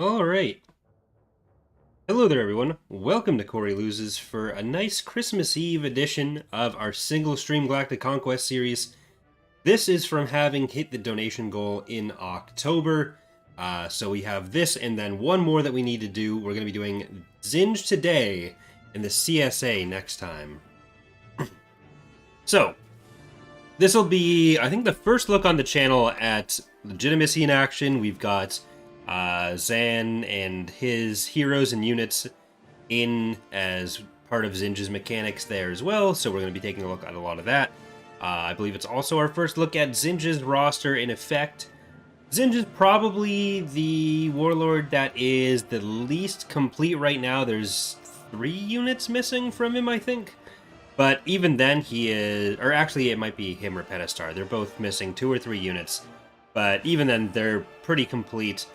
Alright. Hello there, everyone. Welcome to Corey Loses for a nice Christmas Eve edition of our single stream Galactic Conquest series. This is from having hit the donation goal in October. So we have this and then one more that we need to do. We're going to be doing Zsinj today and the CSA next time. So, this will be, I think, the first look on the channel at Legitimacy in action. We've got Zann and his heroes and units in as part of Zsinj's mechanics there as well, so we're going to be taking a look at a lot of that. I believe it's also our first look at Zsinj's roster in effect. Zsinj is probably the warlord that is the least complete right now. There's 3 units missing from him, I think. But even then, he is... Or actually, it might be him or Petastar. They're both missing 2 or 3 units. But even then, they're pretty complete.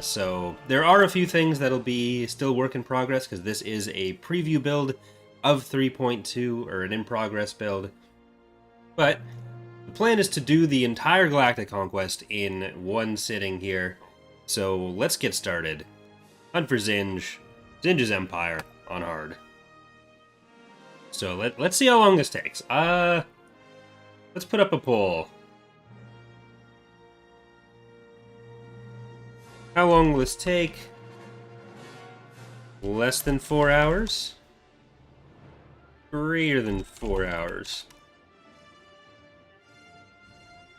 So there are a few things that'll be still work in progress, because this is a preview build of 3.2, or an in-progress build. But the plan is to do the entire Galactic Conquest in one sitting here. So let's get started. Hunt for Zsinj. Zsinj's Empire on hard. So let's see how long this takes. Let's put up a poll. How long will this take? Less than 4 hours? Greater than 4 hours?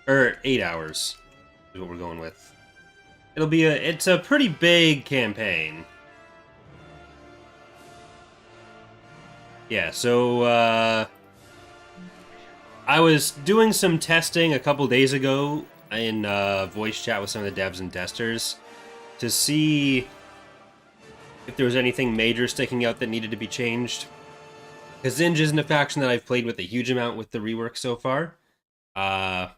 Or 8 hours is what we're going with. It's a pretty big campaign. Yeah, so I was doing some testing a couple days ago in voice chat with some of the devs and testers to see if there was anything major sticking out that needed to be changed. Because Zsinj isn't a faction that I've played with a huge amount with the rework so far. And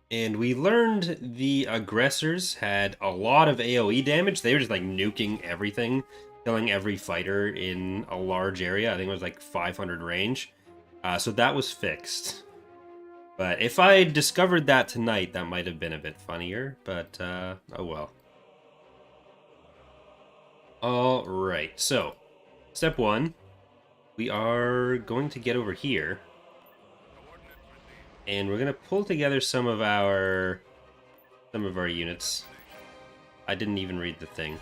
we learned the aggressors had a lot of AoE damage. They were just like nuking everything, killing every fighter in a large area. I think it was like 500 range. So that was fixed. But if I discovered that tonight, that might have been a bit funnier, but oh well. Alright, so, step 1, we are going to get over here, and we're going to pull together some of our units. I didn't even read the thing.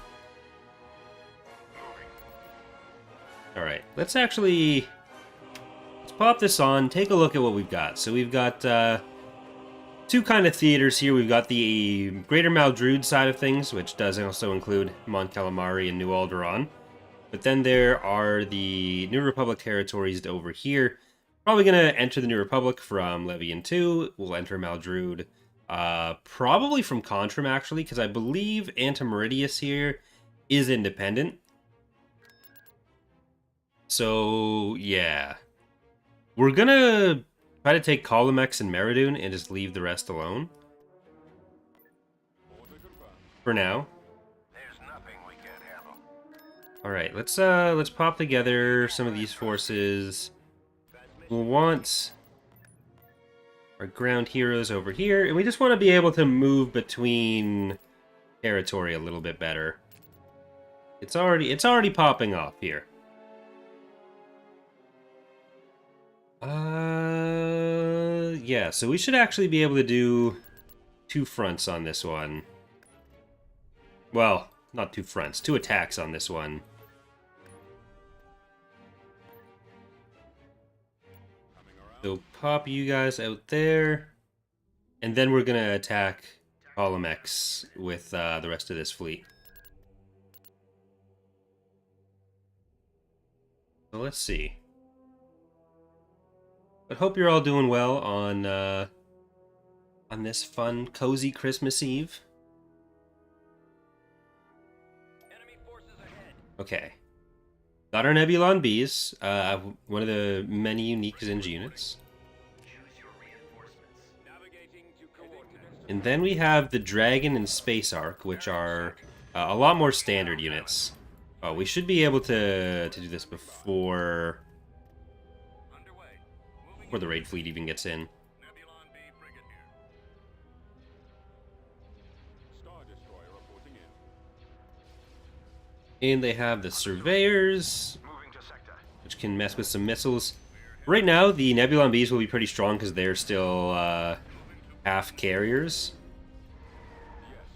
Alright, let's pop this on, take a look at what we've got. So we've got 2 kind of theaters here. We've got the Greater Maldrude side of things, which does also include Mon Calamari and New Alderaan. But then there are the New Republic territories over here. Probably going to enter the New Republic from Levian 2. We'll enter Maldrude probably from Contrim, actually, because I believe Antimeridius here is independent. So, yeah. We're gonna try to take Colomex and Meridoon and just leave the rest alone. For now. Alright, let's pop together some of these forces. We'll want our ground heroes over here, and we just want to be able to move between territory a little bit better. It's already popping off here. Yeah, so we should actually be able to do 2 fronts on this one. Well, not 2 fronts, 2 attacks on this one. So pop you guys out there, and then we're gonna attack Column X with the rest of this fleet. So let's see. But hope you're all doing well on this fun, cozy Christmas Eve. Okay. Got our Nebulon Bees, one of the many unique Zsinj units. And then we have the Dragon and Space Ark, which are a lot more standard units. Oh, we should be able to do this before the raid fleet even gets in. And they have the surveyors, which can mess with some missiles. Right now, the Nebulon Bees will be pretty strong because they're still half carriers.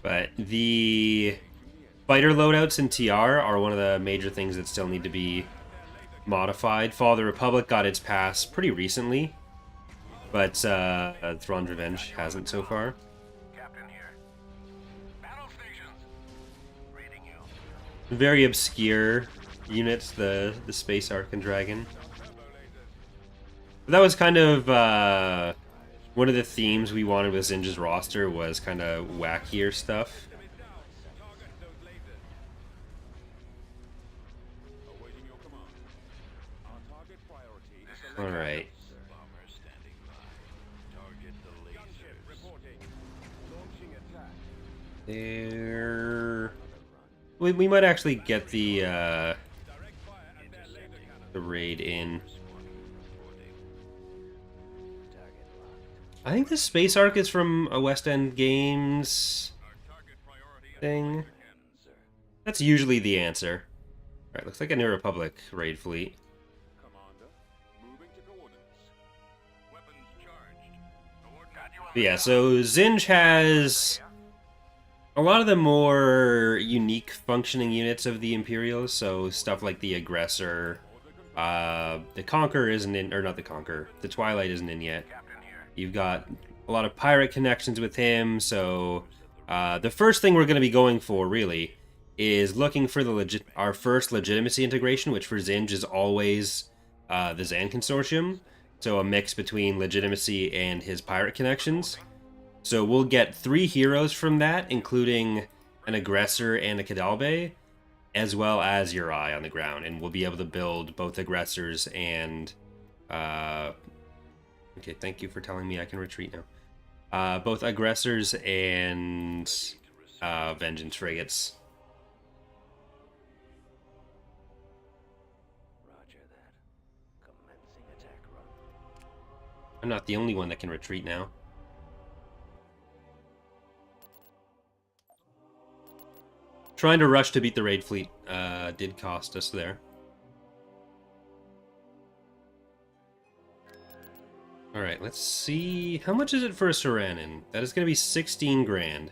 But the fighter loadouts in TR are one of the major things that still need to be modified. Fall of the Republic got its pass pretty recently, but Thrawn's Revenge hasn't so far. Very obscure units, the Space Archon Dragon. But that was kind of one of the themes we wanted with Zsinj's roster, was kind of wackier stuff. Alright. There... We might actually get the raid in. I think the Space Arc is from a West End Games thing. That's usually the answer. Alright, looks like a New Republic raid fleet. But yeah, so Zsinj has a lot of the more unique functioning units of the Imperials, so stuff like the Aggressor, the Conqueror isn't in, or not the Conqueror, the Twilight isn't in yet. You've got a lot of pirate connections with him, so the first thing we're going to be going for, really, is looking for our first Legitimacy integration, which for Zsinj is always the Zann Consortium, so a mix between Legitimacy and his pirate connections. So we'll get 3 heroes from that, including an Aggressor and a Cadalbe, as well as your eye on the ground, and we'll be able to build both Aggressors and... Okay, thank you for telling me I can retreat now. Both Aggressors and Vengeance Frigates. Roger that. Commencing attack run. I'm not the only one that can retreat now. Trying to rush to beat the raid fleet did cost us there. Alright, let's see. How much is it for a Saranin? That is going to be 16 grand.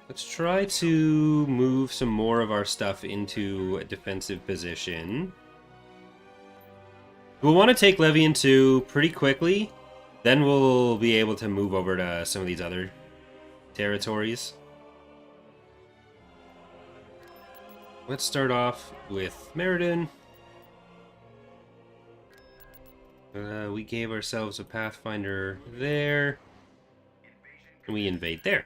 Let's try to move some more of our stuff into a defensive position. We'll want to take Levian 2 pretty quickly. Then we'll be able to move over to some of these other territories. Let's start off with Meriden. We gave ourselves a Pathfinder there. And we invade there.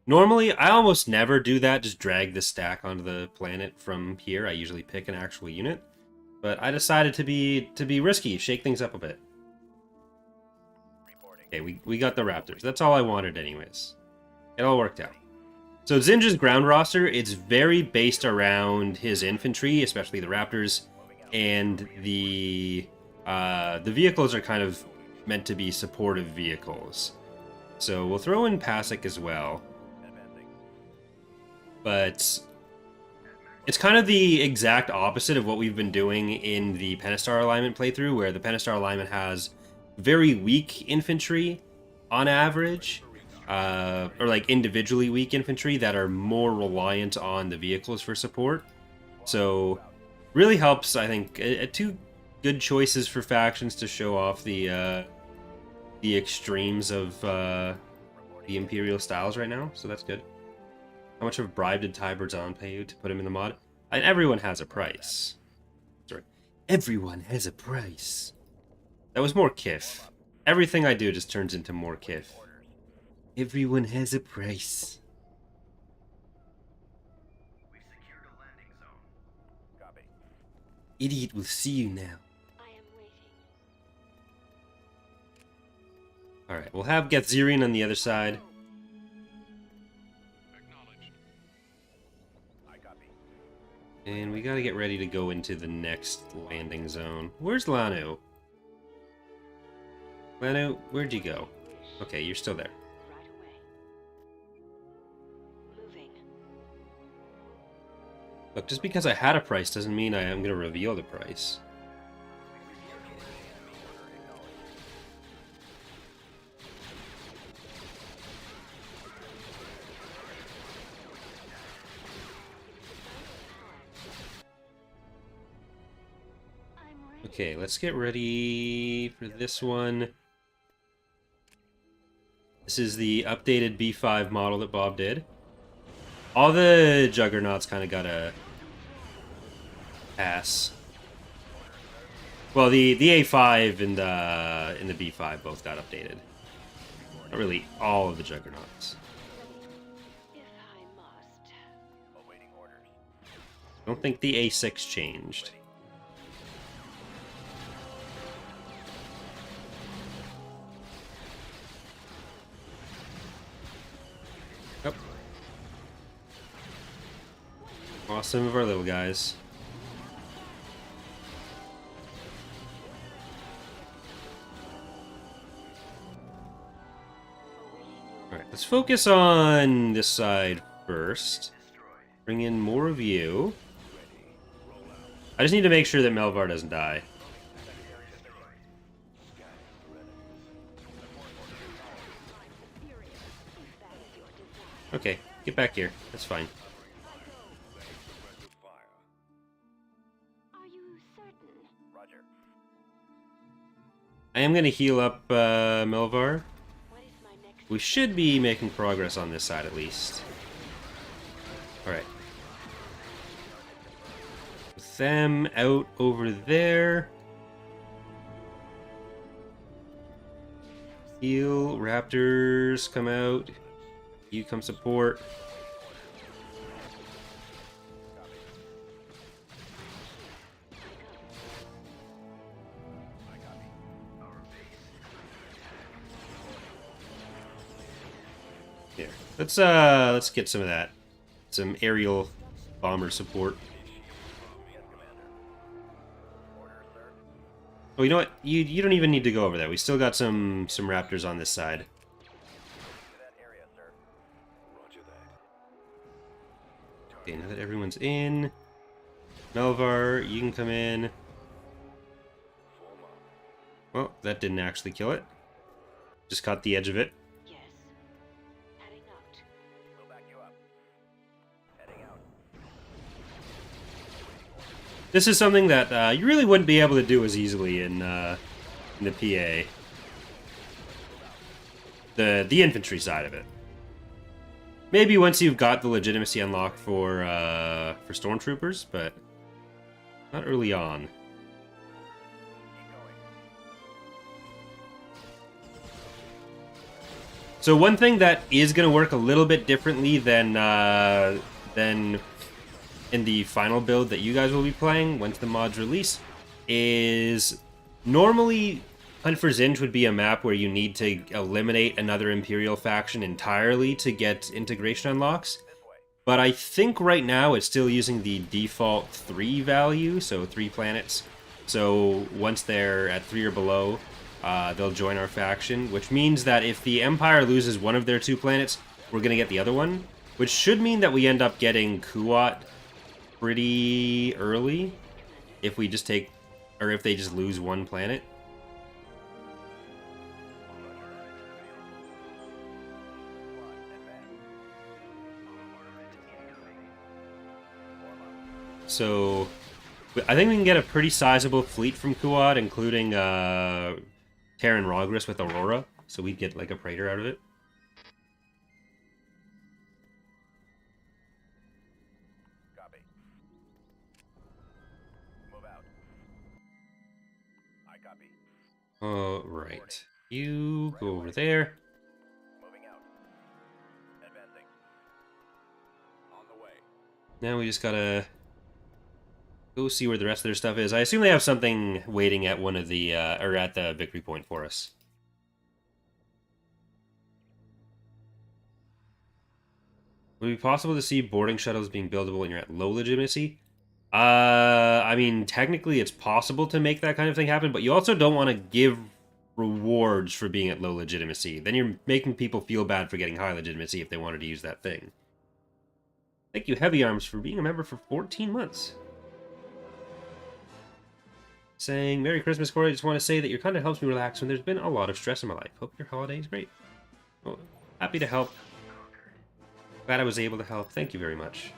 Normally, I almost never do that, just drag the stack onto the planet from here. I usually pick an actual unit. But I decided to be risky, shake things up a bit. Okay, we got the Raptors. That's all I wanted anyways. It all worked out. So Zsinj's ground roster, it's very based around his infantry, especially the Raptors, and the vehicles are kind of meant to be supportive vehicles. So we'll throw in Pasek as well. But it's kind of the exact opposite of what we've been doing in the Pentastar alignment playthrough, where the Pentastar alignment has very weak infantry on average, or like individually weak infantry that are more reliant on the vehicles for support. So really helps, I think, 2 good choices for factions to show off the extremes of the Imperial styles right now, so that's good. How much of a bribe did Tiber Zann pay you to put him in the mod? And everyone has a price. Sorry. Everyone has a price. That was more Kif. Everything I do just turns into more Kif. Everyone has a price. We've secured a landing zone. Copy. Idiot will see you now. I am waiting. Alright, we'll have Gethzirian on the other side. And we gotta get ready to go into the next landing zone. Where's Lanu? Lanu, where'd you go? Okay, you're still there. Right away. Moving. Look, just because I had a price doesn't mean I am going to reveal the price. I'm ready. Okay, let's get ready for this one. This is the updated B5 model that Bob did. All the juggernauts kind of got a pass. Well, the A5 and the B5 both got updated. Not really all of the juggernauts. If I must. Awaiting orders. I don't think the A6 changed. Yep. Lost some of our little guys. Alright, let's focus on this side first. Bring in more of you. I just need to make sure that Melvar doesn't die. Okay, get back here. That's fine. Are you certain? Roger. I am going to heal up Melvar. What is my next? We should be making progress on this side at least. Alright. With them out over there. Heal, raptors, come out. You come support. Here. Let's get some of that. Some aerial bomber support. Oh, you know what? You don't even need to go over there. We still got some raptors on this side. To that area, sir. Roger that. Okay, now that everyone's in, Melvar, you can come in. Well, that didn't actually kill it. Just caught the edge of it. Yes. Heading out. We'll back you up. Heading out. This is something that you really wouldn't be able to do as easily in the PA. The infantry side of it. Maybe once you've got the legitimacy unlocked for stormtroopers, but not early on. Keep going. So one thing that is going to work a little bit differently than in the final build that you guys will be playing once the mods release is normally Hunt for Zsinj would be a map where you need to eliminate another Imperial faction entirely to get integration unlocks. But I think right now it's still using the default 3 value, so 3 planets. So once they're at 3 or below, they'll join our faction, which means that if the Empire loses one of their 2 planets, we're going to get the other one, which should mean that we end up getting Kuat pretty early if we just take, or if they just lose 1 planet. So I think we can get a pretty sizable fleet from Kuat, including Terran Rogris with Aurora, so we'd get like a Praetor out of it. Copy. Move out. I copy. Alright. You go over there. Moving out. Advancing. On the way. Now we just gotta go see where the rest of their stuff is. I assume they have something waiting at one of the, or at the victory point for us. Would it be possible to see boarding shuttles being buildable when you're at low legitimacy? I mean, technically it's possible to make that kind of thing happen, but you also don't want to give rewards for being at low legitimacy. Then you're making people feel bad for getting high legitimacy if they wanted to use that thing. Thank you, Heavy Arms, for being a member for 14 months. Saying, Merry Christmas, Corey. I just want to say that your content helps me relax when there's been a lot of stress in my life. Hope your holiday is great. Well, happy to help. Glad I was able to help. Thank you very much.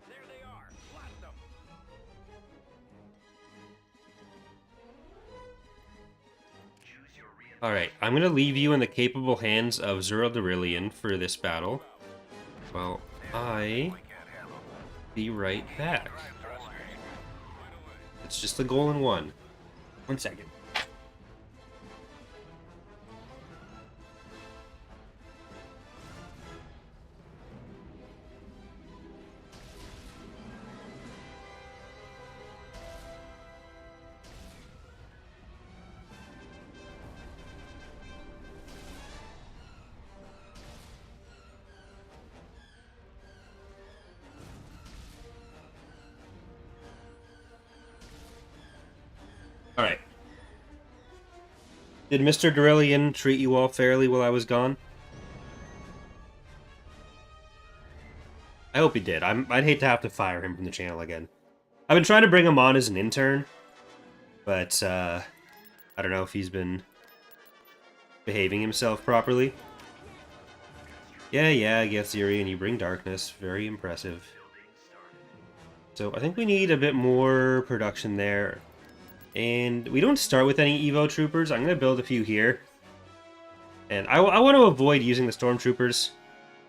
There they are. Blast them. Choose your Alright, I'm going to leave you in the capable hands of Raion for this battle. Well, I be right back. It's just a goal in one. 1 second. Alright. Did Mr. Raion treat you all fairly while I was gone? I hope he did. I'd hate to have to fire him from the channel again. I've been trying to bring him on as an intern, but I don't know if he's been behaving himself properly. Yeah, I guess Yuri, and you bring darkness. Very impressive. So I think we need a bit more production there. And we don't start with any Evo Troopers. I'm going to build a few here. And I want to avoid using the Stormtroopers.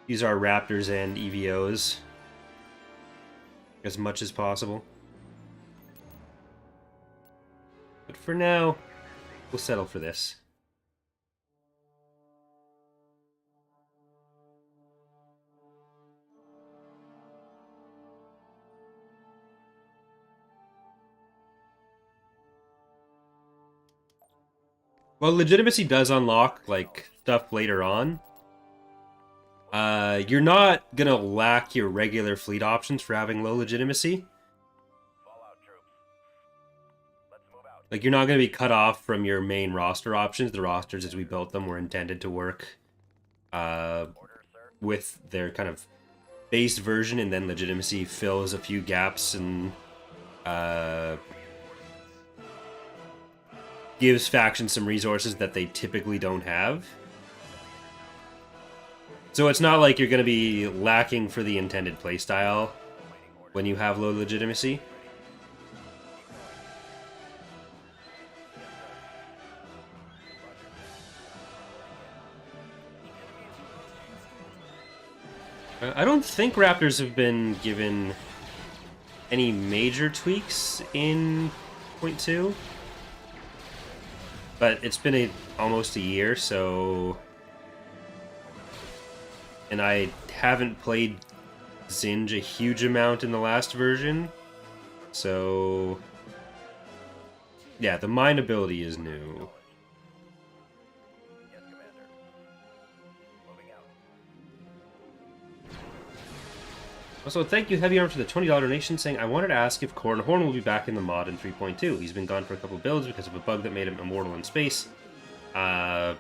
Use our Raptors and EVOs as much as possible. But for now, we'll settle for this. Well, Legitimacy does unlock, like, stuff later on. You're not gonna lack your regular fleet options for having low Legitimacy. Fallout troops. Let's move out. Like, you're not gonna be cut off from your main roster options. The rosters, as we built them, were intended to work Order, sir. with their kind of base version, and then Legitimacy fills a few gaps and gives factions some resources that they typically don't have. So it's not like you're going to be lacking for the intended playstyle when you have low Legitimacy. I don't think Raptors have been given any major tweaks in 0.2. But it's been almost a year, so... And I haven't played Zsinj a huge amount in the last version, so... Yeah, the mine ability is new. Yes, Commander. Moving out. Also, thank you, Heavy Arm, for the $20 donation, saying, I wanted to ask if Horn will be back in the mod in 3.2. He's been gone for a couple builds because of a bug that made him immortal in space. That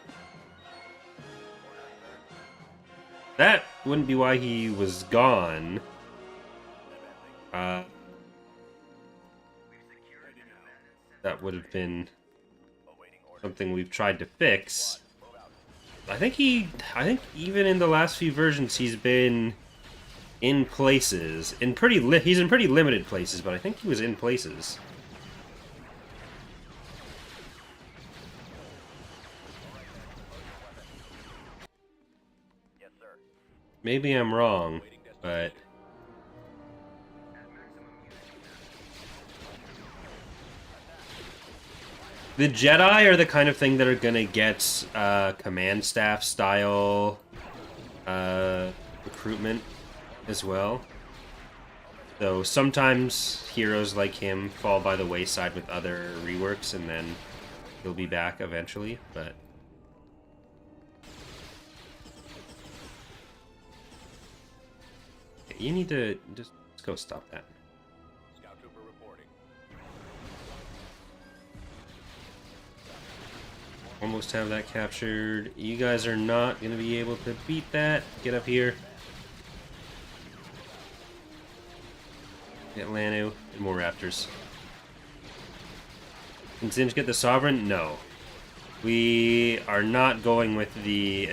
wouldn't be why he was gone. That would have been something we've tried to fix. I think even in the last few versions he's been in places. He's in pretty limited places, but I think he was in places. Yes, sir. Maybe I'm wrong, but... The Jedi are the kind of thing that are gonna get command staff style recruitment as well. So sometimes heroes like him fall by the wayside with other reworks, and then he'll be back eventually, but... You need to just go stop that. Scout trooper reporting. Almost have that captured. You guys are not going to be able to beat that. Get up here. Get Lanu and more raptors. Can Zsinj get the Sovereign? No. We are not going with the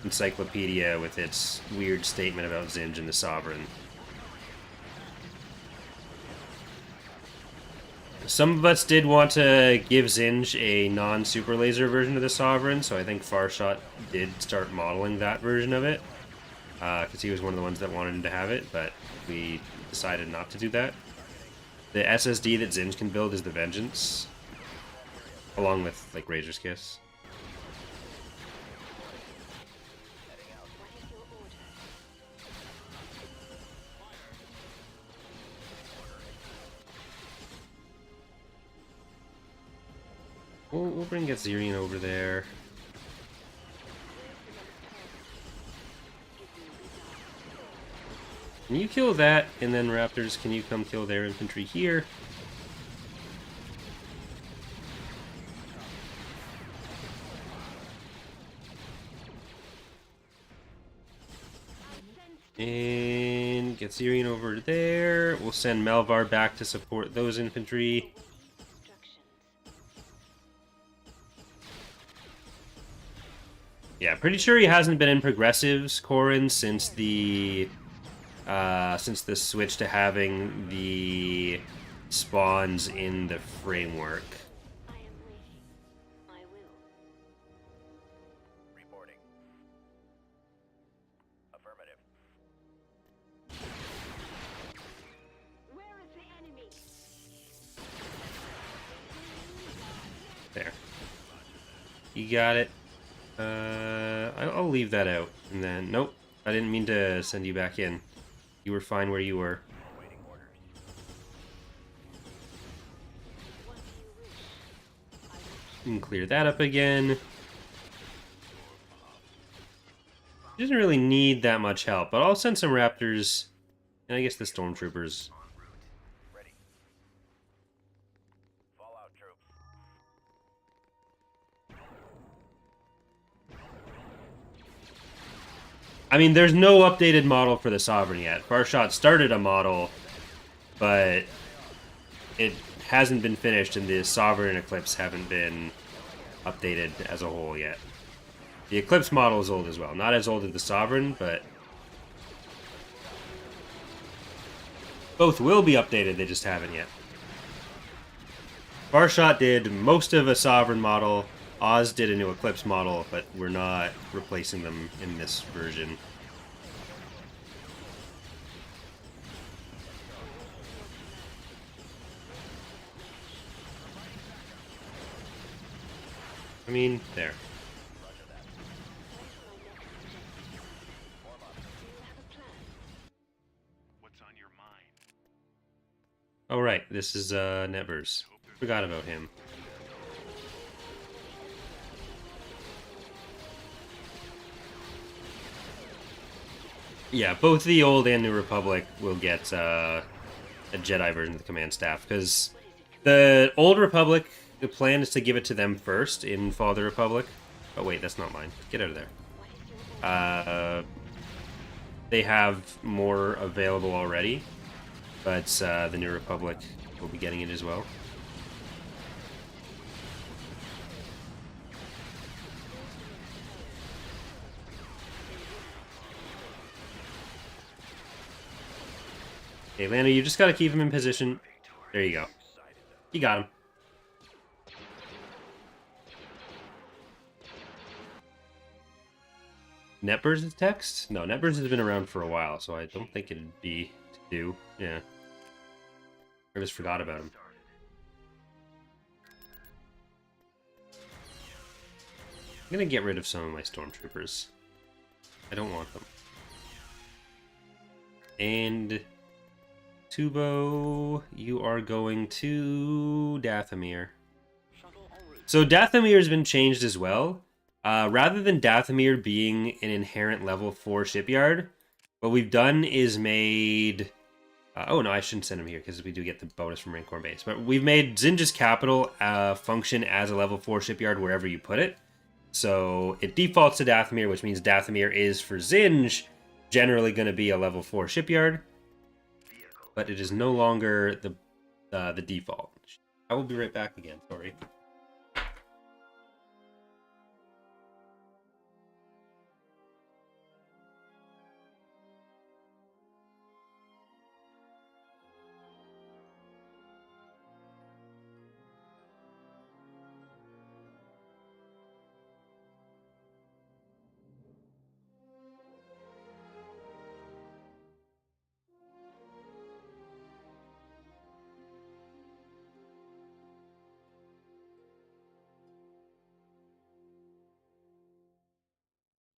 encyclopedia with its weird statement about Zsinj and the Sovereign. Some of us did want to give Zsinj a non-super laser version of the Sovereign, so I think Farshot did start modeling that version of it. Because he was one of the ones that wanted him to have it, but we decided not to do that. The SSD that Zsinj can build is the Vengeance, along with, like, Razor's Kiss. We'll bring Zirian over there. Can you kill that, and then Raptors, can you come kill their infantry here? And get Zirian over there. We'll send Malvar back to support those infantry. Yeah, pretty sure he hasn't been in progressives, Corrin, since the switch to having the spawns in the framework. I am waiting. I will. Reporting. Affirmative. Where is the enemy? There. You got it. I'll leave that out. And then, nope, I didn't mean to send you back in. You were fine where you were. Awaiting orders. What do you wish? I will. You can clear that up again. He doesn't really need that much help, but I'll send some raptors, and I guess the stormtroopers. En route. Ready. Fallout troops. I mean, there's no updated model for the Sovereign yet. Farshot started a model, but it hasn't been finished, and the Sovereign and Eclipse haven't been updated as a whole yet. The Eclipse model is old as well. Not as old as the Sovereign, but both will be updated, they just haven't yet. Farshot did most of a Sovereign model. Oz did a new Eclipse model, but we're not replacing them in this version. I mean, there. What's on your mind? Oh, right, this is Nevers. Forgot about him. Yeah, both the Old and New Republic will get a Jedi version of the command staff, because the Old Republic, the plan is to give it to them first in Fall of the Republic. Oh wait, that's not mine. Get out of there. They have more available already, but the New Republic will be getting it as well. Okay, Lando, you just gotta keep him in position. There you go. You got him. Netbirds text? No, Netbirds has been around for a while, so I don't think it'd be to do. Yeah. I just forgot about him. I'm gonna get rid of some of my stormtroopers. I don't want them. And Tubo, you are going to Dathomir. So Dathomir's been changed as well. Rather than Dathomir being an inherent level 4 shipyard, what we've done is made Oh no, I shouldn't send him here because we do get the bonus from Rancor base. But we've made Zinj's capital function as a level 4 shipyard wherever you put it. So it defaults to Dathomir, which means Dathomir is, for Zsinj, generally going to be a level 4 shipyard. But it is no longer the default. I will be right back again, sorry.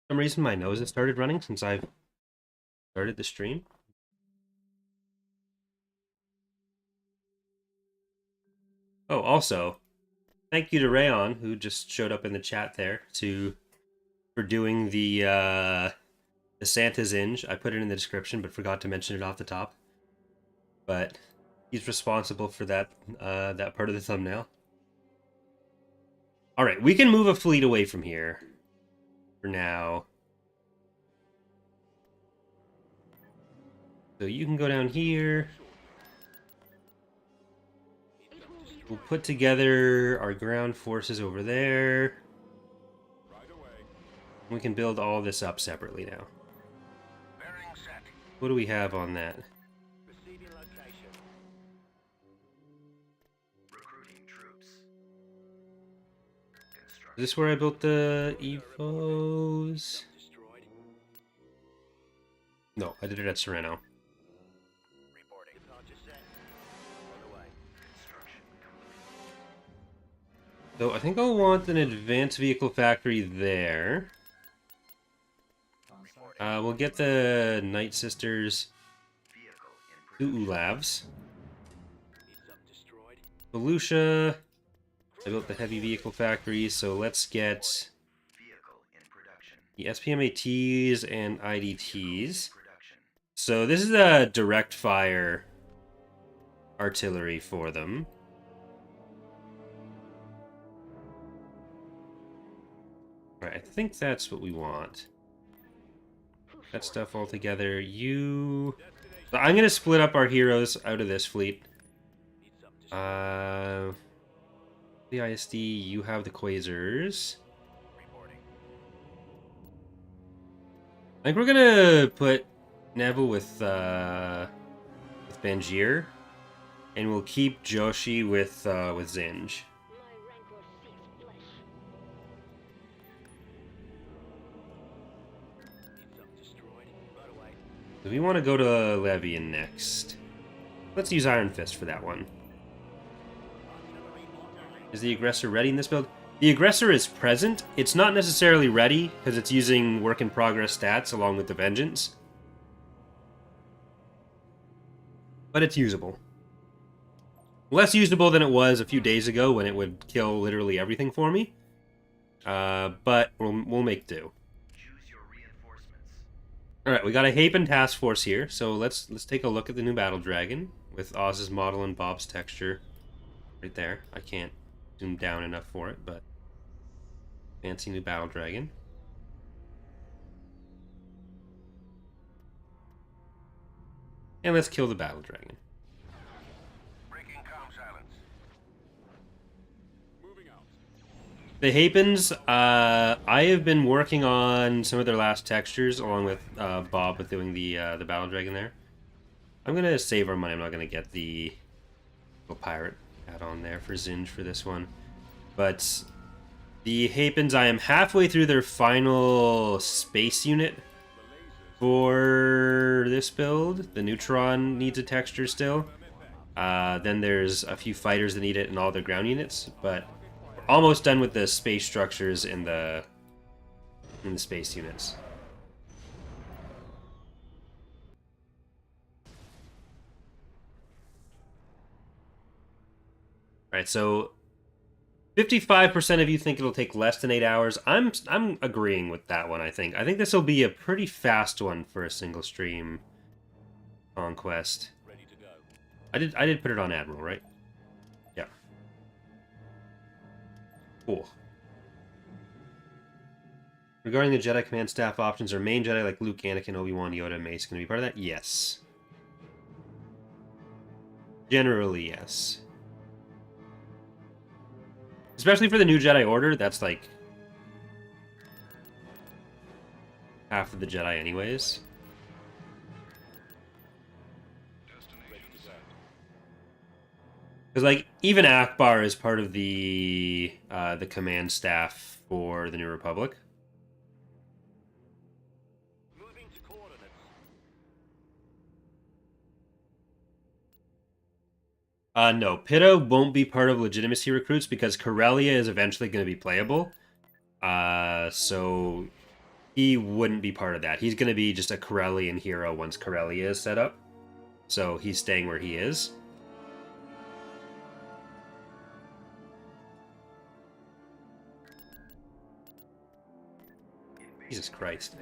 For some reason my nose has started running since I've started the stream. Oh, also, thank you to Raion, who just showed up in the chat there, for doing the Santa Zsinj. I put it in the description, but forgot to mention it off the top. But he's responsible for that that part of the thumbnail. All right, we can move a fleet away from here for now. So you can go down here. We'll put together our ground forces over there. We can build all this up separately now. What do we have on that? Is this where I built the EVOs? No, I did it at Sereno. So I think I'll want an advanced vehicle factory there. We'll get the Night Sisters to Ulavs. Volusia. I built the heavy vehicle factory, so let's get the SPMATs and IDTs. So this is a direct fire artillery for them. Alright, I think that's what we want. That stuff all together. So I'm going to split up our heroes out of this fleet. The ISD, you have the Quasars. I think we're going to put Neville with Banjir. And we'll keep Joshi with Zsinj. So we want to go to Levian next. Let's use Iron Fist for that one. Is the aggressor ready in this build? The aggressor is present. It's not necessarily ready because it's using work in progress stats along with the Vengeance. But it's usable. Less usable than it was a few days ago when it would kill literally everything for me. But we'll make do. Alright, we got a Hapen task force here, so let's take a look at the new Battle Dragon with Oz's model and Bob's texture right there. I can't zoom down enough for it, but fancy new Battle Dragon. And let's kill the Battle Dragon. The Hapens, I have been working on some of their last textures along with Bob with doing the Battle Dragon there. I'm going to save our money. I'm not going to get the pirate add-on there for Zsinj for this one. But the Hapens, I am halfway through their final space unit for this build. The Neutron needs a texture still. Then there's a few fighters that need it and all their ground units, but almost done with the space structures in the space units. All right, so 55% of you think it'll take less than 8 hours. I'm agreeing with that one. I think this will be a pretty fast one for a single stream conquest. I did put it on Admiral, right? Yeah. Cool. Regarding the Jedi Command staff options, are main Jedi like Luke, Anakin, Obi-Wan, Yoda, Mace going to be part of that? Yes. Generally, yes. Especially for the new Jedi Order, that's like half of the Jedi anyways. Because like even Akbar is part of the command staff for the New Republic. Moving to coordinates. No, Pitta won't be part of Legitimacy recruits because Corellia is eventually going to be playable. So he wouldn't be part of that. He's going to be just a Corellian hero once Corellia is set up. So he's staying where he is. Jesus Christ.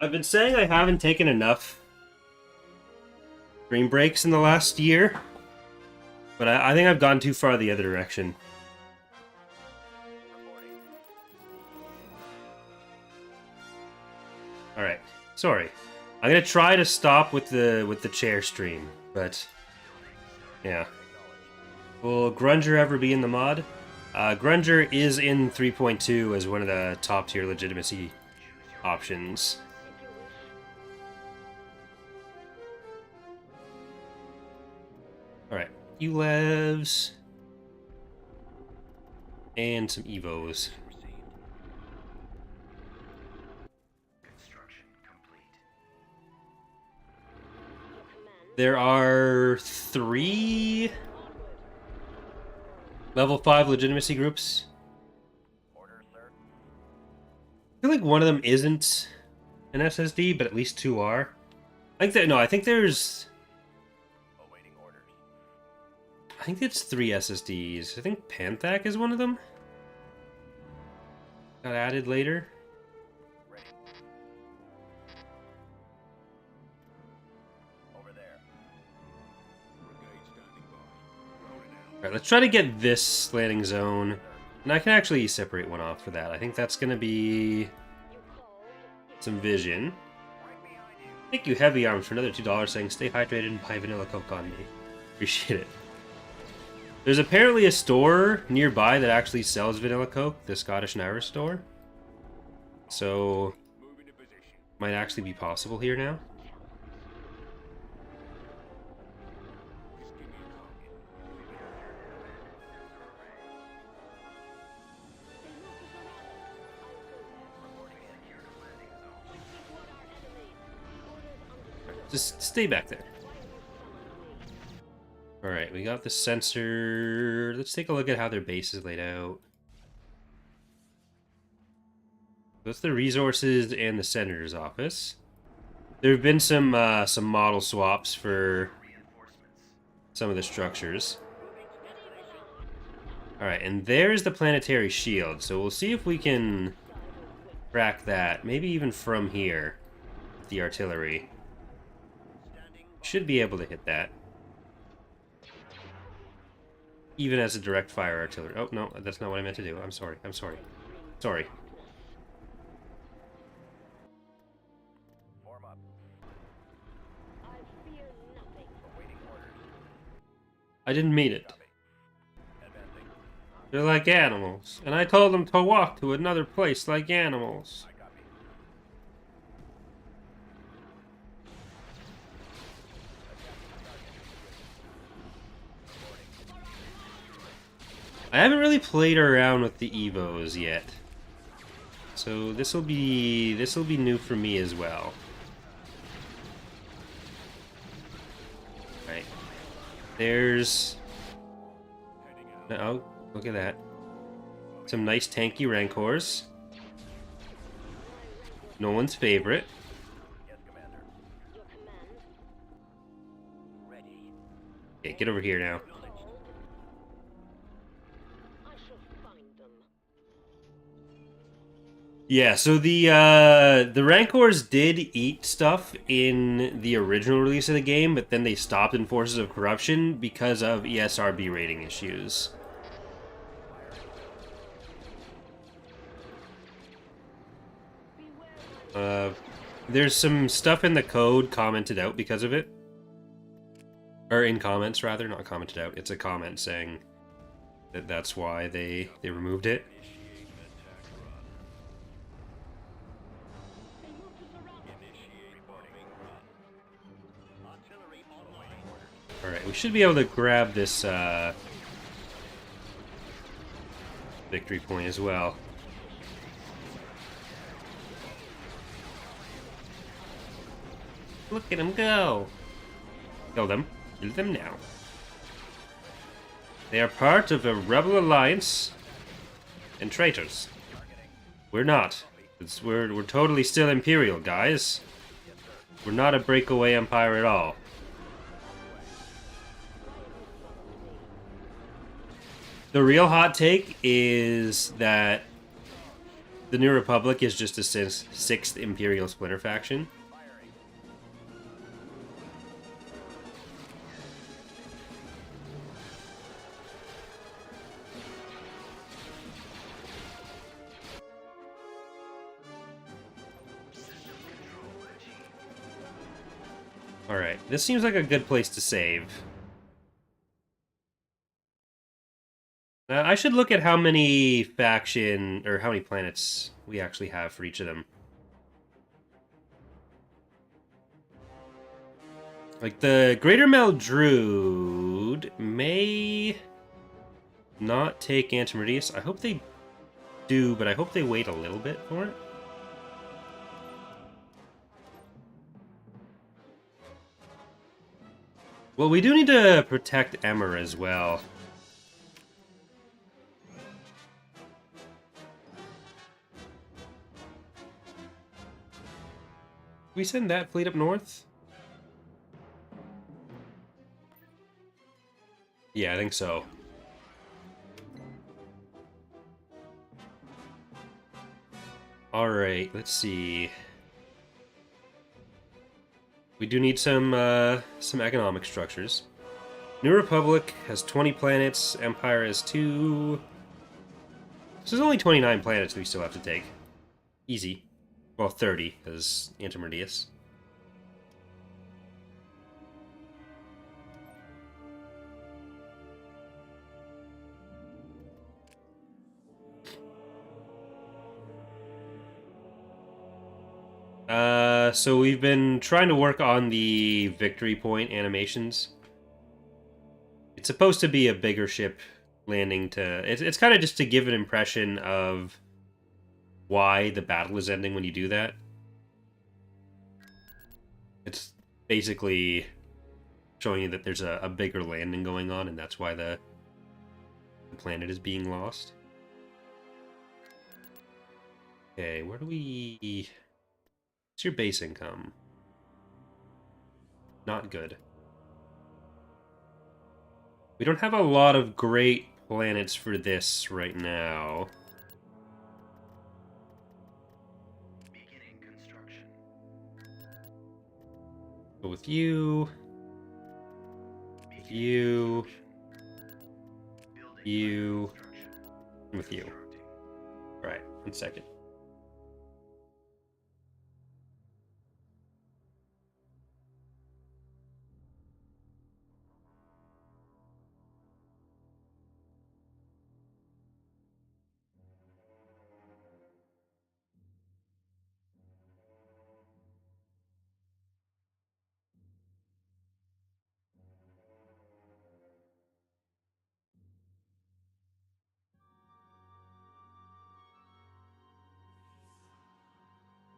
I've been saying I haven't taken enough stream breaks in the last year, but I think I've gone too far the other direction. Alright, sorry. I'm gonna try to stop with the chair stream, but yeah. Will Grunger ever be in the mod? Grunger is in 3.2 as one of the top tier legitimacy options. Alright, ULEVs. And some Evos. Construction complete. There are 3 level 5 legitimacy groups. Order, sir. I feel like one of them isn't an SSD, but at least 2 are. I think there's... Awaiting orders. I think it's 3 SSDs. I think Panthak is one of them. Got added later. Ready. Over there. Brigade standing by. Rolling out. Alright, let's try to get this landing zone. And I can actually separate one off for that. I think that's going to be some vision. Right behind you. Thank you, Heavy Arms, for another $2 saying, stay hydrated and buy vanilla Coke on me. Appreciate it. There's apparently a store nearby that actually sells vanilla Coke, the Scottish and Irish store. So, Moving to position. might actually be possible here now. Just give me a target. Reporting secured landing zone. Just stay back there. Alright, we got the sensor. Let's take a look at how their base is laid out. That's the resources and the senator's office. There have been some model swaps for Reinforcements. some of the structures. Alright, and there's the planetary shield. So we'll see if we can crack that. Maybe even from here. With the artillery. Should be able to hit that. Even as a direct fire artillery. Oh, no, that's not what I meant to do. I'm sorry. I'm sorry. Sorry. Form up. I fear nothing. Awaiting orders. I didn't mean it. Copy. Advancing. They're like animals. And I told them to walk to another place like animals. I copy. I haven't really played around with the Evos yet. So this'll be new for me as well. Right. There's oh, look at that. Some nice tanky Rancors. Nolan's favorite. Yes, Commander. Your command. Ready. Okay, get over here now. I shall find them. Yeah, so the Rancors did eat stuff in the original release of the game, but then they stopped in Forces of Corruption because of ESRB rating issues. There's some stuff in the code commented out because of it. Or in comments, rather, not commented out. It's a comment saying that that's why they removed it. Initiate attack run. They move to surround us. Initiate bombing run. Artillery online. Alright, we should be able to grab this victory point as well. Look at them go! Kill them. Kill them now. They are part of a rebel alliance and traitors. We're not. We're totally still Imperial, guys. We're not a breakaway empire at all. The real hot take is that the New Republic is just a sixth Imperial splinter faction. Alright, this seems like a good place to save. I should look at how many faction, or how many planets we actually have for each of them. Like, the Greater Meldrude may not take Antimeridius. I hope they do, but I hope they wait a little bit for it. Well, we do need to protect Emmer as well. We send that fleet up north? Yeah, I think so. Alright, let's see. We do need some economic structures. New Republic has 20 planets, Empire has 2. So there's only 29 planets we still have to take. Easy. Well, 30, as Antimeridius. So we've been trying to work on the victory point animations. It's supposed to be a bigger ship landing to... It's kind of just to give an impression of why the battle is ending when you do that. It's basically showing you that there's a bigger landing going on, and that's why the planet is being lost. Okay, where do we... What's your base income? Not good. We don't have a lot of great planets for this right now. Beginning construction. Go with you. With you. Building You. construction. And with you. Constructing. Alright, 1 second.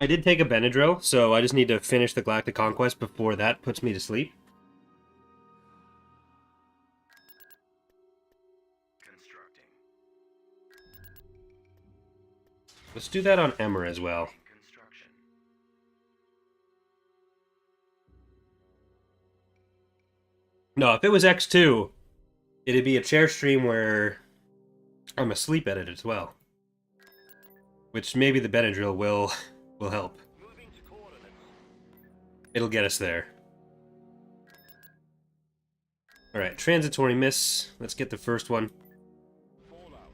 I did take a Benadryl, so I just need to finish the Galactic Conquest before that puts me to sleep. Constructing. Let's do that on Emmer as well. Construction. No, if it was X2, it'd be a chair stream where I'm asleep at it as well. Which maybe the Benadryl will help. Moving to coordinates. It'll get us there. Alright, transitory miss. Let's get the first one. Fallout.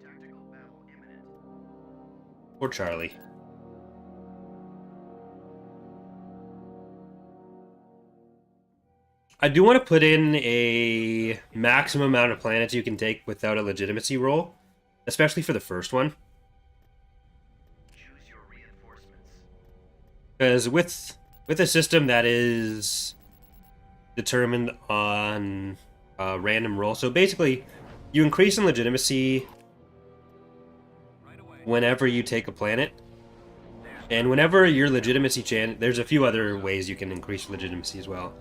Tactical battle imminent. Or Charlie. I do want to put in a maximum amount of planets you can take without a legitimacy roll. Especially for the first one. Choose your reinforcements. Because with a system that is determined on a random roll, so basically you increase in legitimacy Right away. whenever you take a planet, and whenever your legitimacy there's a few other ways you can increase legitimacy as well,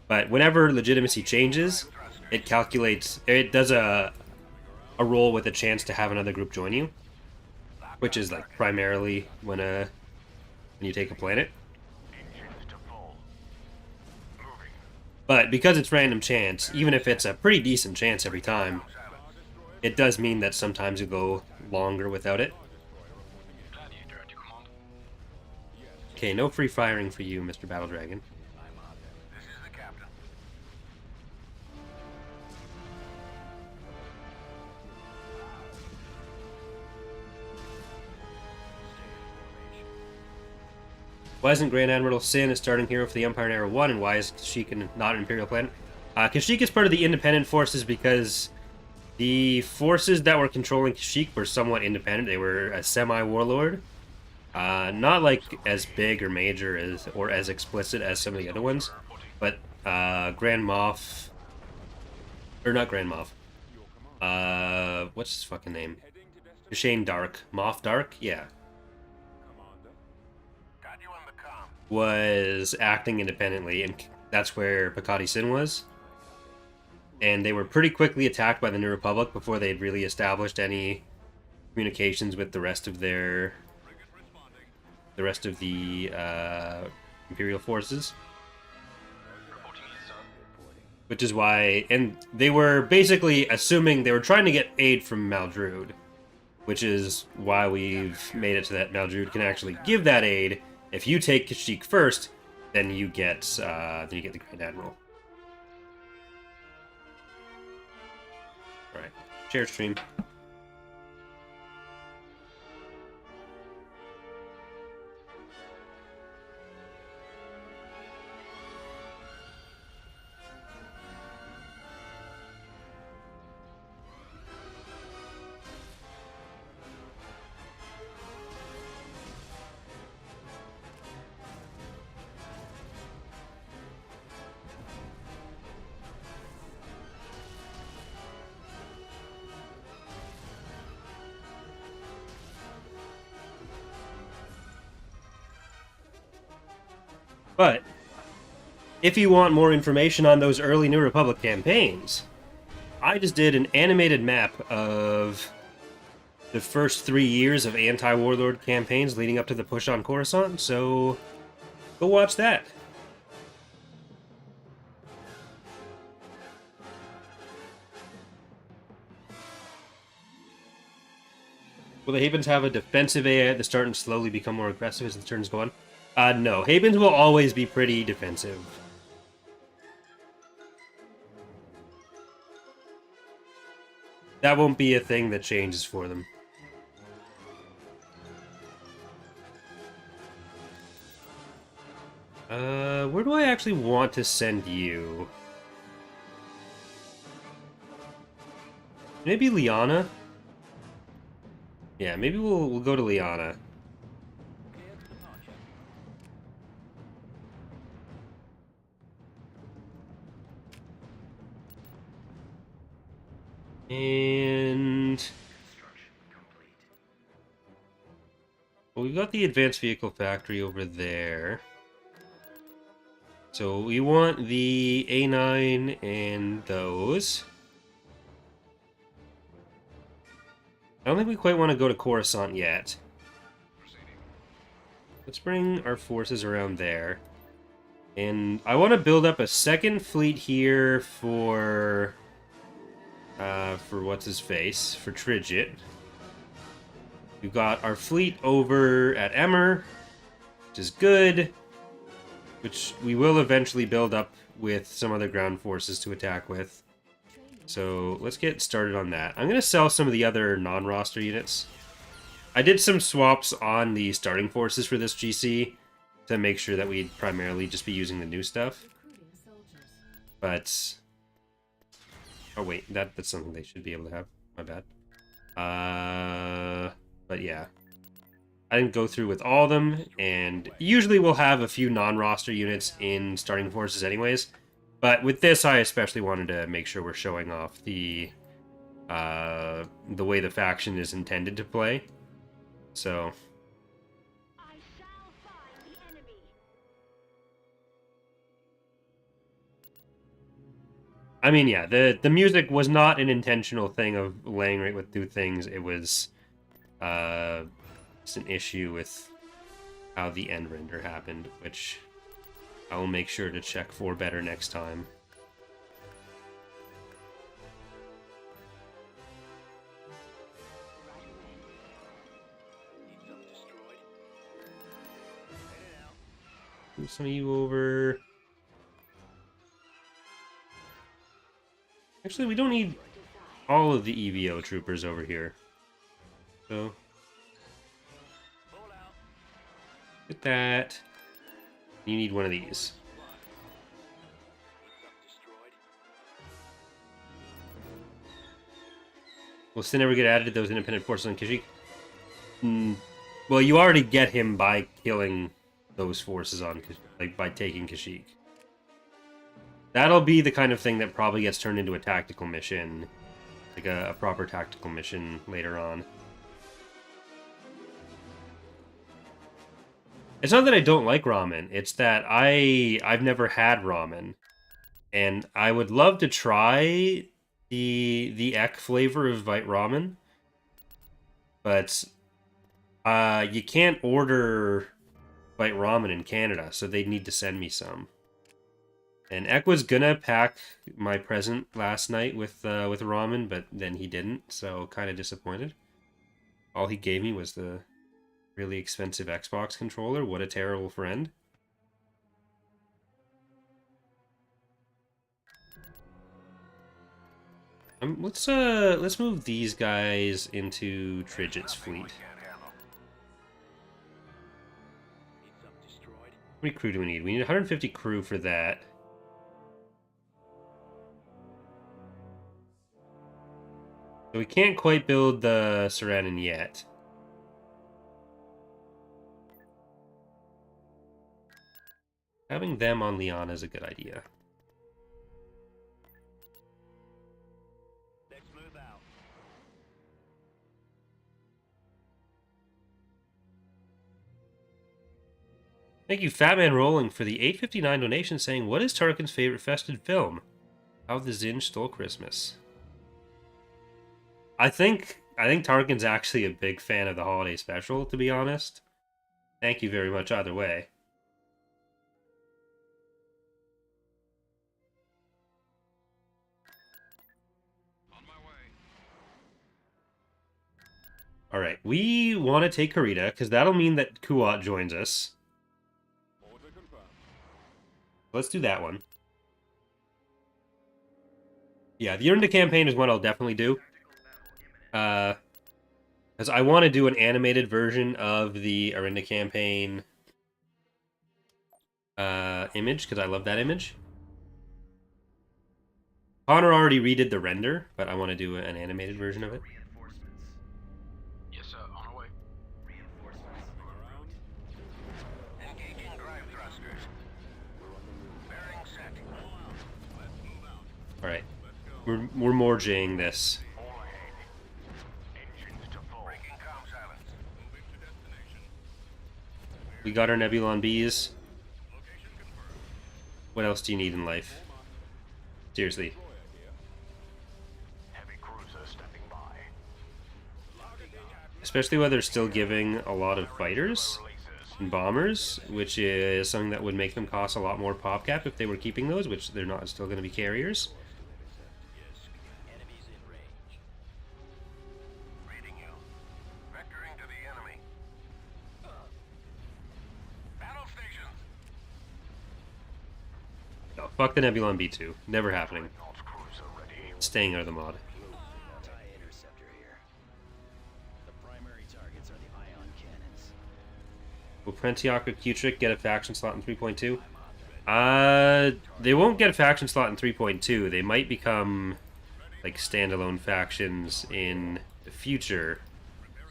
but whenever legitimacy changes, it does a roll with a chance to have another group join you, which is like primarily when you take a planet. Engines to full. Moving. But because it's random chance, even if it's a pretty decent chance every time, it does mean that sometimes you go longer without it. Gladiator to command. Okay, no free firing for you, Mr. Battle Dragon. I'm on it. This is the captain. Why isn't Grand Admiral Zsinj a starting hero for the Empire in Era 1, and why is Kashyyyk not an Imperial planet? Kashyyyk is part of the independent forces because the forces that were controlling Kashyyyk were somewhat independent. They were a semi-warlord. Not like as big or major as or as explicit as some of the other ones, but Grand Moff, or not Grand Moff. What's his fucking name? Heading to destination. Shane Dark, Moff Dark, yeah, Commander. Got you on the com. was acting independently, and that's where Pakati Sin was. And they were pretty quickly attacked by the New Republic before they'd really established any communications with the rest of Frigate responding. the Imperial forces. Reporting in, sir. Which is why, and they were basically assuming they were trying to get aid from Maldrude, which is why we've made it so that Maldrude can actually give that aid. If you take Kashyyyk first, then you get the Grand Admiral. All right, share stream. But if you want more information on those early New Republic campaigns, I just did an animated map of the first 3 years of anti-warlord campaigns leading up to the push on Coruscant, so go watch that. Will the Habens have a defensive AI at the start and slowly become more aggressive as the turns go on? No. Habens will always be pretty defensive. That won't be a thing that changes for them. Where do I actually want to send you? Maybe Liana? Yeah, maybe we'll go to Liana. Clear for departure. And Construction complete. well, we've got the advanced vehicle factory over there. So we want the A9 and those. I don't think we quite want to go to Coruscant yet. Let's bring our forces around there. And I want to build up a second fleet here for what's-his-face, for Trigit. We've got our fleet over at Emmer, which is good, which we will eventually build up with some other ground forces to attack with. So let's get started on that. I'm going to sell some of the other non-roster units. I did some swaps on the starting forces for this GC to make sure that we'd primarily just be using the new stuff. But... oh wait, that's something they should be able to have. My bad. But yeah. I didn't go through with all of them, and usually we'll have a few non-roster units in starting forces anyways. But with this, I especially wanted to make sure we're showing off the way the faction is intended to play. So... I shall find the enemy. I mean, yeah, the music was not an intentional thing of laying right with two things. It was just an issue with how the end render happened, which I will make sure to check for better next time. Need some destroyed. Headed out. Move some of you over. Actually, we don't need all of the EVO troopers over here. So, Pull out. get that. You need one of these. Need some destroyed. Will Sin ever get added to those independent forces on Kashyyyk? Well, you already get him by killing those forces on, like, by taking Kashyyyk. That'll be the kind of thing that probably gets turned into a tactical mission, like a proper tactical mission later on. It's not that I don't like ramen, it's that I've never had ramen. And I would love to try the ek flavor of Vite ramen. But you can't order Vite ramen in Canada, so they'd need to send me some. And Ek was gonna pack my present last night with ramen, but then he didn't, so kind of disappointed. All he gave me was the really expensive Xbox controller. What a terrible friend. Let's move these guys into Trigit's fleet. Can't handle. Need some destroyed. How many crew do we need? We need 150 crew for that. So we can't quite build the Saranin yet. Having them on Liana is a good idea. Let's move out. Thank you, Fatman Rolling, for the 8.59 donation saying, what is Tarkin's favorite festive film? How the Zsinj Stole Christmas. I think Tarkin's actually a big fan of the holiday special, to be honest. Thank you very much either way. On my way. Alright, we want to take Karita, because that'll mean that Kuat joins us. Order confirmed. Let's do that one. Yeah, the Urinda campaign is one I'll definitely do. Because I want to do an animated version of the Urinda campaign image, because I love that image. Connor already redid the render, but I want to do an animated version of it. Reinforcements. Yes, sir. On our way. Reinforcements. Around. Engaging drive thrusters. Bearing set. Let's move out. Alright, Let's go. we're morging this. All ahead. Engines to full. Breaking comm silence. Moving to destination. We got our Nebulon Bees. Location confirmed. What else do you need in life? Seriously. Destroyer here. Heavy cruiser stepping by. Especially while they're still giving a lot of fighters Releases. and bombers, which is something that would make them cost a lot more pop cap if they were keeping those, which they're not still going to be carriers. Enemies in range. Reading you. Vectoring to the enemy. Battle stations. No, fuck the Nebulon B2. Never happening. Launch cruiser ready. Staying out of the mod. TIE interceptor here. The primary targets are the ion cannons. Will Prentiak or Kutrick get a faction slot in 3.2? They won't get a faction slot in 3.2. They might become like standalone factions in the future.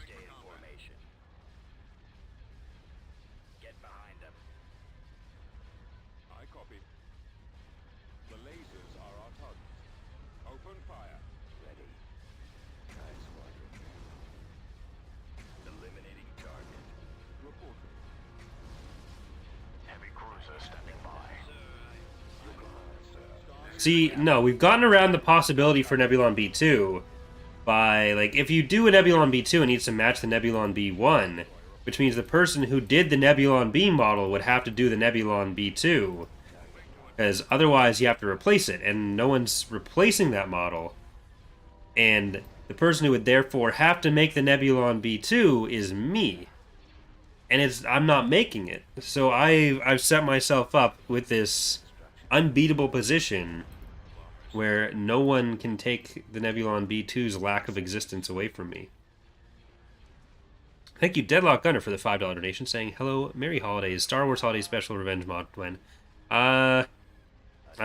Stay in formation. Get behind them. I copy. The lasers are our targets. Open fire. Ready. Try squadron. Eliminating target. Reporting. Heavy cruiser stepping by. See, no, we've gotten around the possibility for Nebulon B2 by, like, if you do a Nebulon B2, it needs to match the Nebulon B1, which means the person who did the Nebulon B model would have to do the Nebulon B2, because otherwise you have to replace it, and no one's replacing that model. And the person who would therefore have to make the Nebulon B2 is me. And I'm not making it. So I've set myself up with this unbeatable position where no one can take the Nebulon B2's lack of existence away from me. Thank you, Deadlock Gunner, for the $5 donation, saying, hello, Merry Holidays, Star Wars Holiday Special Revenge mod when. I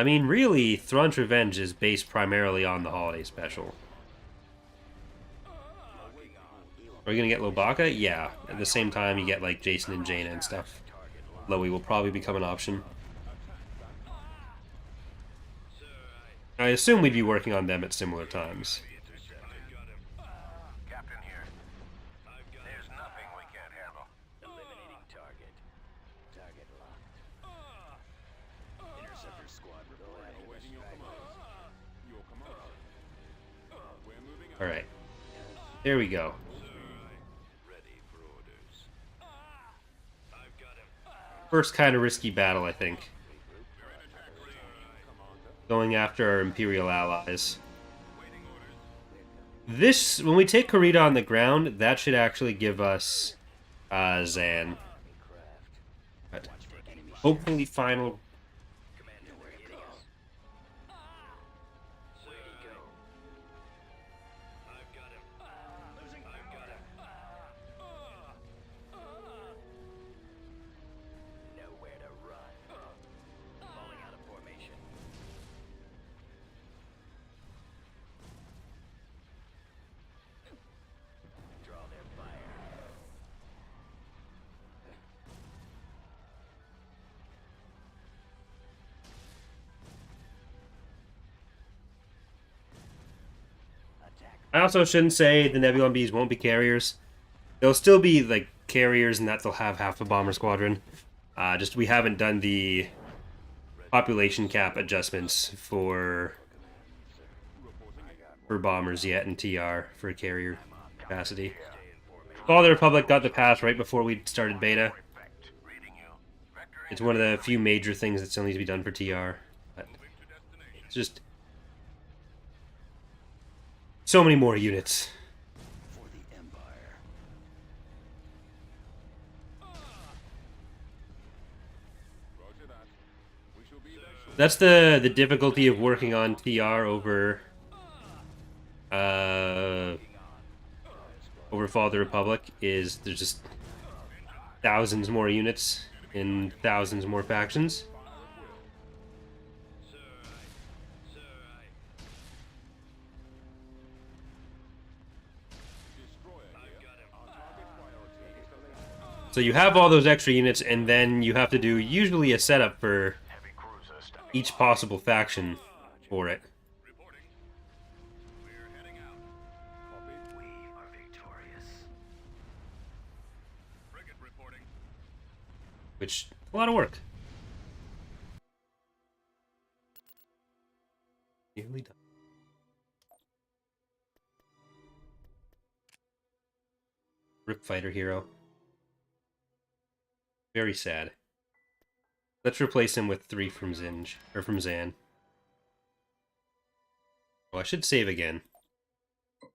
mean, really, Thrawn's Revenge is based primarily on the Holiday Special. Are we gonna get Lobaka? Yeah. At the same time, you get, like, Jason and Jaina and stuff. Loey will probably become an option. I assume we'd be working on them at similar times. Captain here. There's nothing we can't handle. Eliminating target. Target locked. Interceptor squad reporting. Awaiting your commands. Your command. We're moving out. Alright. There we go. Ready for orders. I've got him. First kind of risky battle, I think. Going after our Imperial allies. This, when we take Karita on the ground, that should actually give us Zann. But hopefully final. Commander, we're hitting us. Where'd he go? I've got him. Losing I've got him. Nowhere to run. Falling out of formation. Draw their fire. Attack. I also shouldn't say the Nebulon Bees won't be carriers. They'll still be like carriers in that they'll have half a bomber squadron. Just we haven't done the population cap adjustments for bombers yet in TR for carrier capacity. Father Republic got the pass right before we started beta. Reading you. Vectoring It's one of the few major things that still needs to be done for TR. But it's just so many more units. For the Empire. That's the difficulty of working on TR over over Fall of the Republic is there's just thousands more units in thousands more factions. So you have all those extra units, and then you have to do usually a setup for Heavy cruiser standing each possible faction for it, Reporting. We're heading out. Copy. We are victorious. Frigate reporting. which is a lot of work. Nearly done. Rip fighter hero. Very sad. Let's replace him with 3 from Zsinj, or from Zann. Oh, I should save again.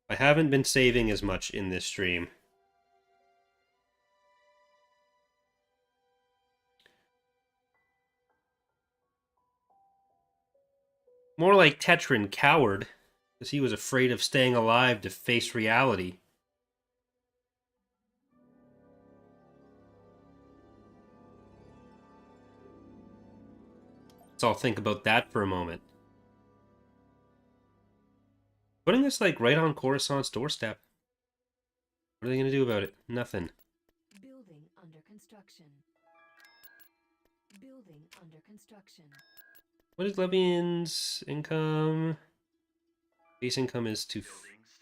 I haven't been saving as much in this stream. More like Tetran coward, because he was afraid of staying alive to face reality. Let's all think about that for a moment. Putting this like right on Coruscant's doorstep. What are they going to do about it? Nothing. Building under construction. Building under construction. What is Levian's income? Base income is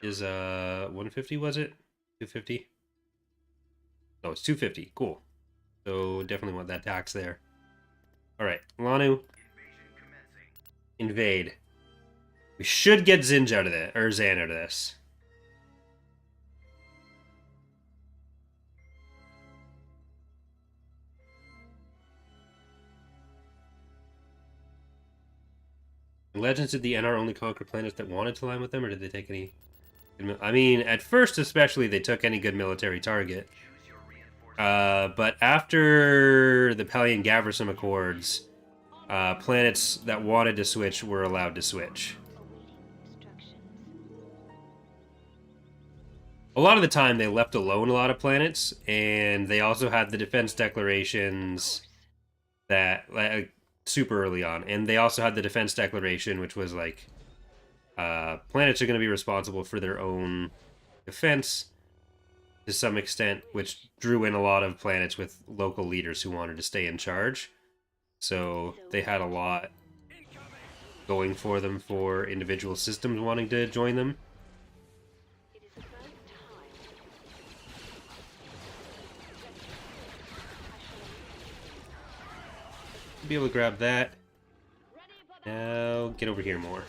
150, was it? 250? No, it's 250. Cool. So definitely want that tax there. Alright, Lanu. Invade. We should get Zsinj out of this, or Zann out of this. Legends, did the NR only conquer planets that wanted to align with them, or did they take any... I mean, at first especially, they took any good military target. But after the Pelion-Gavrisum Accords, planets that wanted to switch were allowed to switch. Awaiting instructions. A lot of the time, they left alone a lot of planets, and they also had the defense declarations that... like, super early on, and they also had the defense declaration, which was like planets are going to be responsible for their own defense to some extent, which drew in a lot of planets with local leaders who wanted to stay in charge. So they had a lot going for them for individual systems wanting to join them. It is about time. Be able to grab that. Ready for the Now get over here more.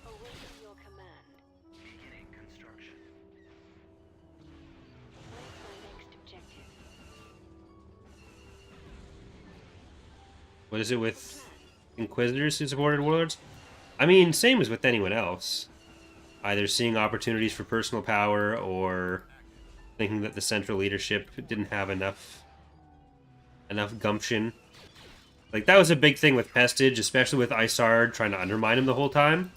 awaiting your command. Beginning construction. Where's my next objective? What is it with Inquisitors who supported warlords? I mean, same as with anyone else. Either seeing opportunities for personal power or thinking that the central leadership didn't have enough gumption. Like, that was a big thing with Pestage, especially with Isard trying to undermine him the whole time.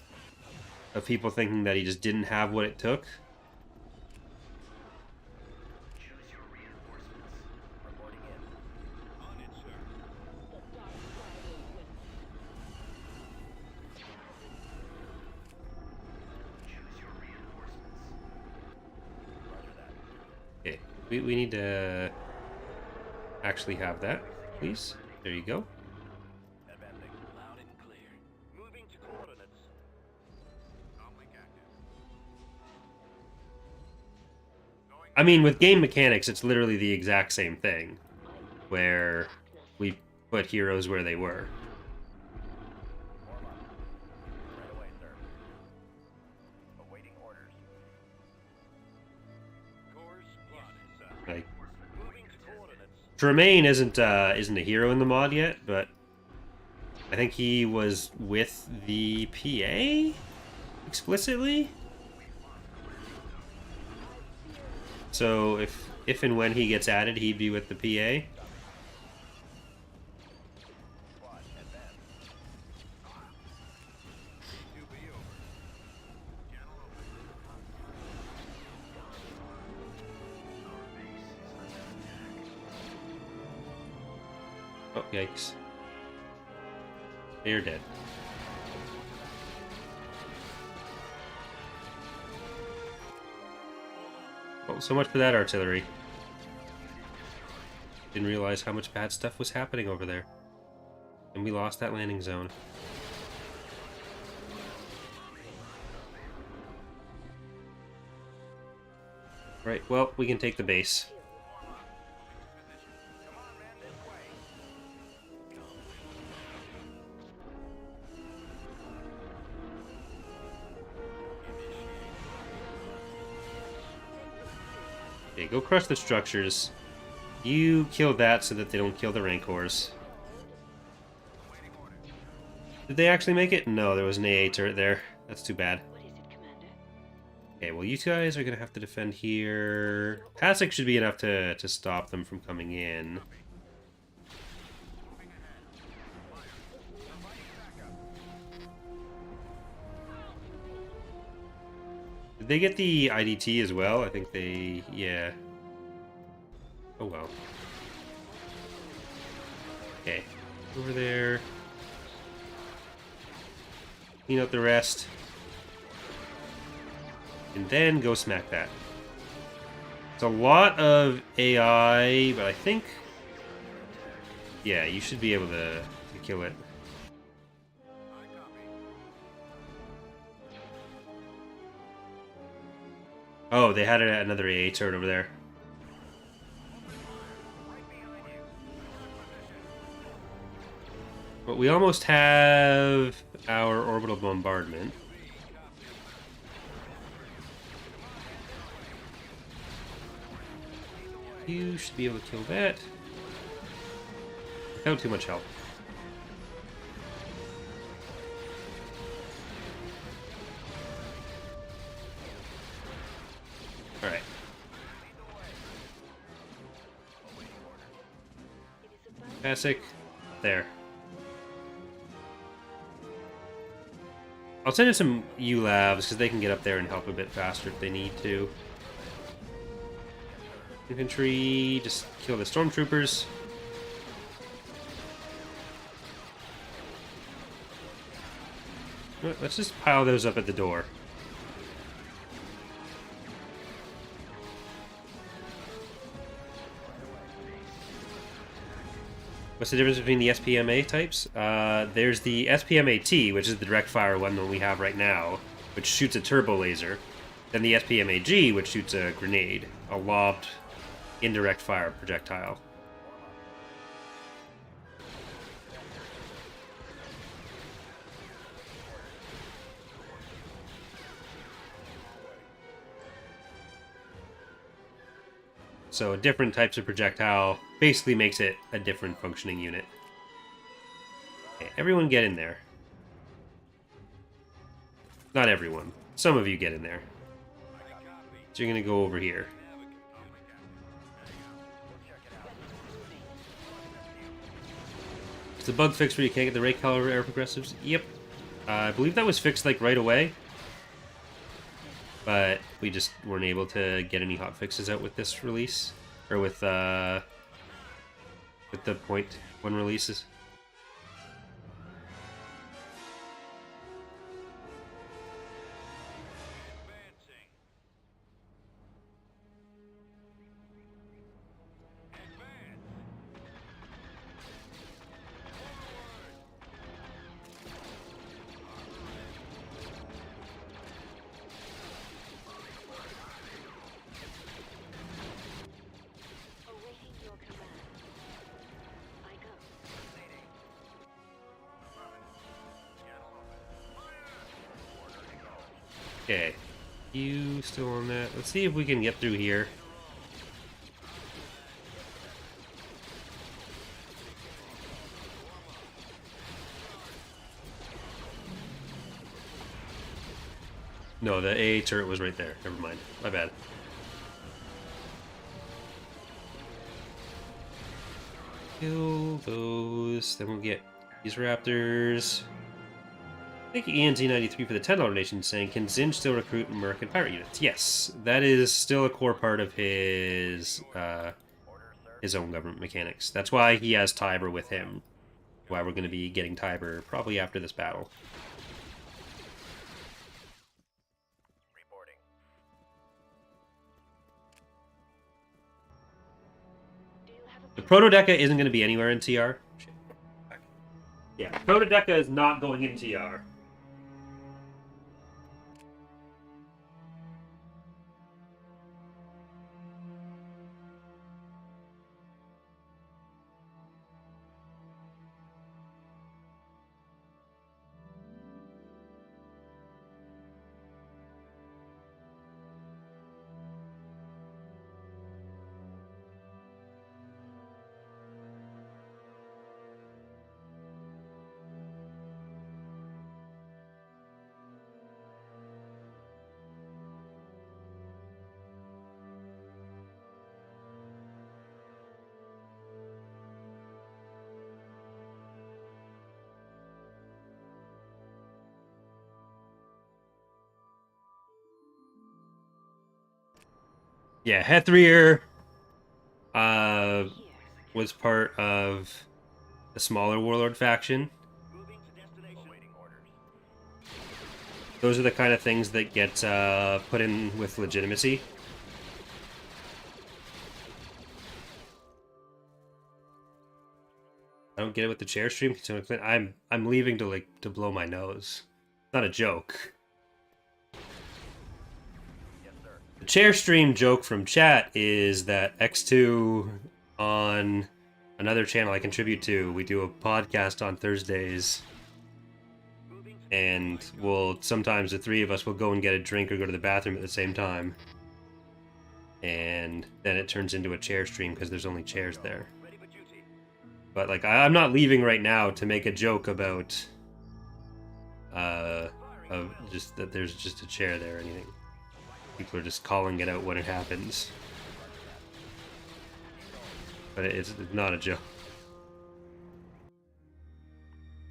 Of people thinking that he just didn't have what it took. Choose your reinforcements. Reporting in. On it, sir. The dark side will win. Choose your reinforcements. Roger that. Okay, we need to actually have that, please. There you go. Advancing. Loud and clear. Moving to coordinates. Comlink active. Going I mean, with game mechanics, it's literally the exact same thing. Where we put heroes where they were. Warm up. Right away, sir. Awaiting orders. course plotted, sir. Like, Moving to coordinates. Tremaine isn't a hero in the mod yet, but I think he was with the PA explicitly. So if and when he gets added, he'd be with the PA. Yikes. They're dead. Well, so much for that artillery. Didn't realize how much bad stuff was happening over there. And we lost that landing zone. Right, well, we can take the base. Okay, go crush the structures. You kill that so that they don't kill the Rancors. Did they actually make it? No, there was an AA turret there. That's too bad. What is it, Commander? Okay, well, you guys are going to have to defend here. Passek should be enough to stop them from coming in. Did they get the IDT as well? I think they... yeah. Oh, well. Okay. Over there. Clean out the rest. And then go smack that. It's a lot of AI, but I think... yeah, you should be able to kill it. Oh, they had another AA turret over there. But we almost have our orbital bombardment. You should be able to kill that without too much help. Alright. Passek. There. I'll send in some ULAVs because they can get up there and help a bit faster if they need to. Infantry, just kill the stormtroopers. Let's just pile those up at the door. What's the difference between the SPMA types? There's the SPMAT, which is the direct fire one that we have right now, which shoots a turbo laser. Then the SPMAG, which shoots a grenade, a lobbed indirect fire projectile. So different types of projectile basically makes it a different functioning unit. Okay, everyone get in there. Not everyone. Some of you get in there. So you're going to go over here. Is the bug fixed where you can't get the right caliber air progressives? Yep. I believe that was fixed like right away. But we just weren't able to get any hot fixes out with this release. Or with the .1 releases. Awaiting your command. I go. Okay. You still on that? Let's see if we can get through here. No, the AA turret was right there. Never mind. My bad. Kill those. Then we'll get these raptors. I think ENZ93 for the $10 donation saying, can Zsinj still recruit American pirate units? Yes, that is still a core part of his his own government mechanics. That's why he has Tiber with him. Why we're going to be getting Tiber probably after this battle. Reporting. Do you have a The Protodeca isn't going to be anywhere in TR. Yeah, Protodeca is not going in TR. Yeah, Hethrier was part of the smaller warlord faction. Moving to destination. Awaiting orders. Those are the kind of things that get put in with legitimacy. I don't get it with the chair stream. I'm leaving to blow my nose. Not a joke. Yes, sir. The chair stream joke from chat is that X2 on another channel I contribute to, we do a podcast on Thursdays, Moving to and sometimes the three of us will go and get a drink or go to the bathroom at the same time. And then it turns into a chair stream because there's only chairs there. ready for duty. But like I'm not leaving right now to make a joke about of just that there's just a chair there or anything. People are just calling it out when it happens. But it's not a joke.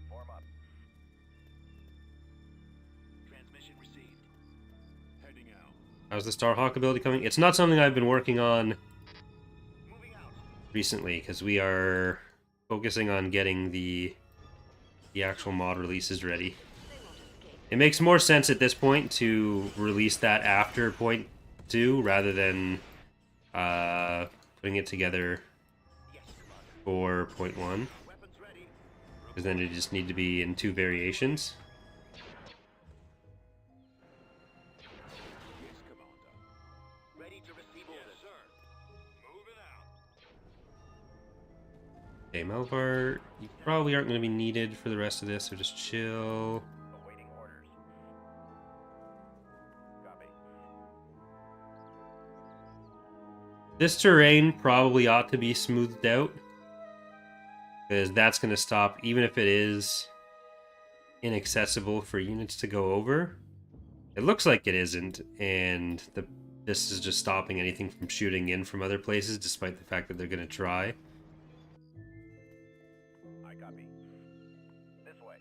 Form up. Transmission received. Heading out. How's the Starhawk ability coming? It's not something I've been working on Moving out. recently because we are focusing on getting the actual mod releases ready. It makes more sense at this point to release that after point 2 rather than putting it together for point 1, Weapons ready. because then it just need to be in 2 variations. Yes, Commander. Ready to receive orders. Yes, sir. Moving out. Okay, Melvar, you probably aren't going to be needed for the rest of this, so just chill. Awaiting orders. Copy. This terrain probably ought to be smoothed out, because that's going to stop, even if it is inaccessible for units to go over. It looks like it isn't, and this is just stopping anything from shooting in from other places, despite the fact that they're going to try. I copy. This way.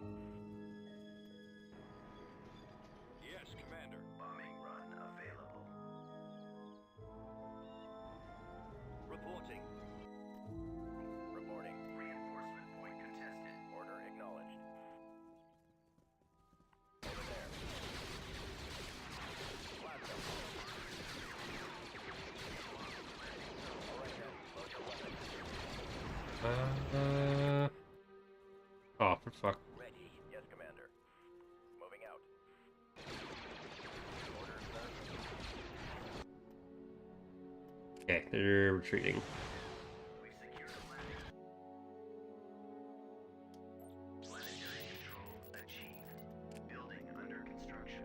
Yes, Commander. Bombing run available. Reporting. Reporting. Reinforcement point contested. Order acknowledged. Over there. Plaza. All right then. Load your weapons. Oh, for fuck. Ready. Yes, Commander. Moving out. Orders, sir. Okay, they're retreating. We've secured a planet. Planetary control achieved. Building under construction.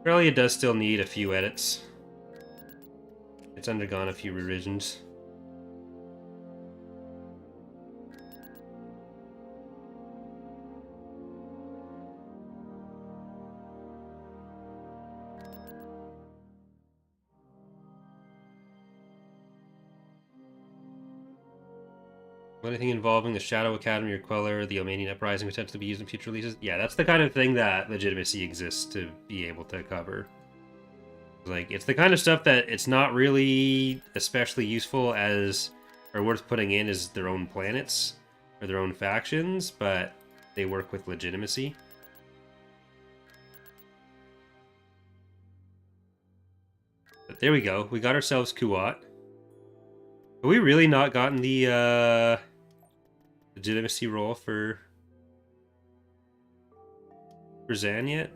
Apparently it does still need a few edits. It's undergone a few revisions. Anything involving the Shadow Academy or Queller, the Omanian Uprising potentially be used in future releases? Yeah, that's the kind of thing that Legitimacy exists to be able to cover. Like, it's the kind of stuff that it's not really especially useful as or worth putting in as their own planets or their own factions, but they work with legitimacy. But there we go. We got ourselves Kuat. Have we really not gotten the legitimacy role for Zann yet?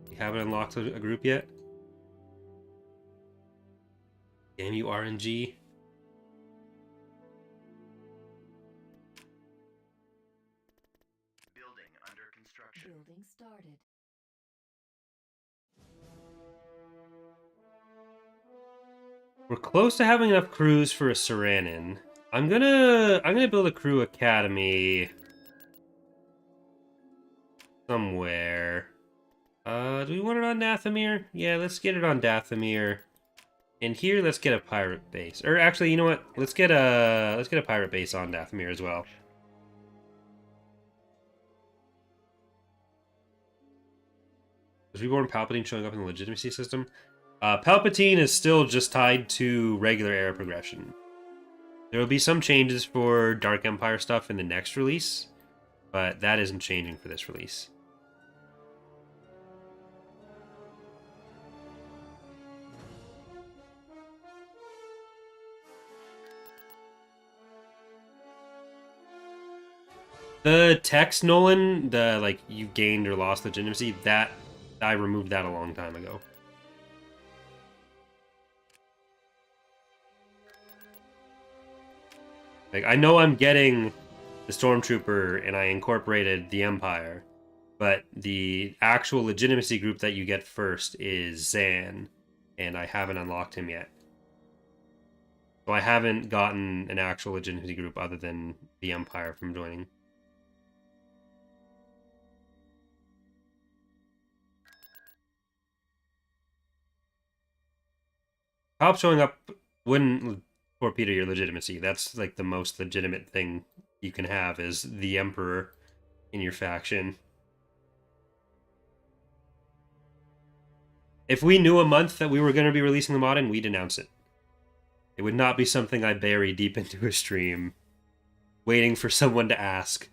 We haven't unlocked a group yet. Damn you, RNG. Building under construction. Building started. We're close to having enough crews for a Saranin. I'm gonna build a crew academy somewhere. Do we want it on Dathomir? Yeah, let's get it on Dathomir. And here, let's get a pirate base. Or actually, you know what? Let's get a pirate base on Dathomir as well. Is Reborn Palpatine showing up in the legitimacy system? Palpatine is still just tied to regular era progression. There will be some changes for Dark Empire stuff in the next release, but that isn't changing for this release. The text, Nolan, the like you gained or lost legitimacy, that I removed that a long time ago. Like, I know I'm getting the Stormtrooper and I incorporated the Empire, but the actual legitimacy group that you get first is Zann, and I haven't unlocked him yet. So I haven't gotten an actual legitimacy group other than the Empire from joining. Palp showing up wouldn't torpedo your legitimacy. That's like the most legitimate thing you can have is the Emperor in your faction. If we knew a month that we were going to be releasing the mod in, we'd announce it. It would not be something I bury deep into a stream, waiting for someone to ask.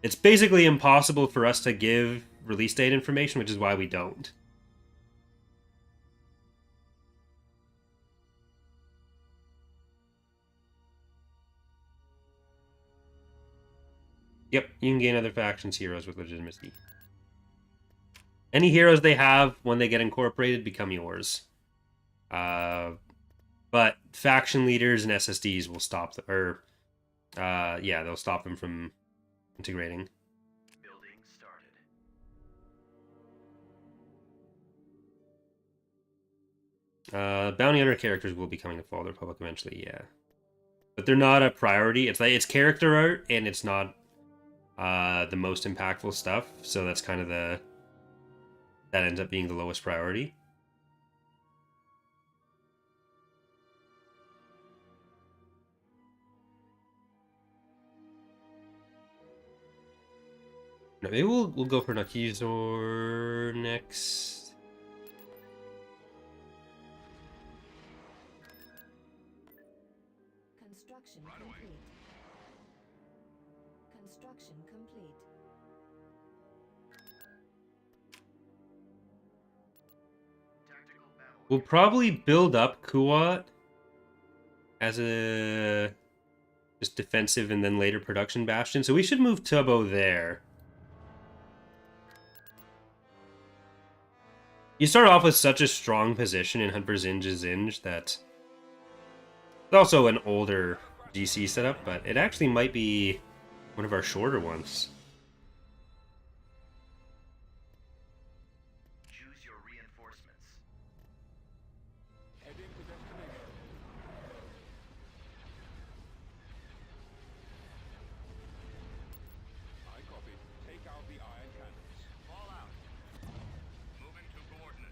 It's basically impossible for us to give release date information, which is why we don't. Yep, you can gain other factions' heroes with legitimacy. Any heroes they have when they get incorporated become yours. But faction leaders and SSDs will stop yeah, they'll stop them from integrating. Building started. Bounty hunter characters will be coming to Fall Republic eventually, yeah. But they're not a priority. It's like it's character art and it's not the most impactful stuff, so that's kind of that ends up being the lowest priority. No, maybe we'll go for Nakizor next. Construction complete. Construction complete. Tactical battle. We'll probably build up Kuat as a just defensive and then later production bastion. So we should move Tubbo there. You start off with such a strong position in Hunt for Zsinj that it's also an older GC setup, but it actually might be one of our shorter ones. Choose your reinforcements. Heading to destination. I copy. Take out the iron cannons. Fall out. Moving to coordinates.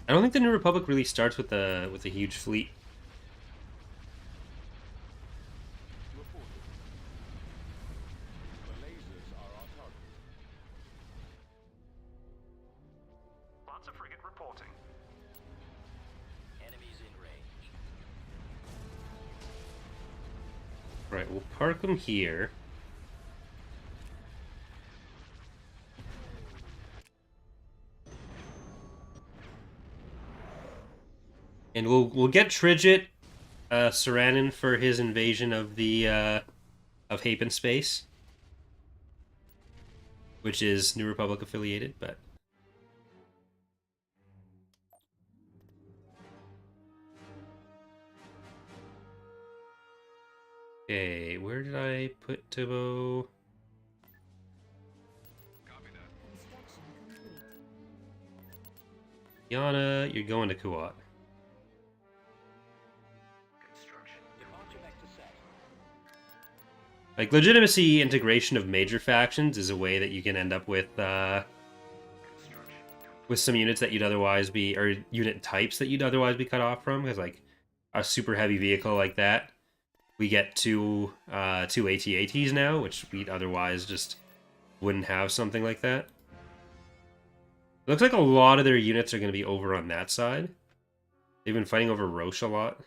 I don't think the New Republic really starts with a huge fleet. Reporting. The lasers are our target. Lots of frigate reporting. Enemies in range. Alright, we'll park them here. And we'll get Tridget Saranin for his invasion of the of Hapen Space, which is New Republic affiliated, but okay, where did I put Tabo? Construction complete. Yana, you're going to Kuat. Construction. Departure vector set. Like, legitimacy integration of major factions is a way that you can end up with Construction. some units that you'd otherwise be, or unit types that you'd otherwise be cut off from, because like a super heavy vehicle like that, we get two AT-ATs now, which we'd otherwise just wouldn't have something like that. It looks like a lot of their units are going to be over on that side. They've been fighting over Roche a lot.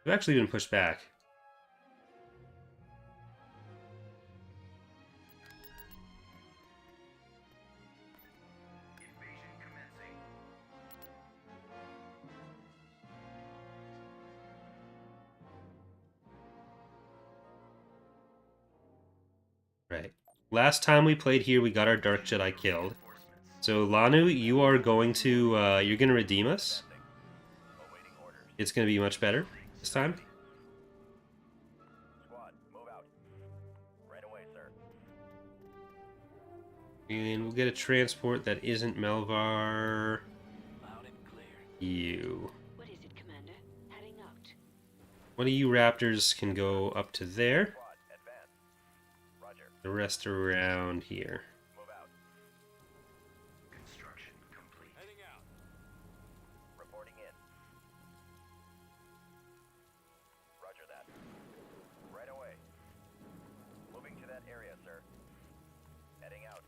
They've actually been pushed back. Invasion commencing. Right. Last time we played here, we got our Dark Jedi killed. So Lanu, you are going to you're going to redeem us. Awaiting orders. It's going to be much better this time. Squad, move out. Right away, sir. And we'll get a transport that isn't Melvar. Loud and clear. You. What is it, Commander? Heading out. One of you Raptors can go up to there. Squad, advance. Roger. The rest are around here. Move out. Construction complete. Heading out. Reporting in. Roger that. Right away. Moving to that area, sir. Heading out.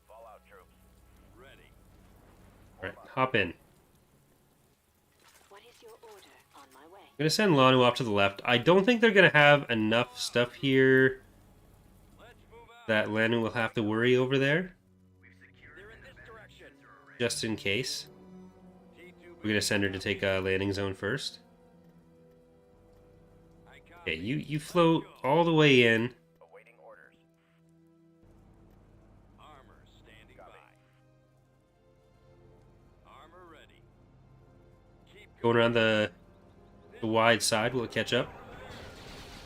Fall out, troops. Ready. Alright, hop in. What is your order? On my way. I'm going to send Lanu off to the left. I don't think they're going to have enough stuff here Let's move out. that Lanu will have to worry over there, We've secured They're in this direction. just in case. T2B. We're going to send her to take a landing zone first. I copy. Okay, you float all the way in. Awaiting orders. Armor standing by. Armor ready. Keep Going around the wide side, will it catch up?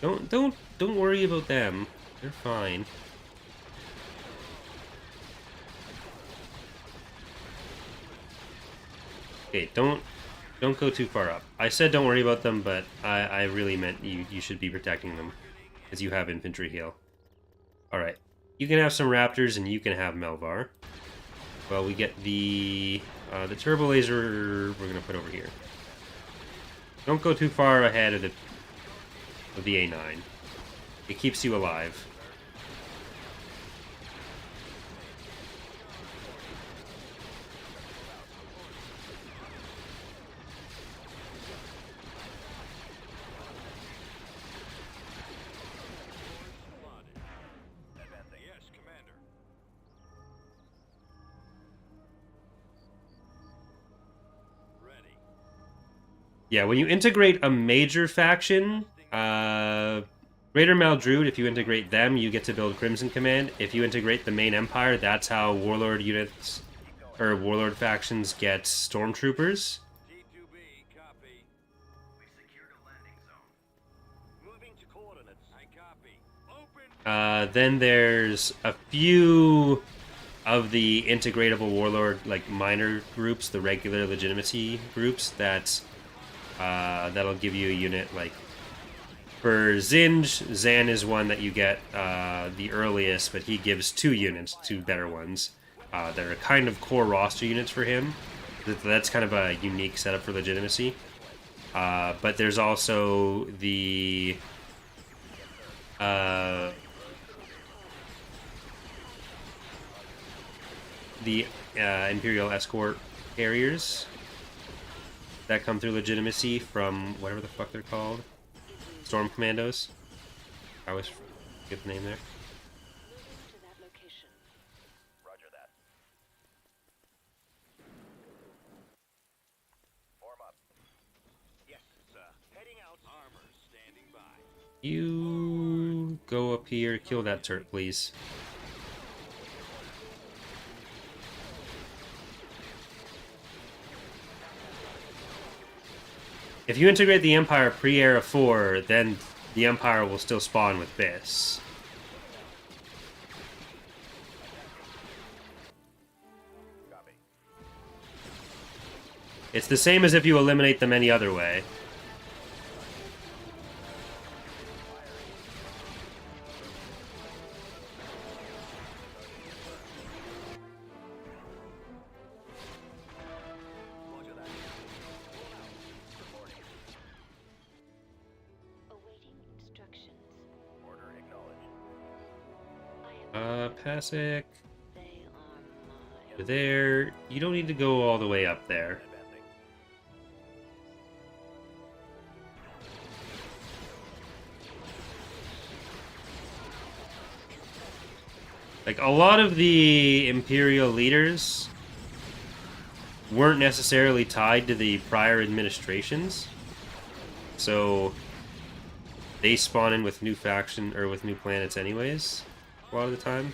Don't worry about them. They're fine. Okay, don't go too far up. I said don't worry about them, but I really meant you should be protecting them, as you have infantry heal. Alright. You can have some Raptors and you can have Melvar. Well, we get the turbo laser we're gonna put over here. Don't go too far ahead of the A9. It keeps you alive. advancing. Yes, Commander. Ready. Yeah, when you integrate a major faction, Raider Maldruid, if you integrate them, you get to build Crimson Command. If you integrate the main Empire, that's how Warlord units, or Warlord factions get Stormtroopers. T2B, copy. We've secured a landing zone. Moving to coordinates. I copy. Open. Then there's a few of the integratable Warlord, like minor groups, the regular Legitimacy groups, that'll give you a unit like for Zsinj. Zann is one that you get the earliest, but he gives 2 units, 2 better ones. That are kind of core roster units for him. That's kind of a unique setup for Legitimacy. But there's also the Imperial Escort carriers that come through Legitimacy from whatever the fuck they're called. Storm Commandos. I always get the name there. Moving to that location. Roger that. Form up. Yes, sir. Heading out. Armor standing by. You go up here, kill that turret, please. If you integrate the Empire pre-Era 4, then the Empire will still spawn with this. Copy. It's the same as if you eliminate them any other way. Roger that. Reporting. Awaiting instructions. Order acknowledged. I am. Pasic. They are mine. There. You don't need to go all the way up there. Advancing. Like, a lot of the Imperial leaders weren't necessarily tied to the prior administrations. So they spawn in with new faction or with new planets anyways, a lot of the time.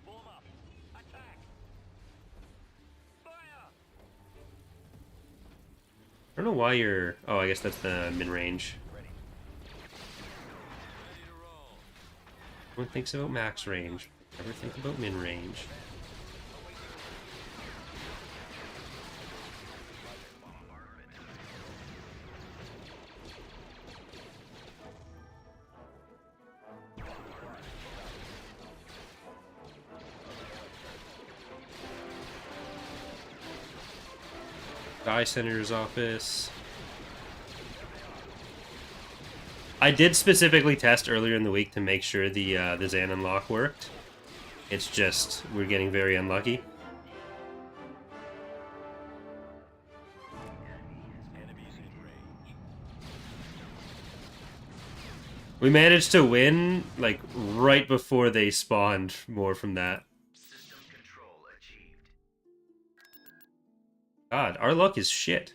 Form up. Attack. Fire. I don't know why you're... Oh, I guess that's the mid-range. Ready. Ready to roll. Everyone thinks about max range. Never think about min-range. Guy Senator's office. I did specifically test earlier in the week to make sure the Zann unlock worked. It's just we're getting very unlucky. Enemies in range. We managed to win like right before they spawned more from that. System control achieved. God, our luck is shit.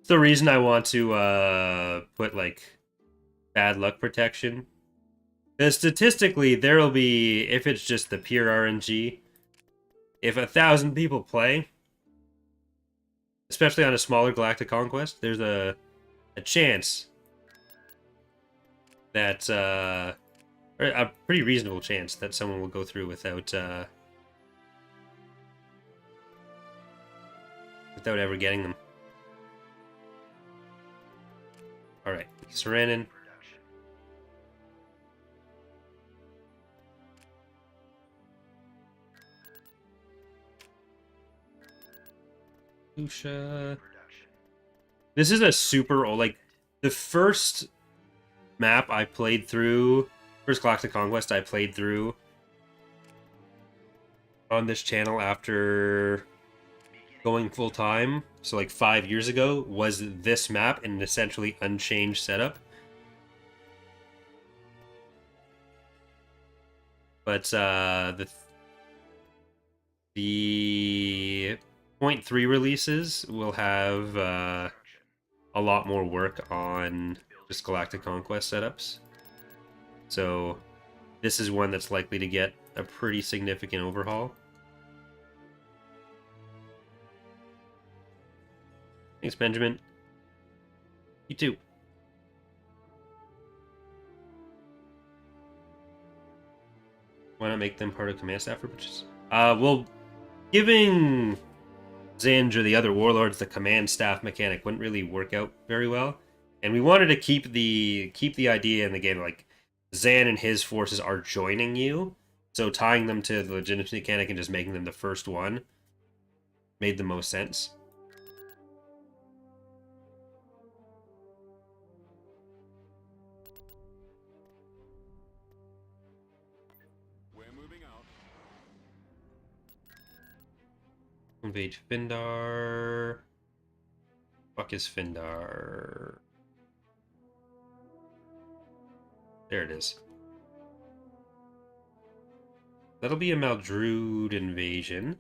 It's the reason I want to put like bad luck protection. Because statistically, there'll be, if it's just the pure RNG, if 1,000 people play, especially on a smaller galactic conquest, there's a chance that or a pretty reasonable chance that someone will go through without without ever getting them. All right, Serenin. Production. Lucia. Production. This is a super old, like, the first map I played through, first Galactic Conquest I played through on this channel after going full time, so like 5 years ago, was this map in an essentially unchanged setup. But the 0.3 releases will have a lot more work on just Galactic Conquest setups. So this is one that's likely to get a pretty significant overhaul. Thanks, Benjamin. You too. Why not make them part of command staff for purchase? Well, giving Zsinj or the other warlords the command staff mechanic wouldn't really work out very well. And we wanted to keep the idea in the game, like Zann and his forces are joining you, so tying them to the legitimacy mechanic and just making them the first one made the most sense. We're moving out. Invade Findar. Fuck is Findar? There it is. That'll be a Maldrude invasion.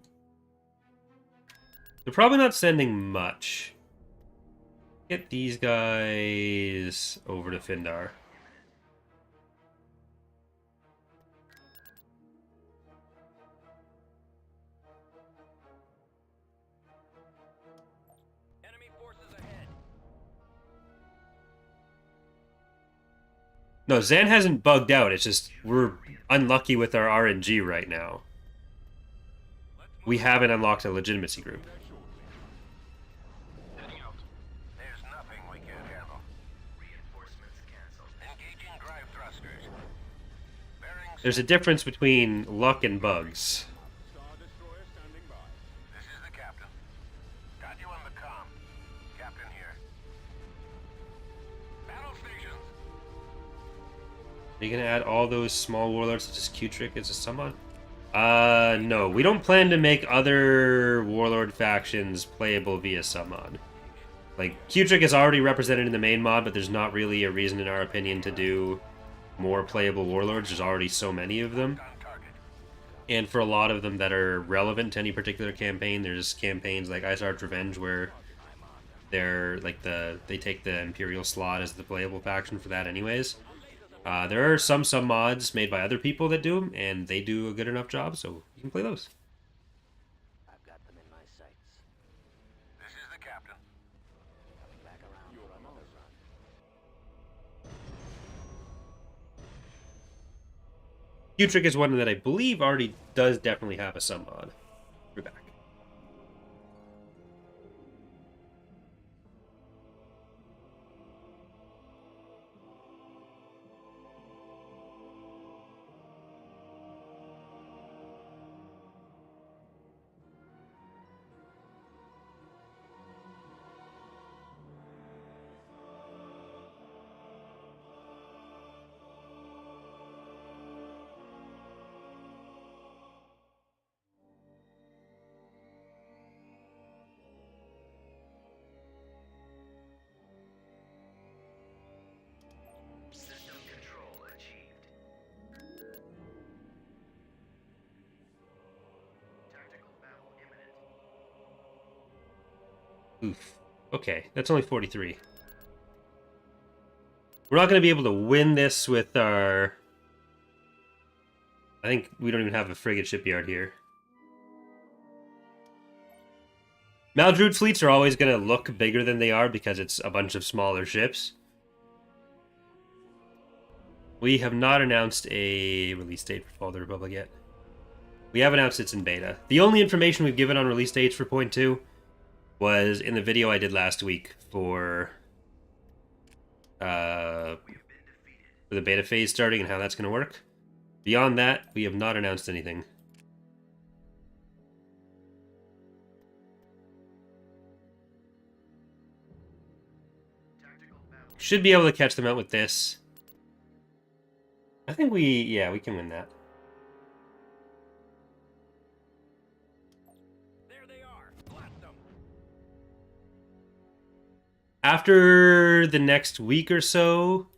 They're probably not sending much. Get these guys over to Findar. Enemy forces ahead. No, Zann hasn't bugged out. It's just we're unlucky with our RNG right now. We haven't unlocked a legitimacy group. Heading out. There's nothing we can't handle. Reinforcements canceled. Engaging drive thrusters. Bearings. There's a difference between luck and bugs. Star Destroyer standing by. This is the captain. Got you on the comm. Captain here. Battle stations. Are you gonna add all those small warlords such as Q-Trick as a summon? No. We don't plan to make other warlord factions playable via summon. Like, Q-Trick is already represented in the main mod, but there's not really a reason, in our opinion, to do more playable warlords. There's already so many of them. On target. And for a lot of them that are relevant to any particular campaign, there's campaigns like Ice Arch Revenge where they're like they take the Imperial slot as the playable faction for that anyways. There are some mods made by other people that do them, and they do a good enough job, so you can play those. I've got them in my sights. This is the captain. Coming back around for another run. Q-Trick is one that I believe already does definitely have a sum mod. We're back. System control achieved. Tactical battle imminent. Oof. Okay, that's only 43. We're not going to be able to win this with our... I think we don't even have a frigate shipyard here. Maldrude fleets are always going to look bigger than they are because it's a bunch of smaller ships. We have not announced a release date for Fall of the Republic yet. We have announced it's in beta. The only information we've given on release dates for Point 2 was in the video I did last week for the beta phase starting and how that's going to work. Beyond that, we have not announced anything. Should be able to catch them out with this. I think we can win that. There they are. Blast them. After the next week or so,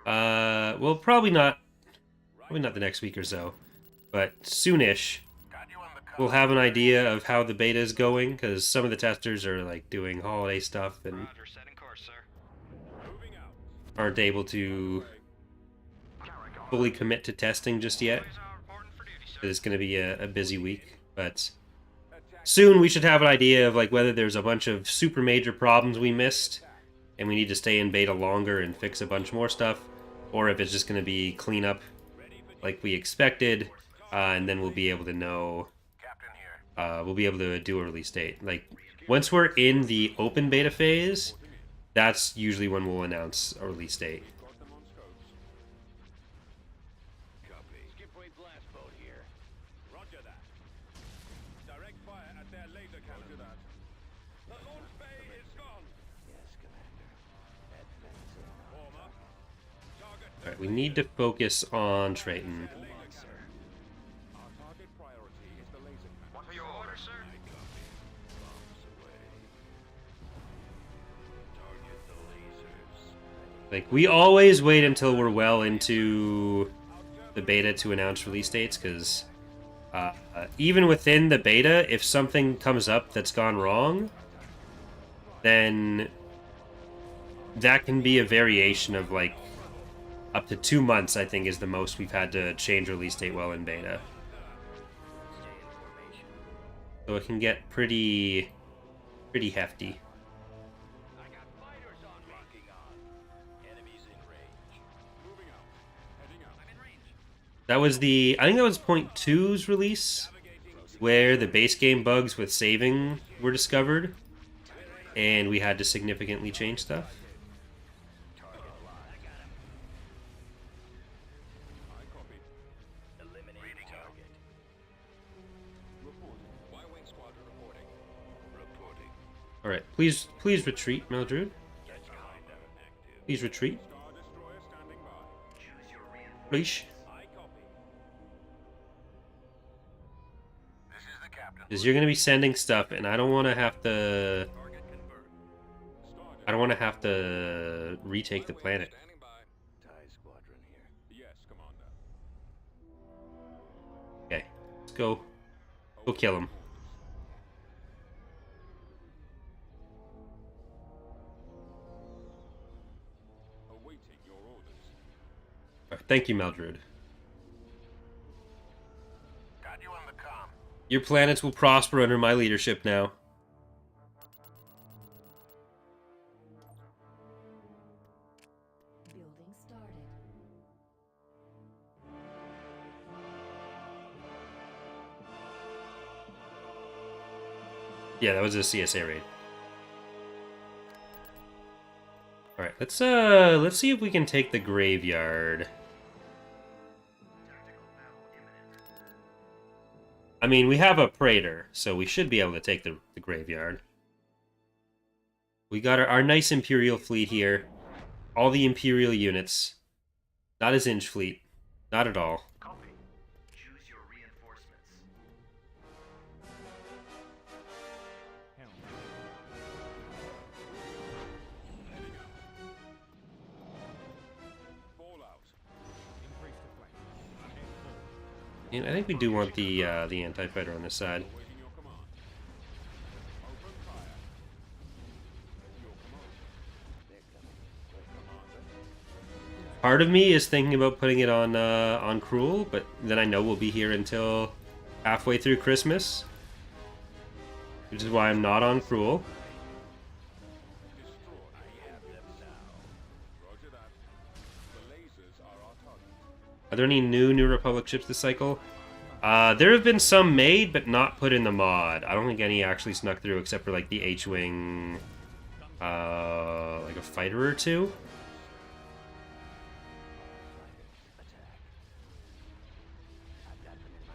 well, probably not the next week or so, but soonish, Got you on the comm. we'll have an idea of how the beta is going, because some of the testers are like doing holiday stuff and Roger, setting course, sir. Moving out. aren't able to fully commit to testing just yet. Reporting for duty, sir. It's going to be a busy week, but soon we should have an idea of like whether there's a bunch of super major problems we missed and we need to stay in beta longer and fix a bunch more stuff, or if it's just going to be cleanup like we expected, and then we'll be able to know, Captain here. we'll be able to do a release date. Like, once we're in the open beta phase, that's usually when we'll announce a release date. Got them on scopes. Copy. Skipway blast boat here. Roger that. Direct fire at their laser cannon. Roger that. The launch bay is gone. Yes, Commander. Advance it. Former. Target. Alright, we need to focus on Triton. Our target priority is the laser cannon. What are your orders, sir? Like, we always wait until we're well into the beta to announce release dates, because even within the beta, if something comes up that's gone wrong, then that can be a variation of, like, up to 2 months, I think, is the most we've had to change release date while in beta. So it can get pretty hefty. I got fighters on me. Locking on. Enemies in range. Moving out. Heading out. I'm in range. That was I think that was point two's release, where the base game bugs with saving were discovered, and we had to significantly change stuff. I copy. Eliminating target. Reporting. Y-wing squadron reporting. Reporting. Alright, please retreat, Meldruid. Catch behind them. Active. Please retreat. Star destroyer standing by. Choose your reinforcements. Please. I copy. This is the captain. Because you're going to be sending stuff, and I don't want to have to... Target confirmed. Star I don't want to have to retake the planet. standing by. TIE squadron here. Yes, Commander. Okay, let's go. Go kill him. Awaiting your orders. Thank you, Meldruid. Got you on the comm. Your planets will prosper under my leadership now. Building started. Yeah, that was a CSA raid. Alright, let's see if we can take the graveyard. Tactical battle imminent. I mean, we have a Praetor, so we should be able to take the graveyard. We got our nice Imperial fleet here. All the Imperial units. Not a Zsinj fleet. Not at all. Copy. Choose your reinforcements. Fallout. And I think we do want the anti-fighter on this side. Awaiting your command. Open fire. Your command. Part of me is thinking about putting it on Cruel, but then I know we'll be here until halfway through Christmas, which is why I'm not on Cruel. Destroy. I have them now. Roger that. The lasers are our target. Are there any New Republic ships this cycle? There have been some made, but not put in the mod. I don't think any actually snuck through, except for like the H-wing, like a fighter or two.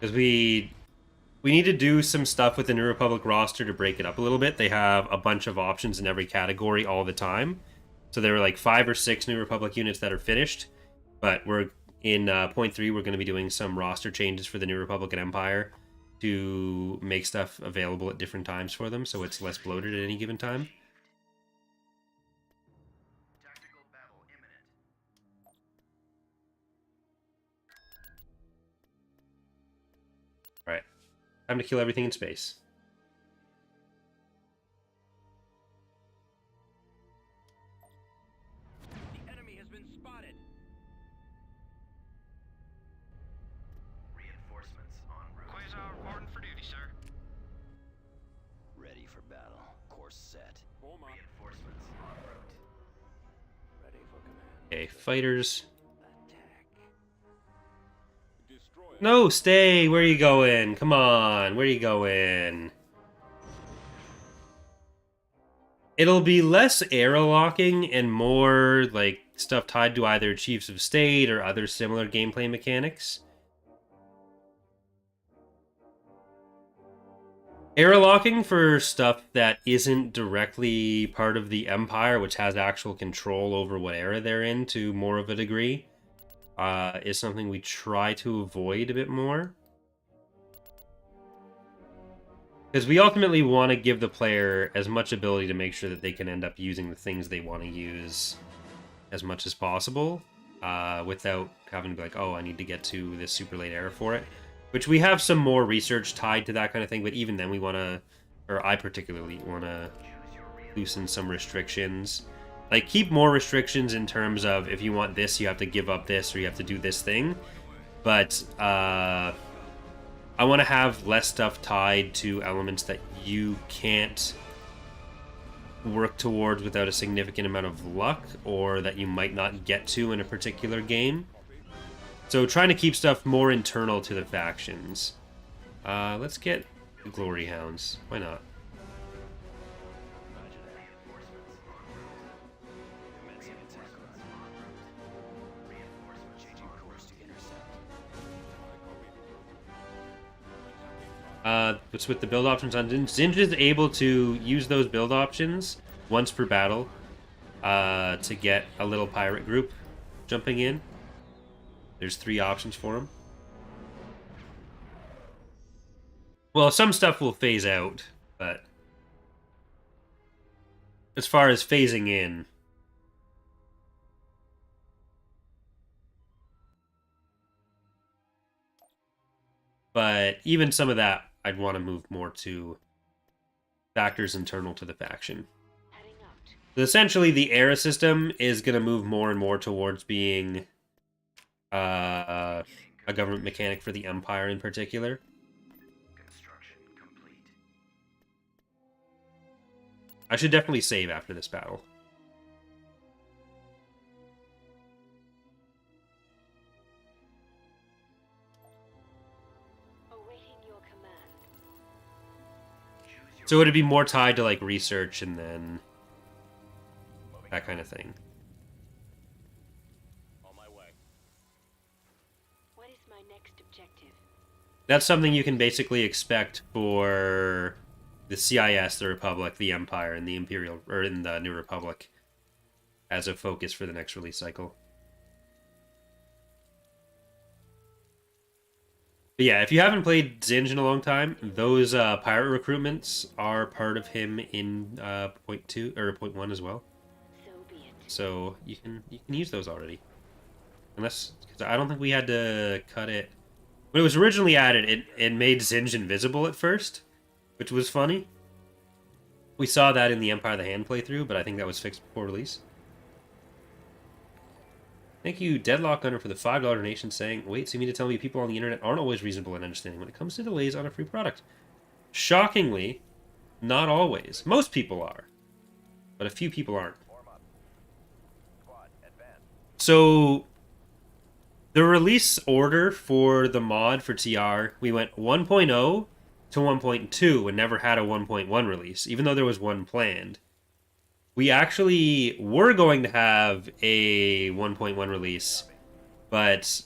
Because we need to do some stuff with the New Republic roster to break it up a little bit. They have a bunch of options in every category all the time. So there are like 5 or 6 New Republic units that are finished, but we're in point 3. We're going to be doing some roster changes for the New Republic and Empire to make stuff available at different times for them, so it's less bloated at any given time. Tactical battle imminent. All right, time to kill everything in space. The enemy has been spotted. Reinforcements en route. Quasar reporting for duty, sir. Ready for battle. Course set. Form up. Reinforcements en route. Ready for command. Okay, fighters. Attack. Destroyer. No, stay. Where are you going? Come on, where are you going? It'll be less airlocking and more like stuff tied to either Chiefs of State or other similar gameplay mechanics. Airlocking for stuff that isn't directly part of the Empire, which has actual control over what era they're in to more of a degree, is something we try to avoid a bit more. Because we ultimately want to give the player as much ability to make sure that they can end up using the things they want to use as much as possible without having to be like, oh, I need to get to this super late era for it. Which we have some more research tied to that kind of thing, but even then we want to, or I particularly want to loosen some restrictions. Like, keep more restrictions in terms of if you want this, you have to give up this, or you have to do this thing. But I want to have less stuff tied to elements that you can't work towards without a significant amount of luck, or that you might not get to in a particular game. So trying to keep stuff more internal to the factions. Let's get the Glory Hounds. Why not? Roger that. Commencing attack run. Reinforcements changing course to intercept. What's with the build options on Zsinj? Zsinj is able to use those build options once per battle to get a little pirate group jumping in. There's 3 options for him. Well, some stuff will phase out, but as far as phasing in, but even some of that, I'd want to move more to factors internal to the faction. Heading out. So essentially, the era system is going to move more and more towards being a government mechanic for the Empire in particular. Construction complete. I should definitely save after this battle. Awaiting your command. Choose your So it'd be more tied to like research and then that kind of thing. On my way. What is my next objective? That's something you can basically expect for the CIS, the Republic, the Empire, and the Imperial, or in the New Republic, as a focus for the next release cycle. But yeah, if you haven't played Zsinj in a long time, those pirate recruitments are part of him in point 2 or point 1 as well. So be it. So you can use those already, unless because I don't think we had to cut it when it was originally added. It made Zsinj invisible at first, which was funny. We saw that in the Empire of the Hand playthrough, but I think that was fixed before release. Thank you, Deadlock Gunner, for the $5 donation saying, wait, so you mean to tell me people on the internet aren't always reasonable and understanding when it comes to delays on a free product? Shockingly, not always. Most people are, but a few people aren't. Form up. Squad, advance. So, the release order for the mod for TR, we went 1.0 to 1.2 and never had a 1.1 release, even though there was one planned. We actually were going to have a 1.1 release, but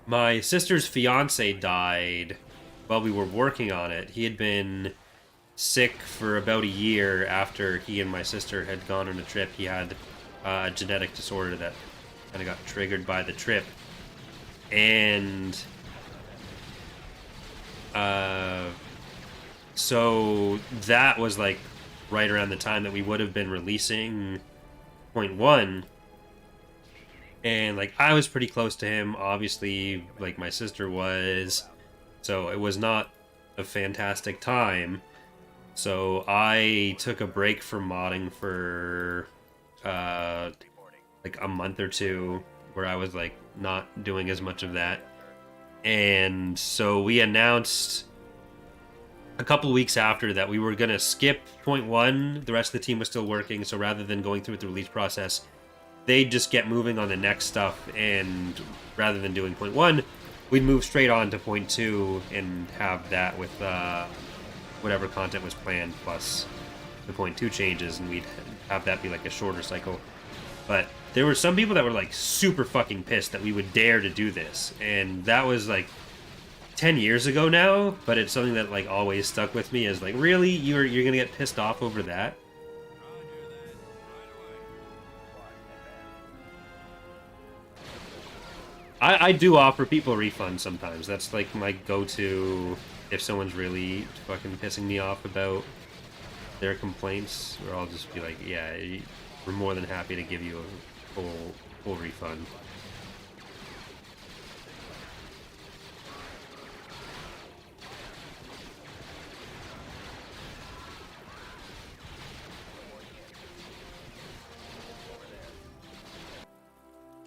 my sister's fiance died while we were working on it. He had been sick for about a year after he and my sister had gone on a trip. He had a genetic disorder that kind of got triggered by the trip. And so that was like right around the time that we would have been releasing point 1. And like I was pretty close to him, obviously, like my sister was. So it was not a fantastic time. So I took a break from modding for like a month or 2 where I was like not doing as much of that. And so we announced a couple weeks after that we were going to skip point 1. The rest of the team was still working, so rather than going through the release process, they'd just get moving on the next stuff, and rather than doing point 1, we'd move straight on to point 2 and have that with whatever content was planned plus the point 2 changes, and we'd have that be like a shorter cycle. But there were some people that were like super fucking pissed that we would dare to do this, and that was like 10 years ago now, but it's something that like always stuck with me as like, really, you're gonna get pissed off over that? I do offer people refunds sometimes. That's like my go-to if someone's really fucking pissing me off about their complaints, or I'll just be like, yeah, we're more than happy to give you full refund.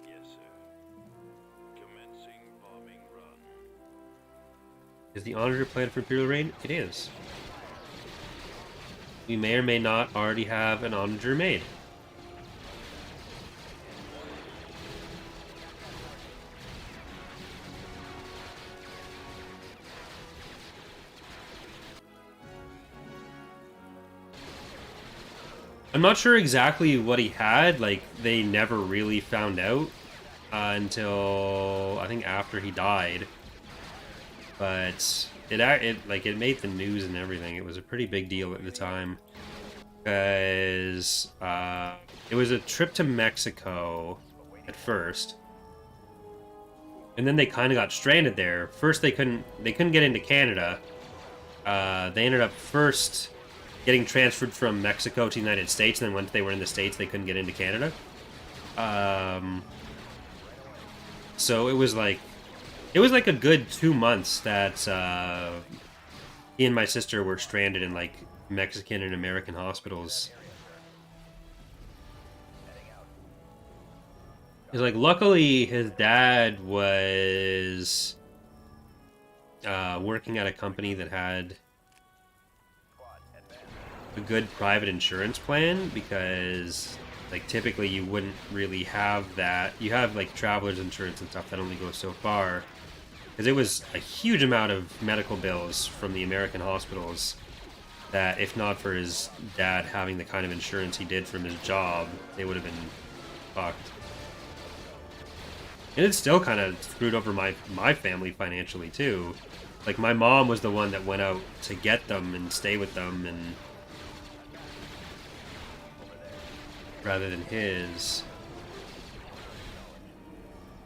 Yes, sir. Commencing bombing run. Is the Onager planned for Imperial Reign? It is. We may or may not already have an Onager made. I'm not sure exactly what he had. Like, they never really found out until I think after he died. But it made the news and everything. It was a pretty big deal at the time because it was a trip to Mexico at first, and then they kind of got stranded there. First, they couldn't get into Canada. They ended up first getting transferred from Mexico to the United States, and then once they were in the States, they couldn't get into Canada. So it was like a good 2 months that he and my sister were stranded in like Mexican and American hospitals. It's like luckily his dad was working at a company that had a good private insurance plan, because like typically you wouldn't really have that. You have like traveler's insurance and stuff that only goes so far, because it was a huge amount of medical bills from the American hospitals that if not for his dad having the kind of insurance he did from his job, they would have been fucked. And it still kind of screwed over my family financially too. Like my mom was the one that went out to get them and stay with them, and rather than his.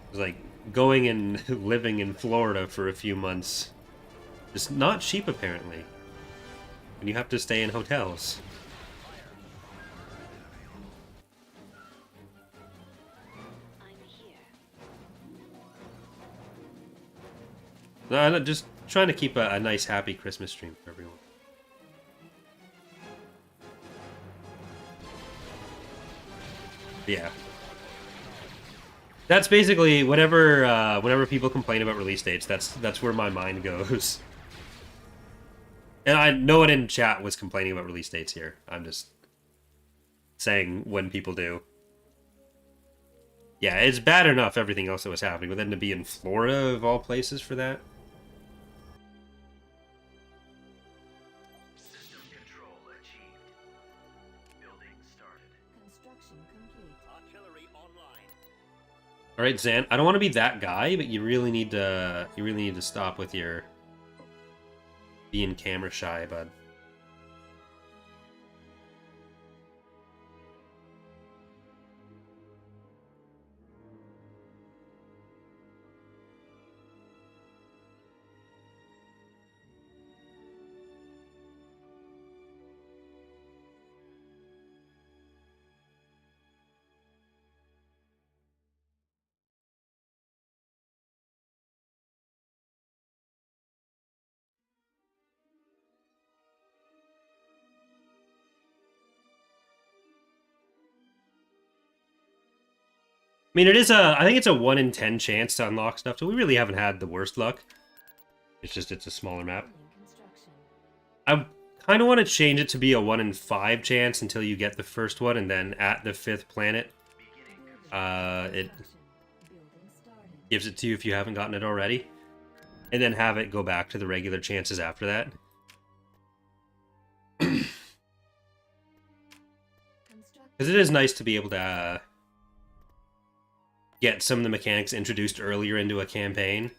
It was like going and living in Florida for a few months. It's not cheap apparently. And you have to stay in hotels. I'm here. No, I'm just trying to keep a nice, happy Christmas stream for everyone. Yeah. That's basically whenever people complain about release dates, that's where my mind goes. And no one in chat was complaining about release dates here. I'm just saying when people do. Yeah, it's bad enough everything else that was happening, but then to be in Florida of all places for that. System control achieved. Building started. Construction complete. Artillery online. All right, Zann, I don't want to be that guy, but you really need to stop with your being camera shy, bud. I mean, I think it's a 1 in 10 chance to unlock stuff, so we really haven't had the worst luck. It's just, it's a smaller map. Building construction. I kind of want to change it to be a 1 in 5 chance until you get the first one, and then at the 5th planet, it Building started. gives it to you if you haven't gotten it already. And then have it go back to the regular chances after that. Because it is nice to be able to get some of the mechanics introduced earlier into a campaign.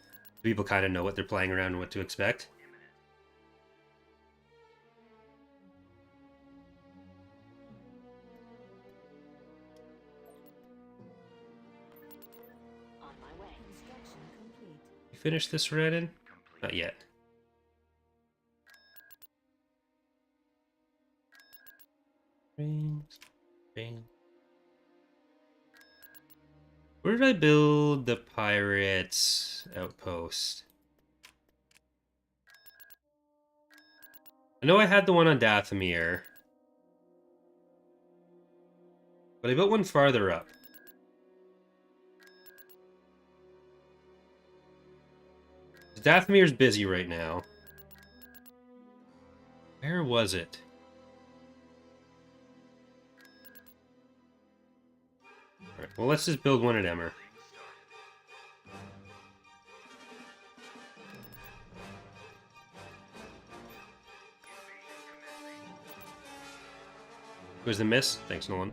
People kind of know what they're playing around and what to expect. On my way. Construction complete. You finished this, Raion? Not yet. Rings. Where did I build the pirates outpost? I know I had the one on Dathomir, but I built one farther up. Dathomir's busy right now. Where was it? Alright, well, let's just build one at Emmer. Who's the miss? Thanks, Nolan.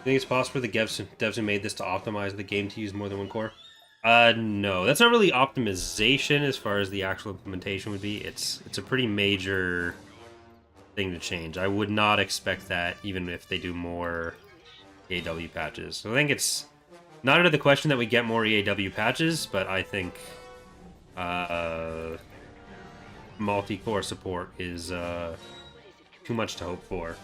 Think it's possible for the devs who made this to optimize the game to use more than one core? No. That's not really optimization as far as the actual implementation would be. It's a pretty major thing to change. I would not expect that even if they do more EAW patches. So I think it's not out of the question that we get more EAW patches, but I think multi-core support is too much to hope for.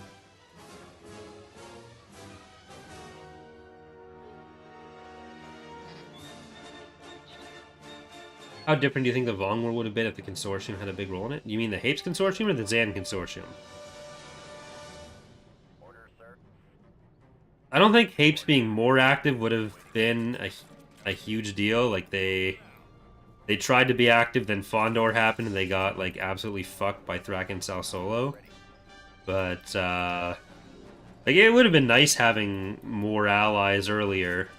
How different do you think the Vong War would have been if the Consortium had a big role in it? You mean the Hapes Consortium or the Zann Consortium? Order, sir. I don't think Hapes being more active would have been a huge deal. Like, they tried to be active, then Fondor happened, and they got, like, absolutely fucked by Thrak and Sal Solo. But, like, it would have been nice having more allies earlier.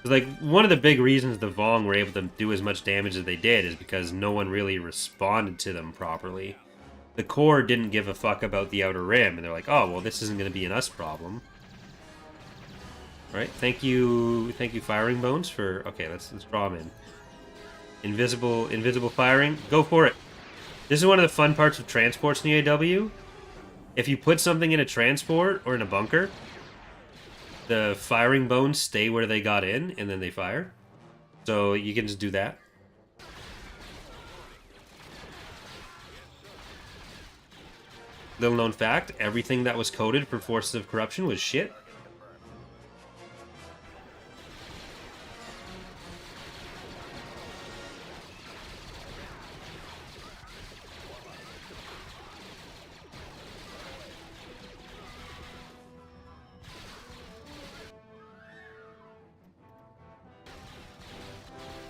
Like, one of the big reasons the Vong were able to do as much damage as they did is because no one really responded to them properly. The core didn't give a fuck about the Outer Rim, and they're like, oh, well, this isn't going to be an us problem. Alright, thank you, Firing Bones, for... Okay, let's draw them in. Invisible firing, go for it! This is one of the fun parts of transports in the AW. If you put something in a transport or in a bunker, the firing bones stay where they got in, and then they fire. So you can just do that. Little known fact, everything that was coded for Forces of Corruption was shit.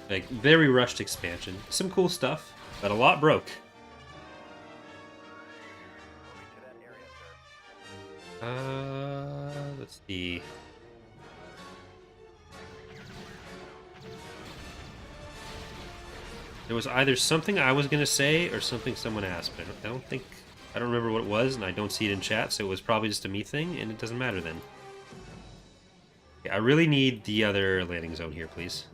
Like, very rushed expansion. Some cool stuff, but a lot broke. Moving to that area, sir. Let's see. There was either something I was gonna say or something someone asked, but I don't remember what it was, and I don't see it in chat, so it was probably just a me thing, and it doesn't matter then. Okay, I really need the other landing zone here, please.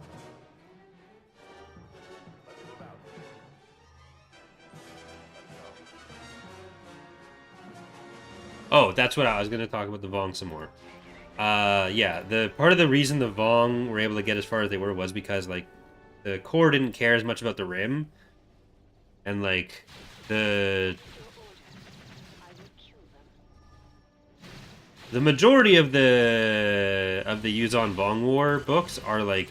Oh, that's what I was going to talk about the Vong some more. Yeah, the part of the reason the Vong were able to get as far as they were was because, like, the core didn't care as much about the Rim. And, like, the majority of the Yuzon Vong War books are, like,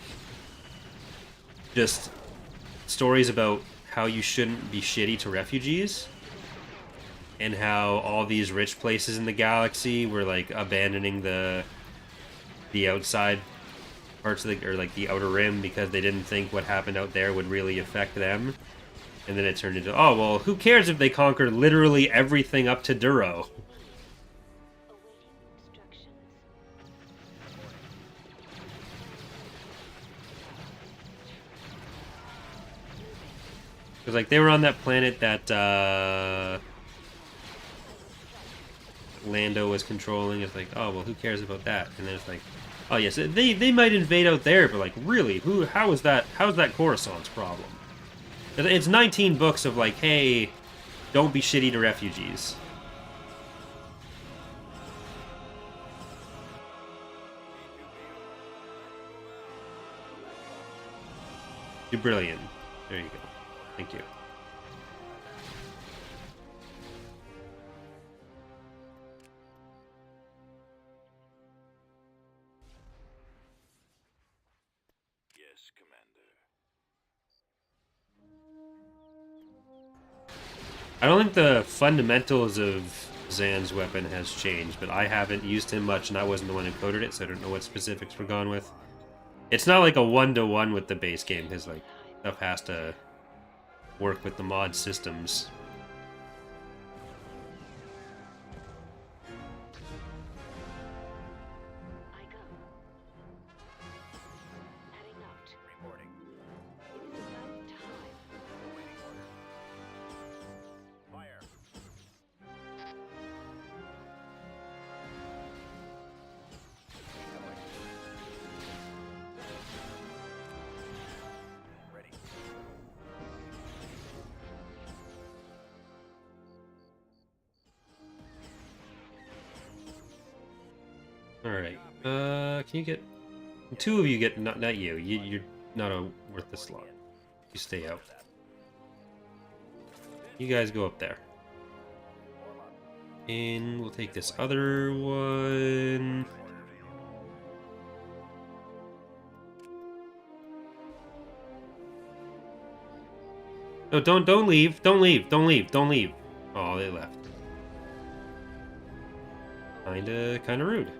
just stories about how you shouldn't be shitty to refugees. And how all these rich places in the galaxy were, like, abandoning the outside parts of the, or like the Outer Rim, because they didn't think what happened out there would really affect them. And then it turned into, oh, well, who cares if they conquer literally everything up to Duro? Awaiting instructions. Because, like, they were on that planet that, Lando was controlling. It's like, oh, well, who cares about that? And then it's like, oh, yes, they might invade out there, but, like, really, how's that Coruscant's problem? It's 19 books of, like, hey, don't be shitty to refugees. You're brilliant. There you go. Thank you. I don't think the fundamentals of Zann's weapon has changed, but I haven't used him much, and I wasn't the one who coded it, so I don't know what specifics we're going with. It's not like a one-to-one with the base game, because like stuff has to work with the mod systems. I go. Heading out. Reporting. It is about time. Awaiting orders. Fire. Incoming. Ready. All right. Can you get two of you get not you? You're not a worth the slot. You stay out. You guys go up there. And we'll take this other one. No, don't leave. Don't leave. Don't leave. Don't leave. Oh, they left. Kinda rude.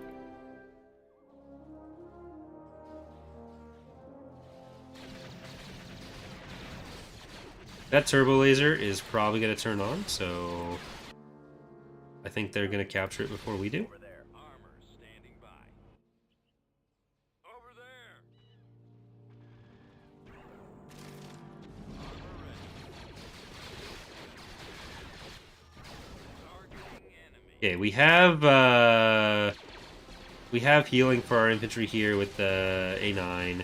That turbo laser is probably going to turn on, so I think they're going to capture it before we do. Over there. Armor standing by. Over there. Armor ready. Targeting enemy. Okay, we have healing for our infantry here with the A9.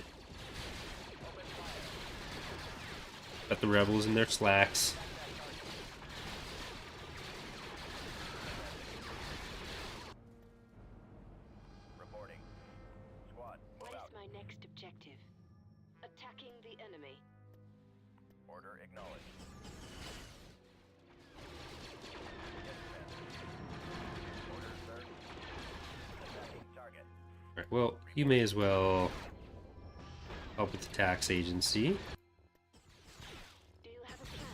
Got the rebels in their slacks. Reporting. Squad, What move is out. my next objective? Attacking the enemy. Order acknowledged. Order, sir. Attacking target. Alright, well, you may as well help with the tax agency. Do you have a plan?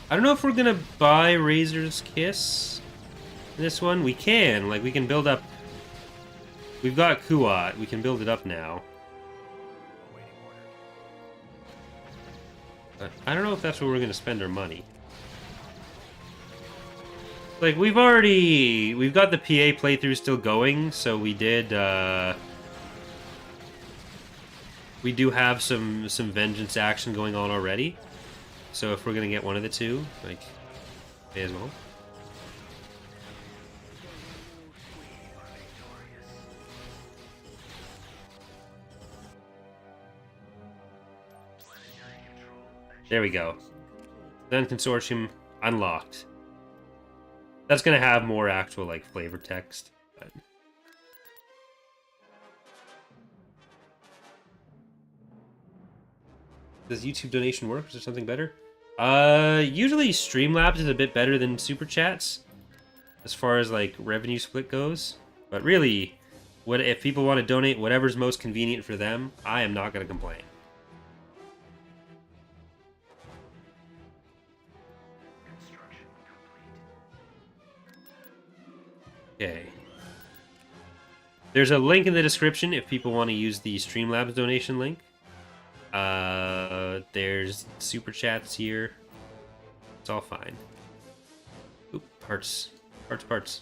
I don't know if we're gonna buy Razor's Kiss in this one. We can, like, we can build up. We've got Kuat. We can build it up now. Awaiting orders. But I don't know if that's where we're gonna spend our money. Like, we've got the PA playthrough still going, so we do have some vengeance action going on already. So if we're gonna get one of the two, like, may as well. There we go. Then Consortium unlocked. That's gonna have more actual, like, flavor text. But... Does YouTube donation work? Is there something better? Usually Streamlabs is a bit better than Super Chats as far as, like, revenue split goes. But really, if people want to donate whatever's most convenient for them, I am not gonna complain. Construction complete. Okay. There's a link in the description if people want to use the Streamlabs donation link. There's super chats here. It's all fine. Oop, parts. Parts.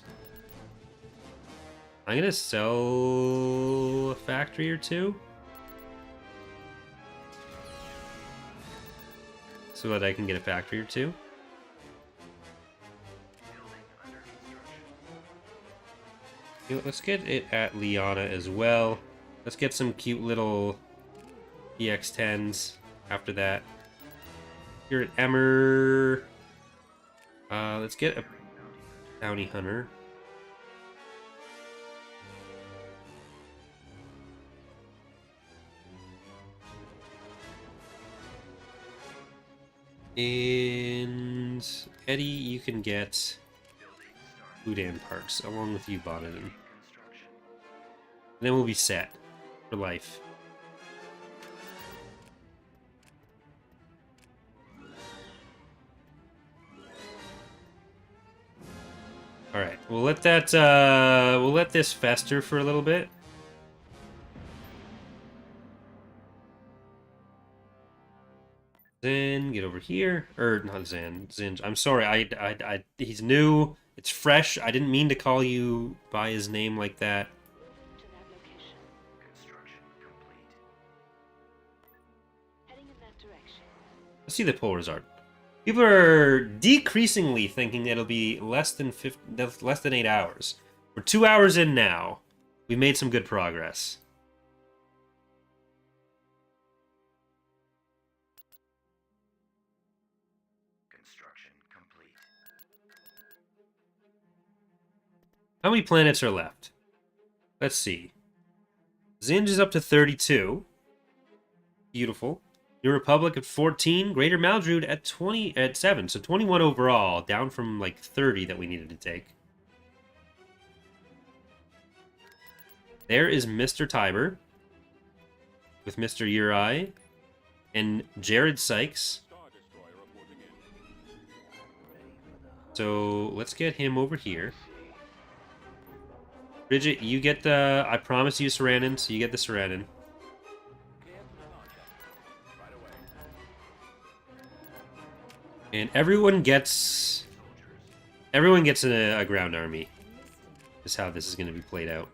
I'm gonna sell a factory or two, so that I can get a factory or two. You know, let's get it at Liana as well. Let's get some cute little EX10s after that. Here at Emmer. Let's get a bounty hunter. And Eddie, you can get food and parts along with you, Bonnet. And then we'll be set for life. We'll let that, we'll let this fester for a little bit. Zinn, get over here. Or, not Zinn, Zsinj. I'm sorry, he's new. It's fresh. I didn't mean to call you by his name like that. Moving to that location. Construction complete. Heading in that direction. Let's see the pull result. People are decreasingly thinking it'll be less than 8 hours. We're 2 hours in now. We made some good progress. Construction complete. How many planets are left? Let's see. Zsinj is up to 32. Beautiful. New Republic at 14. Greater Maldrude at 7. So 21 overall, down from like 30 that we needed to take. There is Mr. Tiber with Mr. Uri and Jared Sykes. Star Destroyer reporting in. So let's get him over here. Bridget, you get the... I promise you Sarandon, so you get the Sarandon. Clear for departure. Right away. And everyone gets... Everyone gets a ground army. Is how this is going to be played out.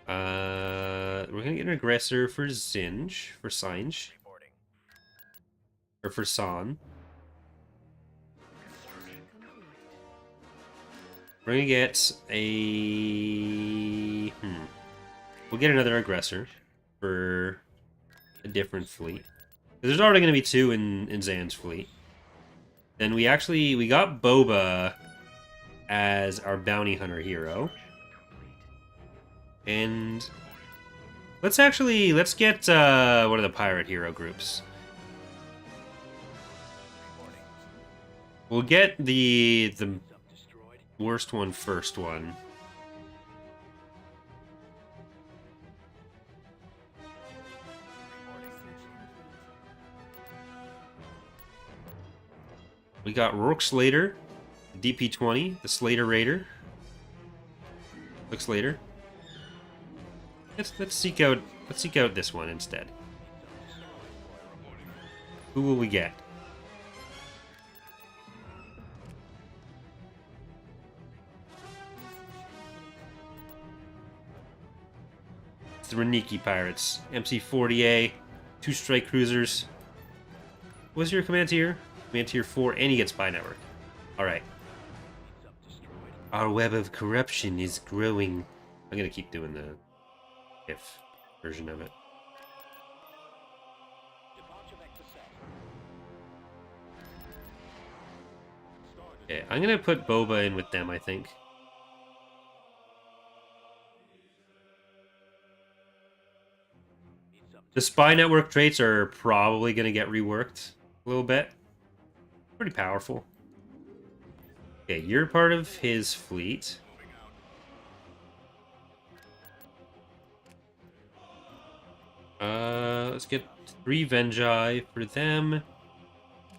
We're going to get an aggressor for Zsinj, for Zsinj, Reporting. or for Zann. We're going to get a... We'll get another aggressor for a different fleet. There's already going to be 2 in Zan's fleet. Then we got Boba as our bounty hunter hero. And let's get one of the pirate hero groups. Reporting. We'll get the Self-destroyed. worst one first one. Reporting. We got Rourke Slater, the DP-20, the Slater Raider. Looks Slater. Let's seek out this one instead. Who will we get? It's the Reniki Pirates. MC-40A, 2 strike cruisers. What's your command tier? Command tier 4, and he gets spy network. Alright. Self-destroyed. Our web of corruption is growing. I'm gonna keep doing the if version of it. Departure vector set. Star Okay, I'm gonna put Boba in with them, I think. Need some The spy network traits are probably gonna get reworked a little bit. Pretty powerful. Okay, you're part of his fleet. Let's get 3 Vengi for them.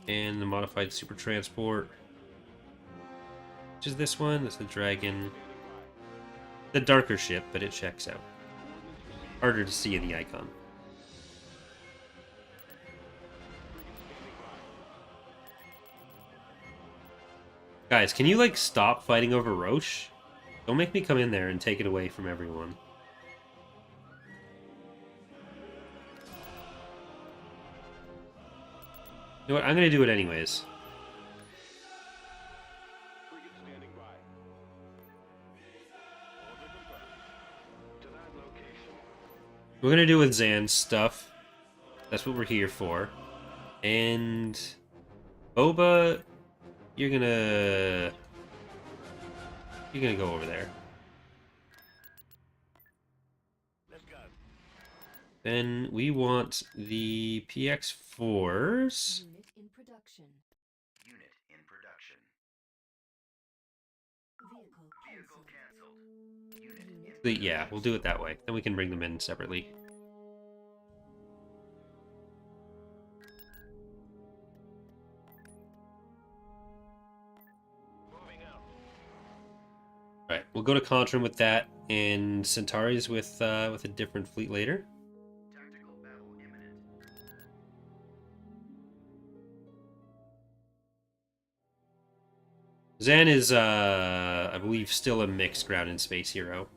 And the modified super transport. Which is this one? That's the Dragon. The darker ship, but it checks out. Harder to see in the icon. Guys, can you, like, stop fighting over Roche? Don't make me come in there and take it away from everyone. You know what? I'm gonna do it anyways. Frigate standing by. Order confirmed. To that location. We're gonna do with Zan's stuff. That's what we're here for. And Boba, you're gonna go over there. Let's go. Then we want the PX4s. Unit in production. Unit in production. Vehicle Vehicle cancelled. Unit in Yeah, we'll do it that way. Then we can bring them in separately. Moving out. we'll go to Contrim with that, and Centauri's with a different fleet later. Tactical battle imminent. Zann is, I believe, still a mixed ground and space hero.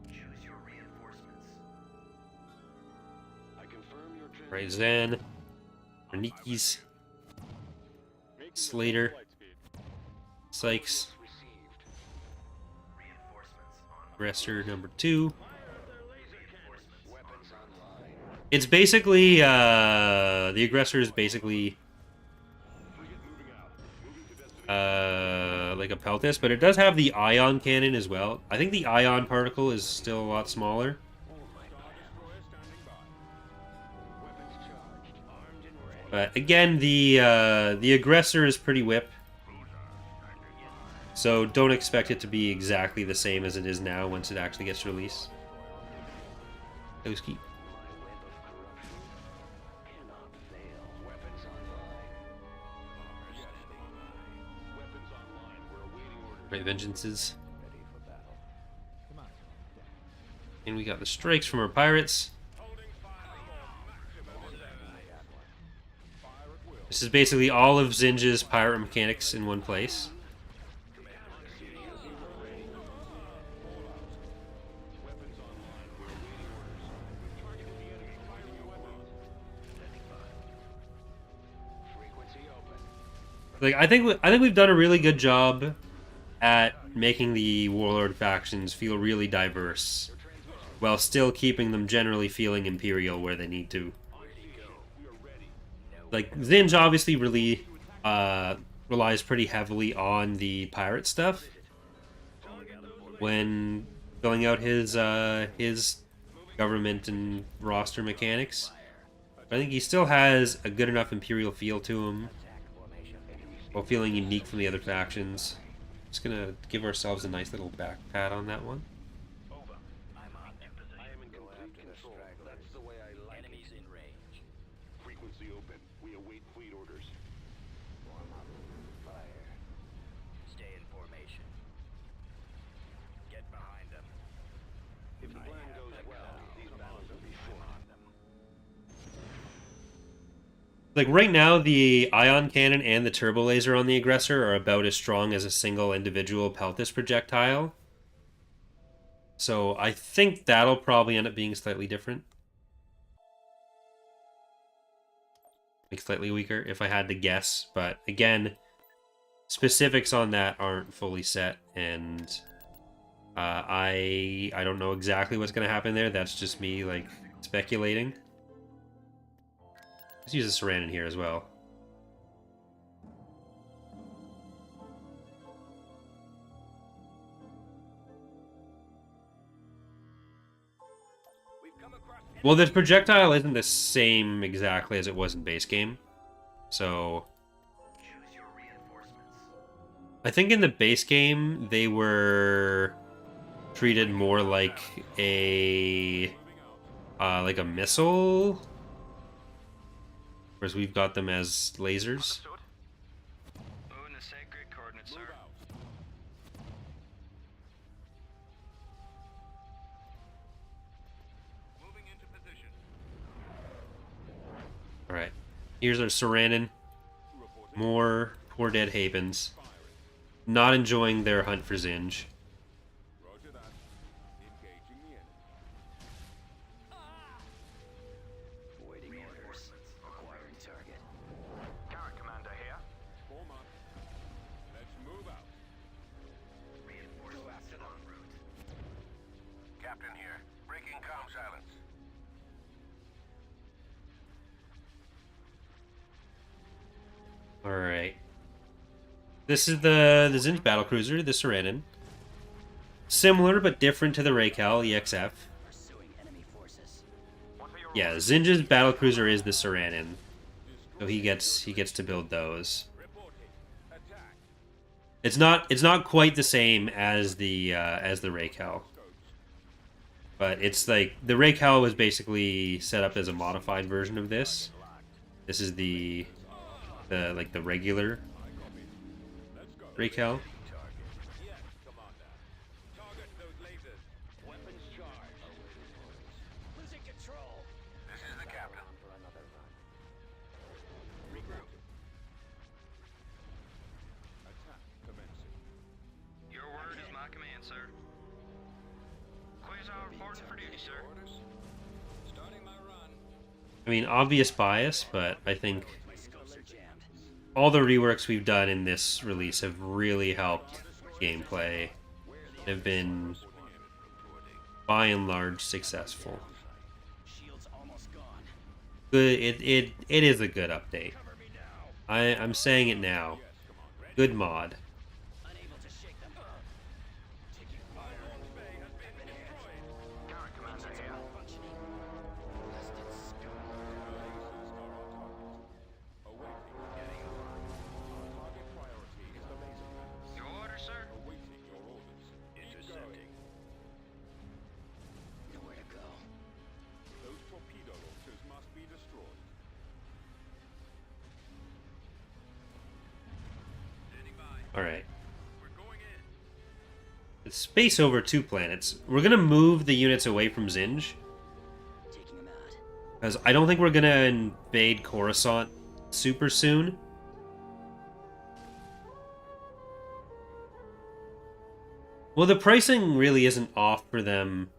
Choose your reinforcements. I confirm your trans- Right, Zann, Raniki's, Slater, Sykes, received. Reinforcements on. Aggressor number 2. Weapons online. It's basically, the Aggressor is basically, like a Peltis, but it does have the Ion cannon as well. I think the Ion particle is still a lot smaller. Weapons charged. Armed and ready. But again, the Aggressor is pretty whip. So don't expect it to be exactly the same as it is now once it actually gets released. Those keep. My web of corruption cannot fail. Weapons online. Weapons online. We're awaiting orders. Right, vengeances. Ready for battle. Come on. And we got the strikes from our pirates. This is basically all of Zsinj's pirate mechanics in one place. Weapons online. We're awaiting orders. We've targeted the enemy. Firing your weapons. Standing by. Frequency open. Like I think we've done a really good job at making the Warlord factions feel really diverse, while still keeping them generally feeling Imperial where they need to. Like Zsinj obviously really relies pretty heavily on the pirate stuff when filling out his government and roster mechanics. But I think he still has a good enough Imperial feel to him while feeling unique from the other factions. Just gonna give ourselves a nice little back pat on that one. Over. I'm on their position. I am in complete control. That's the way I like Enemies in range. Frequency open. We await fleet orders. Warm up. Fire. Stay in formation. Get behind them. If the plan goes well, these battles will be short. Like right now, the Ion Cannon and the Turbo Laser on the Aggressor are about as strong as a single individual Peltis projectile. So I think that'll probably end up being slightly different. Like slightly weaker, if I had to guess. But again, specifics on that aren't fully set, and I don't know exactly what's going to happen there. That's just me, like, speculating. Let's use the Saran in here as well. We've come across Well, the projectile isn't the same exactly as it was in base game. So Choose your reinforcements. I think in the base game, they were treated more like a missile, whereas we've got them as lasers. Moving the sacred coordinates, sir. moving into position. All right, here's our Saranin. More poor dead Havens, not enjoying their hunt for Zsinj. Roger that. Engaging the enemy. Waiting orders. Acquiring target. Current commander here. Form up. Let's move out. Reinforcements en route. Captain here. Breaking comm silence. All right, this is the Zsinj battlecruiser, the Saranin. Similar but different to the Raion EXF. Pursuing enemy forces. Yeah, Zinj's battlecruiser is the Saranin, so he gets to build those. Reporting. Attack. It's not quite the same as the Raion, but it's like the Raion was basically set up as a modified version of this. This is the regular Raquel. Yes, Commander. Target those lasers. Weapons charged. Losing control. This is the captain. For another run. Regroup. Attack commencing. Your word is my command, sir. Quasar reporting for duty, sir. Orders. Starting my run. I mean, obvious bias, but I think My scopes are jammed. all the reworks we've done in this release have really helped gameplay. Have been, by and large, successful. Shield's almost gone. Good. It is a good update. I'm saying it now. Good mod. Unable to shake them. Taking fire. Counter commander here. Functioning. Blasted scum. Awaiting. Getting in line. Our target priority is the laser cannons. Your order, sir. Awaiting your orders. Intercepting. Nowhere to go. Those torpedo launchers must be destroyed. Standing by. All right. We're going in. It's space over 2 planets. We're gonna move the units away from Zsinj Taking them out. because I don't think we're gonna invade Coruscant super soon. Well, the pricing really isn't off for them,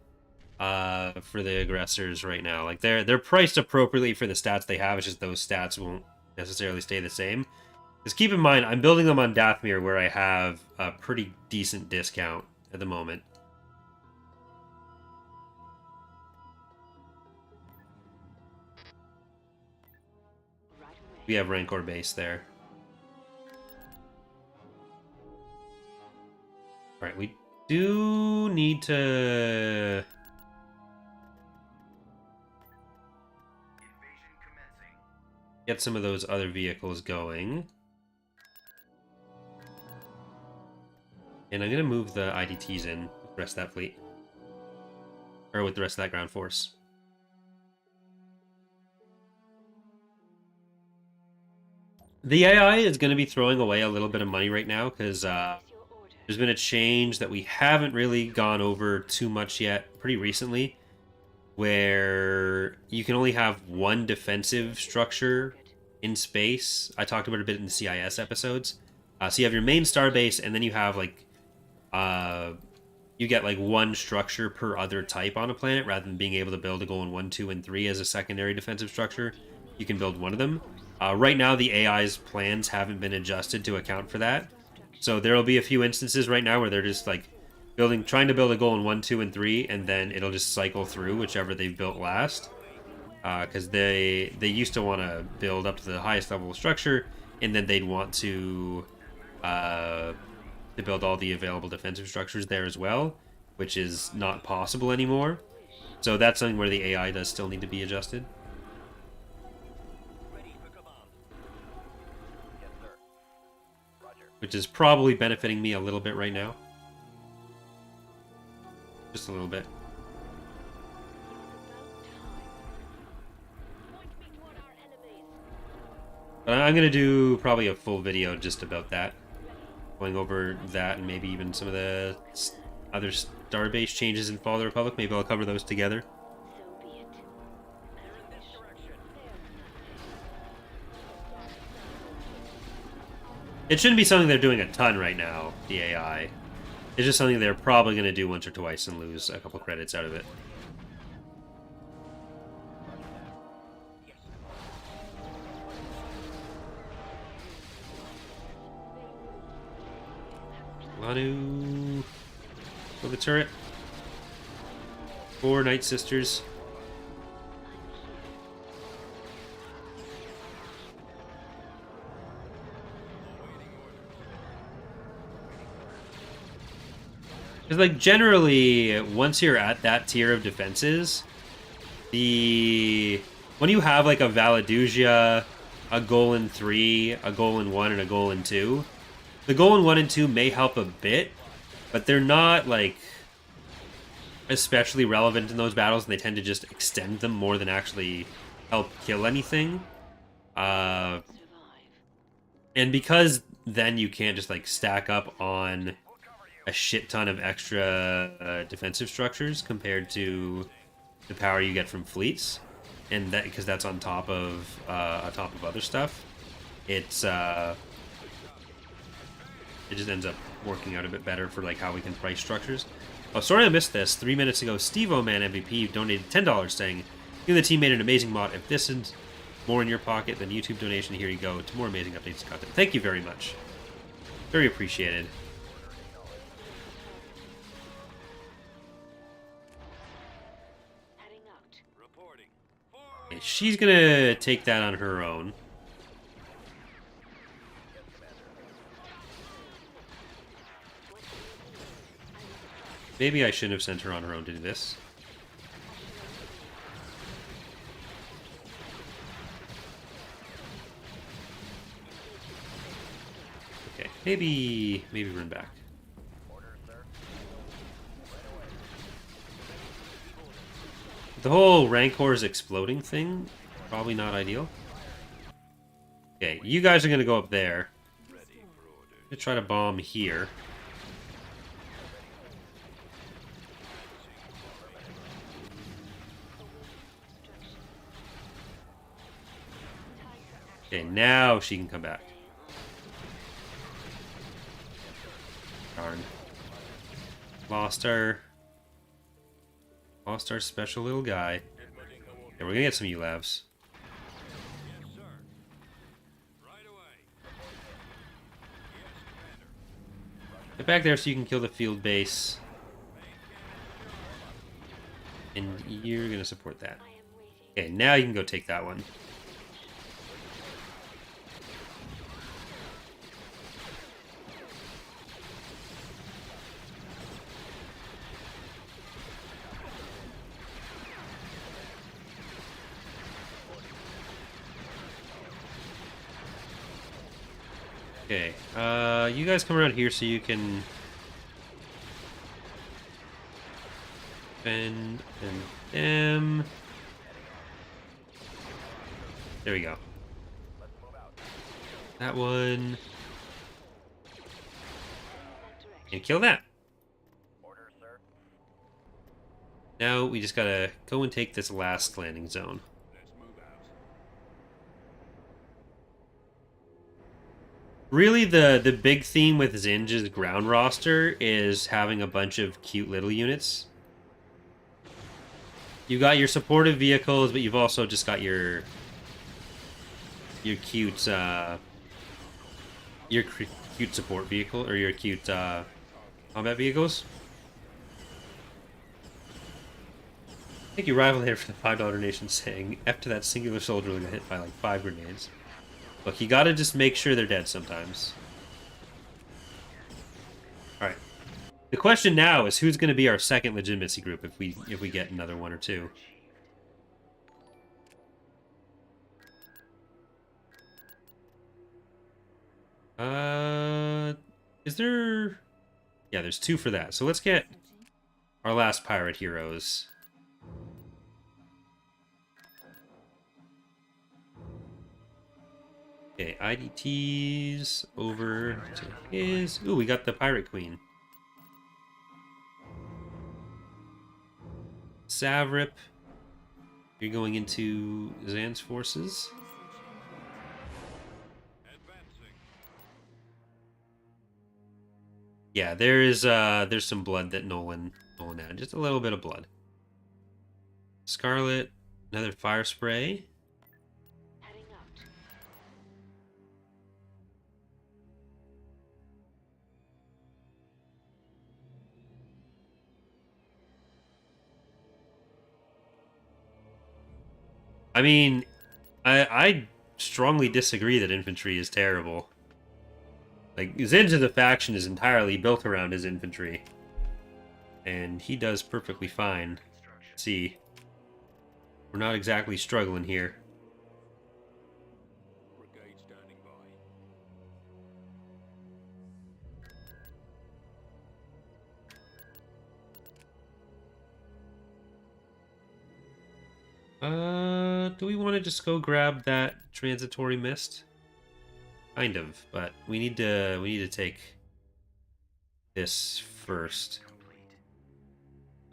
for the aggressors right now. Like they're priced appropriately for the stats they have. It's just those stats won't necessarily stay the same. Just keep in mind, I'm building them on Dathomir, where I have a pretty decent discount at the moment. Right away. We have Rancor base there. Alright, we do need to... Invasion commencing. get some of those other vehicles going. And I'm going to move the IDTs in with the rest of that fleet. Or with the rest of that ground force. The AI is going to be throwing away a little bit of money right now because Your order. there's been a change that we haven't really gone over too much yet, pretty recently, where you can only have one defensive structure in space. I talked about it a bit in the CIS episodes. So you have your main starbase, and then you have like you get like one structure per other type on a planet, rather than being able to build a Golem 1, 2, and 3 as a secondary defensive structure. You can build one of them. Right now, the AI's plans haven't been adjusted to account for that. So there will be a few instances right now where they're just like trying to build a Golem 1, 2, and 3, and then it'll just cycle through whichever they've built last. Because they used to want to build up to the highest level of structure, and then they'd want to build all the available defensive structures there as well, which is not possible anymore. So that's something where the AI does still need to be adjusted. Ready for command. Yes, sir. Roger. Which is probably benefiting me a little bit right now. Just a little bit. Point me toward our enemies. But I'm going to do probably a full video just about that. Going over that and maybe even some of the other starbase changes in Fall of the Republic. Maybe I'll cover those together. So be it. They're in this direction. It shouldn't be something they're doing a ton right now, the AI. It's just something they're probably going to do once or twice and lose a couple credits out of it. Lanu. Go the turret. 4 Night Sisters. Because, like, generally, once you're at that tier of defenses, when you have, like, a Valadusia, a Golan 3, a Golan 1, and a Golan 2, the Golan 1 and 2 may help a bit, but they're not, like, especially relevant in those battles, and they tend to just extend them more than actually help kill anything. Survive. And because then you can't just like stack up on a shit ton of extra defensive structures compared to the power you get from fleets, and that because that's on top of other stuff. It's it just ends up working out a bit better for like how we can price structures. Oh, sorry I missed this. 3 minutes ago, Steve Oman MVP donated $10 saying, "You and the team made an amazing mod. If this is more in your pocket than YouTube donation, here you go to more amazing updates and content." Thank you very much. Very appreciated. Heading out. Reporting. Okay, she's gonna take that on her own. Maybe I shouldn't have sent her on her own to do this. Okay, maybe run back. The whole Rancor's exploding thing, probably not ideal. Okay, you guys are gonna go up there. I'm gonna try to bomb here. Okay, now she can come back. Darn. Lost our special little guy. Yeah, we're gonna get some ULAVs. Yes, sir. Right away. Yes, Commander. Get back there so you can kill the field base. And you're gonna support that. I am waiting. Okay, now you can go take that one. Okay, you guys come around here so you can defend them. There we go. That one. And kill that. Now we just gotta go and take this last landing zone. Let's move out. Really, the big theme with Zsinj's ground roster is having a bunch of cute little units. You got your supportive vehicles, but you've also just got your cute cute support vehicle or your cute combat vehicles. Thank you, Rival here, for the $5 donation saying F to that singular soldier who got hit by like 5 grenades. Look, you gotta just make sure they're dead sometimes. Alright. The question now is who's gonna be our second legitimacy group if we get another one or two. Is there... Yeah, there's 2 for that. So let's get our last pirate heroes. Okay, IDTs over to his... Ooh, we got the Pirate Queen. Savrip. You're going into Zann's forces. Advancing. Yeah, there's some blood that Nolan had. Just a little bit of blood. Scarlet, another fire spray. Heading out. I mean, I strongly disagree that infantry is terrible. Like, Zsinj as a faction is entirely built around his infantry. And he does perfectly fine. See, we're not exactly struggling here. Brigade standing by. Do we want to just go grab that transitory mist? kind of, but we need to take this first.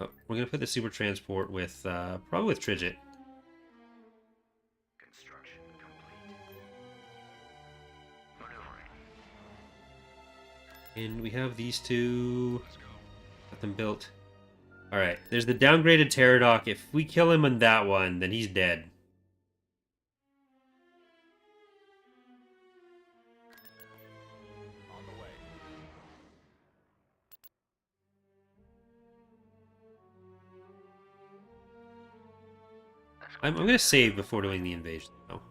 Oh, we're gonna put the super transport with probably with Trigit. Construction complete. Maneuvering. And we have these two. Got them built. Alright, there's the downgraded Pterodoc. If we kill him on that one, then he's dead. On the way. I'm gonna save before doing the invasion, though.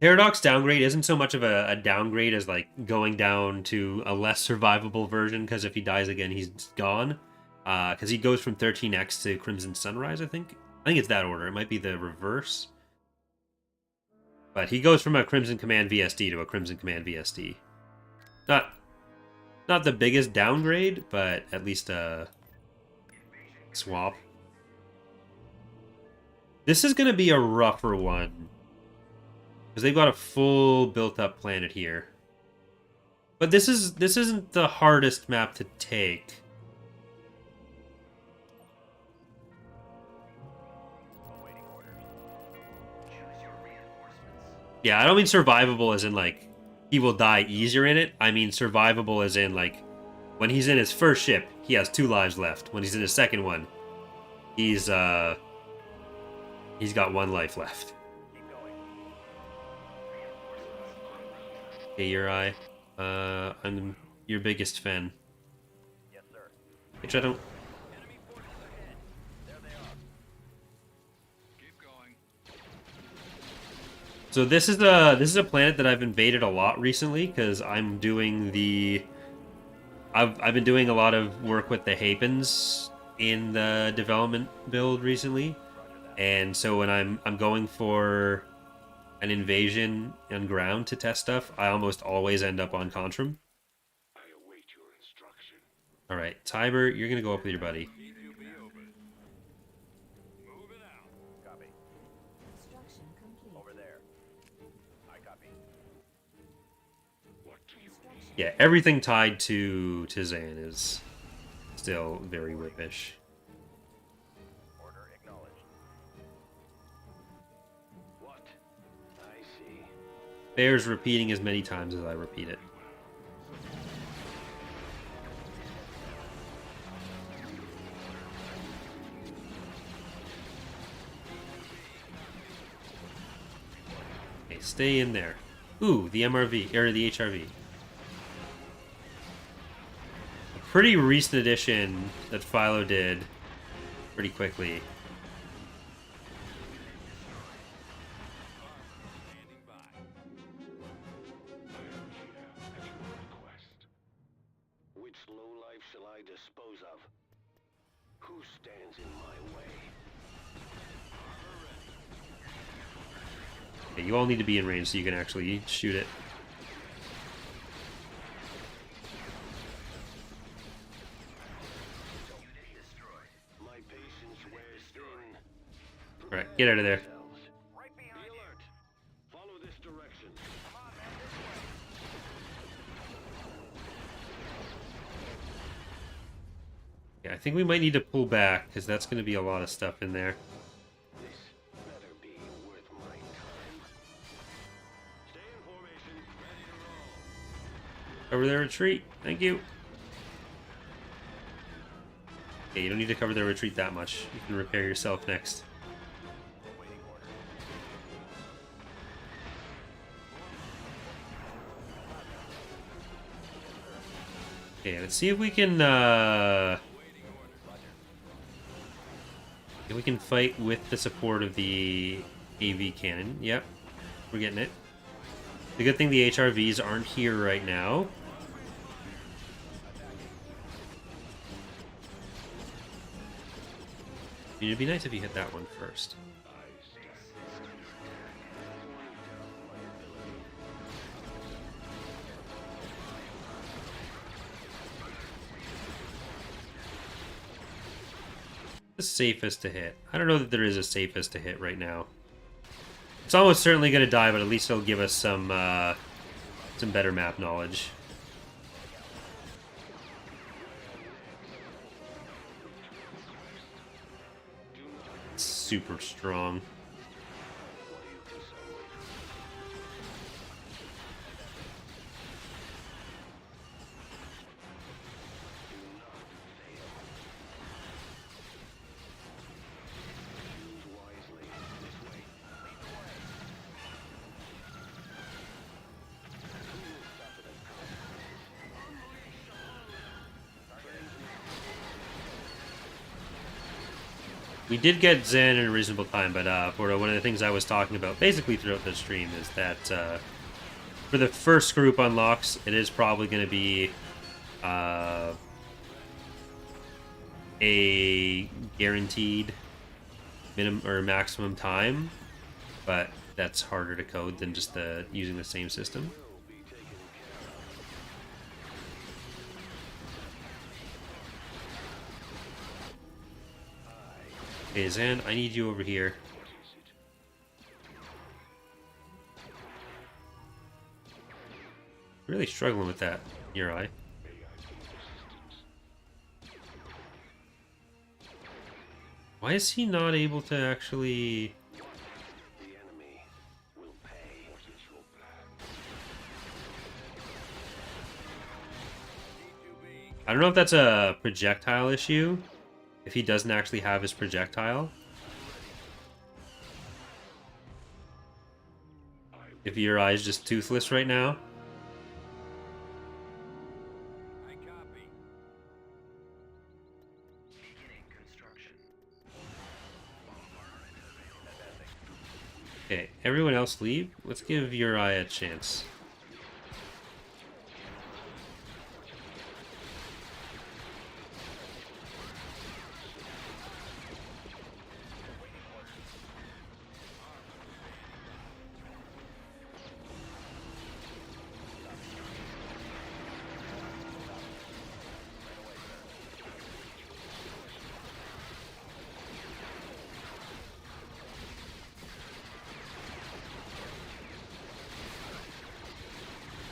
Paradox downgrade isn't so much of a downgrade as like going down to a less survivable version, because if he dies again, he's gone. Because he goes from 13x to Crimson Sunrise, I think. I think it's that order. It might be the reverse. But he goes from a Crimson Command VSD to a Crimson Command VSD. Not the biggest downgrade, but at least a swap. This is going to be a rougher one. Because they've got a full built-up planet here. But this isn't the hardest map to take. Awaiting orders. Choose your reinforcements. Yeah, I don't mean survivable as in, like, he will die easier in it. I mean survivable as in, like, when he's in his first ship, he has 2 lives left. When he's in his second one, he's got 1 life left. Keep going. Hey, Uri. I'm your biggest fan. Yes, sir. Which I don't... Enemy forces ahead. There they are. Keep going. So this is a planet that I've invaded a lot recently because I'm doing the... I've been doing a lot of work with the Hapens in the development build recently, and so when I'm going for an invasion on ground to test stuff, I almost always end up on Contrum. I await your instruction. All right, Tiber, you're gonna go up with your buddy. E2B open. Moving out. Copy. Construction complete. Over there. I copy. What do you need? Yeah, everything tied to Zann is still very whippish. Order acknowledged. What? I see. Bears repeating as many times as I repeat it. Okay, stay in there. Ooh, the MRV, or the HRV. A pretty recent addition that Philo did pretty quickly. Standing by. I am here at your request. Which lowlife shall I dispose of? Who stands in my way? Okay, you all need to be in range so you can actually shoot it. Unit destroyed. My patience wears thin. Alright, get out of there. Right Be behind you. alert. Follow this direction. Come on, man. This way. Yeah, I think we might need to pull back because that's going to be a lot of stuff in there. This better be worth my time. Stay in formation. Ready to roll. Cover their retreat. Thank you. Okay, you don't need to cover their retreat that much. You can repair yourself next. Awaiting orders. Okay, let's see if we can if we can fight with the support of the AV cannon. Yep, we're getting it. The good thing the HRVs aren't here right now. I mean, it'd be nice if you hit that one first. The safest to hit. I don't know that there is a safest to hit right now. It's almost certainly going to die, but at least it'll give us some better map knowledge. It's super strong. We did get Zann in a reasonable time, but for one of the things I was talking about basically throughout the stream is that for the first group unlocks, it is probably going to be a guaranteed minimum or maximum time, but that's harder to code than just using the same system. Okay, Zann, I need you over here. Really struggling with that, your eye. Why is he not able to actually... I don't know if that's a projectile issue. If he doesn't actually have his projectile. If your eye's just toothless right now. I copy. Beginning construction. Okay, everyone else leave. Let's give your eye a chance.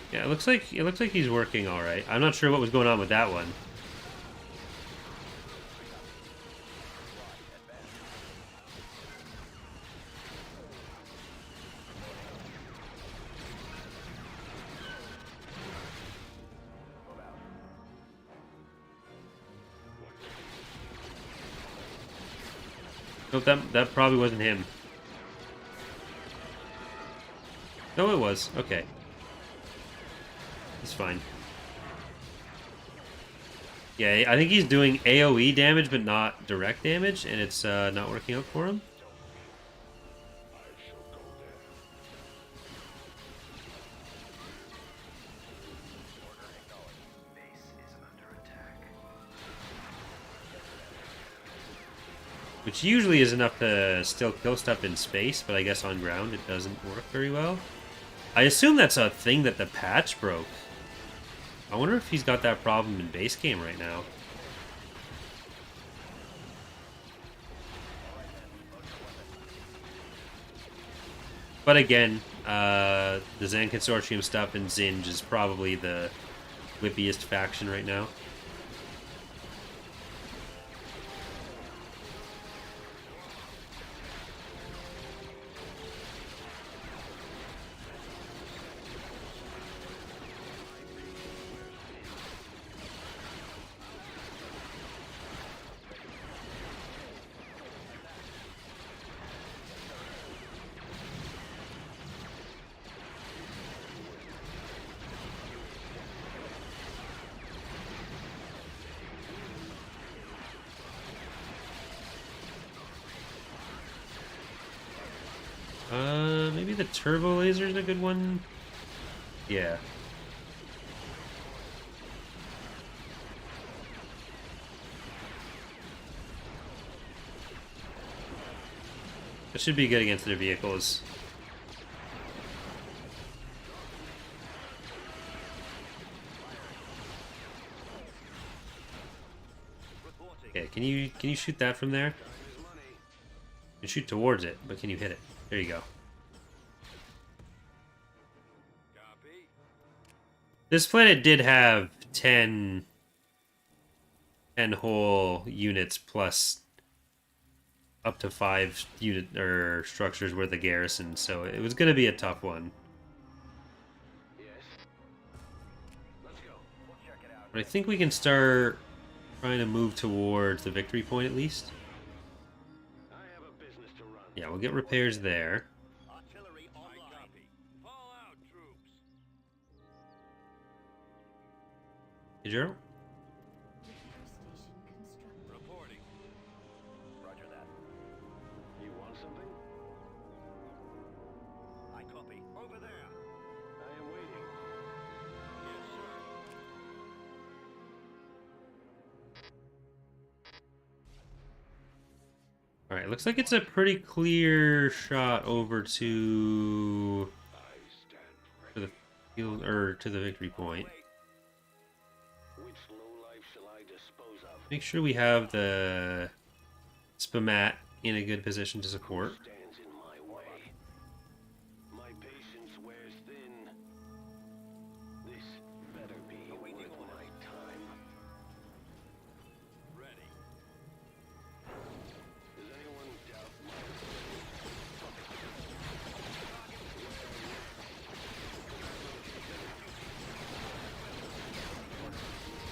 Yeah, it looks like he's working all right. I'm not sure what was going on with that one. Nope, that probably wasn't him. No, it was. Okay. It's fine. Yeah, I think he's doing AoE damage, but not direct damage, and it's not working out for him. Base is under attack. Which usually is enough to still kill stuff in space, but I guess on ground it doesn't work very well. I assume that's a thing that the patch broke. I wonder if he's got that problem in base game right now. But again, the Zann Consortium stuff in Zsinj is probably the whippiest faction right now. Maybe the turbo laser is a good one. Yeah. That should be good against their vehicles. Okay, can you shoot that from there? You can shoot towards it, but can you hit it? There you go. Copy. This planet did have 10 whole units plus up to 5 unit or structures worth of garrison, so it was going to be a tough one. Yes. Let's go. We'll check it out. But I think we can start trying to move towards the victory point at least. I have a business to run. Yeah, we'll get repairs there. Artillery I online. copy. Fall out, troops. Hey, Gerald? Repair station constructed. Reporting. Roger that. You want something? I copy. Over there. I am waiting. Yes, sir. Alright, looks like it's a pretty clear shot over to the field or to the victory point. Wait. Which lowlife shall I dispose of? Make sure we have the Spamat in a good position to support. Stands in my way. My patience wears thin. This better be worth my time. Ready. Does anyone doubt my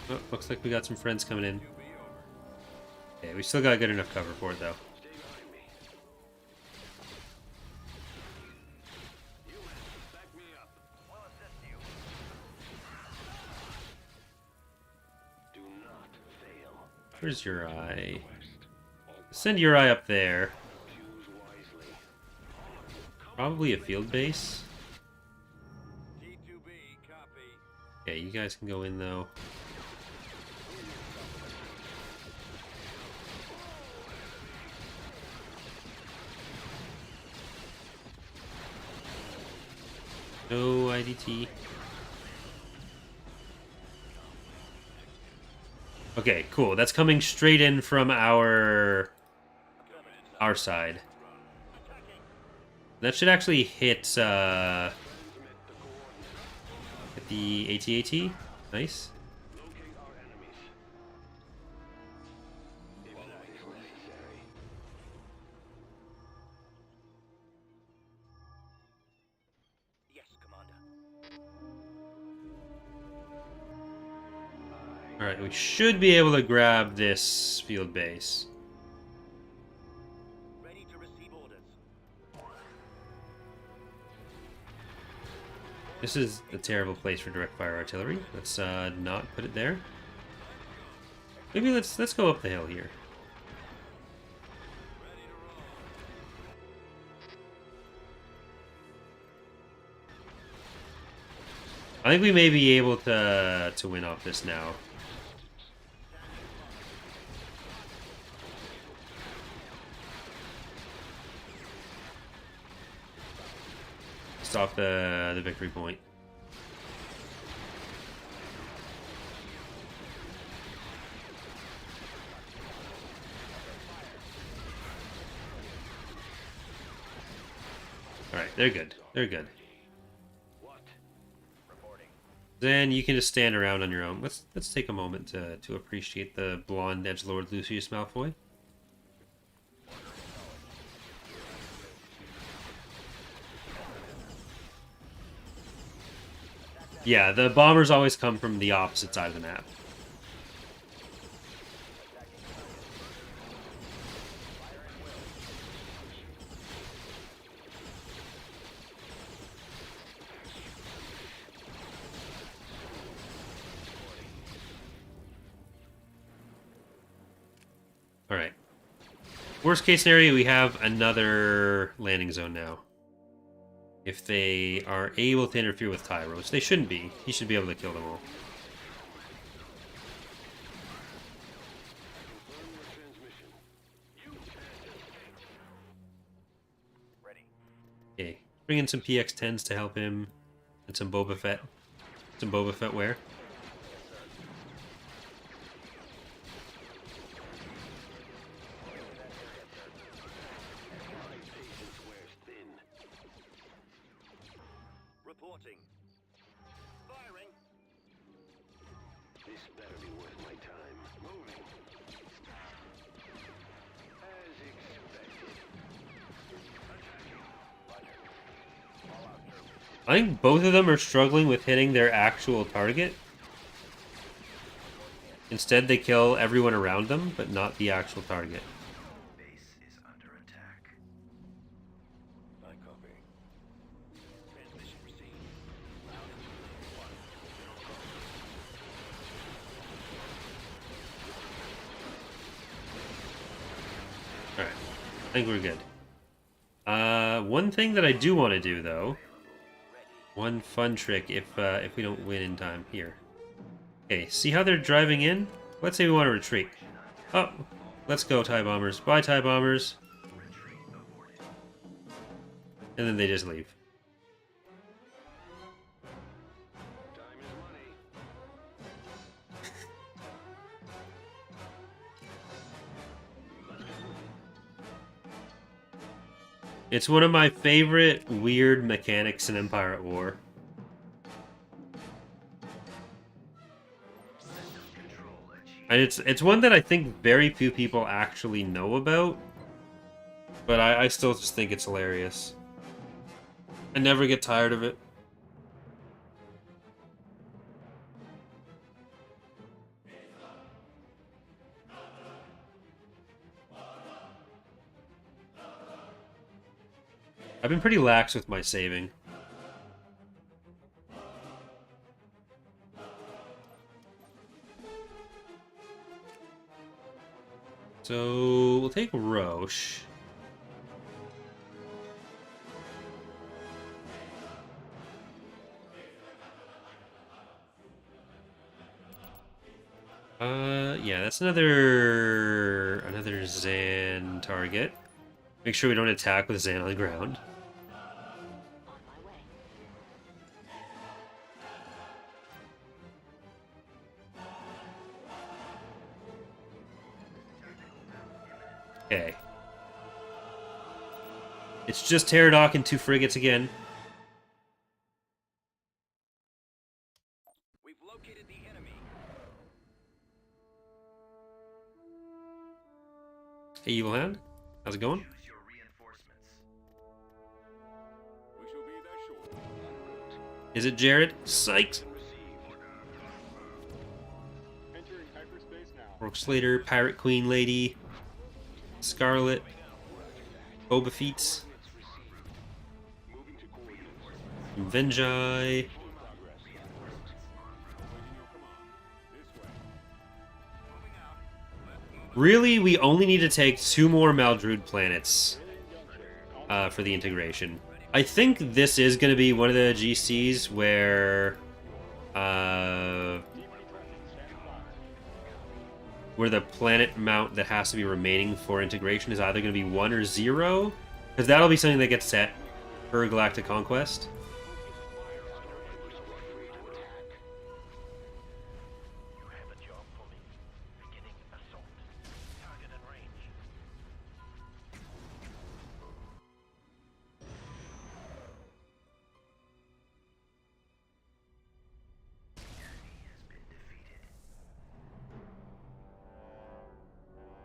Oh, looks like we got some friends coming in. To be over. Okay, we still got good enough cover for it though. Stay behind me. You men, back me up. We'll assist you. Do not fail. Where's your eye? Send your eye up there. Choose wisely. Probably a field base. T2B, copy. Okay, you guys can go in though. No IDT. Okay, cool. That's coming straight in from our side. That should actually hit the AT-AT. Nice. Locate our enemies. If that is necessary. Yes, Commander. Alright, we should be able to grab this field base. Ready to receive orders. This is a terrible place for direct fire artillery. Let's not put it there. Maybe let's go up the hill here. Ready to roll. I think we may be able to win off this now. Stop the victory point. All right, they're good. They're good. What? Reporting. Then you can just stand around on your own. Let's take a moment to appreciate the blonde edgelord Lucius Malfoy. Yeah, the bombers always come from the opposite side of the map. Alright. Worst case scenario, we have another landing zone now. If they are able to interfere with Tyro, which they shouldn't be, he should be able to kill them all. Ready. Okay, bring in some PX-10s to help him, and some Boba Fett. Some Boba Fett wear. reporting. Firing. This better be worth my time. Moving. As expected. I think both of them are struggling with hitting their actual target. Instead, they kill everyone around them, but not the actual target. Base is under attack. I copy. Transmission received. Loud and clear. Alright. I think we're good. One thing that I do want to do, though. One fun trick if we don't win in time. Here. Okay, see how they're driving in? Let's say we want to retreat. Oh, let's go, TIE bombers. Bye, TIE bombers. And then they just leave. Time is money. It's one of my favorite weird mechanics in Empire at War. And it's one that I think very few people actually know about. But I still just think it's hilarious. I never get tired of it. I've been pretty lax with my saving. So we'll take Roche. Yeah, that's another Zann target. Make sure we don't attack with Zann on the ground. On my way. Okay. It's just Pterodok and 2 frigates again. We've located the enemy. Hey, Evil Hand. How's it going? Use your reinforcements. We shall be there shortly. Is it Jared? Psyched. Entering hyperspace now. Rogue Slater, Pirate Queen Lady, Scarlet, Boba Fett, Moving to coordinates. Venjai. Awaiting your command. This way. Moving out. Let's move. Really, we only need to take 2 more Maldruid planets for the integration. I think this is going to be one of the GCs where the planet amount that has to be remaining for integration is either going to be 1 or 0, because that'll be something that gets set per Galactic Conquest. You have a job for me. Beginning assault. Target in range.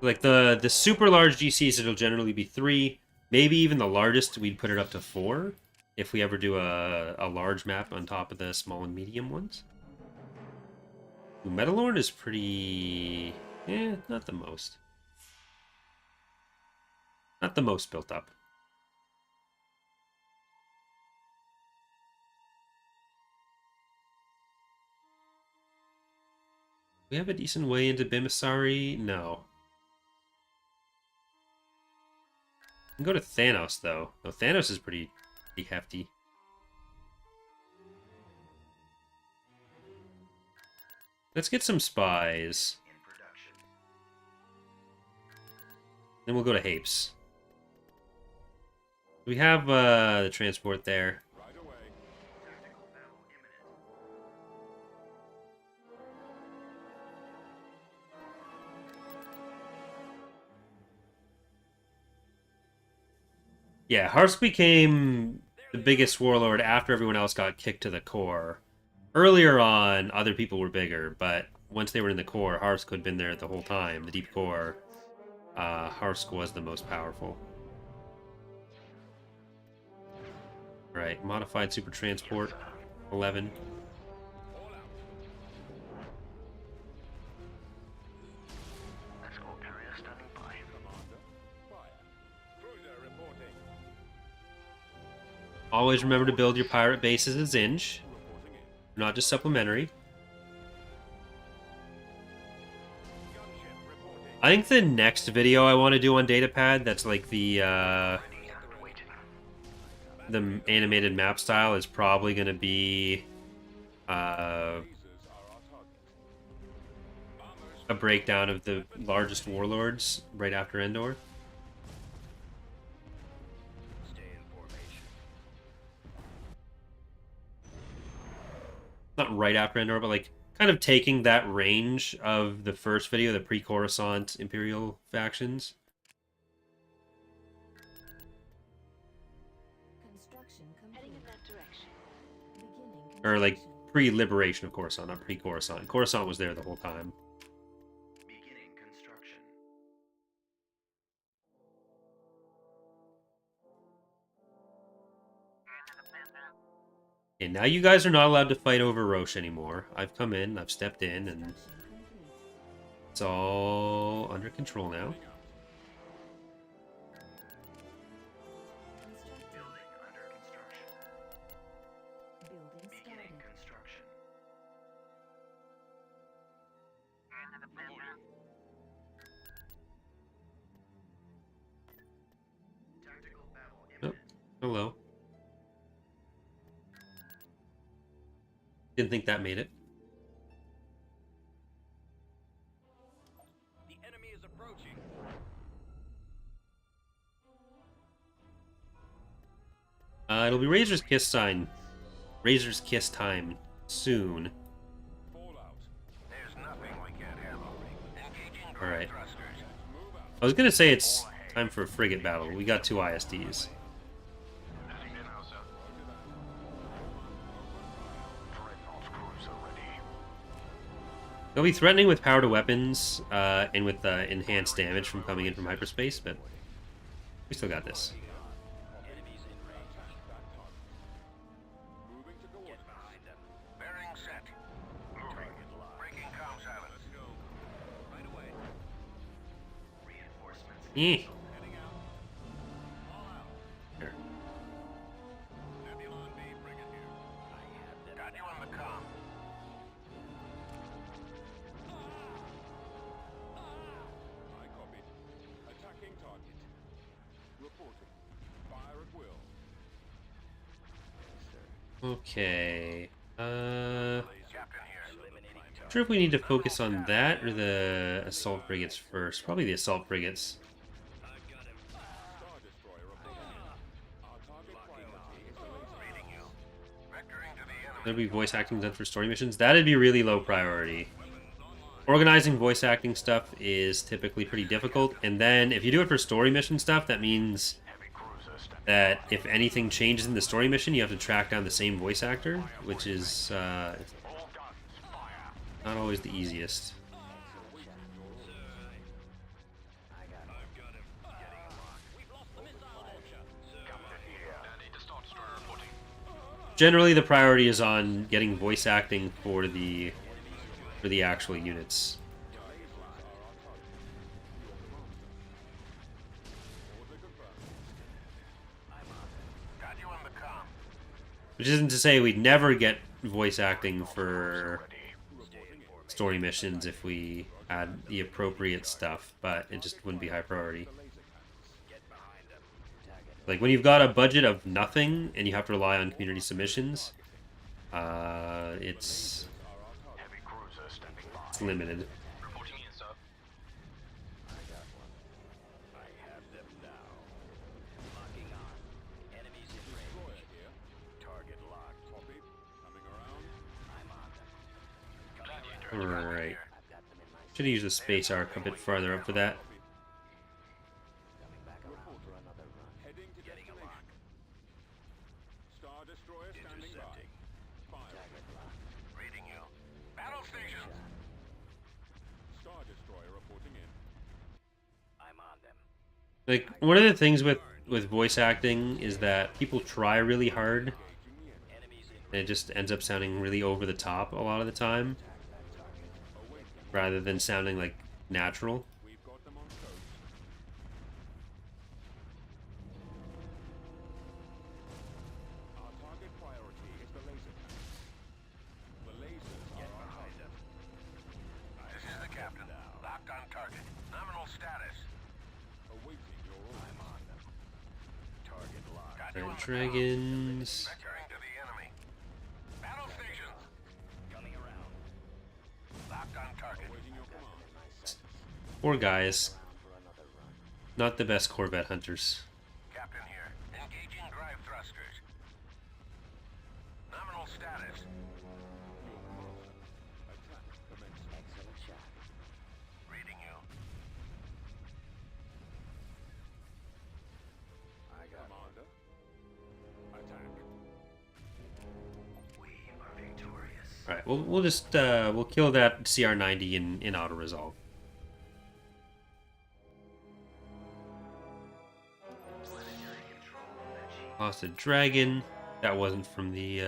Like the super large GCs, it'll generally be 3. Maybe even the largest, we'd put it up to 4 if we ever do a large map on top of the small and medium ones. Ooh, Metalorn is pretty... not the most. Not the most built up. We have a decent way into Bimasari? No. We can go to Thanos, though. No, Thanos is pretty hefty. Let's get some spies. In production. Then we'll go to Hapes. We have the transport there. Right away. Tactical battle imminent. Yeah, Harsk became the biggest warlord after everyone else got kicked to the core. Earlier on, other people were bigger, but once they were in the core, Harsk had been there the whole time. The deep core, Harsk was the most powerful. Right, modified super transport, 11. Escort carrier standing by. Commander, fire. Cruiser reporting. Always remember to build your pirate bases at Zsinj. Reporting in. Not just supplementary. Gunship reporting. I think the next video I want to do on Datapad, that's like the animated map style, is probably going to be Lasers are our target. Bombers. a breakdown of the largest warlords right after Endor. Stay in formation. Not right after Endor, but like kind of taking that range of the first video, the pre-Coruscant Imperial factions. Construction complete. Heading in that direction. Beginning Or like construction. pre-liberation of Coruscant, not pre-Coruscant. Coruscant was there the whole time. Beginning construction. And now you guys are not allowed to fight over Roche anymore. I've come in, I've stepped in, and Construction complete. it's all under control now. Constructing. Building under construction. Building Beginning started. construction. Tactical battle imminent. Hello. Didn't think that made it. The enemy is approaching. It'll be Razor's Kiss sign. Razor's Kiss time soon. Fallout. There's nothing we can't handle. Engaging All right. thrusters. Move out. I was gonna say it's time for a frigate battle. We got 2 ISDs. Heading in, Hauser. Dreadnought cruiser ready. They'll be threatening with power to weapons and with enhanced damage from coming in from hyperspace, but we still got this. Enemies in range. That target. Moving to Get coordinates. behind them. Bearing set. Target locked. Breaking comm silence. Let's go. Right away. Reinforcements. Eh. Heading out. All out. Here. Nebulon B, bring it here. I have them. Got you on the comm. I copy. Attacking target. Reporting. Fire at will. Okay. Captain here. Eliminating Not sure if we need to focus on that or the assault frigates first. Probably the assault frigates. I've got him. Star Destroyer reporting. Our target priority is the laser. Reading you. Vectoring to the enemy. There'll be voice acting done for story missions. That'd be really low priority. Organizing voice acting stuff is typically pretty difficult, and then if you do it for story mission stuff, that means Heavy cruiser standing. that if anything changes in the story mission, you have to track down the same voice actor, which is All guns, fire. not always the easiest. I've got him. Getting him locked. We've lost the missile launcher. Captain here. Danny to Star Destroyer reporting. Generally, the priority is on getting voice acting for the actual units. Got you on the comm. Which isn't to say we'd never get voice acting for Ready. story missions if we had the appropriate stuff, but it just wouldn't be high priority. Get behind him. Like when you've got a budget of nothing and you have to rely on community submissions, it's Heavy cruiser standing by. limited. Reporting in, sir. I have them now. Locking on. Enemies in range. Target locked. Copy. Coming around. I'm on them. Right. I've got them in my Should have used the space arc a bit farther up for that. coming back around for another run. Heading to Getting a destination. lock. Destroyer standing by. Intercepting. Fire. Reading you. Battle stations! Star Destroyer reporting in. I'm on them. Like, one of the things with voice acting is that people try really hard, Engaging the enemy. Enemies in and it just ends up sounding really over the top a lot of the time, Awaiting. rather than sounding like natural. We've got them on coast. Our target priority is the laser cannon. The lasers are our hub. This is the captain. Locked on target. Nominal status. Awaiting your orders. I'm on them. Target locked. Got you Red on the dragons. Vectoring to the enemy. Battle stations. Coming around. Locked on target. Awaiting your command. Poor guys. Not the best Corvette hunters. Captain here. Engaging drive thrusters. Nominal status. Attack commencing. Reading you. I got Commander. Attack. We are victorious. All right, we'll just we'll kill that CR90 in auto resolve. Lost a dragon. That wasn't from the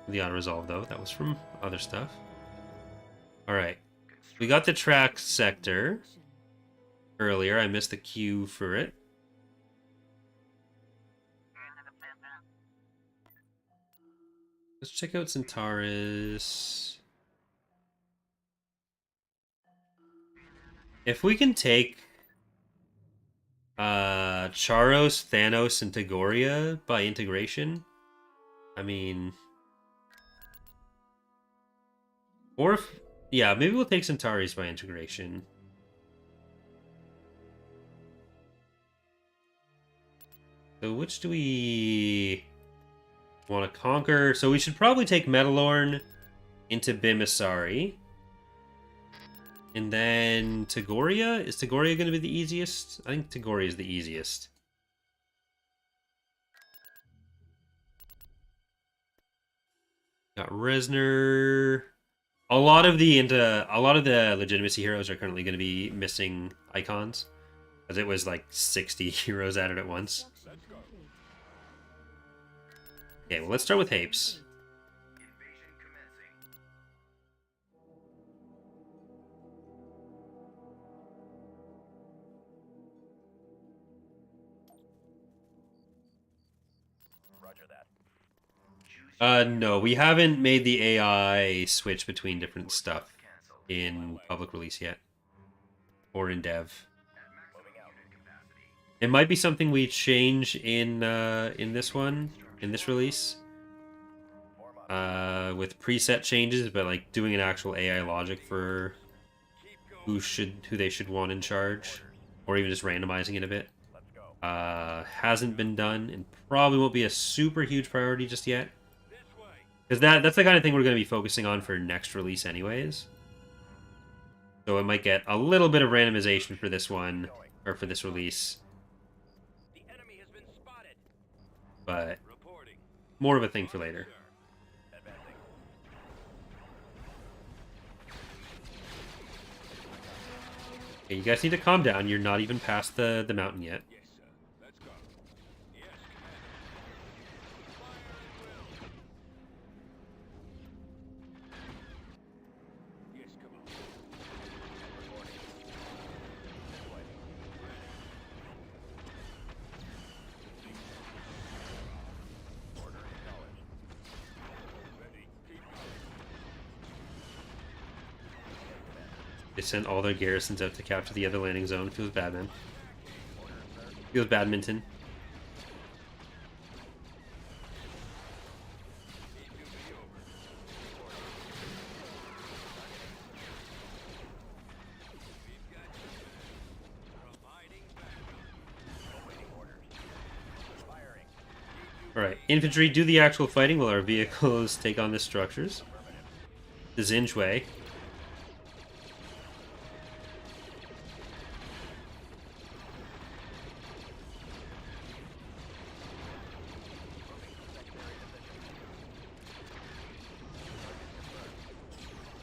auto resolve though. That was from other stuff. All right, we got the track sector earlier. I missed the queue for it. Let's check out Centaurus. If we can take Charos, Thanos, and Tagoria by integration, I mean, or if, yeah, maybe we'll take Centaurus by integration. So which do we want to conquer? So we should probably take Metalorn into Bimisari. And then Tagoria? Is Tagoria going to be the easiest? I think Tagoria is the easiest. Got Resner. A lot of the Legitimacy heroes are currently going to be missing icons, as it was like 60 heroes added at once. Let's go. Okay, well, let's start with Hapes. Invasion commencing. Roger that. No, we haven't made the AI switch between different stuff in public release yet, or in dev. Moving out. It might be something we change in this one, in this release, with preset changes, but like doing an actual AI logic for who they should want in charge, or even just randomizing it a bit. Let's go. Hasn't been done, and probably won't be a super huge priority just yet. This way. Because that's the kind of thing we're going to be focusing on for next release anyways. So it might get a little bit of randomization for this one, or for this release, The enemy has been spotted. but Reporting. more of a thing for later. Advancing. Okay, you guys need to calm down. You're not even past the mountain yet. Yes, sir. Let's go. Yes, Commander. Yes, Commander. Order acknowledged. Ready. Keep They sent all their garrisons out to capture the other landing zone. Feels bad, man. Feels badminton. Providing backup. Awaiting orders. Firing. Alright, infantry, do the actual fighting while our vehicles take on the structures. The Zsinj way.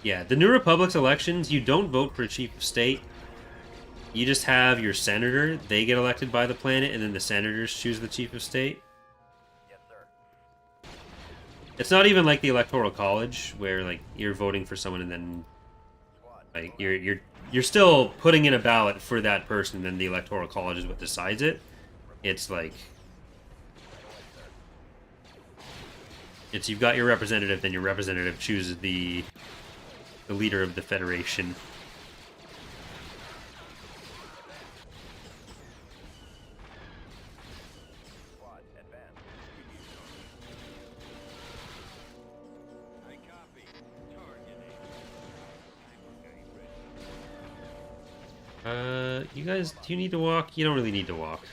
Yeah, the New Republic's elections, you don't vote for a chief of state. You just have your senator. They get elected by the planet, and then the senators choose the chief of state. Yes, sir. It's not even like the Electoral College, where like you're voting for someone and then like you're still putting in a ballot for that person, and then the Electoral College is what decides it. It's like you've got your representative, then your representative chooses the leader of the federation. Squad, advance. I copy. Targeting. You guys, do you need to walk? You don't really need to walk.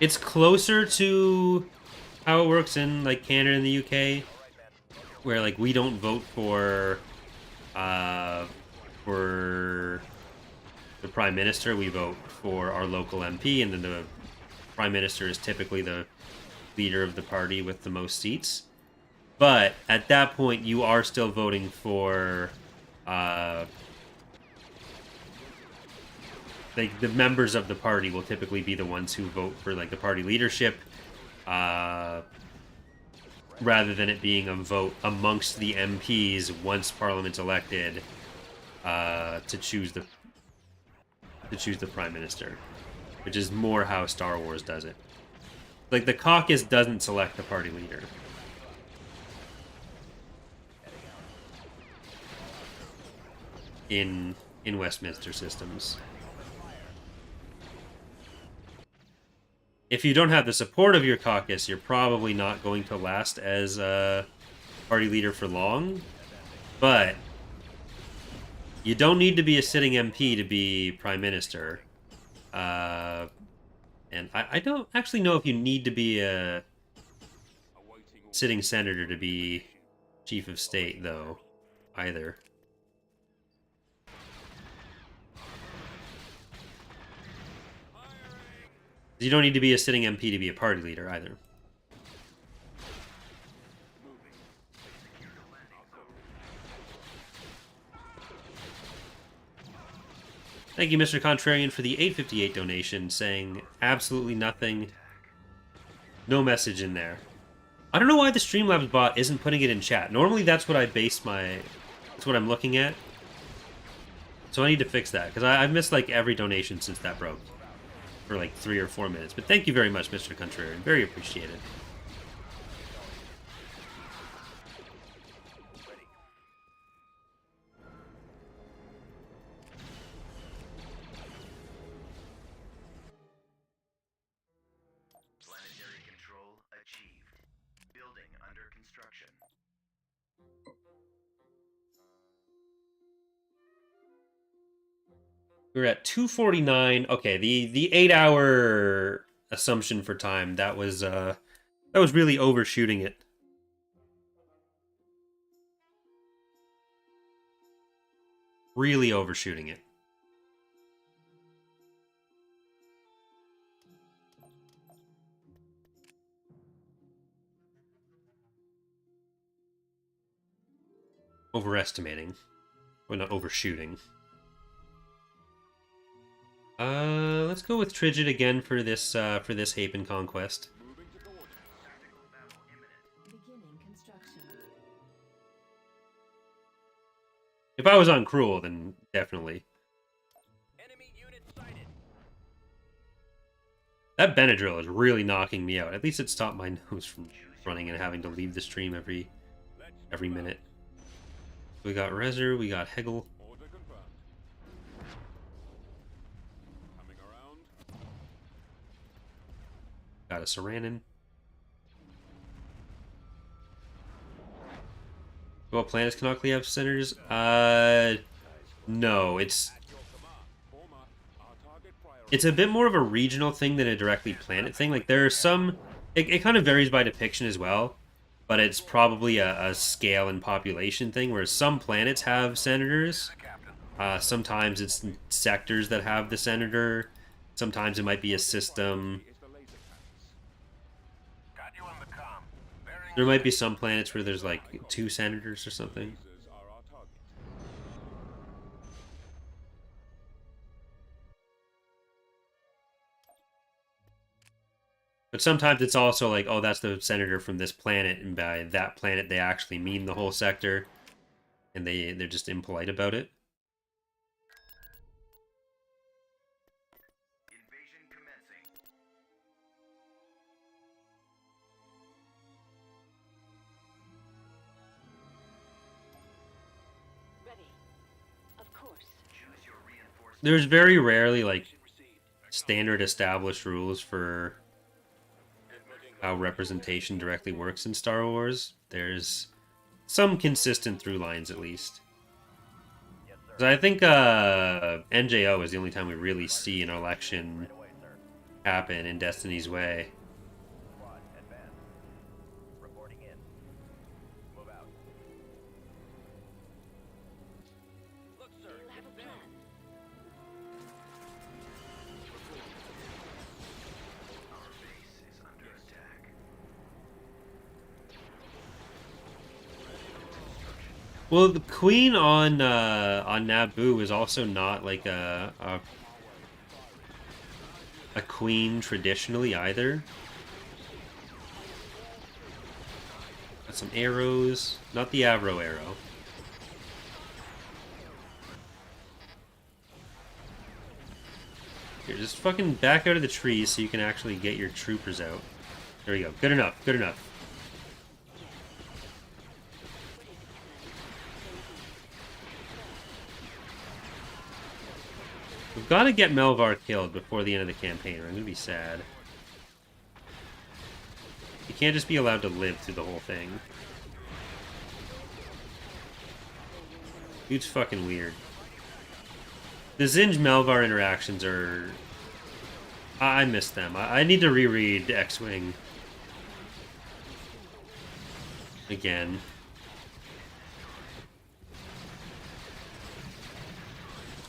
It's closer to how it works in like Canada and the UK, where like we don't vote for the Prime Minister. We vote for our local MP, and then the Prime Minister is typically the leader of the party with the most seats. But at that point, you are still voting for like the members of the party will typically be the ones who vote for like the party leadership, rather than it being a vote amongst the MPs once Parliament's elected to choose the Prime Minister, which is more how Star Wars does it. Like the caucus doesn't select the party leader. In Westminster systems. If you don't have the support of your caucus, you're probably not going to last as a party leader for long. But you don't need to be a sitting MP to be Prime Minister. And I don't actually know if you need to be a sitting senator to be Chief of State, though, either. You don't need to be a sitting MP to be a party leader, either. Thank you, Mr. Contrarian, for the 858 donation, saying absolutely nothing. No message in there. I don't know why the Streamlabs bot isn't putting it in chat. Normally that's what I base my... That's what I'm looking at. So I need to fix that, because I've missed like every donation since that broke. For like 3 or 4 minutes. But thank you very much, Mr. Contrarian. Very appreciated. Planetary control achieved. Building under construction. We're at 2:49. Okay, the 8-hour assumption for time, that was really overshooting it. Really overshooting it. Overestimating. Well, not overshooting. Let's go with Trigid again for this Hapen conquest. Beginning construction. If I was on Cruel, then definitely. Enemy unit sighted. That Benadryl is really knocking me out. At least it stopped my nose from running and having to leave the stream every minute. We got Rezer, we got Hegel. Order confirmed. Coming around. Got a Saranin. Well, planets canonically have senators? No, it's a bit more of a regional thing than a directly planet thing. Like, there are some... It kind of varies by depiction as well, but it's probably a scale and population thing, whereas some planets have senators. Sometimes it's sectors that have the senator. Sometimes it might be a system. There might be some planets where there's like 2 senators or something. Lasers are our target. But sometimes it's also like, oh, that's the senator from this planet, and by that planet they actually mean the whole sector, and they're just impolite about it. Invasion commencing. Ready. Of course. Choose your reinforcements. There's very rarely like standard established rules for how representation directly works in Star Wars. There's some consistent through lines at least. 'Cause I think NJO is the only time we really see an election happen in Destiny's Way. Squad, advance. Reporting in. Move out. Look, sir, Do you have a it's them. plan? Our base is under attack. Well, the Queen on Naboo is also not like a queen traditionally either. Got some arrows, not the Avro arrow. Here, just fucking back out of the trees so you can actually get your troopers out. There we go. Good enough. Good enough. We've got to get Melvar killed before the end of the campaign, or I'm going to be sad. You can't just be allowed to live through the whole thing. Dude's fucking weird. The Zsinj Melvar interactions are... I miss them. I need to reread X-Wing. Again.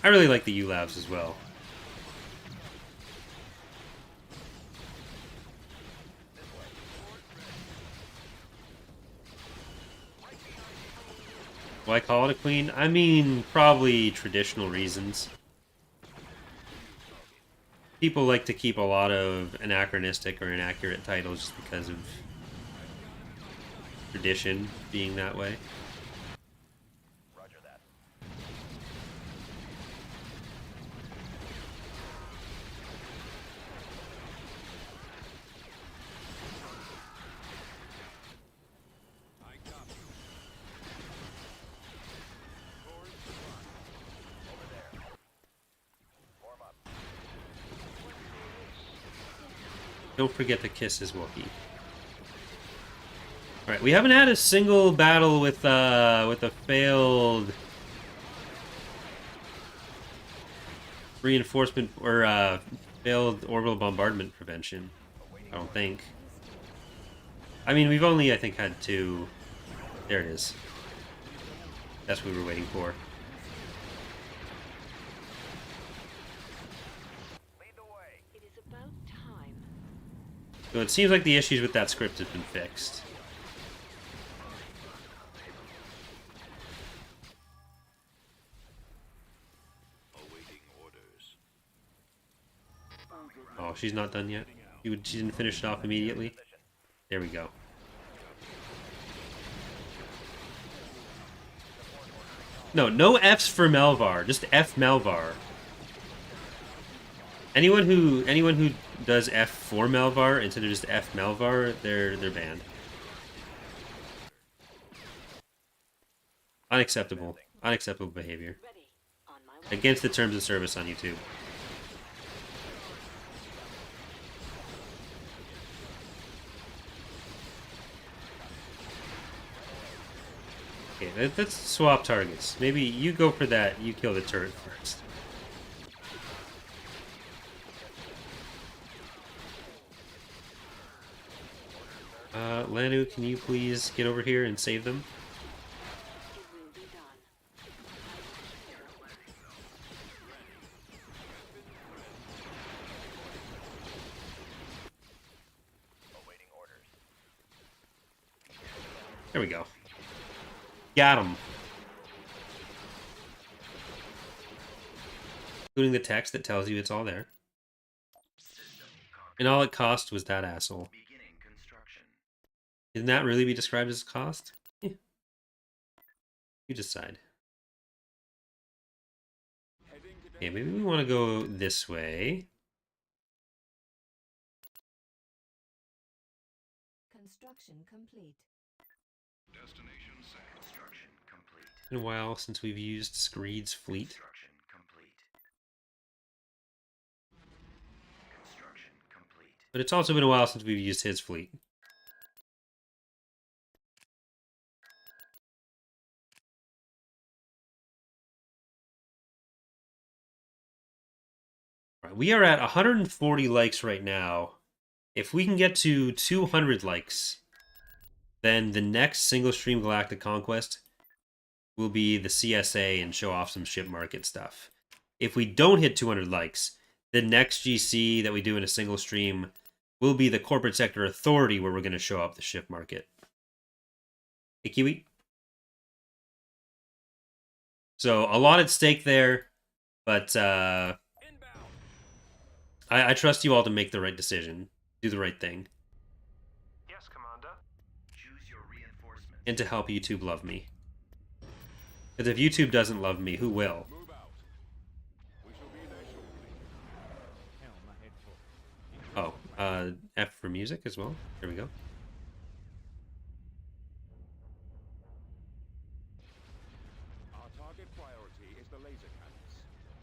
I really like the ULAVs as well. Why call it a queen? I mean, probably traditional reasons. People like to keep a lot of anachronistic or inaccurate titles just because of tradition being that way. Roger that. I copy. Course Over there. Form up. Don't forget to kiss his Wookiee. Alright, we haven't had a single battle with a failed reinforcement or failed orbital bombardment prevention. I don't think. I mean, we've only, I think, had 2. There it is. That's what we were waiting for. Lead the way. It is about time. So it seems like the issues with that script have been fixed. Awaiting orders. Oh, she's not done yet. She didn't finish it off immediately. There we go. No F's for Melvar. Just F Melvar. Anyone who does F for Melvar instead of just F Melvar, they're banned. Unacceptable. Unacceptable behavior. Ready. On my way. Against the terms of service on YouTube. Okay, let's swap targets. Maybe you go for that, you kill the turret first. Lanu, can you please get over here and save them? It will be done. Awaiting orders. There we go. Got him. Including the text that tells you it's all there. System And all it cost was that asshole. beginning construction. Can that really be described as cost? Yeah. You decide. Heading to Okay, maybe we want to go this way. Construction complete. Destination set. Construction complete. It's been a while since we've used Screed's fleet. Construction complete. Construction complete. But it's also been a while since we've used his fleet. Right, we are at 140 likes right now. If we can get to 200 likes, then the next single stream Galactic Conquest will be the CSA and show off some ship market stuff. If we don't hit 200 likes, the next GC that we do in a single stream will be the Corporate Sector Authority, where we're going to show up the ship market. Hey, Kiwi. So, a lot at stake there, but inbound. I trust you all to make the right decision, do the right thing, Yes, Commander. Choose your reinforcements. and to help YouTube love me. Because if YouTube doesn't love me, who will? Move out. We shall be there shortly. Oh, F for music as well. There we go. Our target priority is the laser cannons.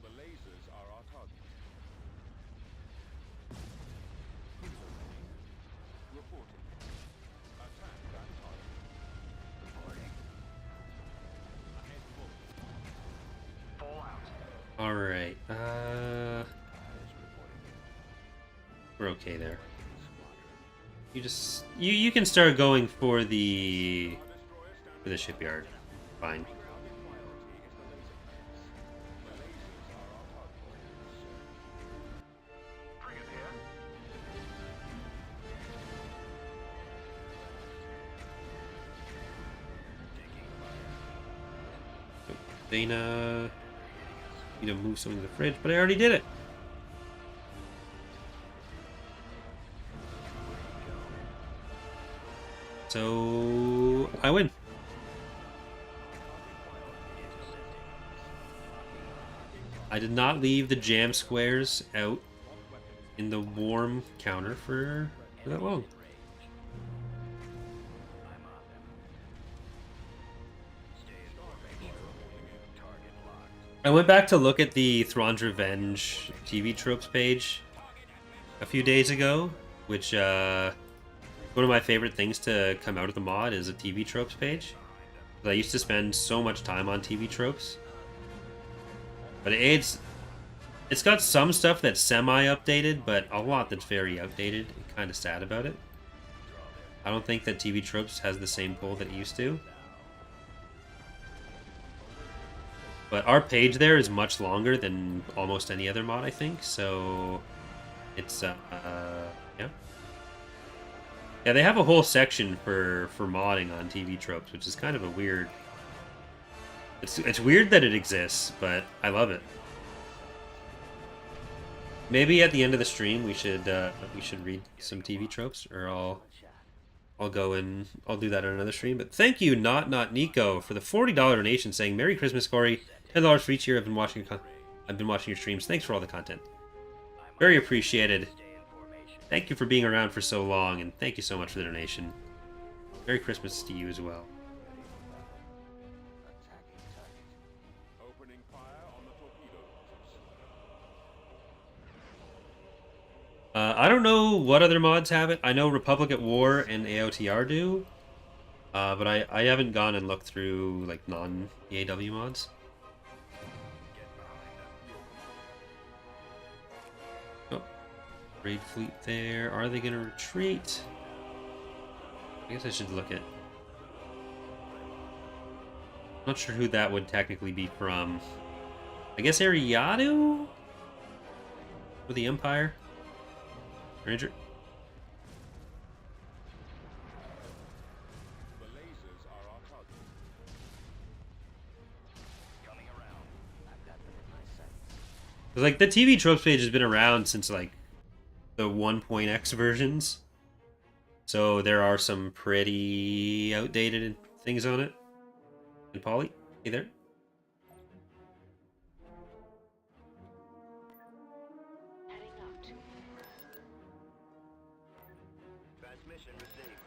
The lasers are our target. Reporting. Attack that target. Reporting. Ahead full. Fallout. All right. We're okay there. You just you can start going for the shipyard. Fine. Frigate here. Dana, need to move something to the fridge, but I already did it. So I win. I did not leave the jam squares out in the warm counter for that long. I'm on them. Stay in formation. Target locked. I went back to look at the Thrawn's Revenge TV tropes page a few days ago, which one of my favorite things to come out of the mod is a TV tropes page. I used to spend so much time on TV tropes. But it's got some stuff that's semi-updated, but a lot that's very outdated and kind of sad about it. I don't think that TV tropes has the same pull that it used to. But our page there is much longer than almost any other mod, I think, so it's, yeah. Yeah, they have a whole section for modding on TV tropes, which is kind of a weird... It's weird that it exists, but I love it. Maybe at the end of the stream we should read some TV tropes, or I'll go and I'll do that on another stream. But thank you, not Nico, for the $40 donation, saying Merry Christmas, Corey. $10 for each year. I've been watching your streams. Thanks for all the content. Very appreciated. Thank you for being around for so long, and thank you so much for the donation. Merry Christmas to you as well. Opening fire on the torpedoes. I don't know what other mods have it. I know Republic at War and AOTR do, but I haven't gone and looked through like non-EAW mods. Oh, raid fleet there. Are they going to retreat? I guess I should look at... Not sure who that would technically be from. I guess Ariadu? Or the Empire? Ranger? The lasers Like, the TV tropes page has been around since, like, the 1.x versions. So there are some pretty outdated things on it. And Polly, hey there. Heading out. Transmission received.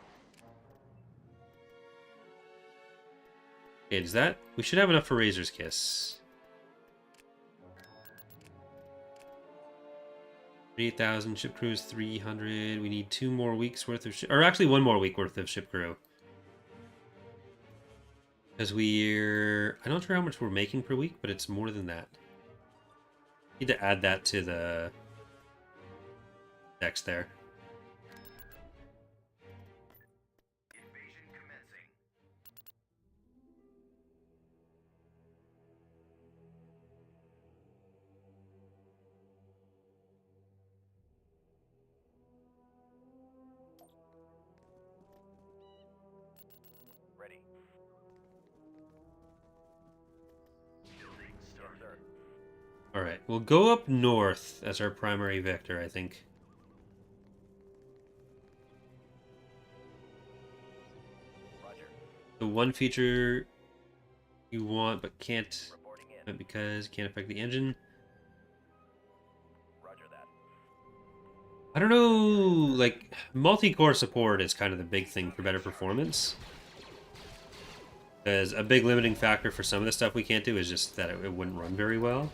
Okay, does that... We should have enough for Razor's Kiss. 3,000, ship crew is 300. We need 2 more weeks worth of ship... Or actually 1 more week worth of ship crew. Because we're... I'm not sure how much we're making per week, but it's more than that. Need to add that to the... text there. Invasion commencing. Ready. Building Yes, started. sir. Alright, we'll go up north as our primary vector, I think. Roger. The one feature you want but can't Reporting in. because it can't affect the engine. Roger that. I don't know, like, multi-core support is kind of the big thing for better performance. Because a big limiting factor for some of the stuff we can't do is just that it wouldn't run very well.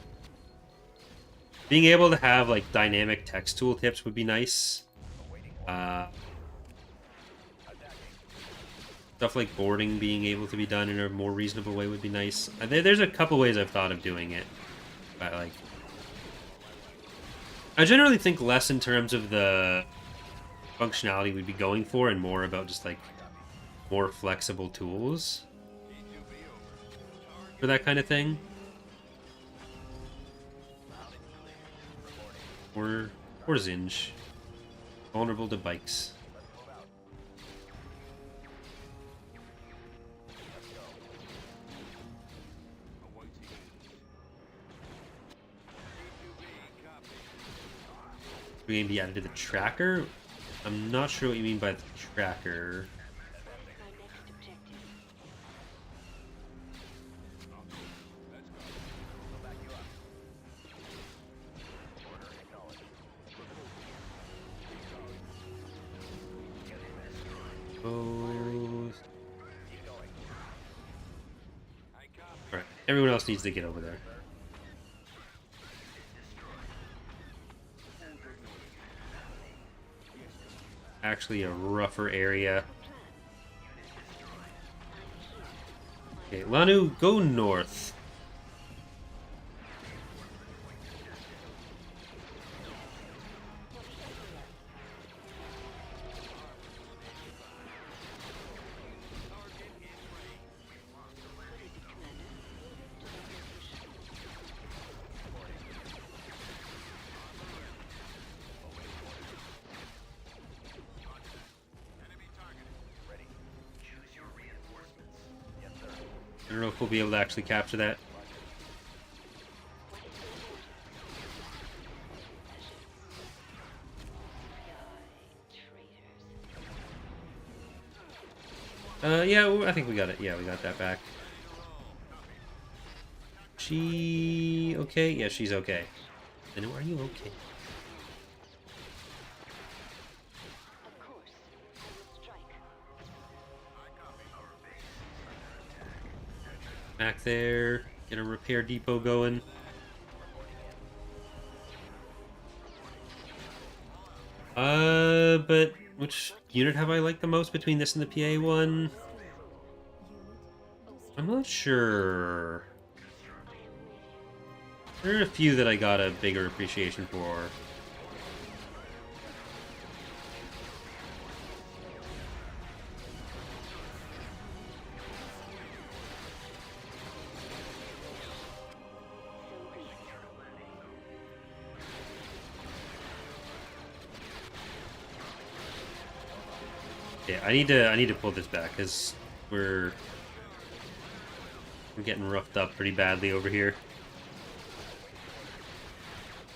Being able to have, like, dynamic text tooltips would be nice. Awaiting. Attacking. Stuff like boarding being able to be done in a more reasonable way would be nice. There's a couple ways I've thought of doing it. But, like... I generally think less in terms of the functionality we'd be going for and more about just, like, more flexible tools for that kind of thing. Or Zsinj. Vulnerable to bikes. We're going to be added to the tracker? I'm not sure what you mean by the tracker. My next objective. We'll back you up. Order acknowledged. Oh. Keep going. Alright, everyone else needs to get over there. Actually a rougher area. Okay, Lanu, go north. Ready. Choose your reinforcements. Yes, sir. I don't know if we'll be able to actually capture that. Yeah, I think we got it. Yeah, we got that back. She okay? Yeah, she's okay. Then are you okay? Of course. I will strike. Back there. Get a repair depot going. But which unit have I liked the most between this and the PA one? I'm not sure. There are a few that I got a bigger appreciation for. Yeah, I need to pull this back because we're getting roughed up pretty badly over here.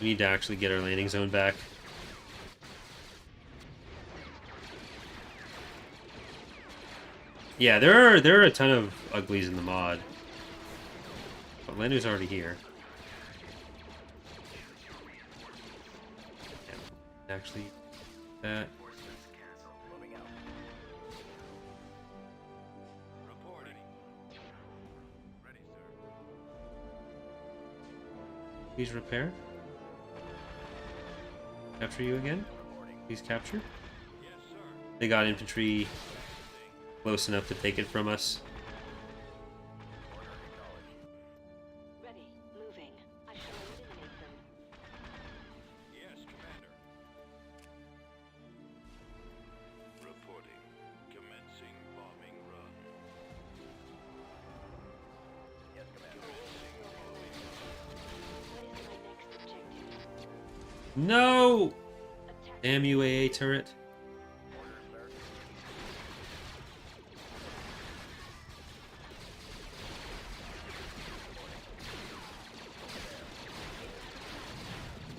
We need to actually get our landing zone back. Yeah, there are a ton of uglies in the mod. But Lenu's already here. Yeah, actually, that. Moving out. Reporting. Ready, sir. Please repair. Capture you again. Please capture. Yes, sir. They got infantry close enough to take it from us. Order acknowledged. Ready. Moving. I shall eliminate them. Yes, Commander. Reporting. Commencing bombing run. Yes, Commander. What is my next objective? No! Attack. Damn you, AA turret. Order, sir.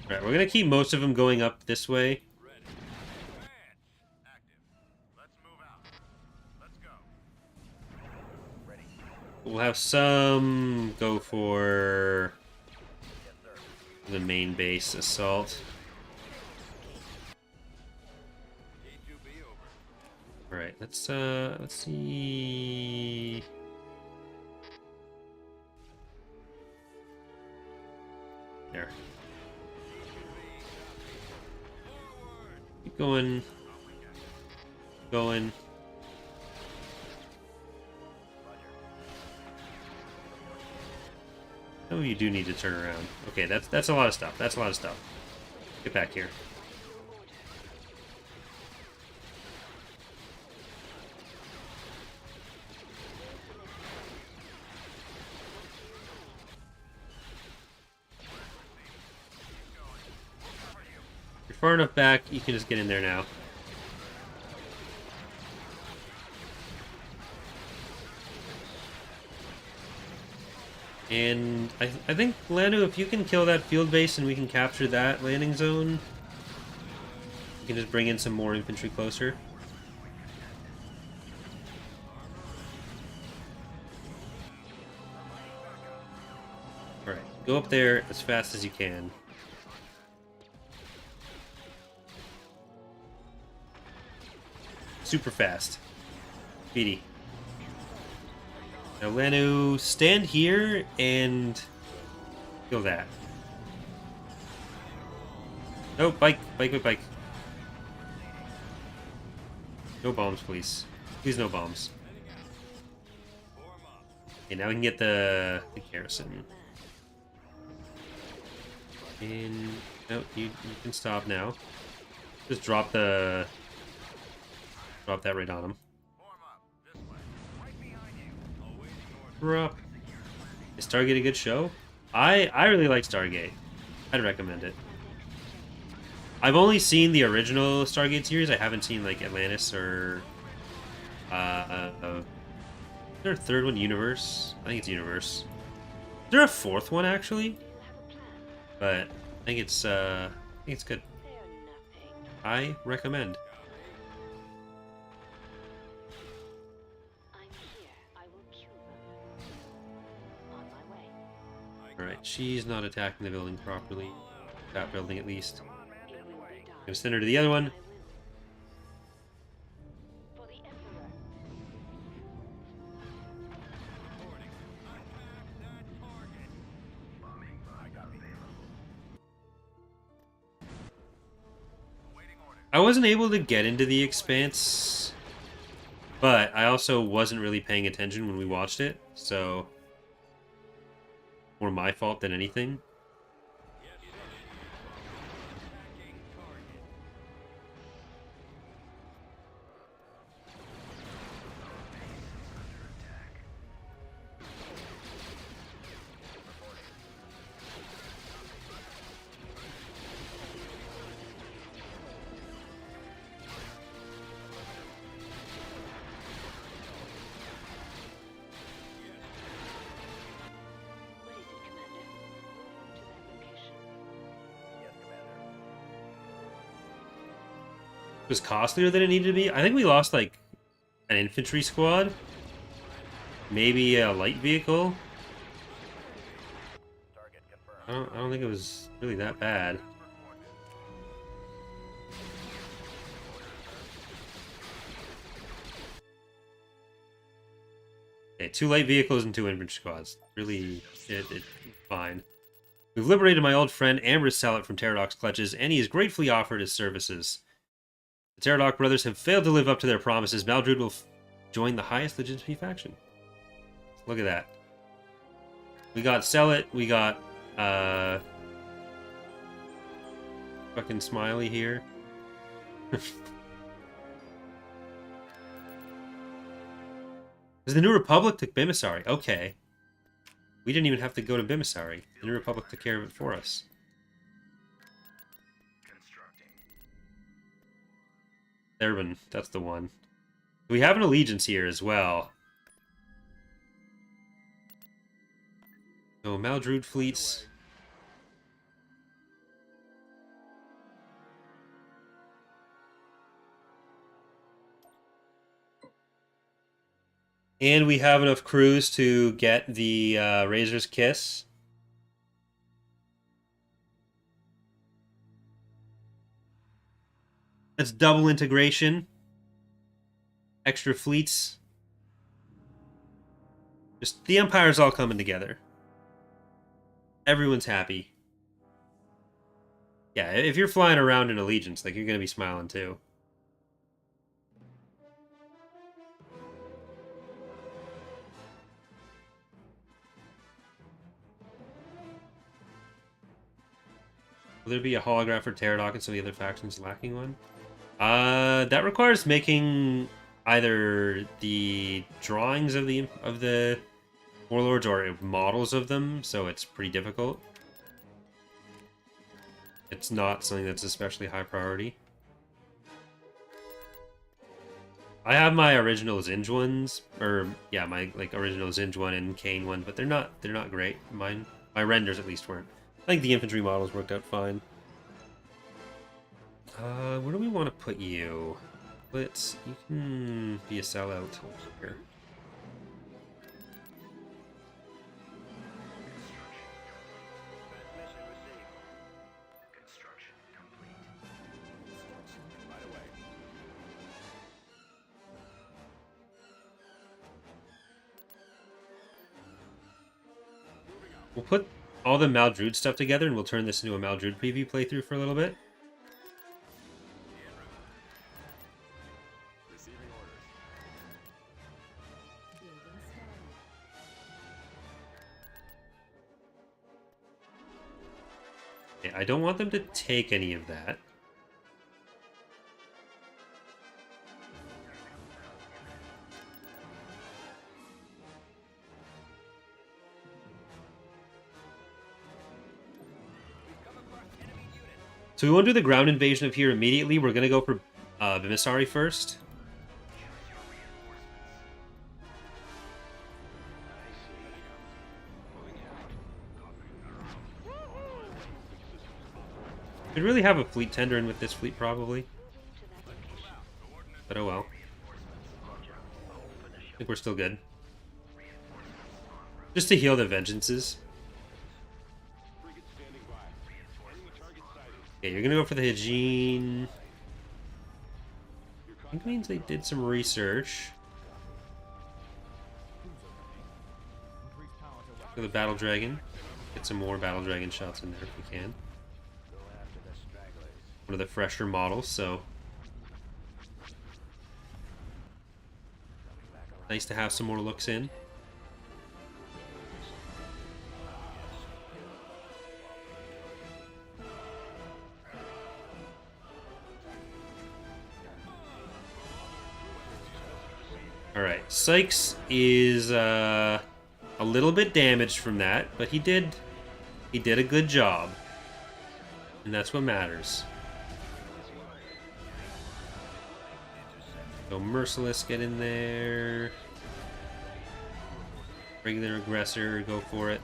Alright, we're gonna keep most of them going up this way. Ready. Advance. Active. Let's move out. Let's go. Ready. We'll have some go for Yes, sir. the main base assault. T2B over. Alright, let's see. There. Keep going. Going. Oh, you do need to turn around. Okay, that's a lot of stuff. That's a lot of stuff. Get back here. You're far enough back, you can just get in there now. And I think, Lanu, if you can kill that field base and we can capture that landing zone, we can just bring in some more infantry closer. Alright, go up there as fast as you can. Super fast. Speedy. Now, Lanu, stand here and kill that. No, bike. No bombs, please. Please, no bombs. Okay, now we can get the garrison. And no, you can stop now. Just drop that right on him. Drop. Is Stargate a good show? I really like Stargate. I'd recommend it. I've only seen the original Stargate series. I haven't seen like Atlantis or is there a third one? Universe? I think it's Universe. Is there a fourth one actually? But I think it's good. They are nothing. I recommend. I'm here. I will kill them. On my way. Alright, she's not attacking the building properly. That building at least. It will be done. Gonna send her to the other one. I will. For the Emperor. I wasn't able to get into the Expanse, but I also wasn't really paying attention when we watched it, so more my fault than anything. What is it, Commander? was costlier than it needed to be. I think we lost like an infantry squad, maybe a light vehicle. Target confirmed. I don't think it was really that bad. Okay, 2 light vehicles and 2 infantry squads. Really, it's fine. We've liberated my old friend Amber's Sallet from Pterodac's clutches, and he has gratefully offered his services. The Pterodac brothers have failed to live up to their promises. Maldruid will join the highest legitimacy faction. Look at that. We got Sallet, we got fucking Smiley here. The New Republic took Bimisari. Okay. We didn't even have to go to Bimisari. The New Republic took care of it for us. Constructing. Therbin, that's the one. We have an allegiance here as well. So, Maldruid fleets. And we have enough crews to get the Razor's Kiss. That's double integration. Extra fleets. Just the Empire's all coming together. Everyone's happy. Yeah, if you're flying around in Allegiance, like, you're gonna be smiling too. Will there be a holograph for Pterodac and some of the other factions lacking one? That requires making either the drawings of the warlords or models of them, so it's pretty difficult. It's not something that's especially high priority. I have my original Zsinj ones, or yeah, my original Zsinj one and Kane one, but they're not great. My renders at least weren't. I think the infantry models worked out fine. Where do we want to put you? You can be a sellout here. Transmission received. Construction complete. Right away. We'll put all the Maldruid stuff together and we'll turn this into a Maldruid preview playthrough for a little bit. Receiving orders. Okay, I don't want them to take any of that. So we won't do the ground invasion of here immediately. We're going to go for Bimisari first. We'd really have a fleet tender in with this fleet, probably. But oh well. I think we're still good. Just to heal the vengeances. Frigate standing by. Enemy target sighted. Okay, you're gonna go for the Hijin. I think it means they did some research. For the Battle Dragon. Get some more Battle Dragon shots in there if we can. Go after the stragglers. One of the fresher models, so nice to have some more looks in. Alright, Sykes is a little bit damaged from that, but he did a good job. And that's what matters. So Merciless, get in there. Regular Aggressor, go for it.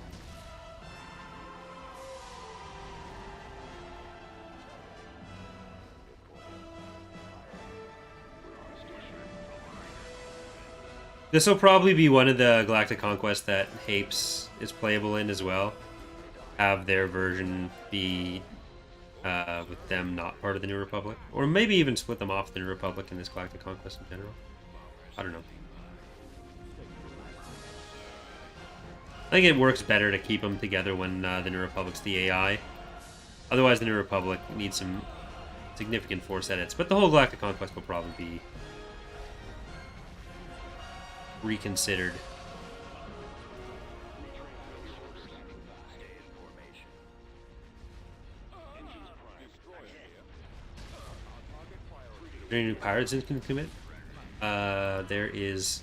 This will probably be one of the Galactic Conquest that Hapes is playable in as well. Have their version be with them not part of the New Republic. Or maybe even split them off the New Republic in this Galactic Conquest in general. I don't know. I think it works better to keep them together when the New Republic's the AI. Otherwise, the New Republic needs some significant force edits. But the whole Galactic Conquest will probably be reconsidered. Are there any new pirates in can commit? There is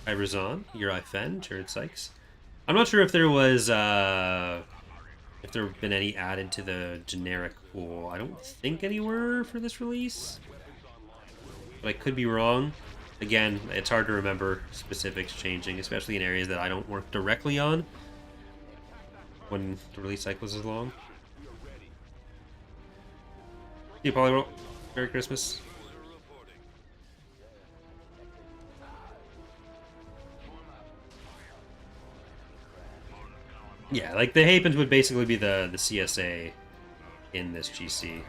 Raion, Uri Fen, Jared Sykes. I'm not sure if there was if there have been any added to the generic pool. I don't think any were for this release, but I could be wrong. Again, it's hard to remember specifics changing, especially in areas that I don't work directly on when the release cycle is long. See you, Polyroll. Merry Christmas. Yeah, like the Hapens would basically be the CSA in this GC.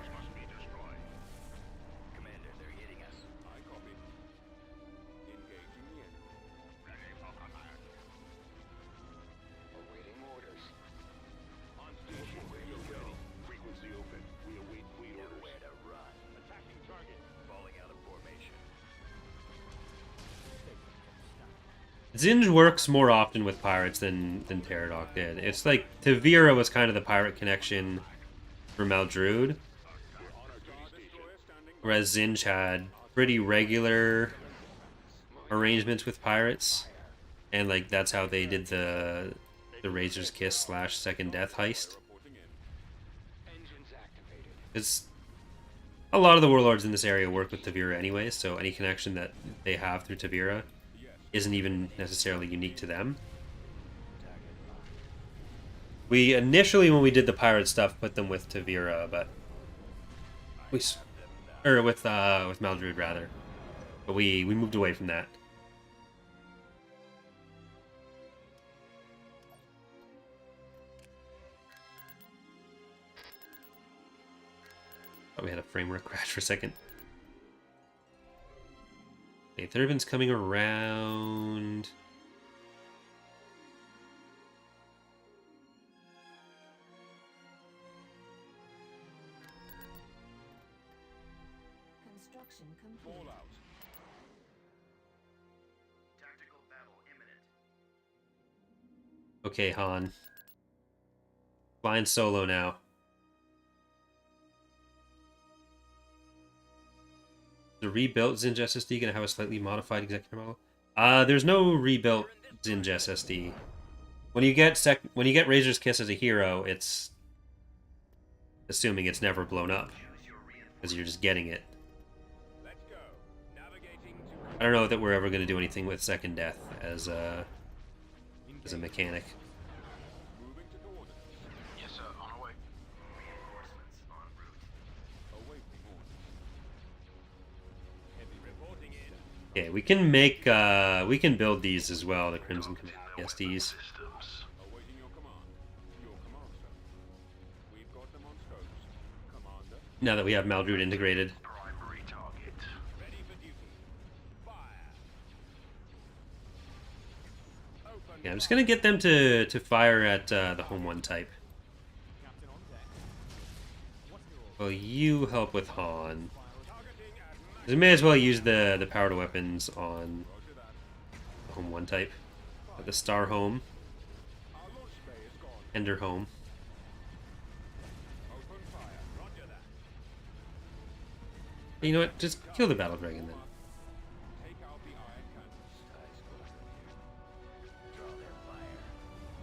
Commander, they're hitting us. I copy. Engaging the enemy. Ready for command. Awaiting orders. On station. We are ready. Frequency open. We await fleet orders. Nowhere to run. Attacking target. Falling out of formation. Zsinj works more often with pirates than Pterodok did. It's like Tavira was kind of the pirate connection for Maldrude, whereas Zsinj had pretty regular arrangements with pirates, and like that's how they did the Razor's Kiss / Second Death heist. Reporting in. Engines activated. It's a lot of the warlords in this area work with Tavira anyways, so any connection that they have through Tavira isn't even necessarily unique to them. We initially, when we did the pirate stuff, put them with Tavira, but or with Maldrude rather, but we moved away from that. Oh, we had a framework crash for a second. Okay, Thurban's coming around. Construction complete. Fallout. Tactical battle imminent. Okay, Han. Flying solo now. The rebuilt Zsinj SSD gonna have a slightly modified executor model? There's no rebuilt Zsinj SSD. When you get Razor's Kiss as a hero, it's assuming it's never blown up because you're just getting it. Let's go. Navigating I don't know that we're ever gonna do anything with Second Death as a mechanic. moving to coordinates. Yes, sir. On our way. Reinforcements en route. Awaiting orders. Heavy reporting in. Okay, we can build these as well, the Crimson Command SDs. Systems. Awaiting your command. Your command, sir. We've got them on scopes. Commander. Now that we have Maldrude integrated. Primary target. Ready for duty. Fire. Open. Yeah, I'm just gonna get them to fire at the home one type. Captain on deck. What's your order? Well, you help with Han. Targeting at We may as well use the powered weapons on Roger that. the home one type. The Star Home, Our launch bay is gone. Ender Home. Open fire. Roger that. You know what? Just kill the Battle Dragon then. Take out the iron cannons. Draw their fire.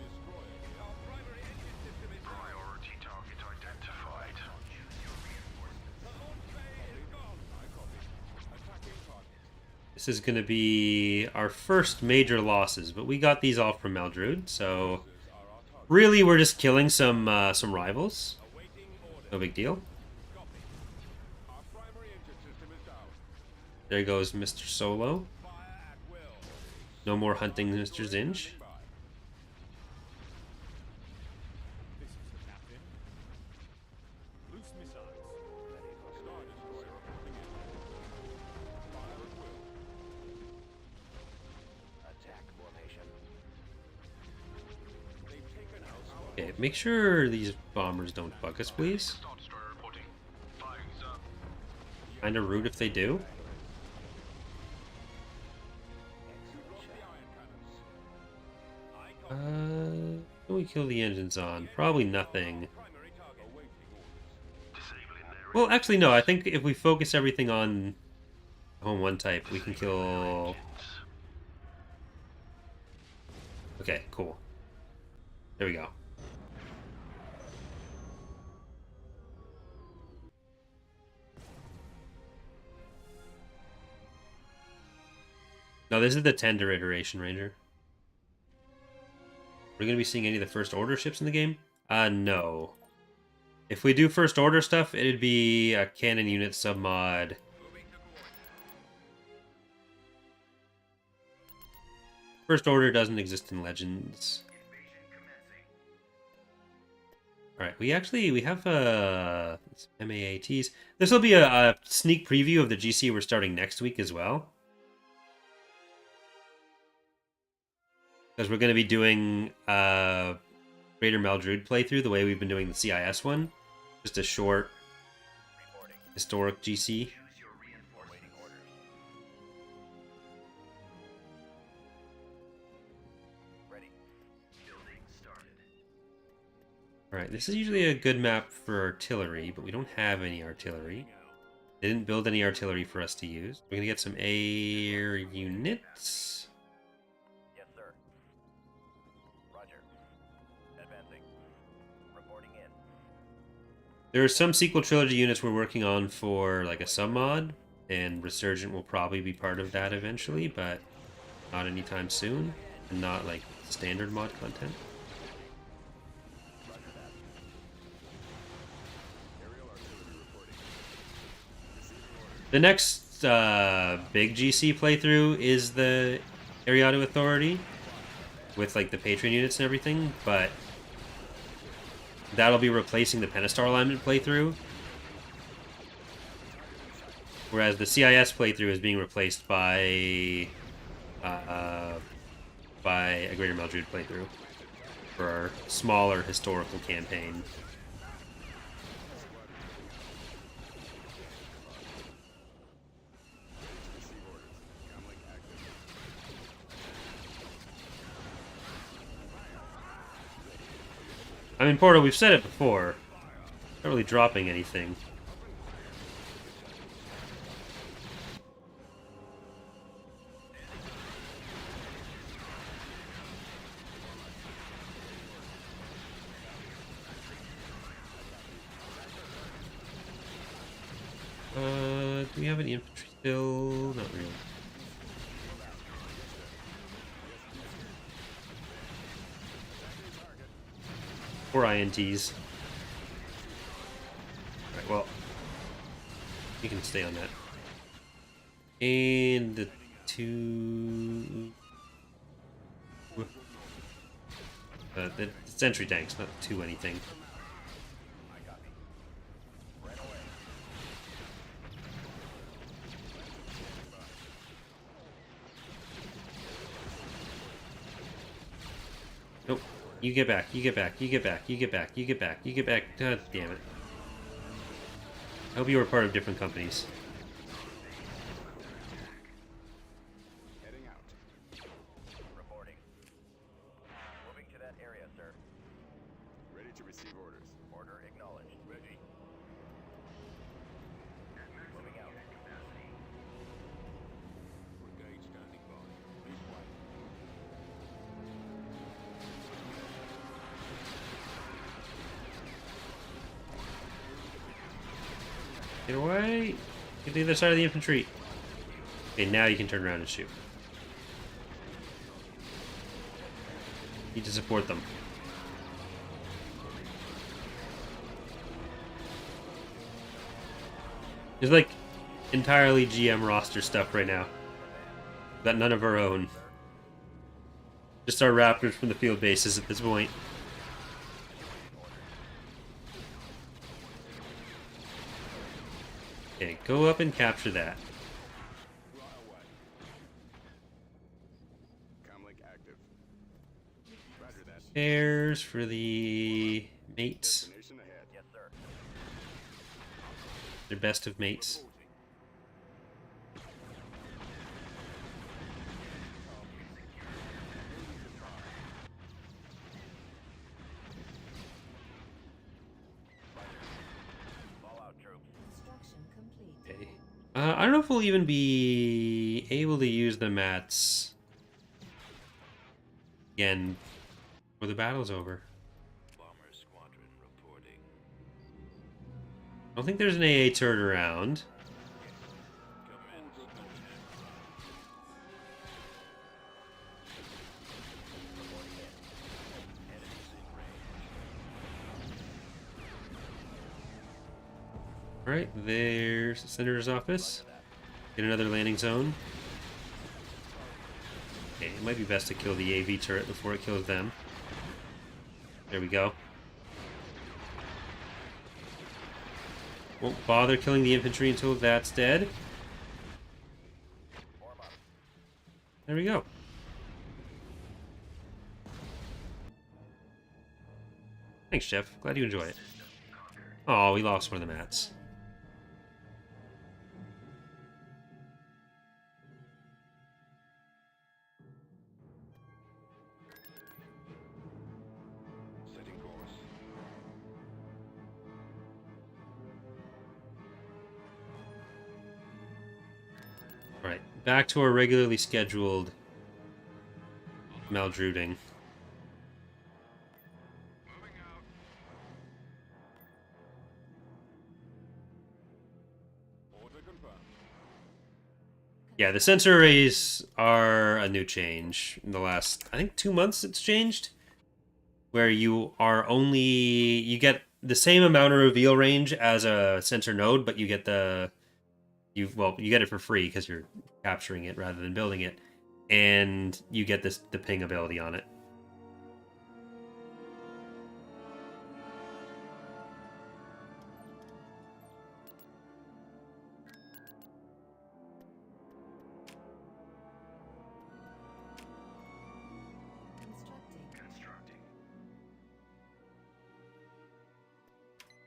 Destroy it. Our primary engine system is down. Priority target identified. Choose your reinforcements. The launch bay is gone. I copy. Attacking target. This is gonna be our first major losses, but we got these all from Maldrude, so Are our target. really we're just killing some rivals. Awaiting order. No big deal. Copy. Our primary engine system is down. There goes Mr. Solo. Fire at will. No more hunting Mr. Zsinj. This is the captain. Loose missiles. Star Destroyer reporting in. Fire at will. Attack formation. They've taken out our Okay, make sure these bombers don't fuck us, please. Star Destroyer reporting. Firing, sir. Kinda rude if they do. Drop the iron cannons. What do we kill the engines on? Probably nothing. Primary target. Awaiting orders. Disabling their Well, actually, no. I think if we focus everything on home one type, we can kill. Okay, cool. There we go. No, this is the tender iteration, Ranger. We're going to be seeing any of the First Order ships in the game? No. If we do First Order stuff, it'd be a cannon unit submod. First Order doesn't exist in Legends. invasion commencing. Alright, we have some MAATs. This will be a sneak preview of the GC we're starting next week as well. Because we're going to be doing Raider Maldrude playthrough the way we've been doing the CIS one. Just a short, Reporting. historic GC. Choose your reinforcements. Awaiting orders. Ready. Building started. Alright, this is usually a good map for artillery, but we don't have any artillery. They didn't build any artillery for us to use. We're going to get some air units. Yes, sir. Roger. Advancing. Reporting in. There are some sequel trilogy units we're working on for like a submod, and Resurgent will probably be part of that eventually, but not anytime soon, and not like standard mod content. The next big GC playthrough is the Ariado Authority with like the Patreon units and everything, but that'll be replacing the Pentastar alignment playthrough. Whereas the CIS playthrough is being replaced by a Greater Maldrude playthrough for our smaller historical campaign. I mean, Porto, we've said it before. Not really dropping anything. Do we have any infantry still? Not really. Or INTs. Alright, well, you can stay on that. And the two... the sentry tanks, not two anything. Nope. You get back, you get back, you get back, you get back, you get back, you get back. God damn it. I hope you were part of different companies. Heading out. Reporting. Moving to that area, sir. Ready to receive orders. Order acknowledged. Ready. Moving out. Brigade standing by. Be quiet. Get away! Get to the other side of the infantry. Okay, now you can turn around and shoot. Need to support them. There's like entirely GM roster stuff right now. Got none of our own. Just our raptors from the field bases at this point. Okay, go up and capture that. Right away. Comlink active. Roger that. Pairs for the mates. Destination ahead. Yes, sir. Their best of mates. Fallout troops. Construction complete. Okay. I don't know if we'll even be able to use the mats again before the battle's over. Bomber squadron reporting. I don't think there's an AA turret around. Commence attack. Reporting in. Enemies in range. Alright, there's the senator's office. Get another landing zone. Okay, it might be best to kill the AV turret before it kills them. There we go. Won't bother killing the infantry until that's dead. There we go. Thanks, Jeff. Glad you enjoy it. Oh, we lost one of the mats. Setting course. Alright, back to our regularly scheduled Maldruding. Order confirmed. Yeah, the sensor arrays are a new change. In the last, I think, 2 months it's changed. Where you are only... You get the same amount of reveal range as a sensor node, but you get the... you get it for free because you're capturing it rather than building it. And you get the ping ability on it. Constructing.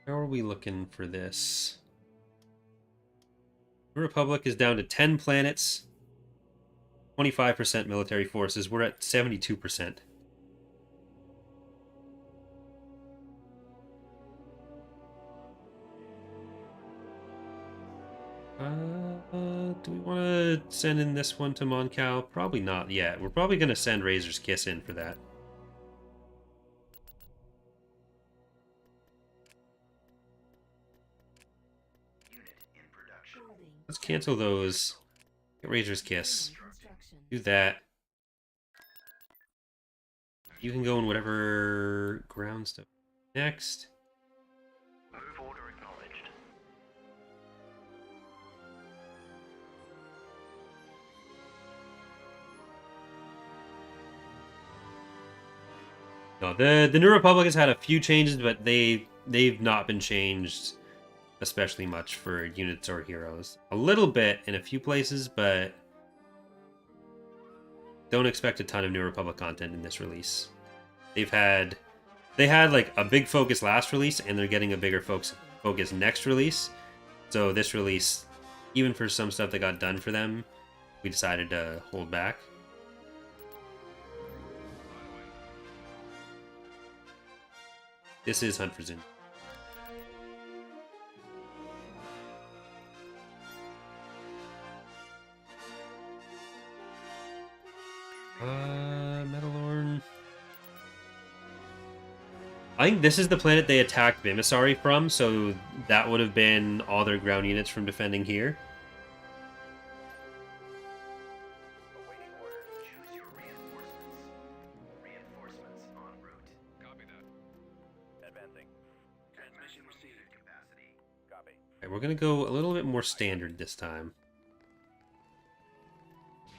How are we looking for this? The Republic is down to 10 planets, 25% military forces. We're at 72%. Do we want to send in this one to Moncal? Probably not yet. We're probably going to send Razor's Kiss in for that. Unit in production. Building. Let's cancel those. Get Razor's Kiss. Construction. Do that. You can go in whatever ground stuff. Next. Move order acknowledged. No, the New Republic has had a few changes, but they've not been changed especially much for units or heroes. A little bit in a few places, but don't expect a ton of New Republic content in this release. They had like a big focus last release, and they're getting a bigger focus next release. So this release, even for some stuff that got done for them, we decided to hold back. This is Hunt for Zsinj. Metalorn. I think this is the planet they attacked Vimisari from, so that would have been all their ground units from defending here. Awaiting orders. Choose your reinforcements. Reinforcements en route. Copy that. Advancing. Transmission Maximum received. unit capacity. Copy. Alright, we're gonna go a little bit more standard this time.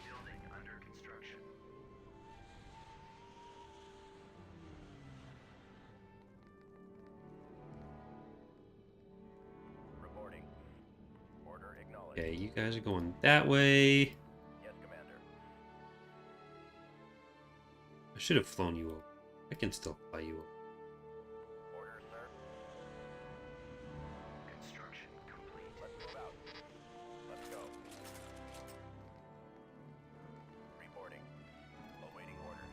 Building under construction. Okay, you guys are going that way. Yes, Commander. I should have flown you over. I can still fly you over. Orders, sir. Construction complete. Let's move out. Let's go. Reporting. Awaiting orders.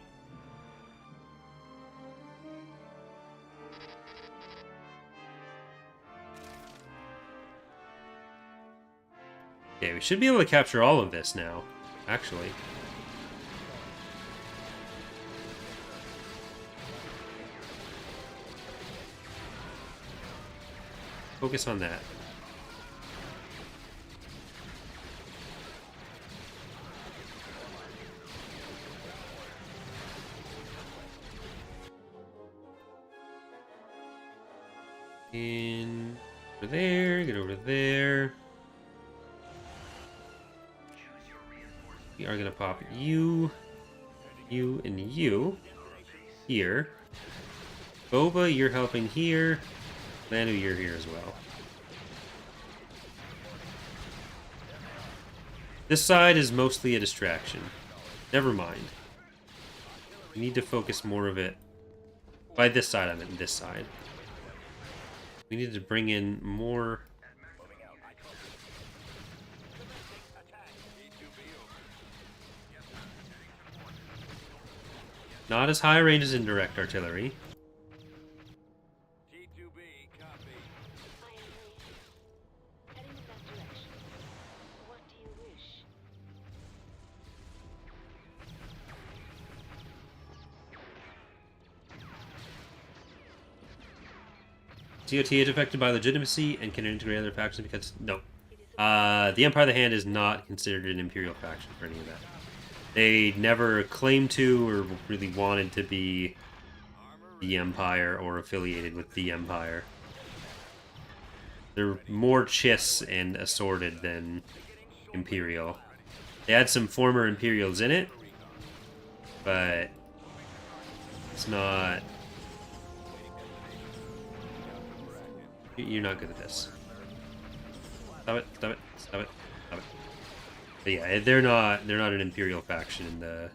Okay, we should be able to capture all of this now, actually. Focus on that. In over there, get over there. We are gonna pop you, and you here. Boba, you're helping here. Lanu, you're here as well. This side is mostly a distraction. Never mind. We need to focus more of it. By this side, I meant this side. We need to bring in more. Not as high range as indirect artillery. T2B, copy. I am ready. Heading in that direction. What do you wish? COT is affected by legitimacy and can integrate other factions because... No. The Empire of the Hand is not considered an Imperial faction for any of that. They never claimed to or really wanted to be the Empire or affiliated with the Empire. They're more Chiss and assorted than Imperial. They had some former Imperials in it, but it's not... You're not good at this. Stop it, stop it, stop it, stop it. But yeah, they're not an Imperial faction in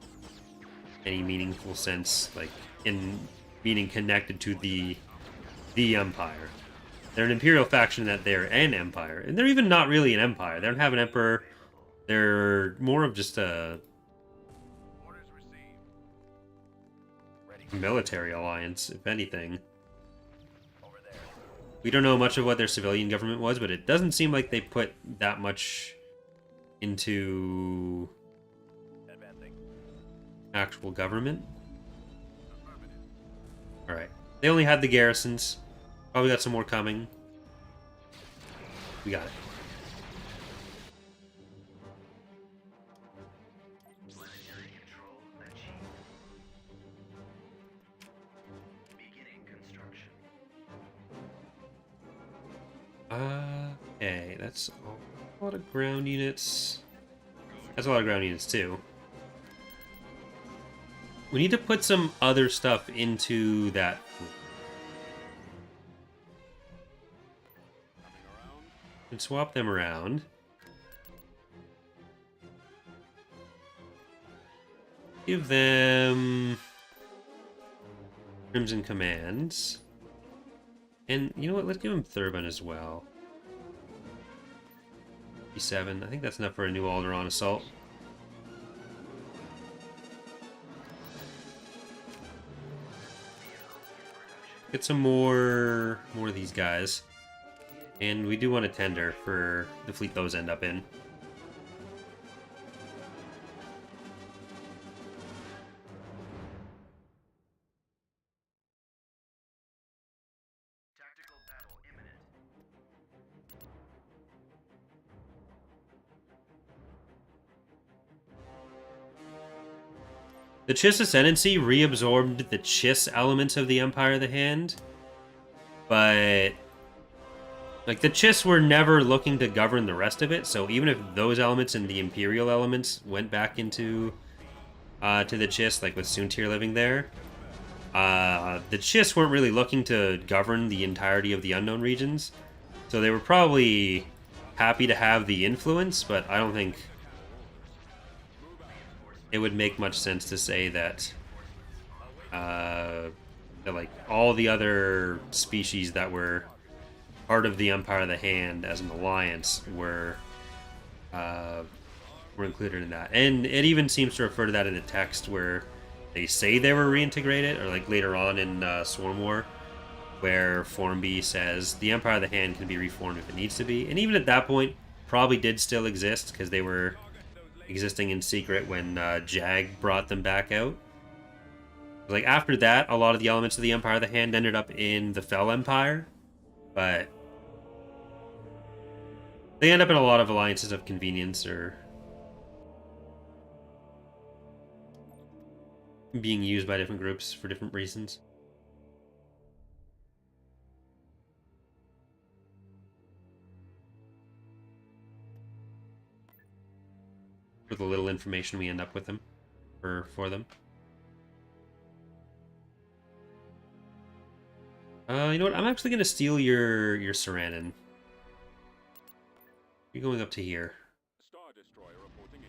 any meaningful sense, like in meaning connected to the Empire. They're an Imperial faction that they're an Empire, and they're even not really an Empire. They don't have an Emperor. They're more of just a Orders received. Ready. military alliance, if anything. Over there. We don't know much of what their civilian government was, but it doesn't seem like they put that much into Advancing. actual government. Alright. They only had the garrisons. Probably got some more coming. We got it. Planetary control achieved. Beginning construction. Okay, that's a lot of ground units. That's a lot of ground units too. We need to put some other stuff into that fleet. And swap them around. Give them Crimson Commands. And you know what? Let's give them Thurbon as well. 7. I think that's enough for a new Alderaan assault. Get some more of these guys. And we do want a tender for the fleet those end up in. Tactical battle imminent. The Chiss Ascendancy reabsorbed the Chiss elements of the Empire of the Hand, but like the Chiss were never looking to govern the rest of it, so even if those elements and the Imperial elements went back into to the Chiss, like with Soontir living there, the Chiss weren't really looking to govern the entirety of the Unknown Regions, so they were probably happy to have the influence, but I don't think it would make much sense to say that, that like all the other species that were part of the Empire of the Hand as an alliance were included in that. And it even seems to refer to that in the text where they say they were reintegrated, or like later on in Swarm War, where Formby says the Empire of the Hand can be reformed if it needs to be. And even at that point, probably did still exist because they were existing in secret when Jag brought them back out. Like after that, a lot of the elements of the Empire of the Hand ended up in the Fel Empire, but they end up in a lot of alliances of convenience or being used by different groups for different reasons. For the little information we end up with them, or for them. You know what? I'm actually gonna steal your Saranin. You're going up to here. Star Destroyer reporting in.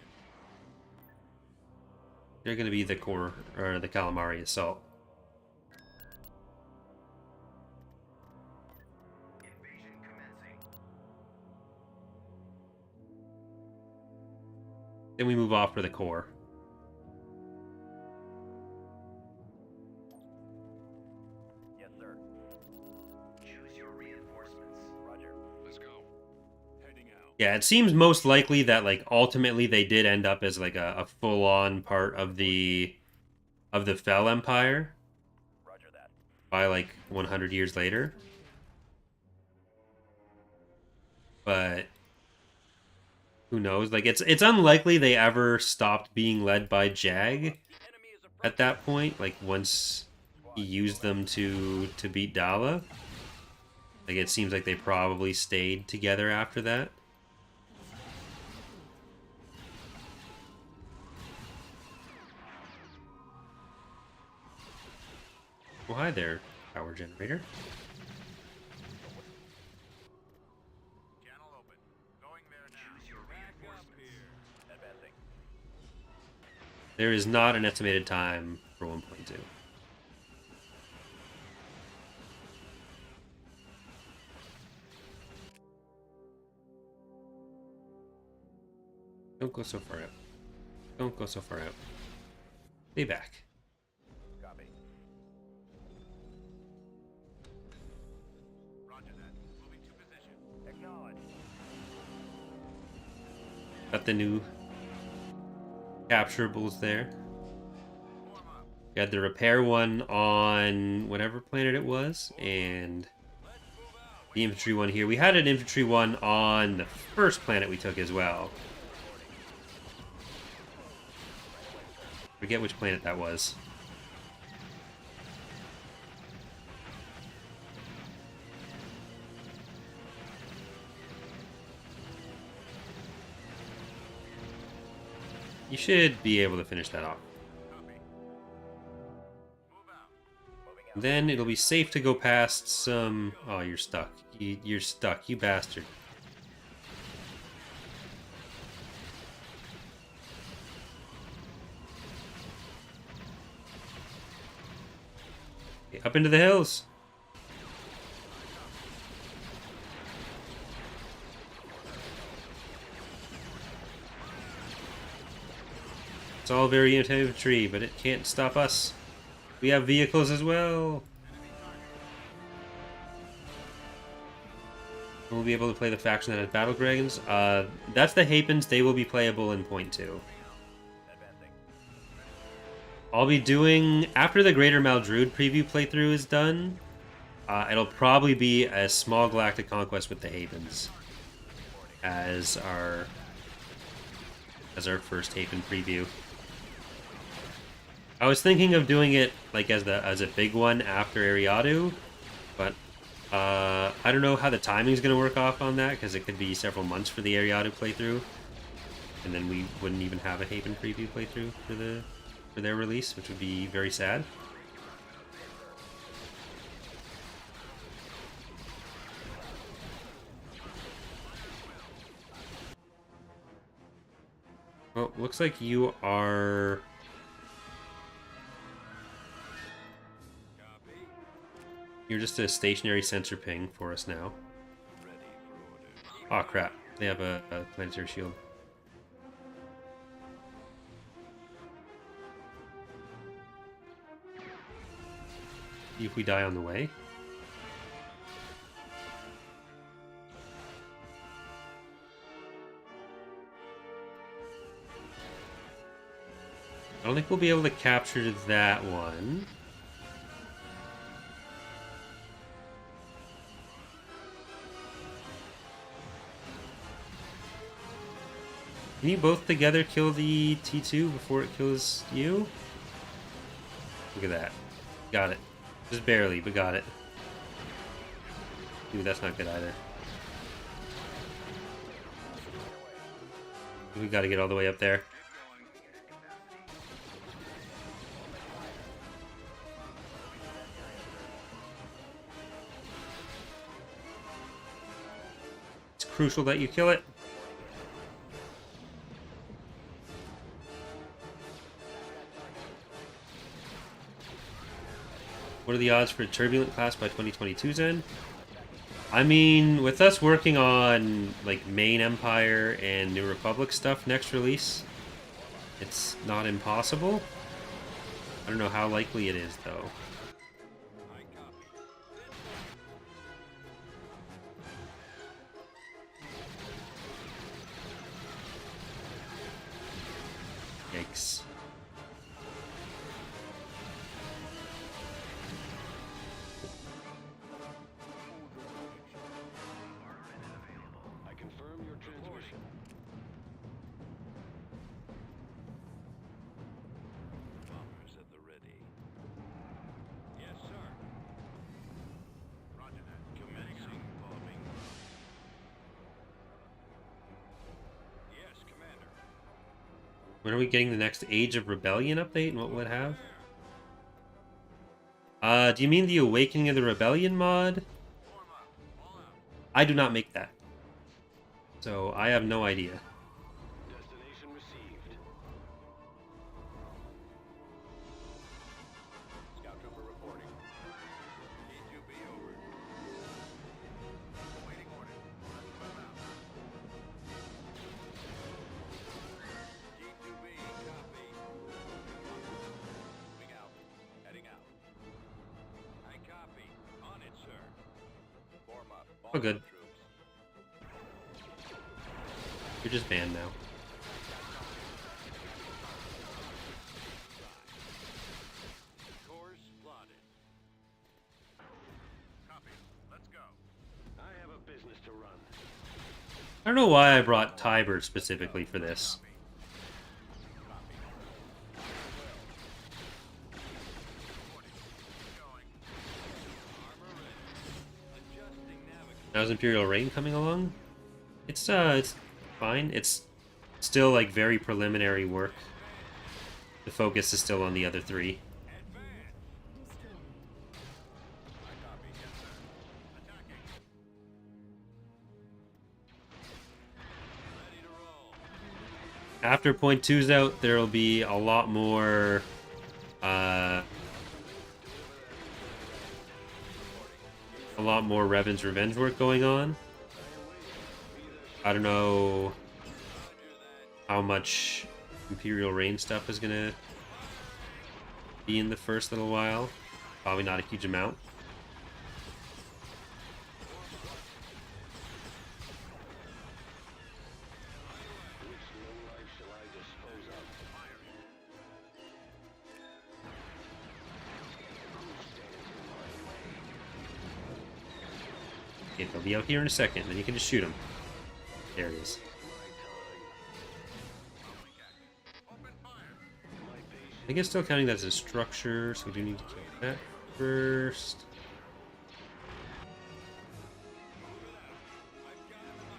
They're gonna be the core or the Calamari assault. Invasion commencing. Then we move off for the core. Yes, sir. Choose your reinforcements. Roger. Let's go. Heading out. Yeah, it seems most likely that like ultimately they did end up as like a full-on part of the Fel Empire Roger that. by like 100 years later. But who knows? Like it's unlikely they ever stopped being led by Jag Enemy is at that point. Like once he used them to beat Dala. Like it seems like they probably stayed together after that. Well, hi there, power generator. Channel open. Going there now. Choose your reinforcements. Advancing. There is not an estimated time for 1.2. Don't go so far out. Don't go so far out. Stay back. Copy. Roger that. Moving to position. Acknowledge. Got the new capturables there. Form up. We had the repair one on whatever planet it was, and the infantry one here. We had an infantry one on the first planet we took as well. Forget which planet that was. You should be able to finish that off. Copy. Move out. Moving out. Then it'll be safe to go past some... Oh, you're stuck. You're stuck, you bastard. Okay, up into the hills. It's all very infantry, but it can't stop us. We have vehicles as well. We'll be able to play the faction that has battle dragons. That's the Hapens. They will be playable in point 2. Advancing. I'll be doing, after the Greater Maldruid preview playthrough is done, it'll probably be a small galactic conquest with the Hapens as our first Hapen preview. I was thinking of doing it like as a big one after Ariadu, but I don't know how the timing's going to work off on that, because it could be several months for the Ariadu playthrough, and then we wouldn't even have a Hapen preview playthrough for their release, which would be very sad. Well, looks like you are... You're just a stationary sensor ping for us now. Oh crap, they have a planetary shield. See if we die on the way. I don't think we'll be able to capture that one. Can you both together kill the T2 before it kills you? Look at that. Got it. Just barely, but got it. Ooh, that's not good either. We gotta get all the way up there. It's crucial that you kill it. What are the odds for Turbulent class by 2022, Zen? I mean, with us working on like main Empire and New Republic stuff next release, it's not impossible. I don't know how likely it is, though. Yikes. I confirm your transmission. Bombers at the ready. Yes, sir. Roger that. Commencing bombing. Yes, Commander. When are we getting the next Age of Rebellion update, and what will it have? Do you mean the Awakening of the Rebellion mod? Form up. All out. I do not make that. So I have no idea. Destination received. Scout trooper reporting. E2B over. Waiting order. Let's move out. E2B, copy. Moving out. Heading out. I copy. On it, sir. Form up. Oh, good. Troops. You're just banned now. Course plotted. Copy. Let's go. I have a business to run. I don't know why I brought Tiber specifically for this. Adjusting navigation. How's Imperial Reign coming along? It's fine. It's still like very preliminary work. The focus is still on the other three. After point two's out, there will be a lot more Revan's Revenge work going on. I don't know how much Imperial Reign stuff is gonna be in the first little while. Probably not a huge amount. Which lowlife shall I dispose of? Okay, they'll be out here in a second, then you can just shoot them. There it is. I think it's still counting that as a structure, so we do need to kill that first.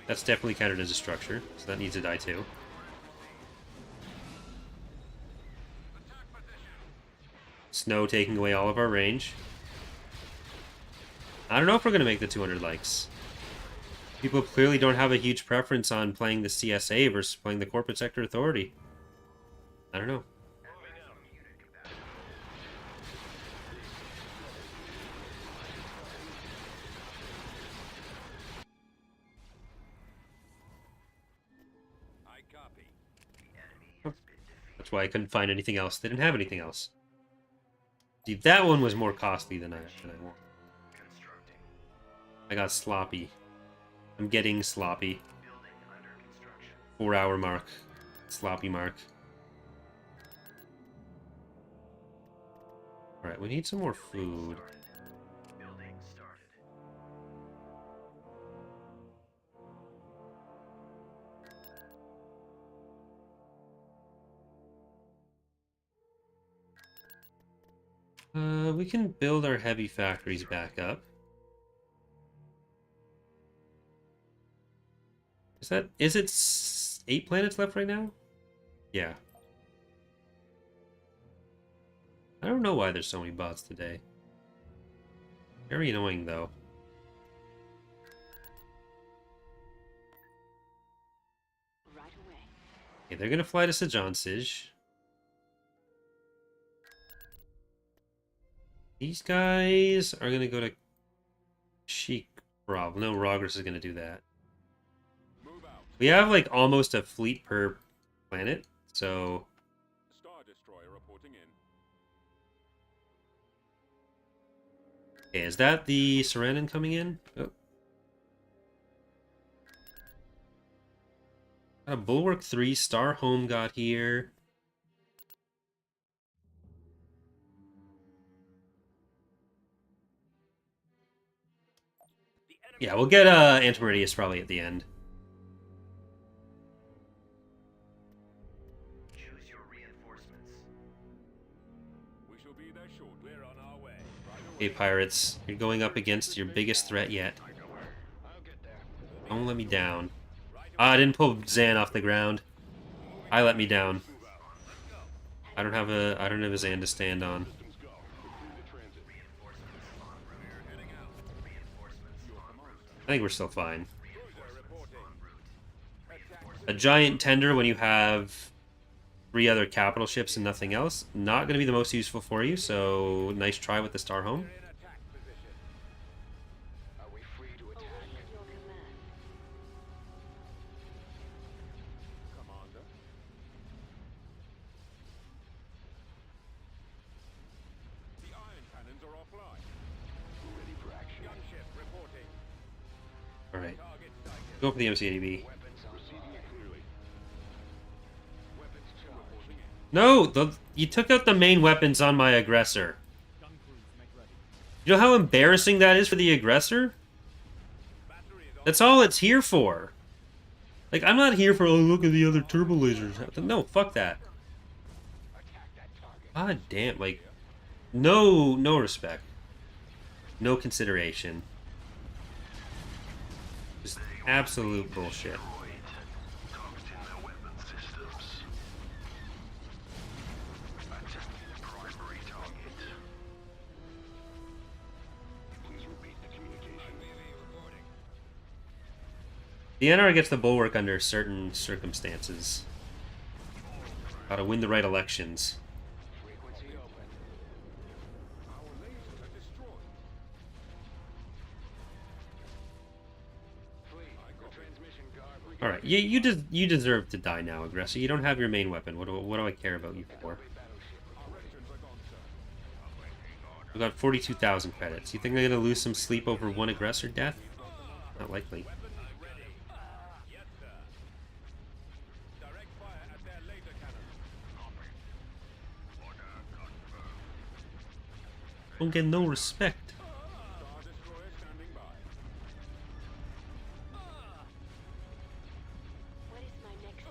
That's definitely counted as a structure, so that needs to die too. Snow taking away all of our range. I don't know if we're going to make the 200 likes. People clearly don't have a huge preference on playing the CSA versus playing the Corporate Sector Authority. I don't know. I copy. That's why I couldn't find anything else. They didn't have anything else. See, that one was more costly than I want. Constructing. I got sloppy. I'm getting sloppy. Building under construction. 4-hour mark. Sloppy mark. Alright, we need some more food. Building started. We can build our heavy factories back up. Is it 8 planets left right now? Yeah. I don't know why there's so many bots today. Very annoying, though. Right away. Okay, they're gonna fly to Zsinj. These guys are gonna go to Sheik Rob. No, Rogers is gonna do that. Move out. We have like almost a fleet per planet, so Star Destroyer reporting in. okay, is that the Serennan coming in? Oh. Got a Bulwark 3, Star Home got here. Yeah, we'll get Antimeridius probably at the end. Choose your reinforcements. We shall be there shortly. We're on our way. Right away. Hey, pirates, you're going up against your biggest threat yet. I'll get there. Don't let me down. Right away. Ah, I didn't pull Zann off the ground. I let me down. I don't have a Zann to stand on. Systems go. Complete the transit. Reinforcements en route. We're heading out. Reinforcements en route. I think we're still fine. Cruiser reporting. En route. A giant tender when you have 3 other capital ships and nothing else, not going to be the most useful for you, so nice try with the Star Home. We're in attack position. Are we free to attack? Awaiting your command. Commander. The iron cannons are offline. Ready for action. Gunship reporting. Alright, Target sighted. go for the MCADB. Weapons Receiving it clearly. Weapons charged. Reporting in. No, you took out the main weapons on my aggressor. You know how embarrassing that is for the aggressor? Battery is on. That's all it's here for. Like, I'm not here for, oh, look at the other turbo lasers. No, fuck that. Attack that target. God damn, like, no respect. No consideration. Just absolute bullshit. Targeting their weapon systems. Attacking the primary target. Please repeat the communication. reporting. The NR gets the bulwark under certain circumstances. Gotta win the right elections. Frequency open. Our lasers are destroyed. Fleet. The transmission guard. Alright, you deserve to die now, aggressor. You don't have your main weapon. What do I care about you for? Our engines are gone, sir. We got 42,000 credits. You think they're gonna lose some sleep over one aggressor death? Not likely. Ready. Yes, sir. Direct fire at their laser cannon. Don't get no respect. Star Destroyer standing by. What is my next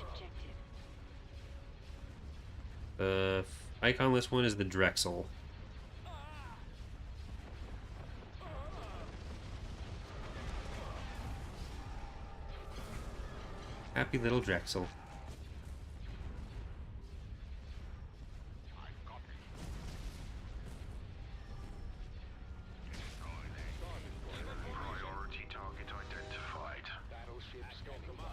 objective? Iconless one is the Drexel. Happy little Drexel. Priority target identified. Battleship standing by.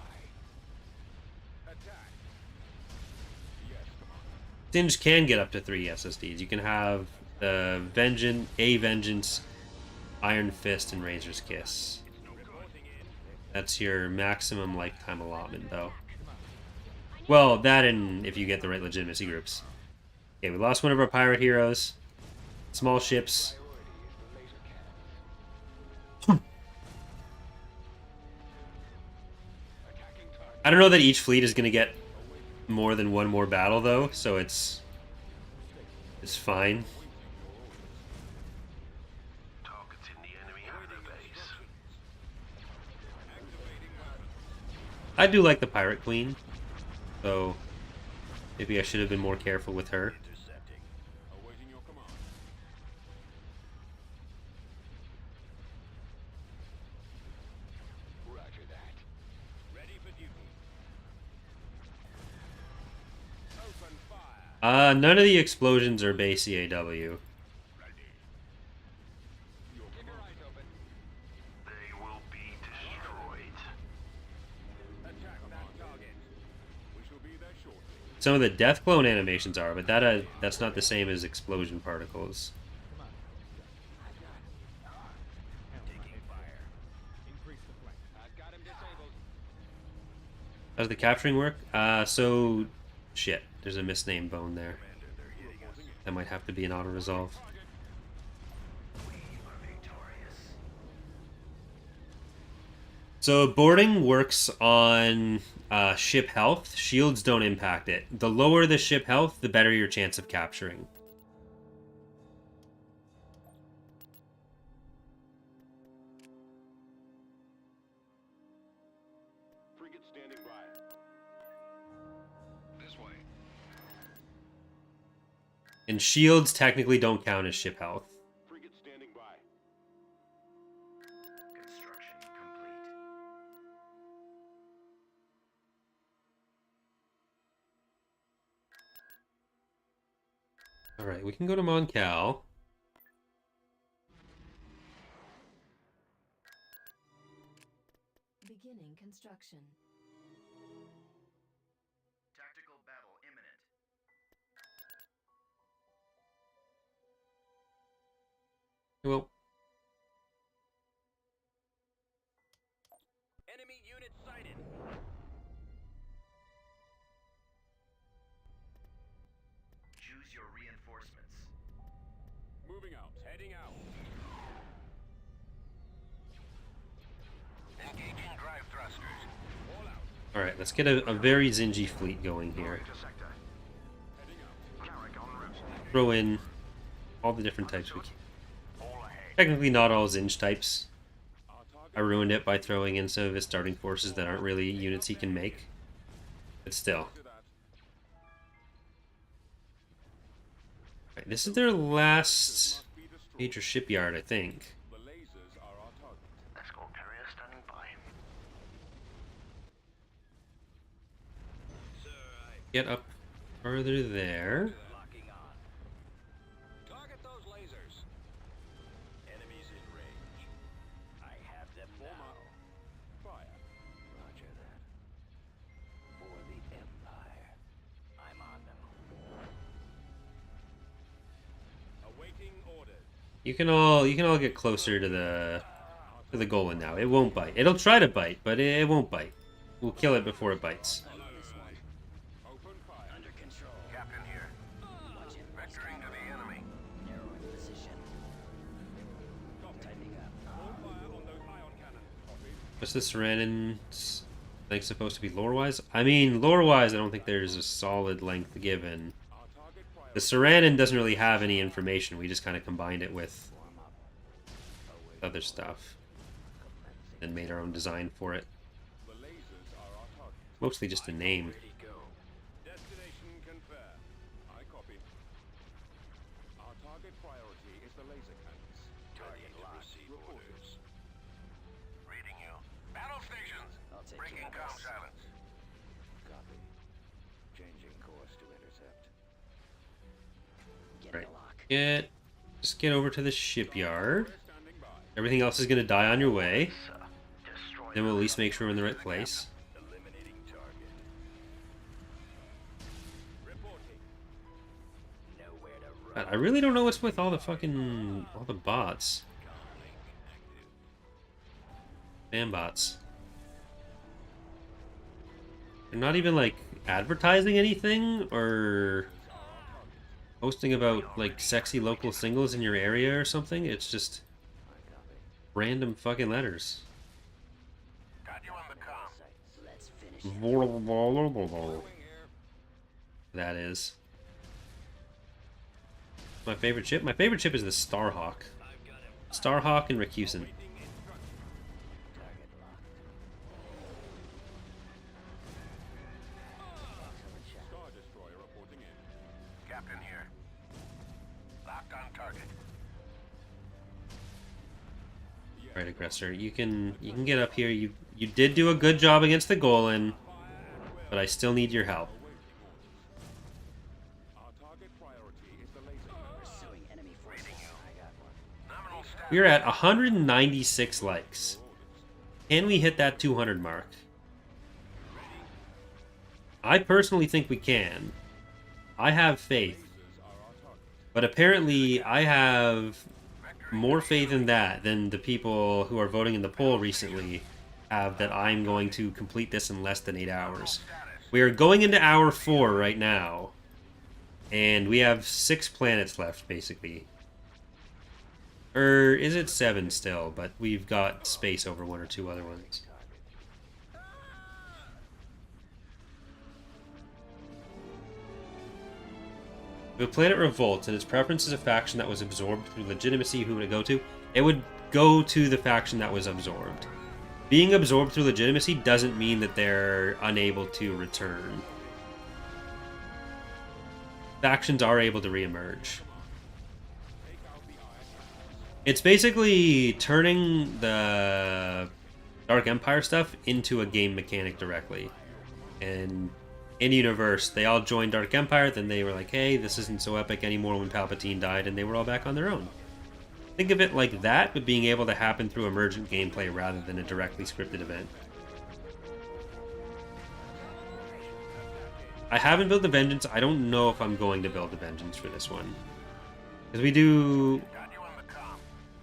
Attack. Yes, Commander. Zsinj can get up to 3 SSDs. You can have the Vengeance, Iron Fist, and Razor's Kiss. That's your maximum lifetime allotment, though. Well, that and if you get the right legitimacy groups. Okay, we lost one of our pirate heroes. Small ships. I don't know that each fleet is going to get more than one more battle, though, so it's fine. Targets in the enemy hammer base. I do like the Pirate Queen, so maybe I should have been more careful with her. Intercepting. Awaiting your command. Roger that. Ready for duty. Open fire. None of the explosions are base CAW. Ready. Your command. Open. They will be destroyed. Attack that target. We shall be there shortly. Some of the death clone animations are, but that's not the same as explosion particles. Taking fire. I've got him disabled. How does the capturing work? So shit. There's a misnamed bone there. Commander, they're hitting us. That might have to be an auto resolve. We are victorious. So boarding works on ship health. Shields don't impact it. The lower the ship health, the better your chance of capturing. Frigate standing by. This way. And shields technically don't count as ship health. Frigate standing by. Construction complete. Alright, we can go to Moncal. Beginning construction. Tactical battle imminent. Well, Enemy unit sighted. Choose your reinforcements. Moving out. Heading out. Engaging drive thrusters. All out. alright, let's get a very Zingy fleet going here. Into sector. Heading out. Carrick en route. Throw in all the different types we can. All ahead. Technically not all Zinj types. Our target. I ruined it by throwing in some of his starting forces that aren't really units he can make. But still. To that. Right, this is their last Be destroyed. major shipyard, I think. The lasers are our target. Escort carrier standing by. Sir, I Get up further there. locking on. Target those lasers. Enemies in range. I have them now. Fire. Roger that. For the Empire. I'm on them. Awaiting orders. You can all get closer to the Golan now. It won't bite. It'll try to bite, but it won't bite. We'll kill it before it bites. Open fire. Under control. Captain here. Watch it. Vectoring to the enemy. Narrowing position. Tightening up. Hold fire on those ion cannon. Copy. What's this Serenan's length supposed to be lore-wise? I mean, lore-wise, I don't think there's a solid length given. Our target priority. The Saranin doesn't really have any information. We just kind of combined it with Warm up. other stuff and made our own design for it. The lasers are our target. Mostly just a name. Ready go. Destination confirmed. I copy. Our target priority is the laser cannons. Target locked. Reporters. Reading you. Battle stations. I'll take Breaking care of comm this. silence. Copy. Changing course to intercept. Get Right. the lock. Just get over to the shipyard. We're standing by. Everything else is gonna die on your way. Destroy Then we'll at least make sure we're in the right place. Eliminating target. Reporting. I really don't know what's with all the bots. Spam bots. They're not even like advertising anything or posting about like sexy local singles in your area or something. It's just random fucking letters. Got you on the comm. Let's finish him. That is. My favorite ship? My favorite ship is the Starhawk. Starhawk and Rakusen. Target locked. Star Destroyer reporting in. Captain here. Locked on target. Right, aggressor. You can get up here. You did do a good job against the Golan, but I still need your help. Our target priority is the laser. Pursuing enemy forces. I got one. Nominal status. We're at 196 likes. Can we hit that 200 mark? I personally think we can. I have faith. But apparently I have more faith in that than the people who are voting in the poll recently have that I'm going to complete this in less than 8 hours. We are going into hour 4 right now. And we have 6 planets left, basically. Or is it 7 still? But we've got space over 1 or 2 other ones. If a planet revolts and its preference is a faction that was absorbed through legitimacy, who would it go to? It would go to the faction that was absorbed. Being absorbed through legitimacy doesn't mean that they're unable to return. Factions are able to reemerge. It's basically turning the Dark Empire stuff into a game mechanic directly. And in universe, they all joined Dark Empire, then they were like, hey, this isn't so epic anymore when Palpatine died, and they were all back on their own. Think of it like that, but being able to happen through emergent gameplay rather than a directly scripted event. I haven't built the Vengeance. I don't know if I'm going to build the Vengeance for this one. Because we do Got you on the comm.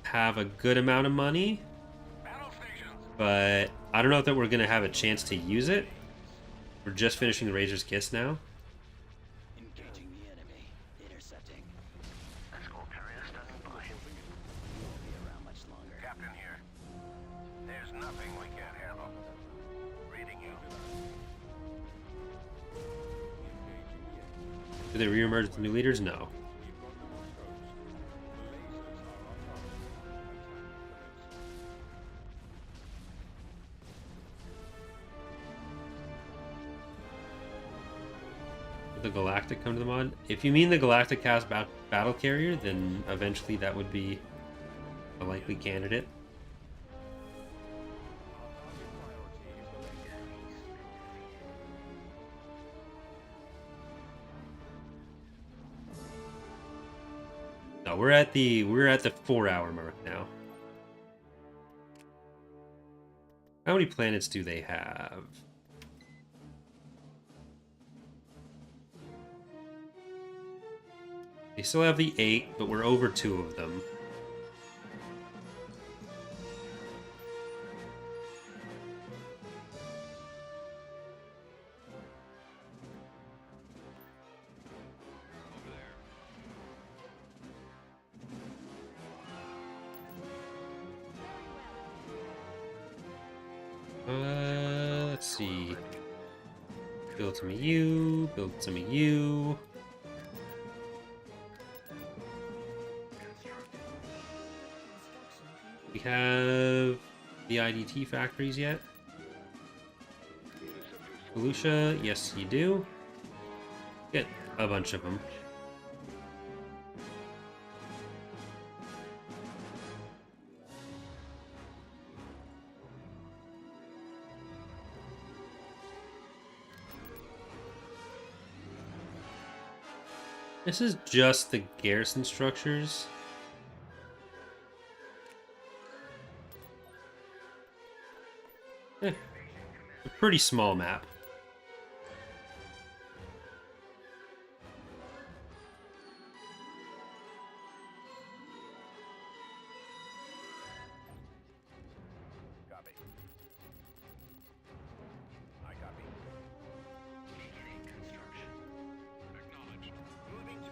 have a good amount of money, Battle stations. but I don't know that we're going to have a chance to use it. We're just finishing the Razor's Kiss now. Engaging the enemy. Intercepting. Escort carrier standing by. Won't be around much longer. Captain here. There's nothing we can't handle. Reading you. Do they reemerge with new leaders? No. The Galactic come to the mod? If you mean the Galactic cast battle carrier, then eventually that would be a likely candidate. No, we're at the 4-hour mark now. How many planets do they have? They still have the 8, but we're over 2 of them. Let's see. Build some of you, build some of you. We have the IDT factories yet? Volusia, yes you do. Get a bunch of them. This is just the garrison structures. A pretty small map.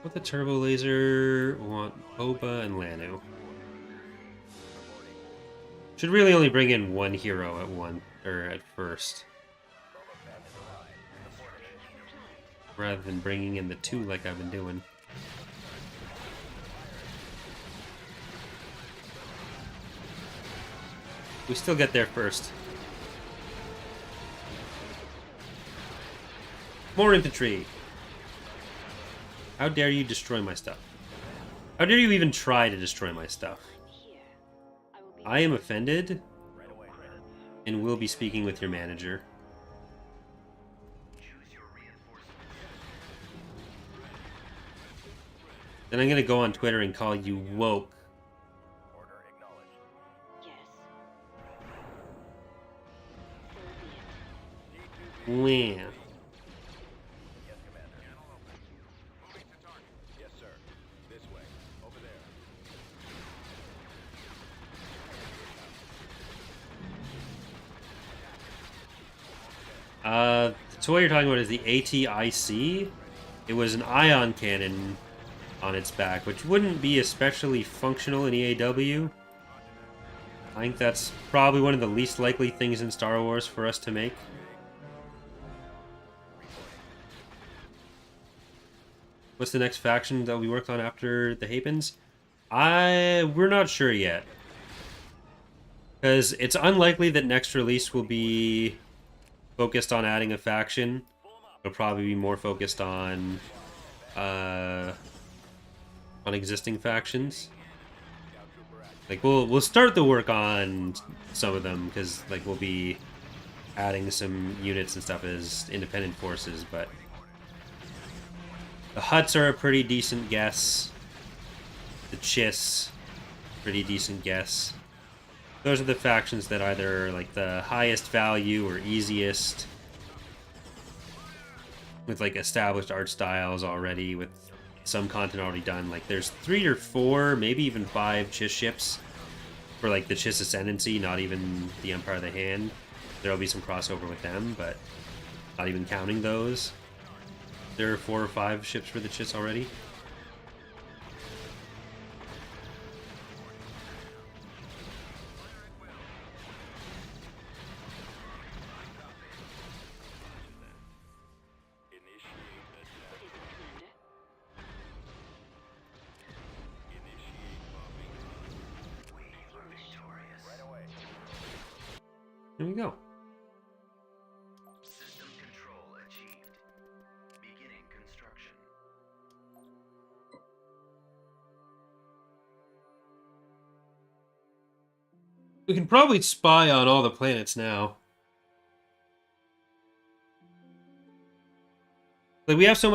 With the turbo laser, we want Boba and Lanu. Should really only bring in one hero at first. Rather than bringing in the two like I've been doing. We still get there first. More infantry! How dare you destroy my stuff? How dare you even try to destroy my stuff? Here. I will be I am offended and will be speaking with your manager. Choose your reinforcements. Then I'm gonna go on Twitter and call you woke. Order acknowledged. Yes. So be it. Wham. Yes, Commander. Moving to target. Yes, sir. This way. Over there. The toy you're talking about is the ATIC. It was an ion cannon on its back, which wouldn't be especially functional in EAW. I think that's probably one of the least likely things in Star Wars for us to make. What's the next faction that we worked on after the Hapens? We're not sure yet. Because it's unlikely that next release will be focused on adding a faction. It'll probably be more focused on existing factions. Like we'll start the work on some of them because like we'll be adding some units and stuff as independent forces, but the Hutts are a pretty decent guess. The Chiss, pretty decent guess. Those are the factions that either like the highest value or easiest, with like established art styles already, with some content already done. Like there's 3 or 4, maybe even 5 Chiss ships for like the Chiss Ascendancy, not even the Empire of the Hand. There'll be some crossover with them, but not even counting those. There are 4 or 5 ships for the Chiss already. Here we go. System control achieved. Beginning construction. We can probably spy on all the planets now. Like we have so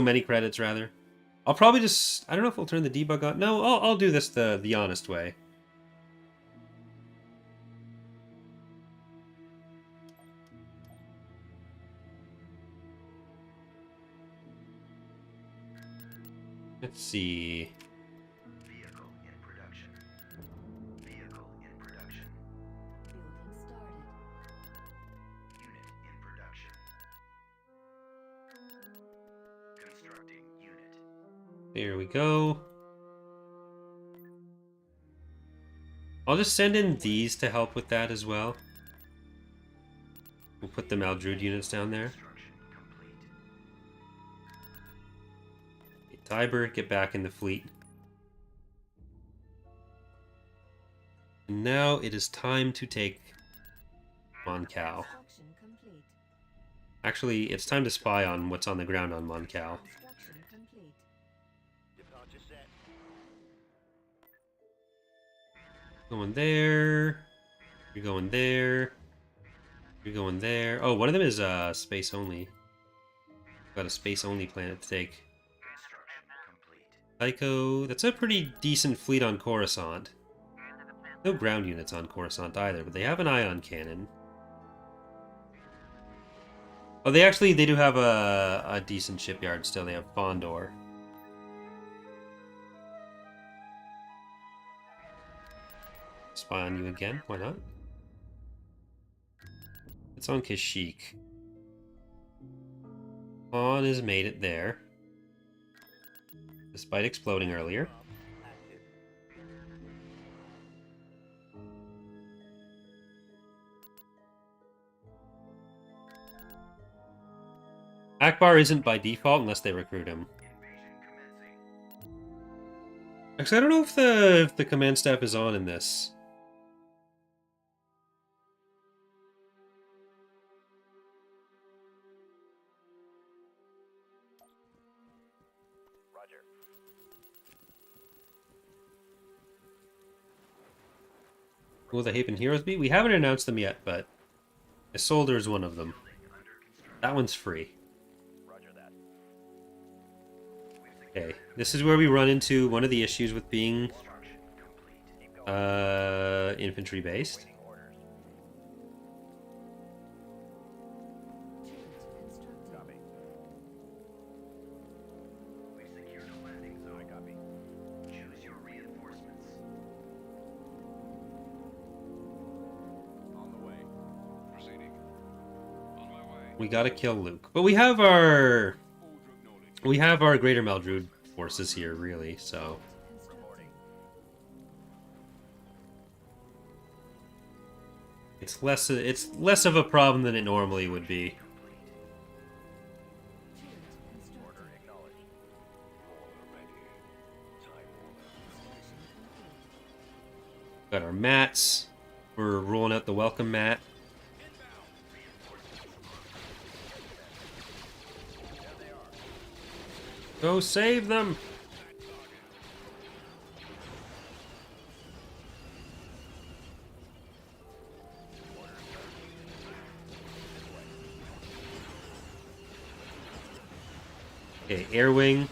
many credits rather. I'll probably just, I don't know if we'll turn the debug on. No, I'll do this the honest way. Let's see. Vehicle in production. Vehicle in production. Building started. Unit in production. Constructing unit. Here we go. I'll just send in these to help with that as well. We'll put the Maldrude units down there. Construction complete. Tiber, get back in the fleet. And now it is time to take Mon Cal. Construction complete. Actually, it's time to spy on what's on the ground on Mon Cal. Construction complete. Departure set. Going there. You're going there. You're going there. Oh, one of them is space only. Got a space only planet to take. Construction complete. Tycho. That's a pretty decent fleet on Coruscant. No ground units on Coruscant either, but they have an ion cannon. Oh, they do have a decent shipyard still. They have Fondor. Spy on you again? Why not? It's on Kashyyyk. Han has made it there. despite exploding earlier. Active. Akbar isn't by default unless they recruit him. Invasion commencing. Actually, I don't know if the command staff is on in this. Roger. Will the Haven Heroes be? We haven't announced them yet, but Isolder is one of them. That one's free. Roger that. Okay, this is where we run into one of the issues with being Keep going. infantry based. Waiting orders. Copy. We've secured a landing I zone. copy. Choose your reinforcements. On the way. Proceeding. On my way. We gotta kill Luke, but we have our Order acknowledged. Greater Maldruid forces here, really. So Reporting. it's less of a problem than it normally would be. Order acknowledged. Order ready. Time order. Got our mats. We're rolling out the welcome mat. Go save them! Okay, air wing.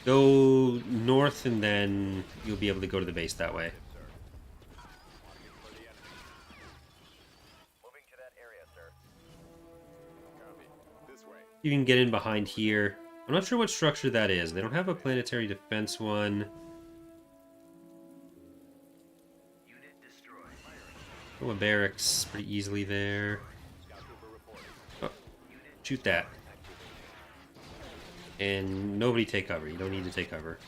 Go north and then you'll be able to go to the base that way. Moving to that area, sir. Copy. This way. You can get in behind here. I'm not sure what structure that is. They don't have a planetary defense one. Unit destroyed. Oh, a barracks pretty easily there. Oh, shoot that. And nobody take cover. You don't need to take cover.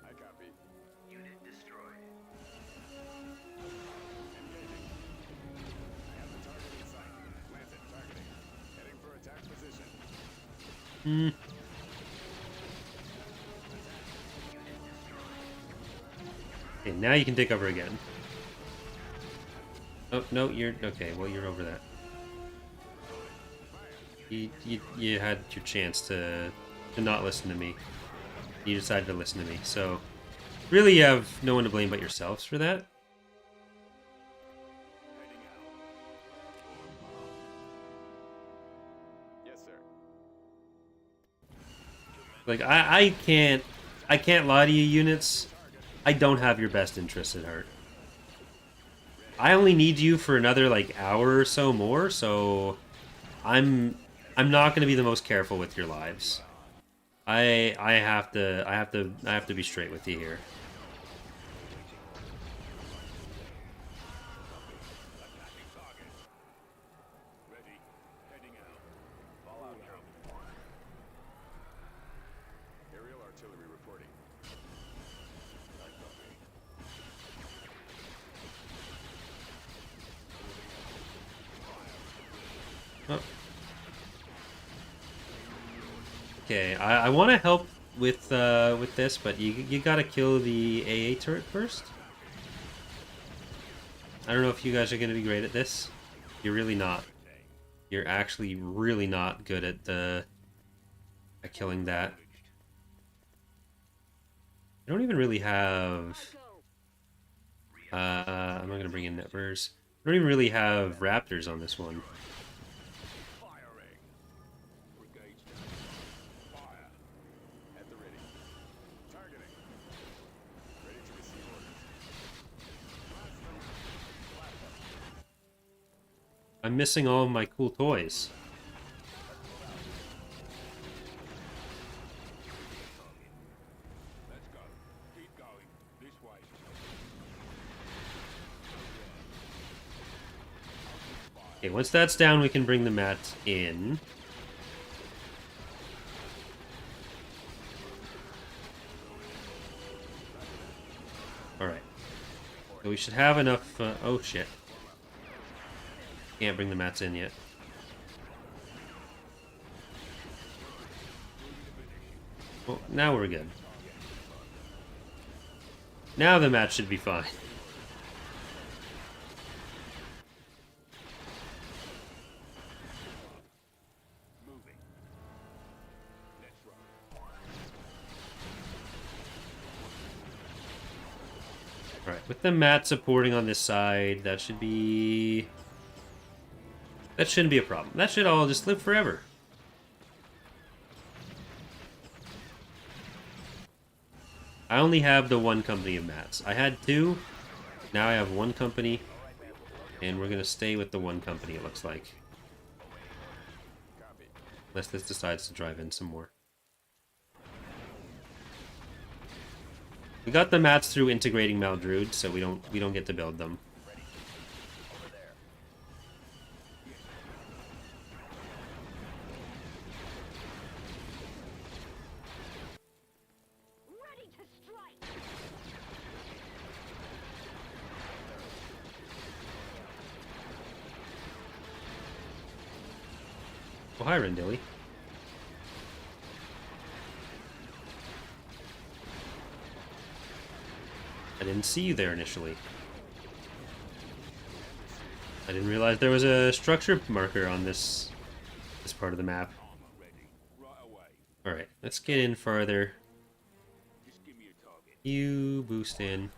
I copy. Unit destroyed. I have the target in sight. Planted. Targeting. Heading for attack position. Hmm. Okay, now you can take cover again. Oh, no, you're... Okay, well, you're over that. You had your chance to not listen to me. You decided to listen to me, so... Really, you have no one to blame but yourselves for that. Heading out. Yes, sir. Like, I can't lie to you, units. I don't have your best interests at heart. I only need you for another, like, hour or so more, so... I'm not going to be the most careful with your lives. I have to be straight with you here. Ready. Heading out. Fallout drone. Aerial artillery reporting. I copy. Oh. Okay, I want to help with this, but you gotta kill the AA turret first. I don't know if you guys are gonna be great at this. You're really not. You're actually really not good at killing that. I don't even really have. I'm not gonna bring in Nevers. I don't even really have Raptors on this one. Firing. Brigades down. Fire. At the ready. Targeting. Ready to receive orders. I'm missing all of my cool toys. Let's go. Keep going. This way. Okay, once that's down, we can bring the mats in. Alright. So we should have enough... oh, shit. Can't bring the mats in yet. Well, now we're good. Now the match should be fine. Moving. Let's run. Alright, with the mat supporting on this side, that should be... That shouldn't be a problem. That should all just live forever. I only have the one company of mats. I had two, now I have one company, and we're gonna stay with the one company, it looks like. Unless this decides to drive in some more. We got the mats through integrating Maldruid, so we don't get to build them. Ready to strike! Oh, hi, Rendilly. I didn't see you there initially. I didn't realize there was a structure marker on this part of the map. Armor ready. Right away. Alright, let's get in farther. Just give me a target. You boost in.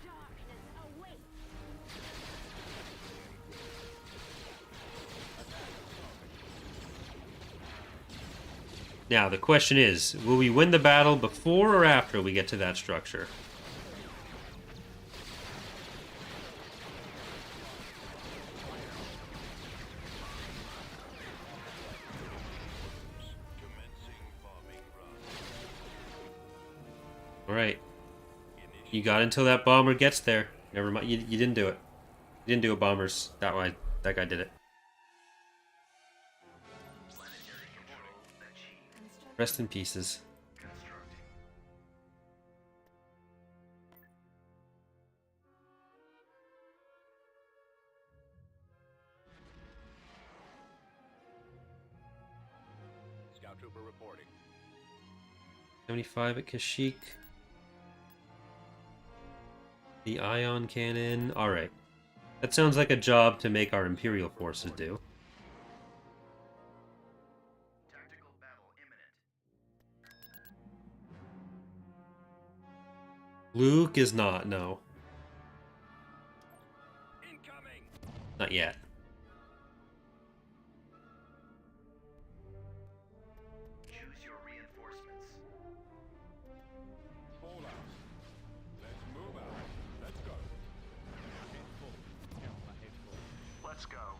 Darkness awaits! Now, the question is, will we win the battle before or after we get to that structure? Alright. You got until that bomber gets there. Never mind, you didn't do it. You didn't do it, bombers. That guy did it. Planetary control achieved. Rest in pieces. Constructing. Scout trooper reporting. 75 at Kashyyyk. The ion cannon. Alright. That sounds like a job to make our Imperial forces do. Tactical battle imminent. Luke is not, no. Incoming! Not yet. Choose your reinforcements. Fall out. Let's move out. Let's go. Let's go.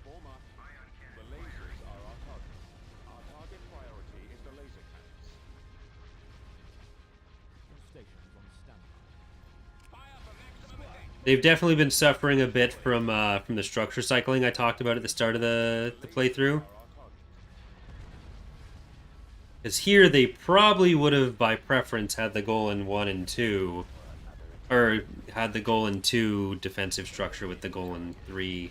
Form up. Ion The cannon lasers are our target. Our target priority is the laser cannons. They've definitely been suffering a bit from the structure cycling I talked about at the start of the playthrough. Because here they probably would have, by preference, had the goal in 1 and 2. Or had the goal in 2 defensive structure with the goal in 3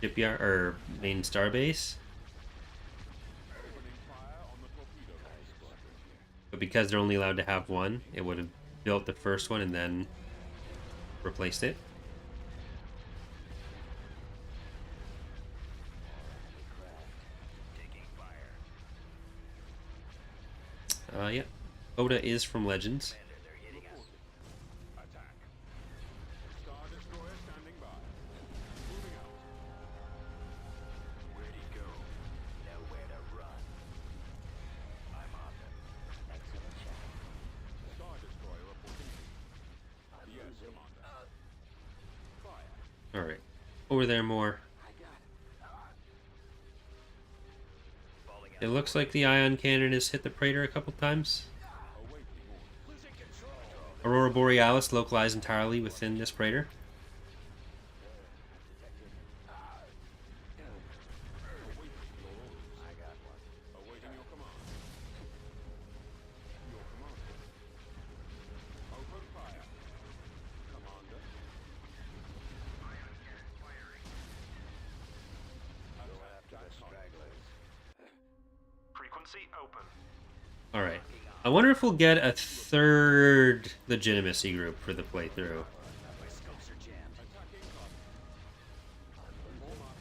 shipyard, or main starbase. Opening fire on the torpedo base. But because they're only allowed to have 1, it would have built the first one and then replaced it. Taking fire. Yeah. Oda is from Legends. Commander, they're hitting us. Attack. Star Destroyer standing by. Moving out. Where'd he go? Nowhere to run. I'm on them. Excellent shot. Star Destroyer reporting. Yes, Commander. Fire. Alright. Over there more. I got it. Falling out. It looks like the ion cannon has hit the Praetor a couple times. Awaiting orders. Losing control. Aurora Borealis localized entirely within this Praetor. Frequency open. Alright. I wonder if we'll get a third Legitimacy group for the playthrough. My scopes are jammed. Attacking up. Form up.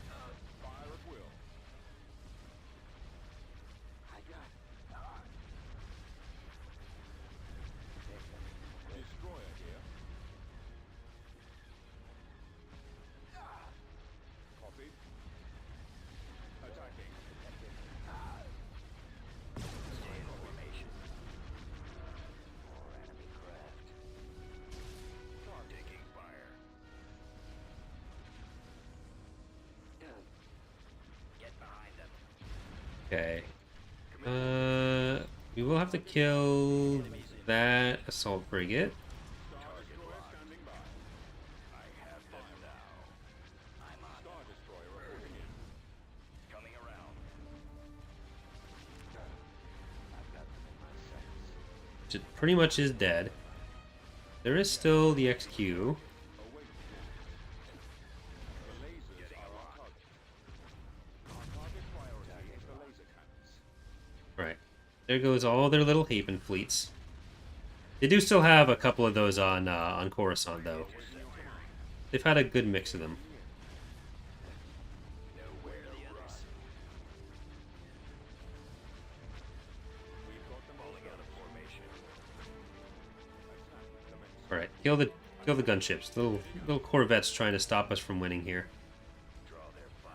Fire at will. I got Destroyer here. Copied. Attacking. stay in formation. More enemy craft. Taking fire. Get behind them. Okay. We will have to kill that assault frigate. Star Destroyer standing by. I have them now. I'm on. Star Destroyer reporting in. Coming around. I've got them in my sights. Which it pretty much is dead. There is still the XQ. Await. The lasers are on target. Our target priority is the laser cannons. Right. There goes all their little Haven fleets. They do still have a couple of those on Coruscant, though. They've had a good mix of them. Where are the others? We've got them all Out of formation. Alright, kill the gunships. Little corvettes trying to stop us from winning here. Draw their fire.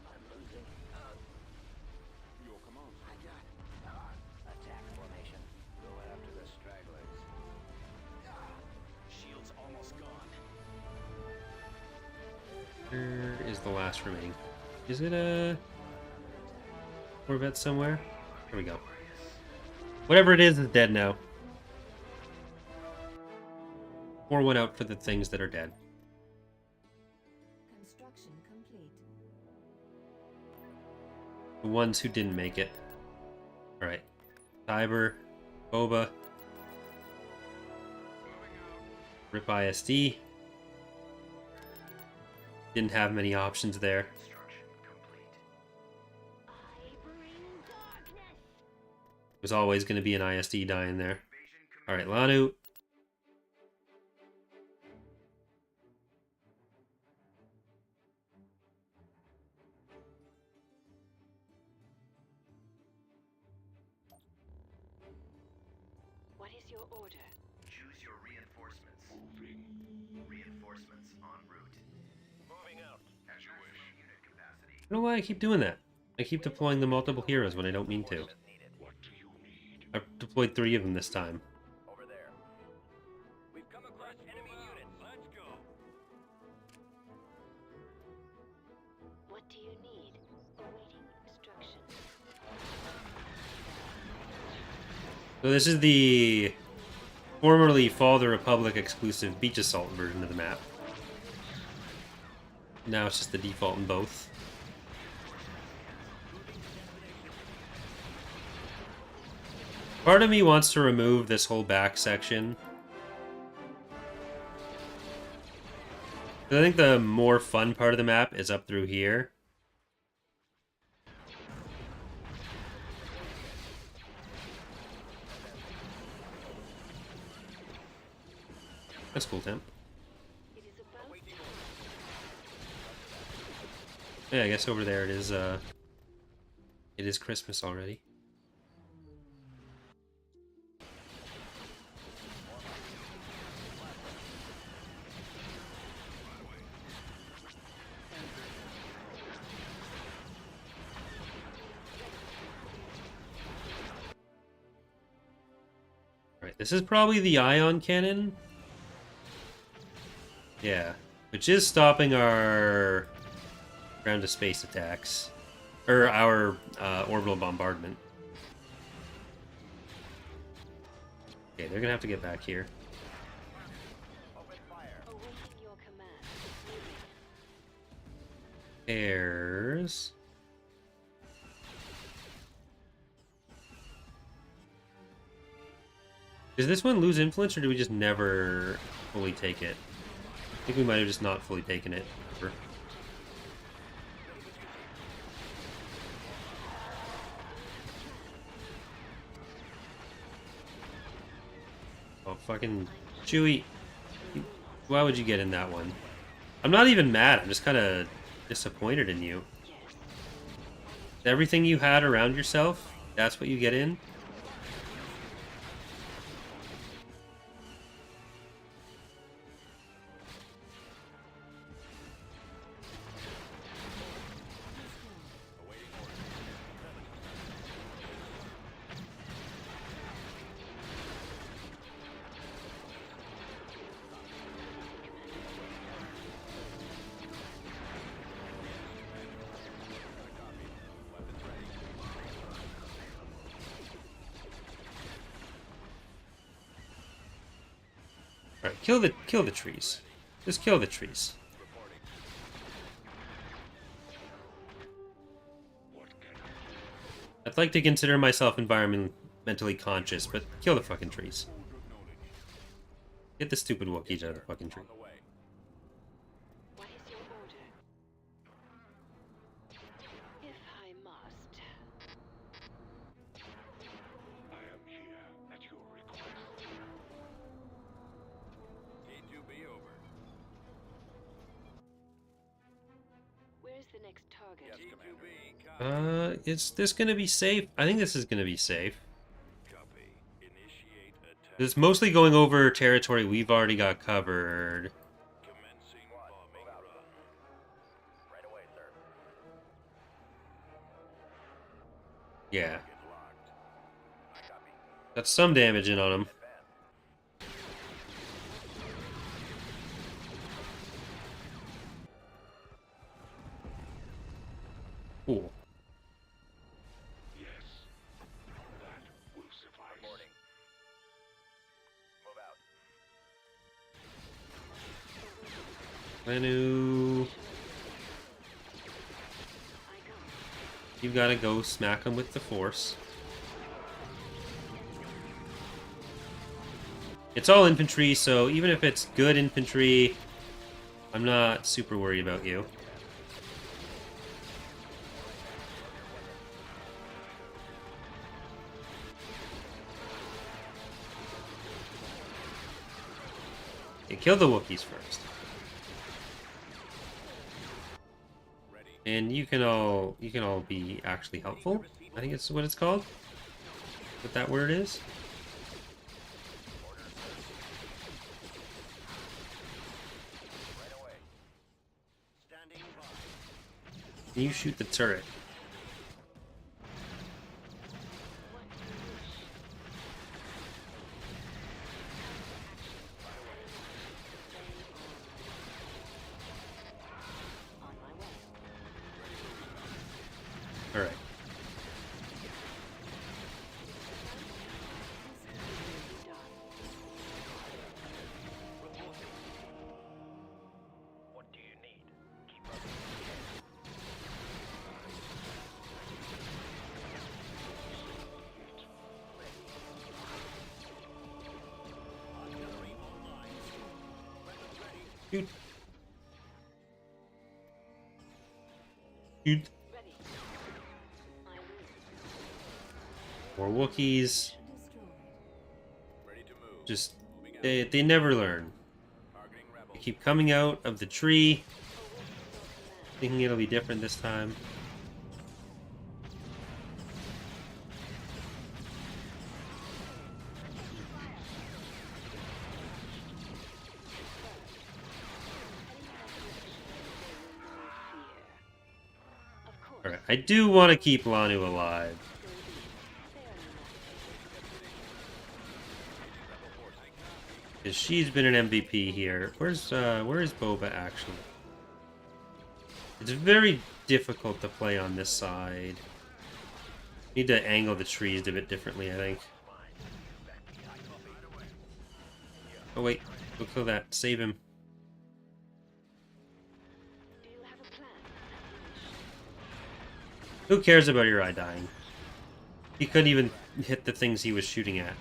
I'm losing. Your command. I got attack formation. Go after the stragglers. Shield's almost gone. Where is the last remaining? Is it a corvette somewhere? There we go. Whatever it is dead now. Pour one out for the things that are dead. Construction complete. The ones who didn't make it. Alright. Cyber, Boba, Rip ISD. Didn't have many options there. Construction complete. I bring darkness. Was always going to be an ISD dying there. Invasion command. Alright, Lanu. What is your order? Choose your reinforcements. Reinforcements en route. Moving out. As you wish. Unit capacity. I don't know why I keep doing that. I keep deploying the multiple heroes when I don't mean to. Needed. I've deployed 3 of them this time. Over there. We've come across enemy unit. Let's go. What do you need? Awaiting instructions. So this is the formerly Fall of the Republic exclusive Beach Assault version of the map. Now it's just the default in both. Part of me wants to remove this whole back section. I think the more fun part of the map is up through here. That's cool, Tim. It is about Yeah, I guess over there it is Christmas already. Right, this is probably the ion cannon. Yeah, which is stopping our ground to space attacks, or our orbital bombardment. Okay, they're gonna have to get back here. Open fire. awaiting your command. Moving. Airs. Does this one lose influence, or do we just never fully take it? I think we might have just not fully taken it. Ever. Oh, fucking Chewie. Why would you get in that one? I'm not even mad. I'm just kind of disappointed in you. Everything you had around yourself, that's what you get in? Alright, kill the trees. Just kill the trees. I'd like to consider myself environmentally conscious, but kill the fucking trees. Get the stupid Wookiees out of the fucking tree. What is your order? If I must. I am here at your request. T2B over. Where's the next target? Yes, Commander. Is this gonna be safe? I think this is gonna be safe. Copy. Initiate attack. It's mostly going over territory we've already got covered. Commencing bombing run. Right away, sir. Yeah, Get locked. I copy. got some damage in on him. Advance. Cool. Yes. That will suffice. Reporting. Move out. Lanu, I go. you gotta go smack him with the force. It's all infantry, so even if it's good infantry, I'm not super worried about you. Okay, kill the Wookiees first. Ready. And you can all be actually helpful. I think it's what it's called. What that word is. Right away. Standing by. Can you shoot the turret? On my way. Alright. What do you need? Keep up. Artillery online. Weapons ready. Shoot. Shoot. Ready. I will. More Wookiees. Ready to move. Just Moving out. they never learn. Targeting rebels. They keep coming out of the tree, thinking it'll be different this time. Of course. Alright, I do want to keep Lanu alive. Because she's been an MVP here. Where is Boba actually? It's very difficult to play on this side. Need to angle the trees a bit differently, I think. Oh wait, go kill that. Save him. Do you have a plan? Who cares about your eye dying? He couldn't even hit the things he was shooting at.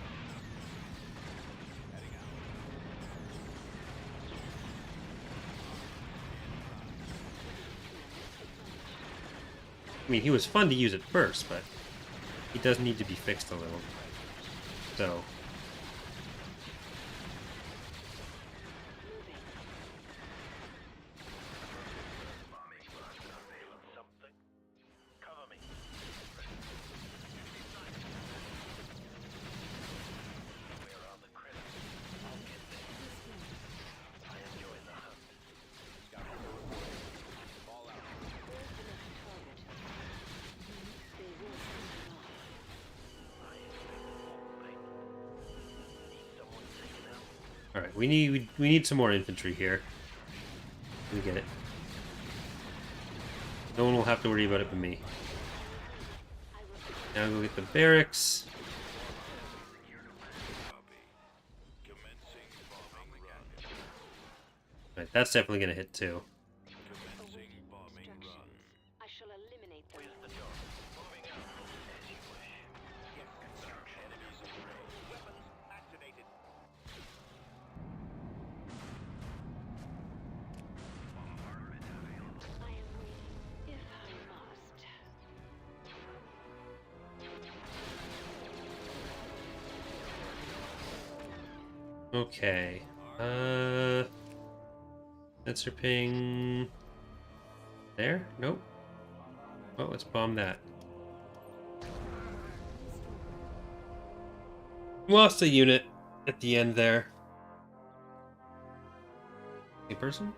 I mean, he was fun to use at first, but he does need to be fixed a little. So, We need some more infantry here. We get it. No one will have to worry about it but me. Now go get the barracks. Commencing bombing run. Right, that's definitely gonna hit too. Commencing bombing run. I shall eliminate them. Enemies in range. Weapons activated. I am waiting, if I must. Okay. Sensor ping. There? Nope. Well, let's bomb that. Lost a unit at the end there. A person?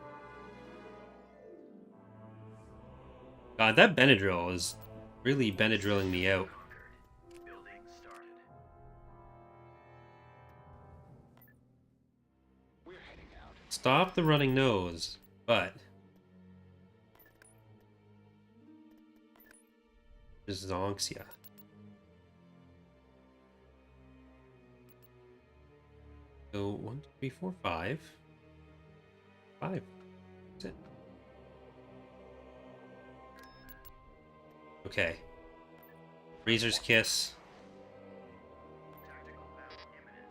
God, that Benadryl is really Benadryling me out. Building started. We're heading out. Stop the running nose, but Zonxia. So 1, 2, 3, 4, 5. 5. That's it. Okay. Razor's Kiss. Tactical battle imminent.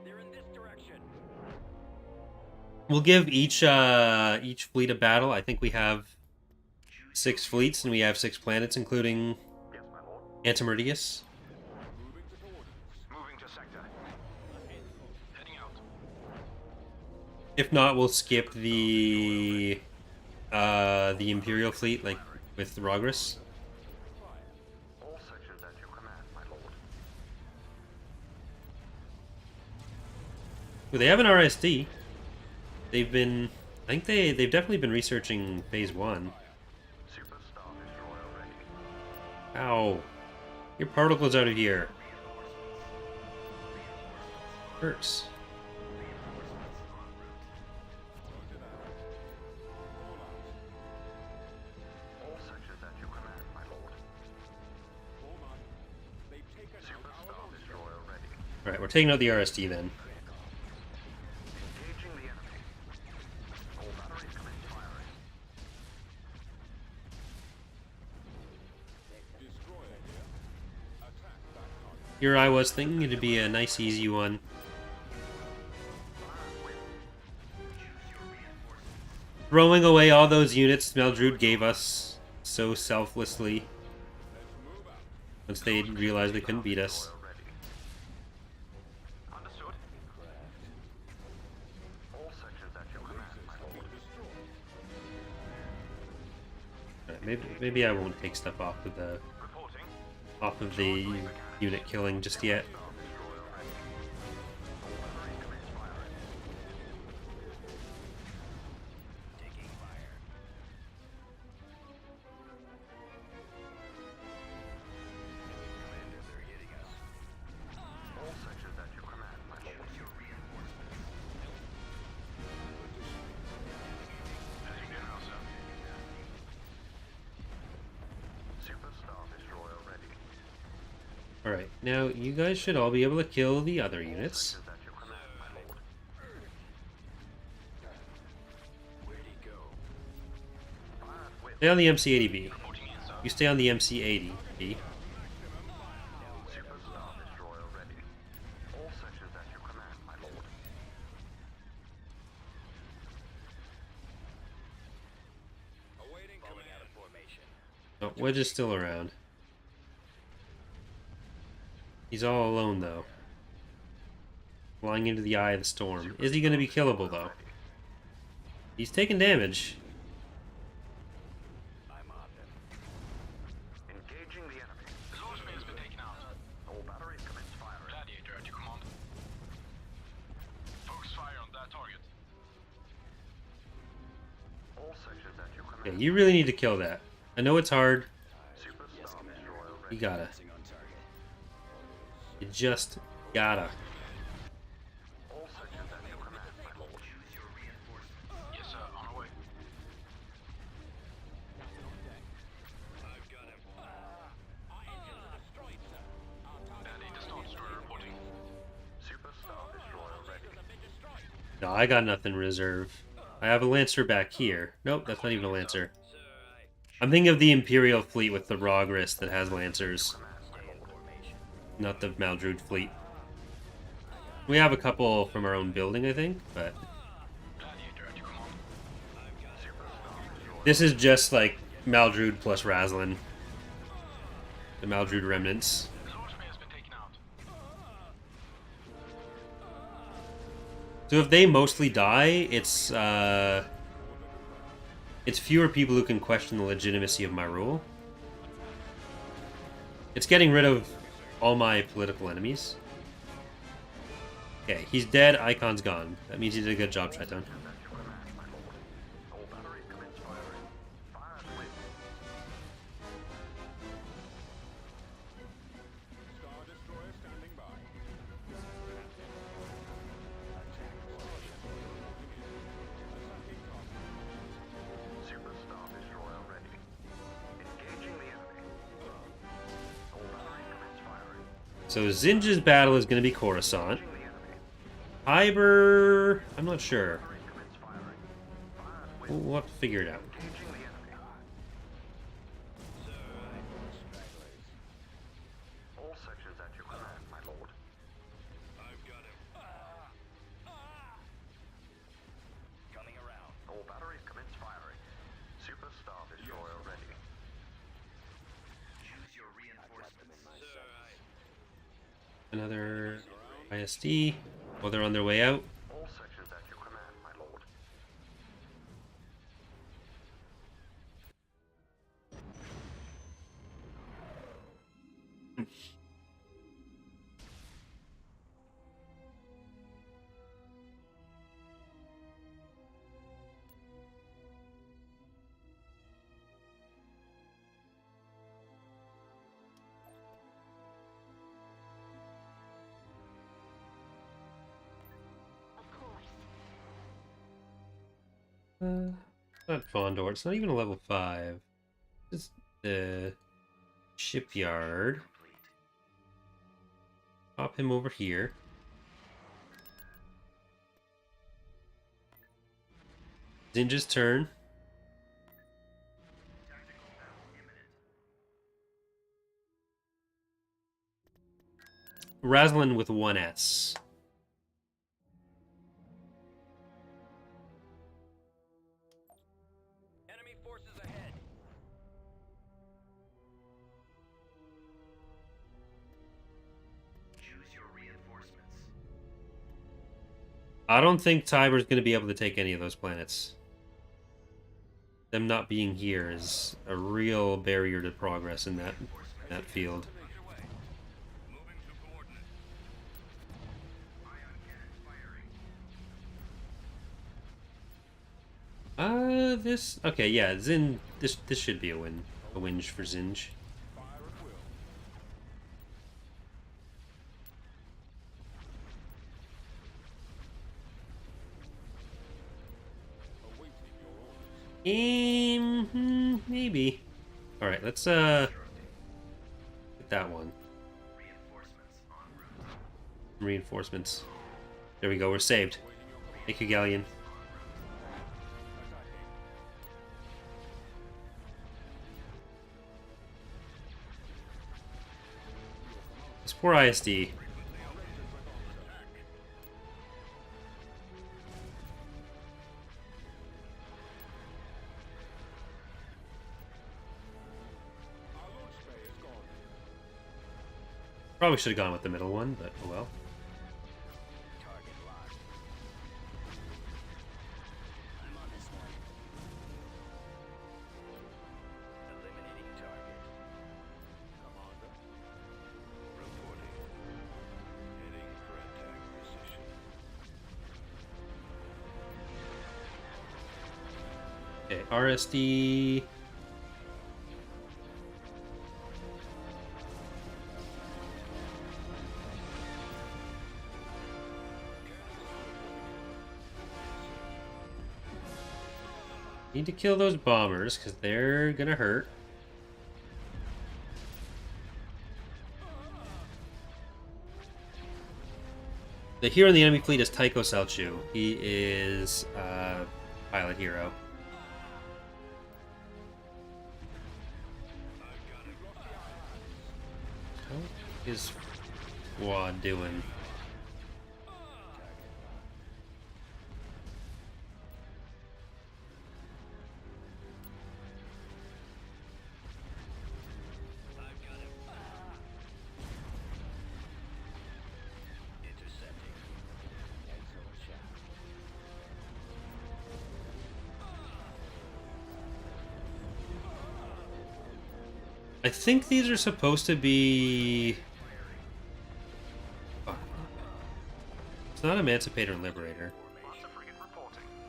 They're in this direction. We'll give each fleet a battle. I think we have 6 fleets and we have 6 planets, including Yes, my lord. Antimeridius. Moving to coordinates. Moving to sector. Heading out. If not, we'll skip the Imperial fleet, like with Rogris. All sections at your command, my lord. Well, they have an RSD. They've been, I think they've definitely been researching Phase 1. Super Star Destroyer ready. Ow. Your particles out of here. Hurts. All sections at your command, my lord. Form up. They've taken Super out Star our own Destroyer ready. Alright, we're taking out the RSD then. Engaging the enemy. All batteries commence firing. destroyer here. Attack that target. Here I was thinking it'd be a nice easy one. Throwing away all those units Meldrud gave us so selflessly once they realized they couldn't beat us. Ready. Understood. All sections at your command, my lord. Alright, maybe I won't take stuff off Reporting. of the unit killing just yet. Star Destroyer ready. All batteries commence firing. Taking fire. Commander, they're hitting us. All sections at your command, my lord. Your reinforcements. Heading now, sir. Super Star Destroyer ready. Alright, now you guys should all be able to kill the other units. Sections at your command, my lord. Where'd he go? Fire at will. Stay on the MC-80B. Reporting in, sir. You stay on the MC-80B. Super Star Destroyer ready. All sections at your command, my lord. Awaiting coming out of formation. Oh, Wedge is still around. He's all alone, though. Flying into the eye of the storm. Is he going to be killable, though? He's taking damage. I'm on them. Engaging the enemy. The launchman has been taken out. All batteries commence firing. Gladiator at your command. Focus fire on that target. All sections at your Yeah, command. you really need to kill that. I know it's hard. Super You gotta. Focusing on target. You just gotta. All sections at your command, my lord. Choose your reinforcements. Yes, sir. On our way. I've got him. Our engines are destroyed, sir. Our target Daddy, the Star Destroyer reporting. Super Star Destroyer ready. have been destroyed. No, I got nothing reserve. I have a Lancer back here. Nope, that's not even a Lancer. Sir, I'm thinking of the Imperial fleet with the Rogris that has Lancers, stay in formation. not the Maldrude fleet. We have a couple from our own building, I think, but Gladiator at your command. Super Star Destroyer. this is just like Maldrude plus Razlan. The Maldrude remnants. Lordship has been taken out. So if they mostly die, it's fewer people who can question the legitimacy of my rule. It's getting rid of all my political enemies. Okay, he's dead, Icon's gone. That means he did a good job, Triton. All batteries commence firing. Fire at will. Star Destroyer standing by. Super Star Destroyer ready. Engaging the enemy. All batteries commence firing. So Zinj's battle is going to be Coruscant. Engaging the enemy. Hyber... I'm not sure. Batteries commence firing. Fire at will. We'll have to figure it out. Engaging the enemy. All sections at your command, my lord. I've got him. Coming around. All batteries commence firing. Super Star Destroyer ready. Choose your reinforcements. Sir, Another ISD. Well, they're on their way out. All sections at your command, my lord. Of course. Not Fondor. It's not even a level 5. It's the shipyard. Pop him over here. Zinj's turn. Razlan with 1S. Enemy forces ahead. choose your reinforcements. I don't think Tiber's going to be able to take any of those planets. Them not being here is a real barrier to progress in that field. Moving to coordinate. Ion cannon firing. This okay, yeah, Zin. This should be a win for Zsinj. Fire at will. Awaiting your orders. Maybe. All right, let's get that one. Reinforcements en route. Reinforcements. There we go. We're saved. Thank you, Galleon. This poor ISD. Our launch bay is gone. Probably should have gone with the middle one, but oh well. Target locked. I'm on this one. Eliminating target. Commander. Reporting. Heading for attack position. Okay, RSD. Need to kill those bombers, because they're gonna hurt. The hero in the enemy fleet is Taiko Selchu. He is pilot hero. How is Squad doing? I think these are supposed to be... Oh. It's not Emancipator and Liberator.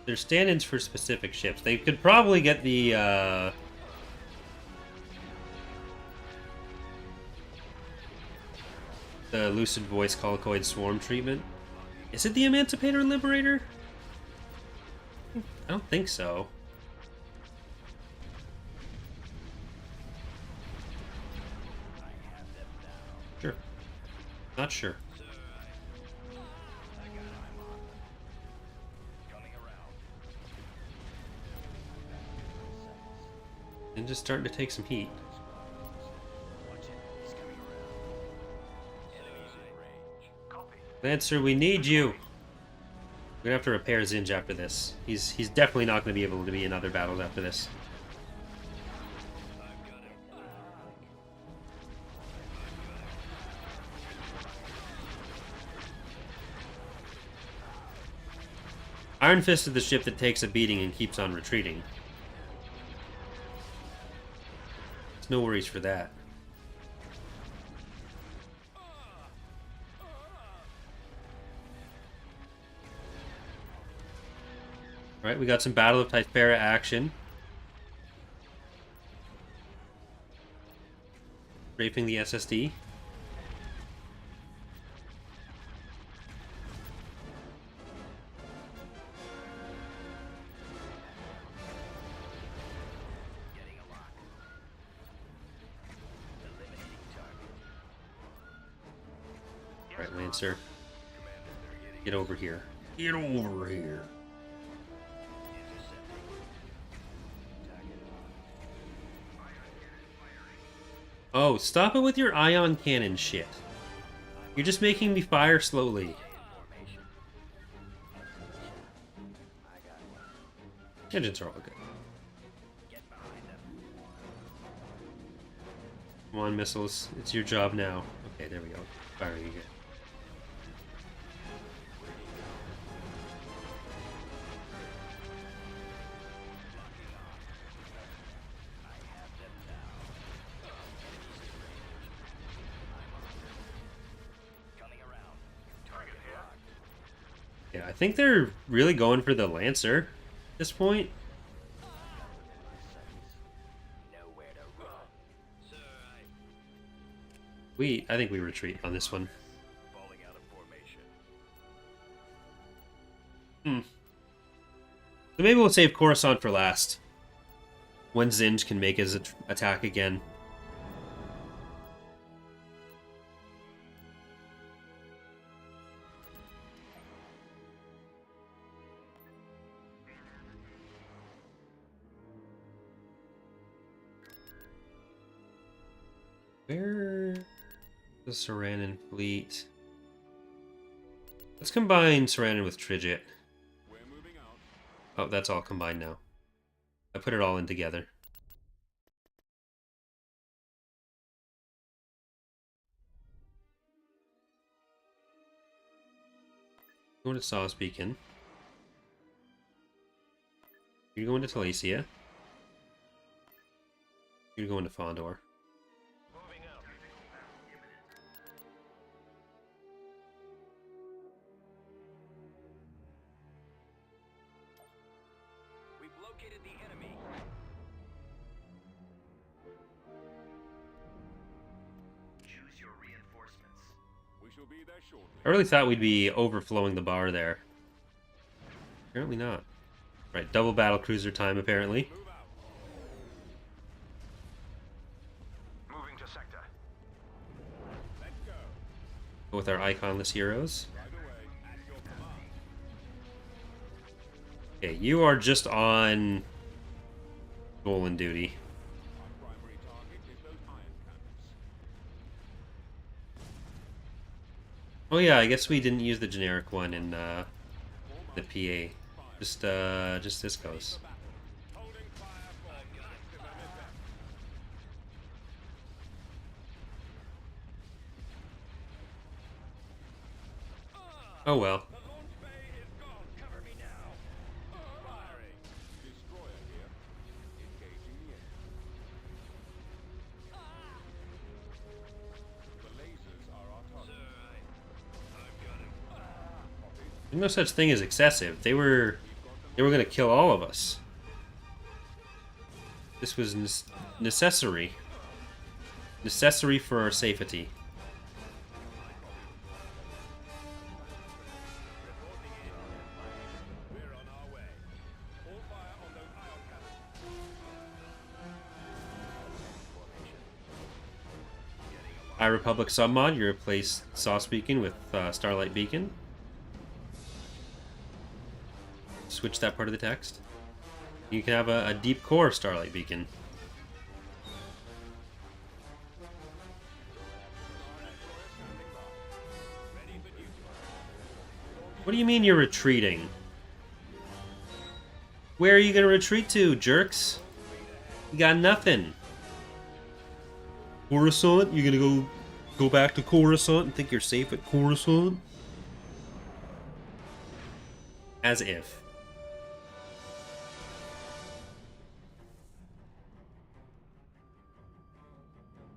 They're stand-ins for specific ships. They could probably get the Lucid Voice Colicoid Swarm treatment. Is it the Emancipator and Liberator? I don't think so. Sure. Not sure. And just starting to take some heat. Lancer, we need you. We're gonna have to repair Zsinj after this. He's definitely not gonna be able to be in other battles after this. Iron Fist is the ship that takes a beating and keeps on retreating. There's no worries for that. Alright, we got some Battle of Typhera action. Raping the SSD. Alright, Lancer. Get over here. Get over here. Oh, stop it with your ion cannon shit. You're just making me fire slowly. Engines are all good. Come on, missiles. It's your job now. Okay, there we go. Firing again. Yeah, I think they're really going for the Lancer at this point. I think we retreat on this one. So maybe we'll save Coruscant for last. When Zsinj can make his attack again. Where the Saranin fleet? Let's combine Saranin with Tridget. Oh, that's all combined now. I put it all in together. Going to Saw's Beacon. You're going to Talacia. You're going to Fondor. there shortly. I really thought we'd be overflowing the bar there. Apparently not. Right, double battle cruiser time apparently. Moving to sector. Let's go. With our iconless heroes. Right away. At your command. Okay, you are just on Golan duty. Our primary target is those iron cannons. Oh yeah, I guess we didn't use the generic one in the PA. Just this goes. Holding fire for maximum effect. Oh well. The launch bay is gone. Cover me now. Firing. Destroyer here. Engaging the enemy. The lasers are our target. There's no such thing as excessive. They were gonna kill all of us. This was necessary. Necessary for our safety. We're on our way. All fire on those ion cannons. High Republic submod, you replace Soft Beacon with Starlight Beacon. Switch that part of the text. You can have a deep core Starlight Beacon. What do you mean you're retreating? Where are you gonna retreat to, jerks? You got nothing. Coruscant? You gonna go back to Coruscant and think you're safe at Coruscant? As if.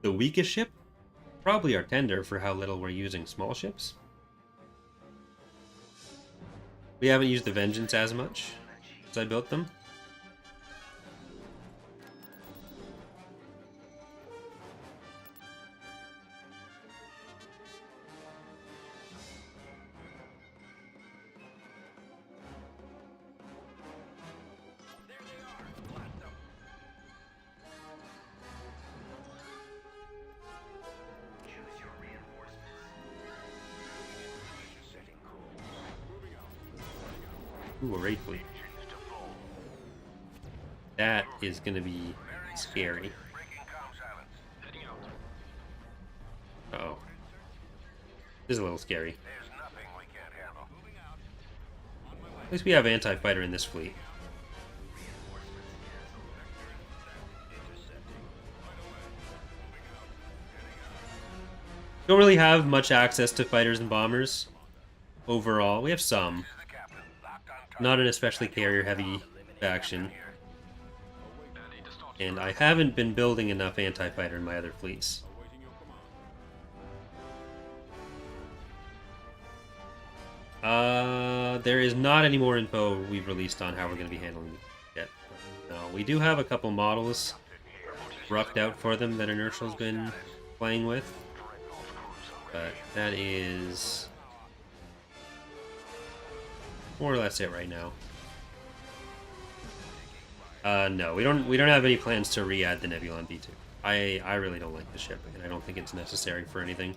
The weakest ship? Probably our tender for how little we're using small ships. We haven't used the Vengeance as much as I built them. Choose your reinforcements. Setting cool. Ooh, a raid fleet. Engines to full. That is gonna be scary. Breaking comm silence. Heading out. Uh-oh. This is a little scary. There's nothing we can't handle. Moving out. At least we have anti-fighter in this fleet. Don't really have much access to fighters and bombers overall. We have some. The captain. Locked on target. Not an especially carrier-heavy faction. Ready to start. And I haven't been building enough anti-fighter in my other fleets. Awaiting your command. There is not any more info we've released on how we're going to be handling it yet. No, we do have a couple models roughed out for them that Inertial's been playing with. But that is more or less it right now. No, we don't have any plans to re-add the Nebulon B2. I really don't like the ship, and I don't think it's necessary for anything.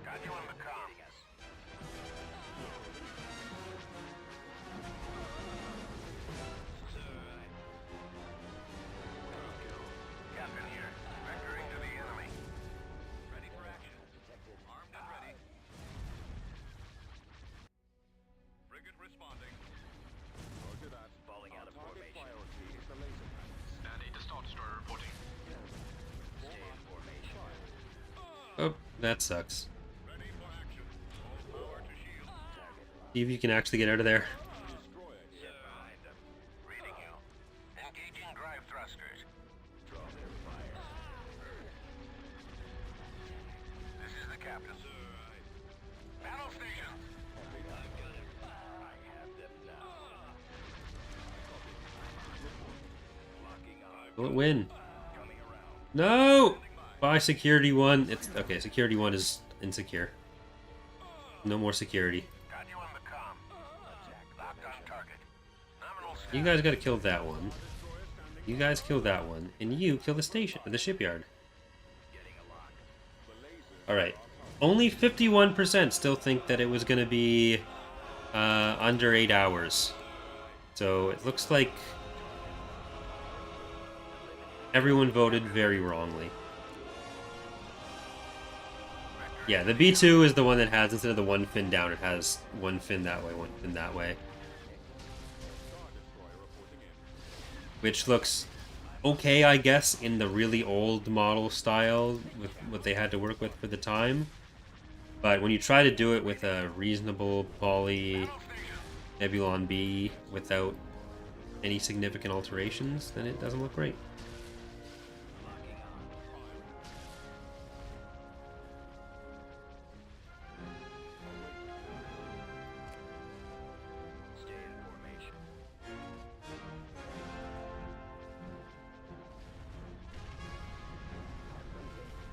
Got you on the comm. Captain here. Vectoring to the enemy. Ready for action. Armed and ready. Frigate responding. Roger that. Falling out of Target formation. priority is the laser cannons. Danny to Star Destroyer reporting. Stay in formation. Oh, that sucks. Ready for action. All power to shield. See if you can actually get out of there. Destroyer here. Get behind them. Reading you. Engaging drive thrusters. Draw their fire. This is the captain. Battle station. I have them now. Locking on. Will it win? Coming around. No! Bye, Security 1. It's okay, Security 1 is insecure. No more security. Got you on the comm. Attack. Locked on You guys gotta kill that one. You guys kill that one. And you kill the station, the shipyard. Alright. Only 51% still think that it was gonna be under 8 hours. So it looks like everyone voted very wrongly. Yeah, the B2 is the one that has, instead of the one fin down, it has one fin that way, one fin that way. Which looks okay, I guess, in the really old model style with what they had to work with for the time. But when you try to do it with a reasonable poly Nebulon B without any significant alterations, then it doesn't look great.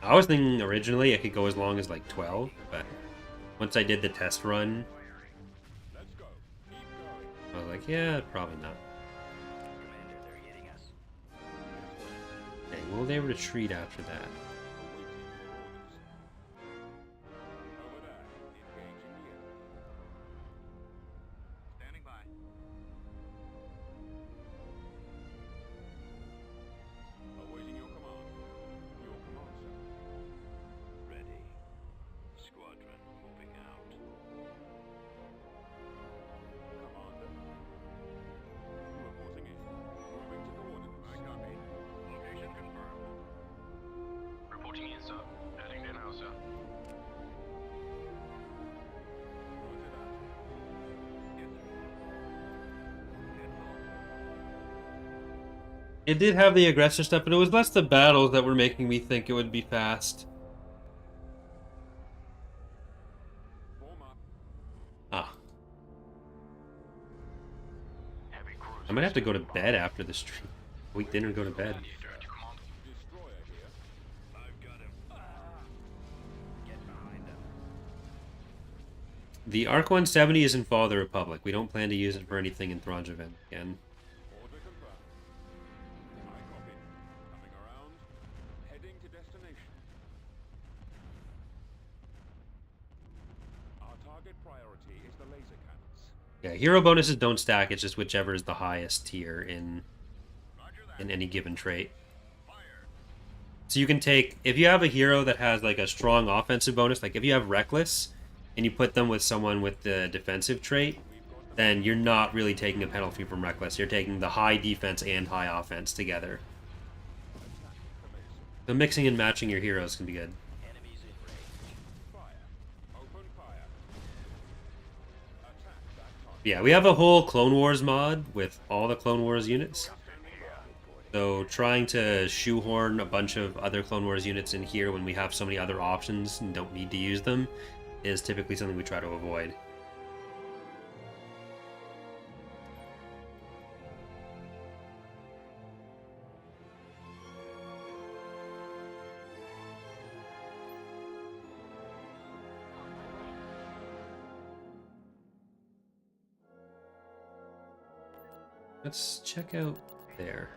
I was thinking originally it could go as long as like 12, but once I did the test run, I was like, yeah, probably not. Okay, will they retreat after that? Standing by. Awaiting your command. Your command, sir. Ready. Squadron moving out. Commander. Reporting in. Moving to coordinates. I copy. Location confirmed. Reporting in, sir. Heading there now, sir. Roger that. Yes, sir. Head north. It did have the aggressor stuff, but it was less the battles that were making me think it would be fast. Form up. Ah. Heavy cruiser. I might have to go to bed after the stream. Eat dinner and go to bed. Gladiator at your command. Destroyer here. I've got him. Get behind him. The Arc 170 is in Fall of the Republic. We don't plan to use it for anything in Thrawn's event again. Order confirmed. I copy. Coming around. Heading to destination. Our target priority is the laser cannons. Yeah, hero bonuses don't stack. It's just whichever is the highest tier in any given trait. So you can take, if you have a hero that has like a strong offensive bonus, like if you have Reckless and you put them with someone with the defensive trait, then you're not really taking a penalty from Reckless. You're taking the high defense and high offense together. So mixing and matching your heroes can be good. Enemies in range. Fire. Open fire. Attack that target. Yeah, we have a whole Clone Wars mod with all the Clone Wars units. So trying to shoehorn a bunch of other Clone Wars units in here when we have so many other options and don't need to use them is typically something we try to avoid. Let's check out there.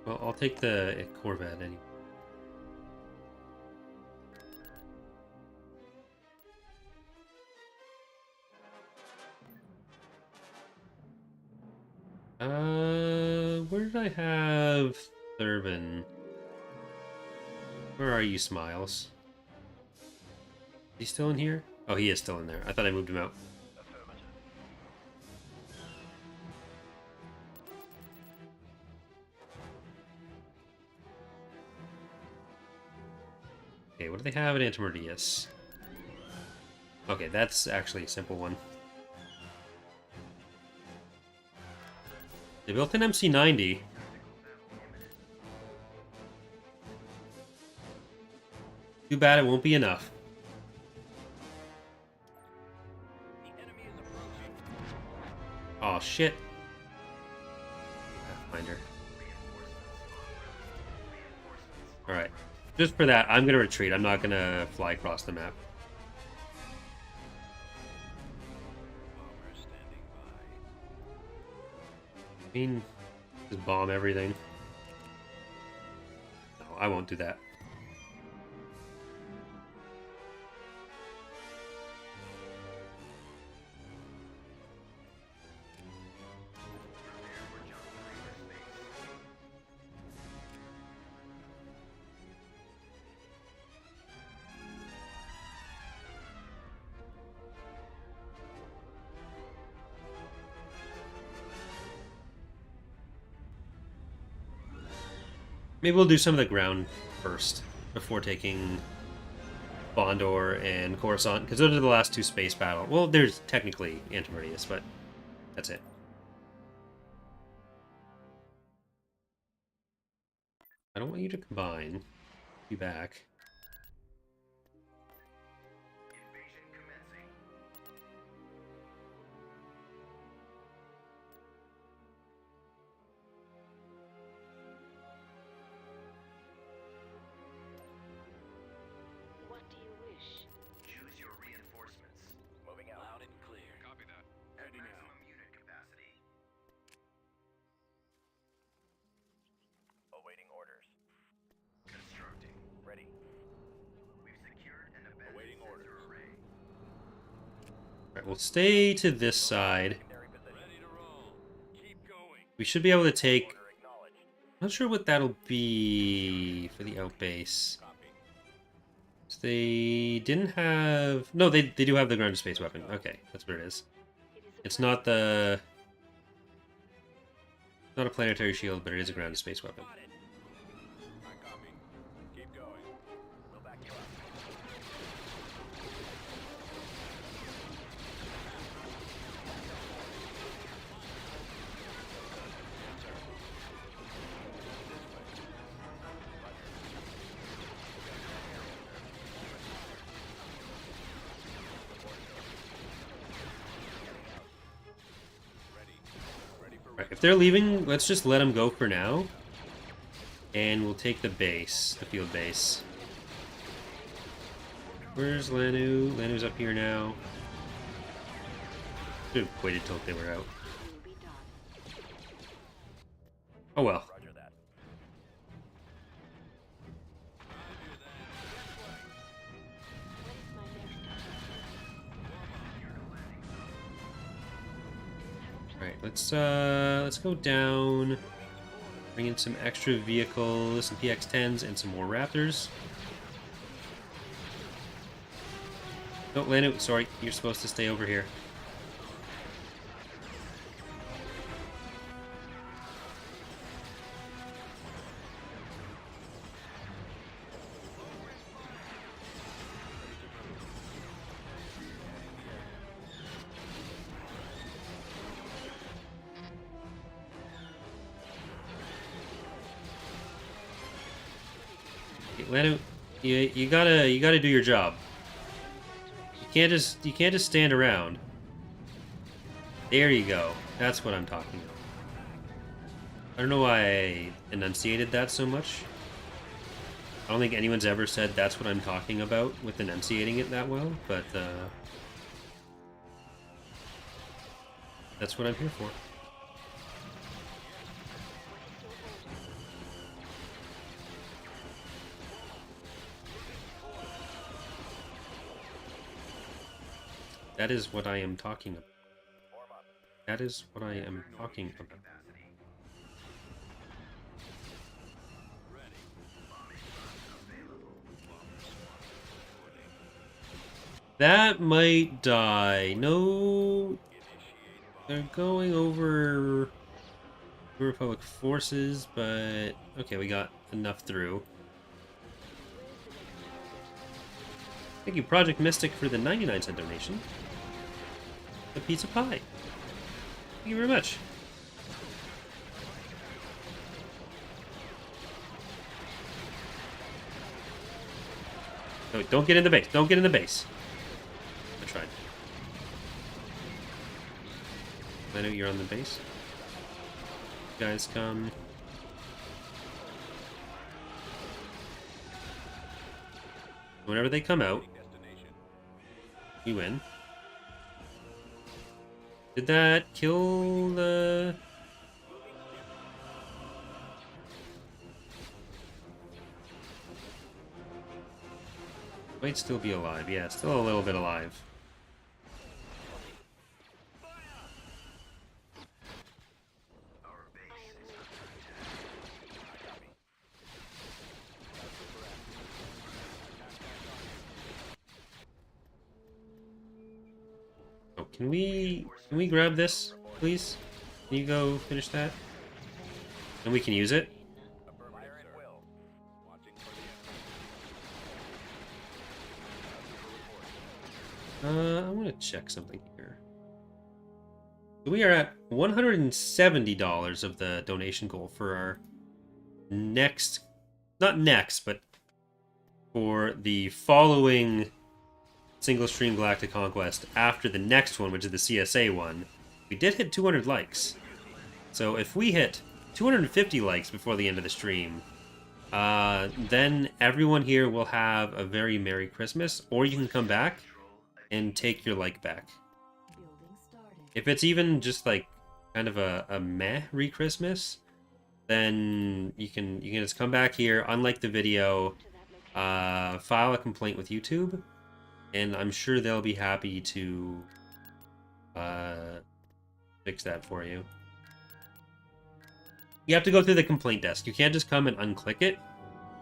Well, I'll take the Corvette anyway. Where did I have Thurbin? Where are you, Smiles? He's still in here? Oh, he is still in there. I thought I moved him out. Affirmative. Okay, what do they have at Antimeridius? Okay, that's actually a simple one. They built an MC-90. Too bad it won't be enough. The enemy is approaching. Oh shit. find her. Alright. Just for that, I'm going to retreat. I'm not going to fly across the map. Bomber standing by. I mean, just bomb everything. No, I won't do that. Maybe we'll do some of the ground first before taking Bondor and Coruscant, because those are the last two space battles. Well, there's technically Antimerius, but that's it. I don't want you to combine. Be back. Invasion commencing. What do you wish? Choose your reinforcements. Moving out. Loud and clear. Copy that. At Heading out. maximum unit capacity. Awaiting orders. Constructing. Ready. We've secured an abandoned Awaiting sensor orders. array. Alright, we'll stay to this side. Secondary position. Ready to roll. Keep going. We should be able to take... Order acknowledged. Not sure what that'll be for the outbase. Copy. So they didn't have... No, they do have the ground to space weapon. Okay, that's what it is. It is a It's not the... Not a planetary shield, but it is a ground to space weapon. Got it. I copy. Keep going. We'll back you up. Ready for Right, if they're leaving, let's just let them go for now. And we'll take the base, the field base. Where's Lanu? Lanu's up here now. Should have waited till they were out. will be done. Oh well. Roger that. What is my next target? Alright, let's go down. Bring in some extra vehicles, some PX-10s, and some more Raptors. No, Lanu, sorry, you're supposed to stay over here. Lanu, you gotta do your job. You can't just stand around. There you go. That's what I'm talking about. I don't know why I enunciated that so much. I don't think anyone's ever said that's what I'm talking about with enunciating it that well, but that's what I'm here for. That is what I am talking about. Form up. That is what I am talking about. That might die. No. They're going over Republic forces, but okay, we got enough through. Thank you, Project Mystic, for the 99-cent donation. A pizza pie. Thank you very much. No, don't get in the base. Don't get in the base. I tried. I know you're on the base. guys come. Whenever they come out, we win. Did that kill the... Might still be alive. Yeah, still a little bit alive. Oh, can we grab this, please? Can you go finish that? And we can use it. I want to check something here. We are at $170 of the donation goal for our next, not next, but for the following single stream Galactic Conquest after the next one, which is the CSA one. We did hit 200 likes. So if we hit 250 likes before the end of the stream, then everyone here will have a very Merry Christmas, or you can come back and take your like back. If it's even just like kind of a meh-ry Christmas, then you can just come back here, unlike the video, file a complaint with YouTube, and I'm sure they'll be happy to fix that for you. You have to go through the complaint desk. You can't just come and unclick it.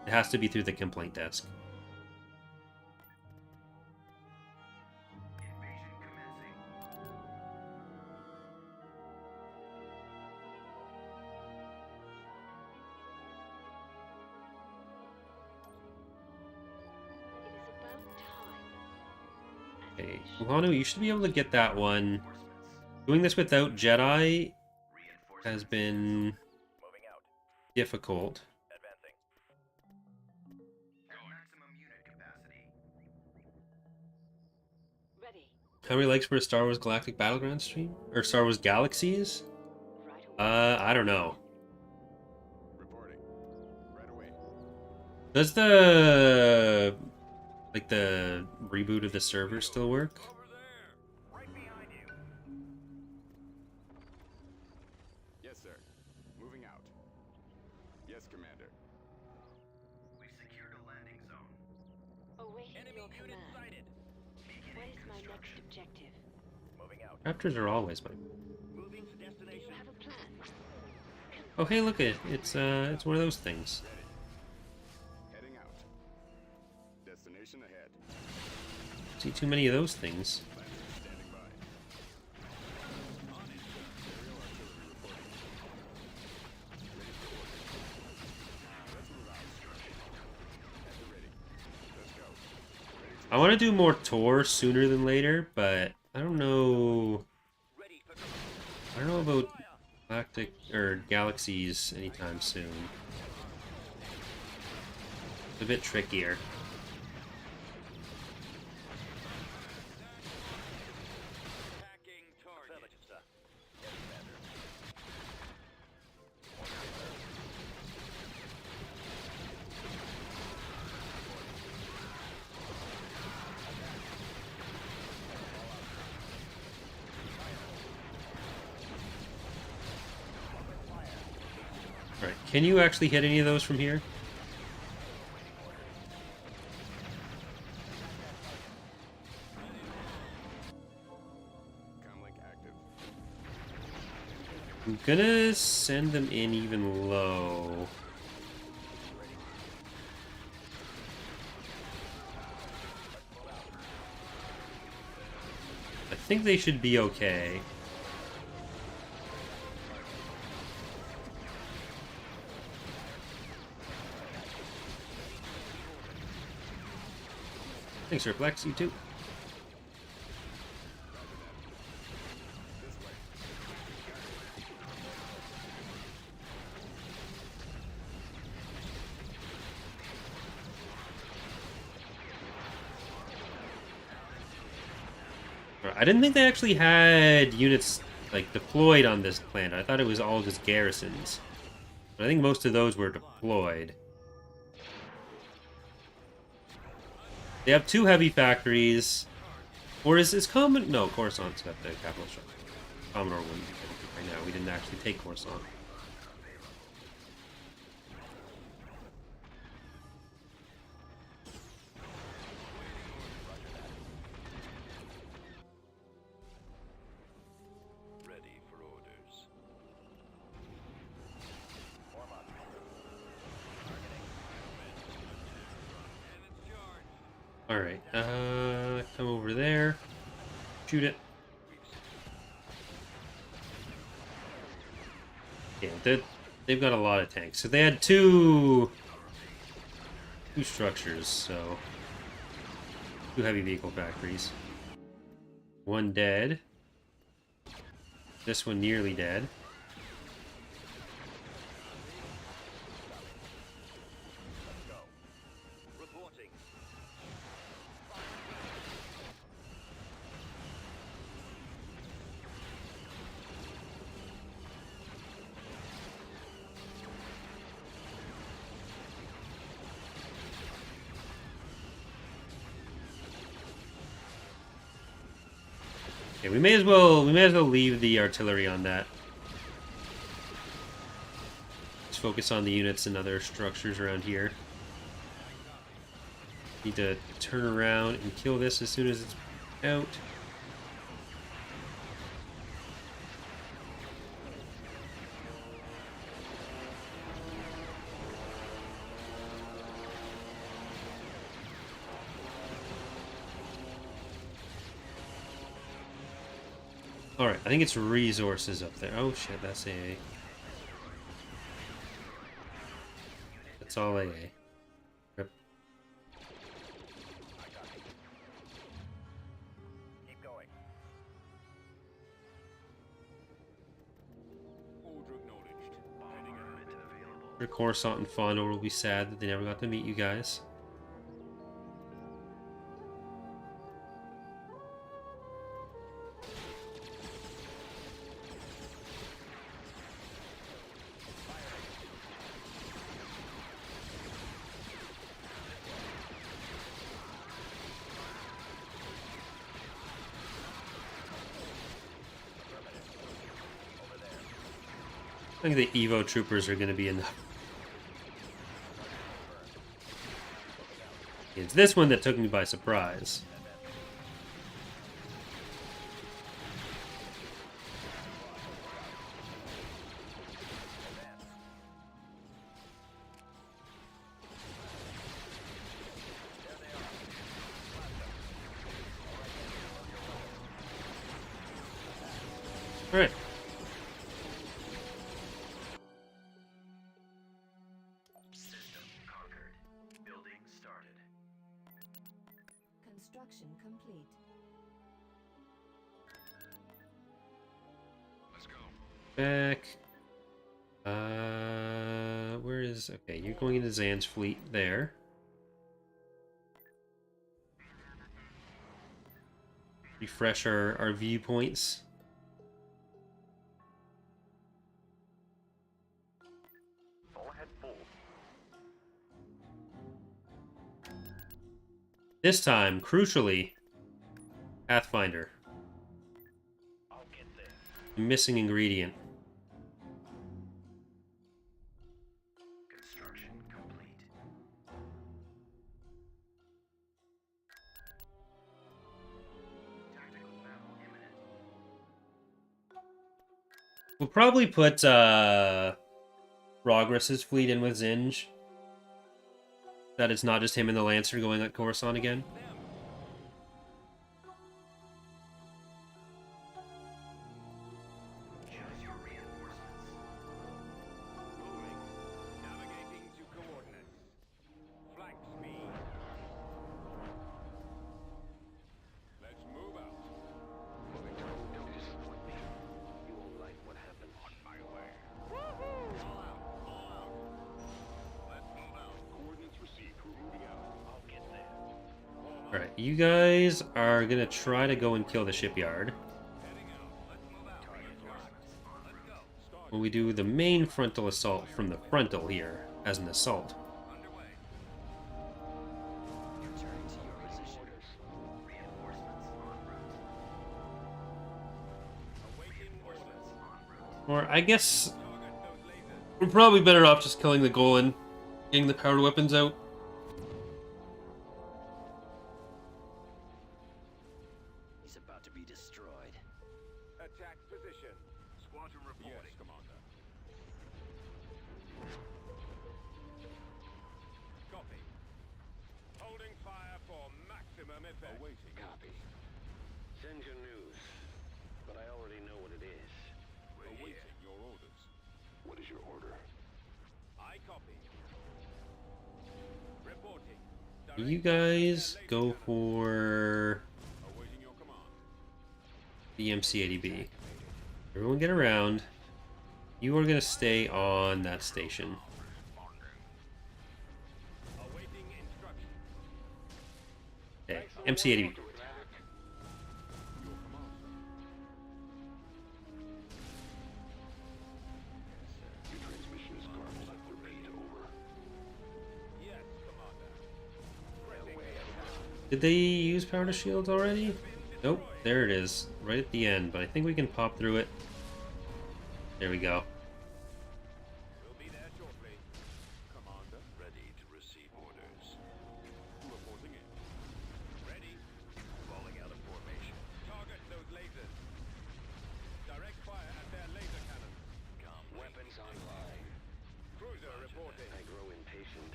It has to be through the complaint desk. Okay, Lanu, you should be able to get that one. Doing this without Jedi has been difficult. How many likes for a Star Wars Galactic Battleground stream? Or Star Wars Galaxies? I don't know. Does the reboot of the server still work? Yes, sir. Moving out. Yes, Commander. We've secured a landing zone. Awaiting your command. What is my next objective? Raptors are always my... Do you have a plan? Oh, hey, look it. It's one of those things. Heading out. Destination ahead. See too many of those things. Standing by. I want to do more tours sooner than later, but I don't know. I don't know about Galactic or Galaxies anytime soon. It's a bit trickier. Alright, can you actually hit any of those from here? Comlink active. I'm gonna send them in even low. I think they should be okay. Thanks, Reflex. You too. I didn't think they actually had units like deployed on this planet. I thought it was all just garrisons. But I think most of those were deployed. They have 2 heavy factories. Or is Common? No, Coruscant's got the capital structure. Commodore wouldn't be right now. We didn't actually take Coruscant. Ready for orders. Alright, come over there. Shoot it. Yeah, they've got a lot of tanks. So they had two structures, so 2 heavy vehicle factories. 1 dead. This one nearly dead. Reporting. Okay, we may as well leave the artillery on that. Let's focus on the units and other structures around here. Need to turn around and kill this as soon as it's out. Alright, I think it's resources up there. Oh shit, that's AA. That's all AA. Rip. Keep going. Order acknowledged. Heading out. For Coruscant and Fondor will be sad that they never got to meet you guys. I think the Evo troopers are going to be enough. It's this one that took me by surprise. All right. System conquered. Building started. Construction complete. Let's go. Back. Where is... Okay, you're going into Zann's fleet there. Refresh our viewpoints. Full ahead full. This time, crucially, Pathfinder. I'll get there. Missing ingredient. Construction complete. Tactical battle imminent. We'll probably put Rogress's fleet in with Zsinj. That it's not just him and the Lancer going at Coruscant again. Choose your reinforcements. Moving. Navigating to coordinates. Flank speed. Let's move out. Moving to. Don't disappoint me. You won't like what happened. On my way. All out. All out. Let's move out. Coordinates received. We're moving out. I'll get there. Alright, you guys are gonna try to go and kill the shipyard. Heading out. Let's move out. Well, we do the main frontal assault from the frontal here as an assault. Underway. Returning to your position. Reinforcements en route. Awaiting orders. Or I guess Target those lasers. we're probably better off just killing the goal and getting the powered weapons out. He's about to be destroyed. Attack position. Squadron reporting. Yes, Commander. Copy. Holding fire for maximum effect. Awaiting. Copy. Send your news, but I already know what it is. We're here. Awaiting your orders. What is your order? I copy. Reporting. You guys go for Awaiting your command. the MC-80B. Everyone get around. You are going to stay on that station. Awaiting instruction. Okay, MC-80B. Your command, sir. Your transmission is garbled. Repeat, over. Yes, Commander. Pressing the attack. Did they use power to shields already? Nope, there it is. Right at the end, but I think we can pop through it. There we go. We'll be there shortly. Commander, Ready to receive orders. reporting in. Ready. Falling out of formation. Target those lasers. Direct fire at their laser cannon. Weapons online. Cruiser reporting. I grow impatient.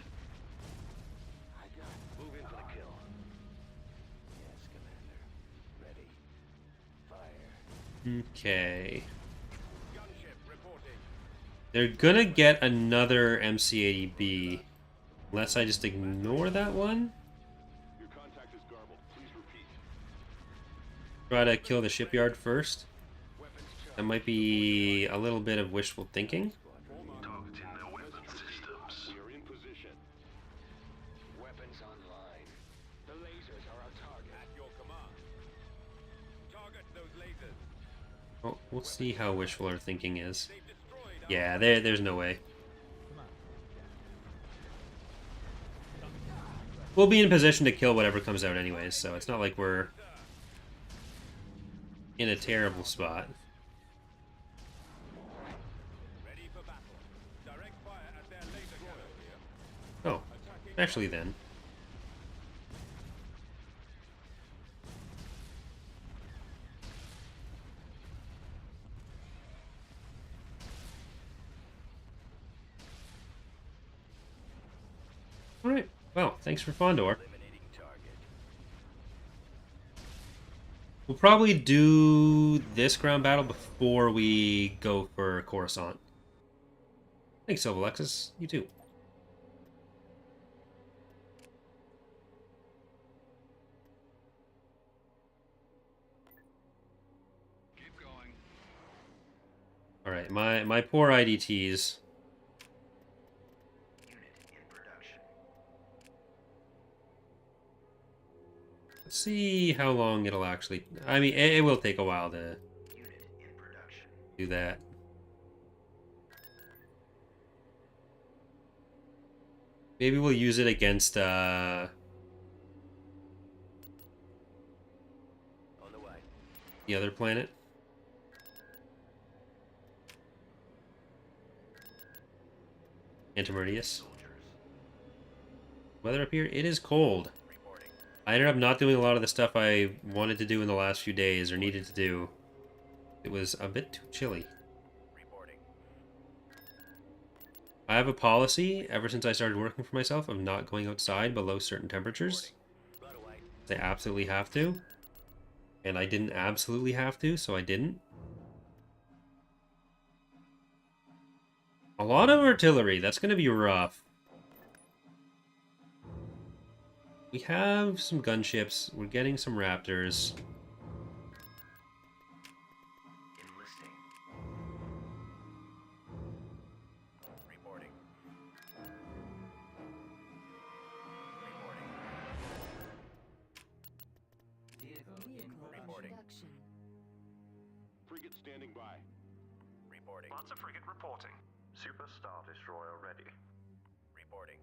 I got it. Move in for the kill. Yes, Commander. Ready. Fire. Okay. Gunship reporting. They're gonna get another MC-80B. Unless I just ignore that one. Your contact is garbled. Please repeat. Try to kill the shipyard first. That might be a little bit of wishful thinking. Targeting their weapon systems. We are in position. Weapons online. The lasers are our target. At your command. Target those lasers. Well, we'll see how wishful our thinking is. They've destroyed our Yeah, there's no way. We'll be in position to kill whatever comes out anyways, so it's not like we're in a terrible spot. ready for battle. Direct fire at their laser cannon. Oh, actually then. Alright, well, thanks for Fondor. Eliminating target. We'll probably do this ground battle before we go for Coruscant. Thanks, Silva Alexis. You too. Keep going. Alright, my poor IDTs. Unit in production. Let's see how long it'll actually... I mean, it will take a while to Unit in production. do that. Maybe we'll use it against, On the way. the other planet. Antimeridius. Soldiers. Weather up here, it is cold. Reporting. I ended up not doing a lot of the stuff I wanted to do in the last few days, or needed to do. It was a bit too chilly. Reporting. I have a policy, ever since I started working for myself, of not going outside below certain temperatures. Right away. I absolutely have to. And I didn't absolutely have to, so I didn't. A lot of artillery, that's going to be rough. We have some gunships, we're getting some raptors. Enlisting. Reporting. Reporting. Reporting. Frigate standing by. Reporting. Reporting. Lancer frigate reporting. Super Star Destroyer ready. Reporting.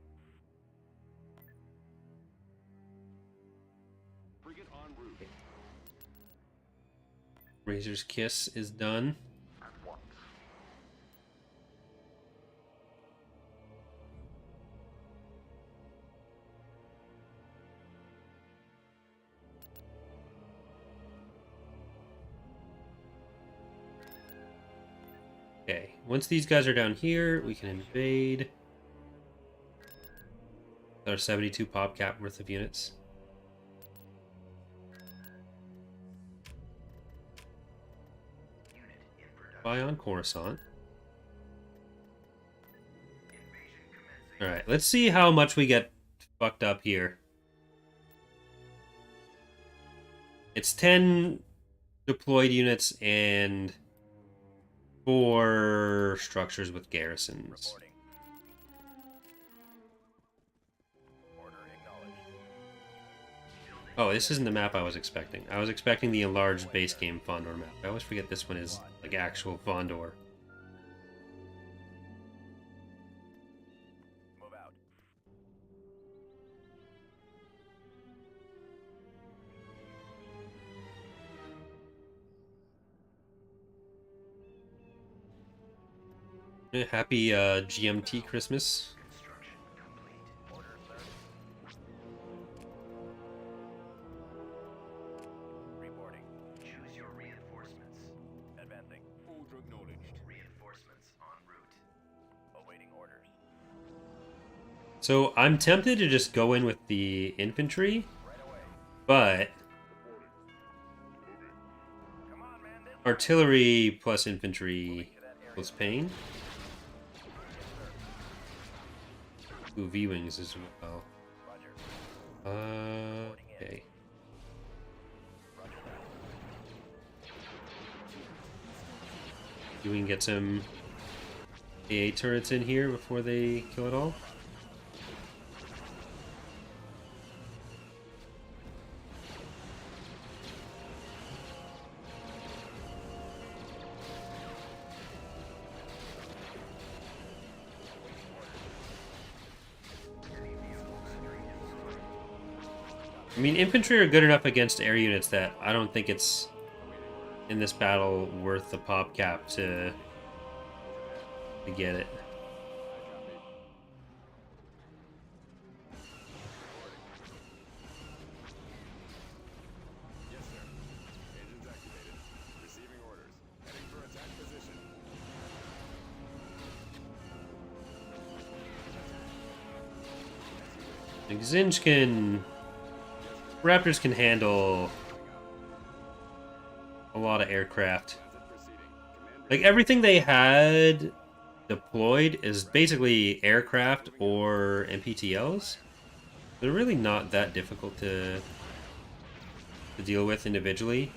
Frigate en route. Razor's Kiss is done. At once. Okay, once these guys are down here, we can invade. Our 72 pop cap worth of units. Buy on Coruscant. Alright, let's see how much we get fucked up here. It's 10 deployed units and 4 structures with garrisons. Reporting. Order acknowledged. Oh, this isn't the map I was expecting. I was expecting the enlarged base game Fondor map. I always forget this one is like actual Fondor. Move out. Happy GMT Christmas. Construction complete. Order, sir. Reporting. Choose your reinforcements. Advancing. Order acknowledged. Reinforcements en route. Awaiting orders. So I'm tempted to just go in with the infantry, Right away. but Come on, man. This artillery plus infantry to that area. equals pain. Ooh, V-wings as well. Roger. Okay. Roger that. We can get some AA turrets in here before they kill it all. I mean, infantry are good enough against air units that I don't think it's in this battle worth the pop cap to get it. Yes, sir. Engines activated. Receiving orders. Heading for attack position. Like Zsinj can... Raptors can handle a lot of aircraft. Transit proceeding. Command Like, everything they had deployed is basically aircraft or MPTLs. They're really not that difficult to deal with individually.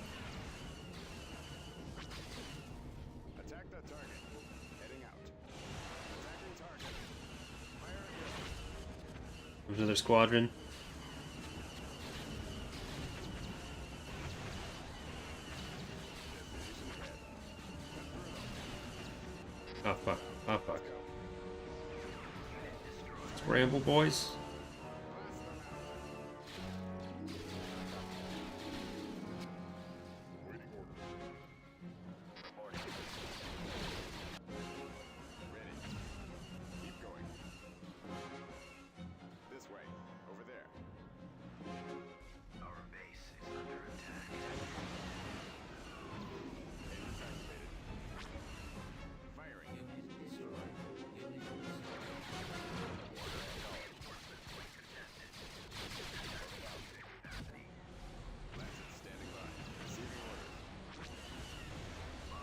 attack that target. Heading out. Attacking target. Fire at will. There's another squadron. Oh fuck. Oh fuck. Let's ramble, boys. Keep going. This way. Over there. Our base is under attack. Engines activated. Firing. Lancet standing by. Receiving orders.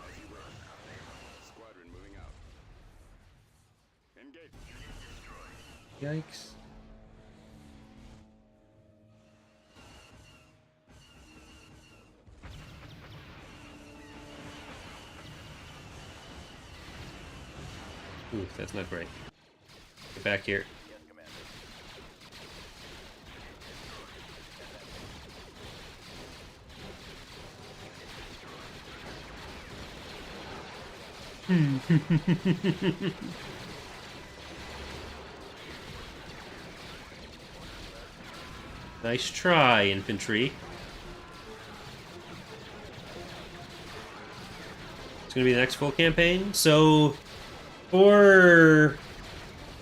As you wish. Squadron moving out. Engage. Yikes. Ooh, that's not great. Get back here. Yes, Commander. Nice try, infantry. It's gonna be the next full campaign. So, for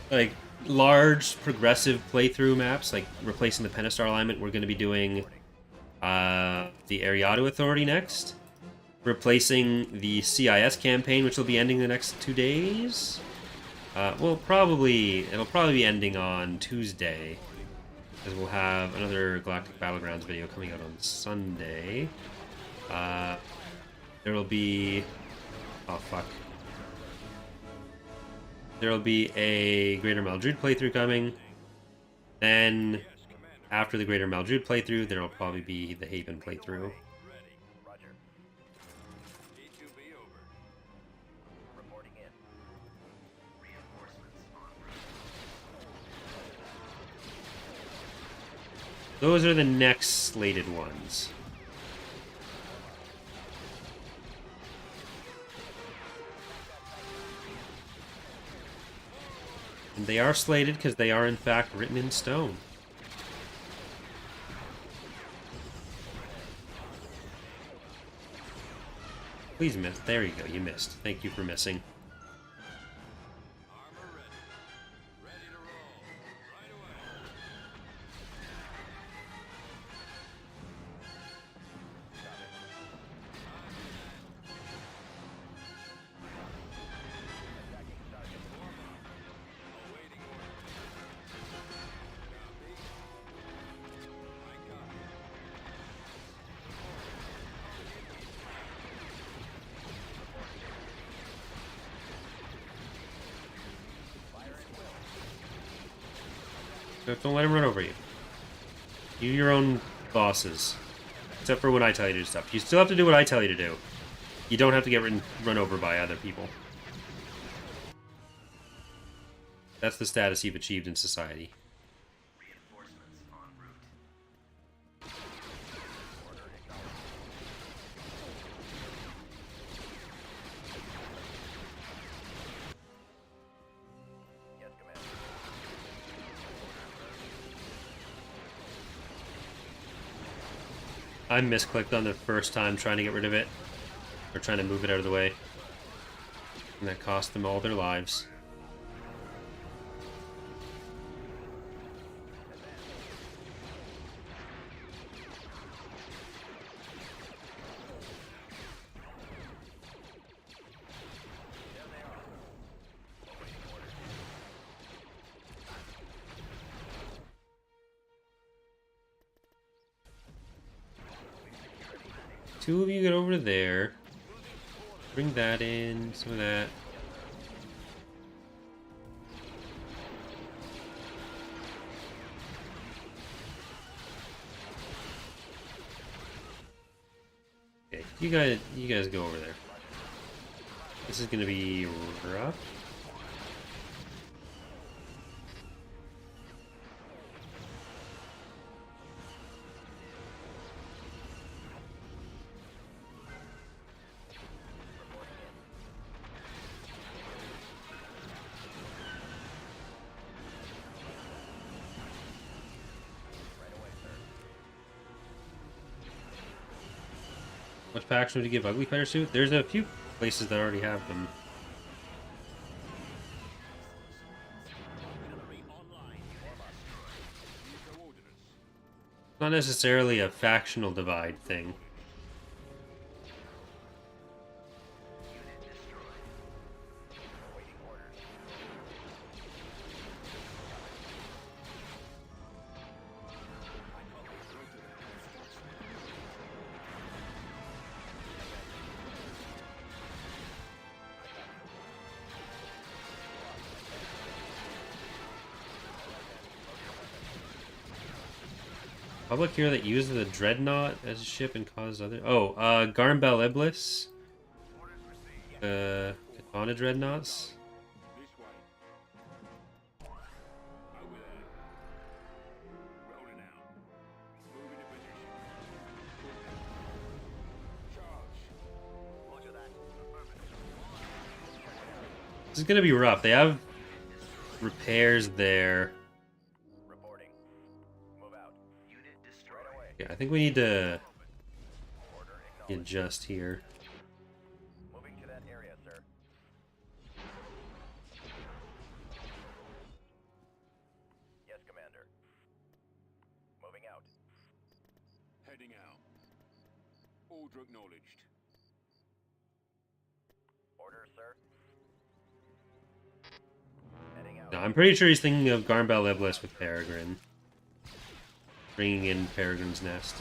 like large progressive playthrough maps, like replacing the Pentastar alignment, we're gonna be doing the Ariado Authority next. Replacing the CIS campaign, which will be ending the next 2 days. It'll probably be ending on Tuesday, because we'll have another Galactic Battlegrounds video coming out on Sunday. There'll be... Oh, fuck. There'll be a Greater Maldrude playthrough coming. Then, after the Greater Maldrude playthrough, there'll probably be the Haven playthrough. Ready. Roger. E2B over. Reporting in. Reinforcements en route. Those are the next slated ones. And they are slated because they are in fact written in stone. Please miss. There you go. You missed. Thank you for missing. Armor ready. Ready to roll. Right away. Awaiting orders. Copy. I copy. Don't let him run over you. You your own bosses. Except for when I tell you to do stuff. You still have to do what I tell you to do. You don't have to get run over by other people. That's the status you've achieved in society. Reinforcements en route. Yes, Commander. I misclicked on the first time trying to get rid of it. Or trying to move it out of the way. And that cost them all their lives. Two of you get over to there. Bring that in, some of that. Okay, you guys go over there. This is gonna be rough. What faction would you give Ugly Fighter Suit? There's a few places that already have them. Not necessarily a factional divide thing. Public here that uses the Dreadnought as a ship and causes other... Oh, Garmbel Iblis. Katana Dreadnoughts. This way. Over there. Rolling out. Moving to position. Charge. Roger that. This is gonna be rough. They have repairs there. Reporting. Move out. Unit destroyed. Right away. Yeah, I think we need to Order acknowledged. adjust here. Moving to that area, sir. Yes, Commander. Moving out. Heading out. Order acknowledged. Order, sir. Heading out. No, I'm pretty sure he's thinking of Garnbel Iblis with Peregrine. Bringing in Peregrine's Nest.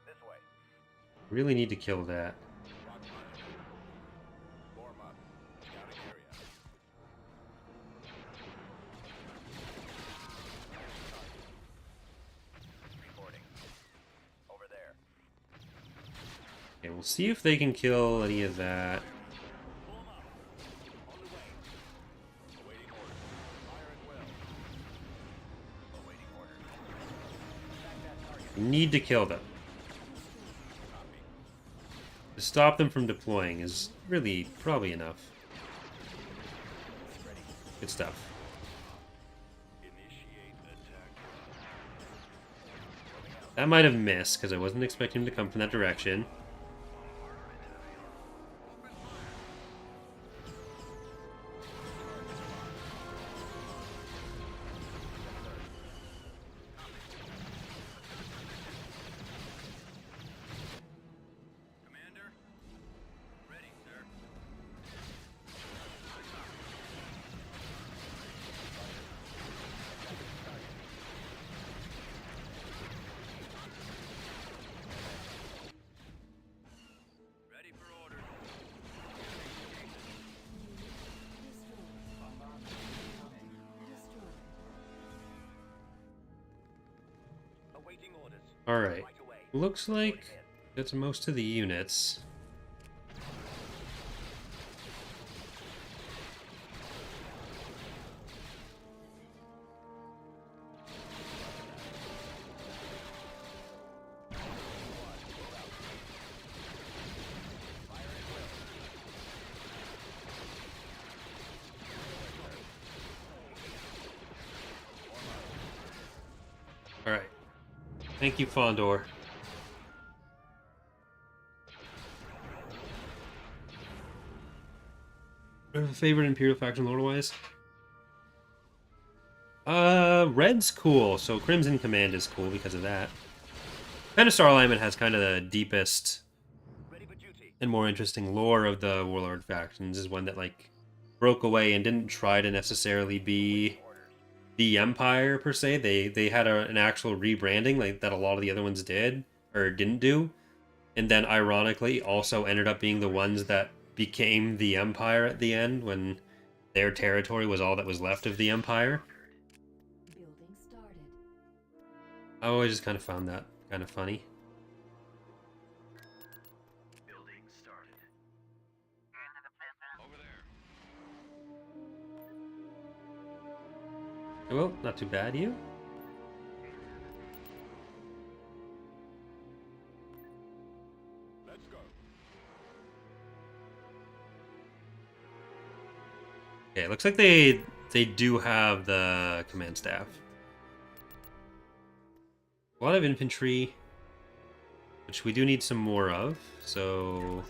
This way. Really need to kill that. Form up. Scouting area. Reporting. Over there. Okay, we'll see if they can kill any of that. Pull 'em up. On the way. Awaiting orders. Fire at will. Awaiting orders. Attack that target. We need to kill them. Copy. To stop them from deploying is really probably enough. Good stuff. Initiate attack. That might have missed, because I wasn't expecting him to come from that direction. Commander? Ready, sir. Ready for orders. Awaiting orders. Alright. Right away. Looks like that's most of the units. Alright. Thank you, Fondor. Favorite Imperial faction lore-wise? Red's cool, so Crimson Command is cool because of that. Star Alignment has kind of the deepest Ready for duty. and more interesting lore of the Warlord factions. Is one that, like, broke away and didn't try to necessarily be the Empire, per se. They had an actual rebranding, like, that a lot of the other ones did, or didn't do. And then, ironically, also ended up being the ones that became the Empire at the end, when their territory was all that was left of the Empire. Building started. I always just kind of found that kind of funny. Building started. Over there. Well, not too bad, you? Let's go. Okay, it looks like they do have the command staff. A lot of infantry, which we do need some more of, so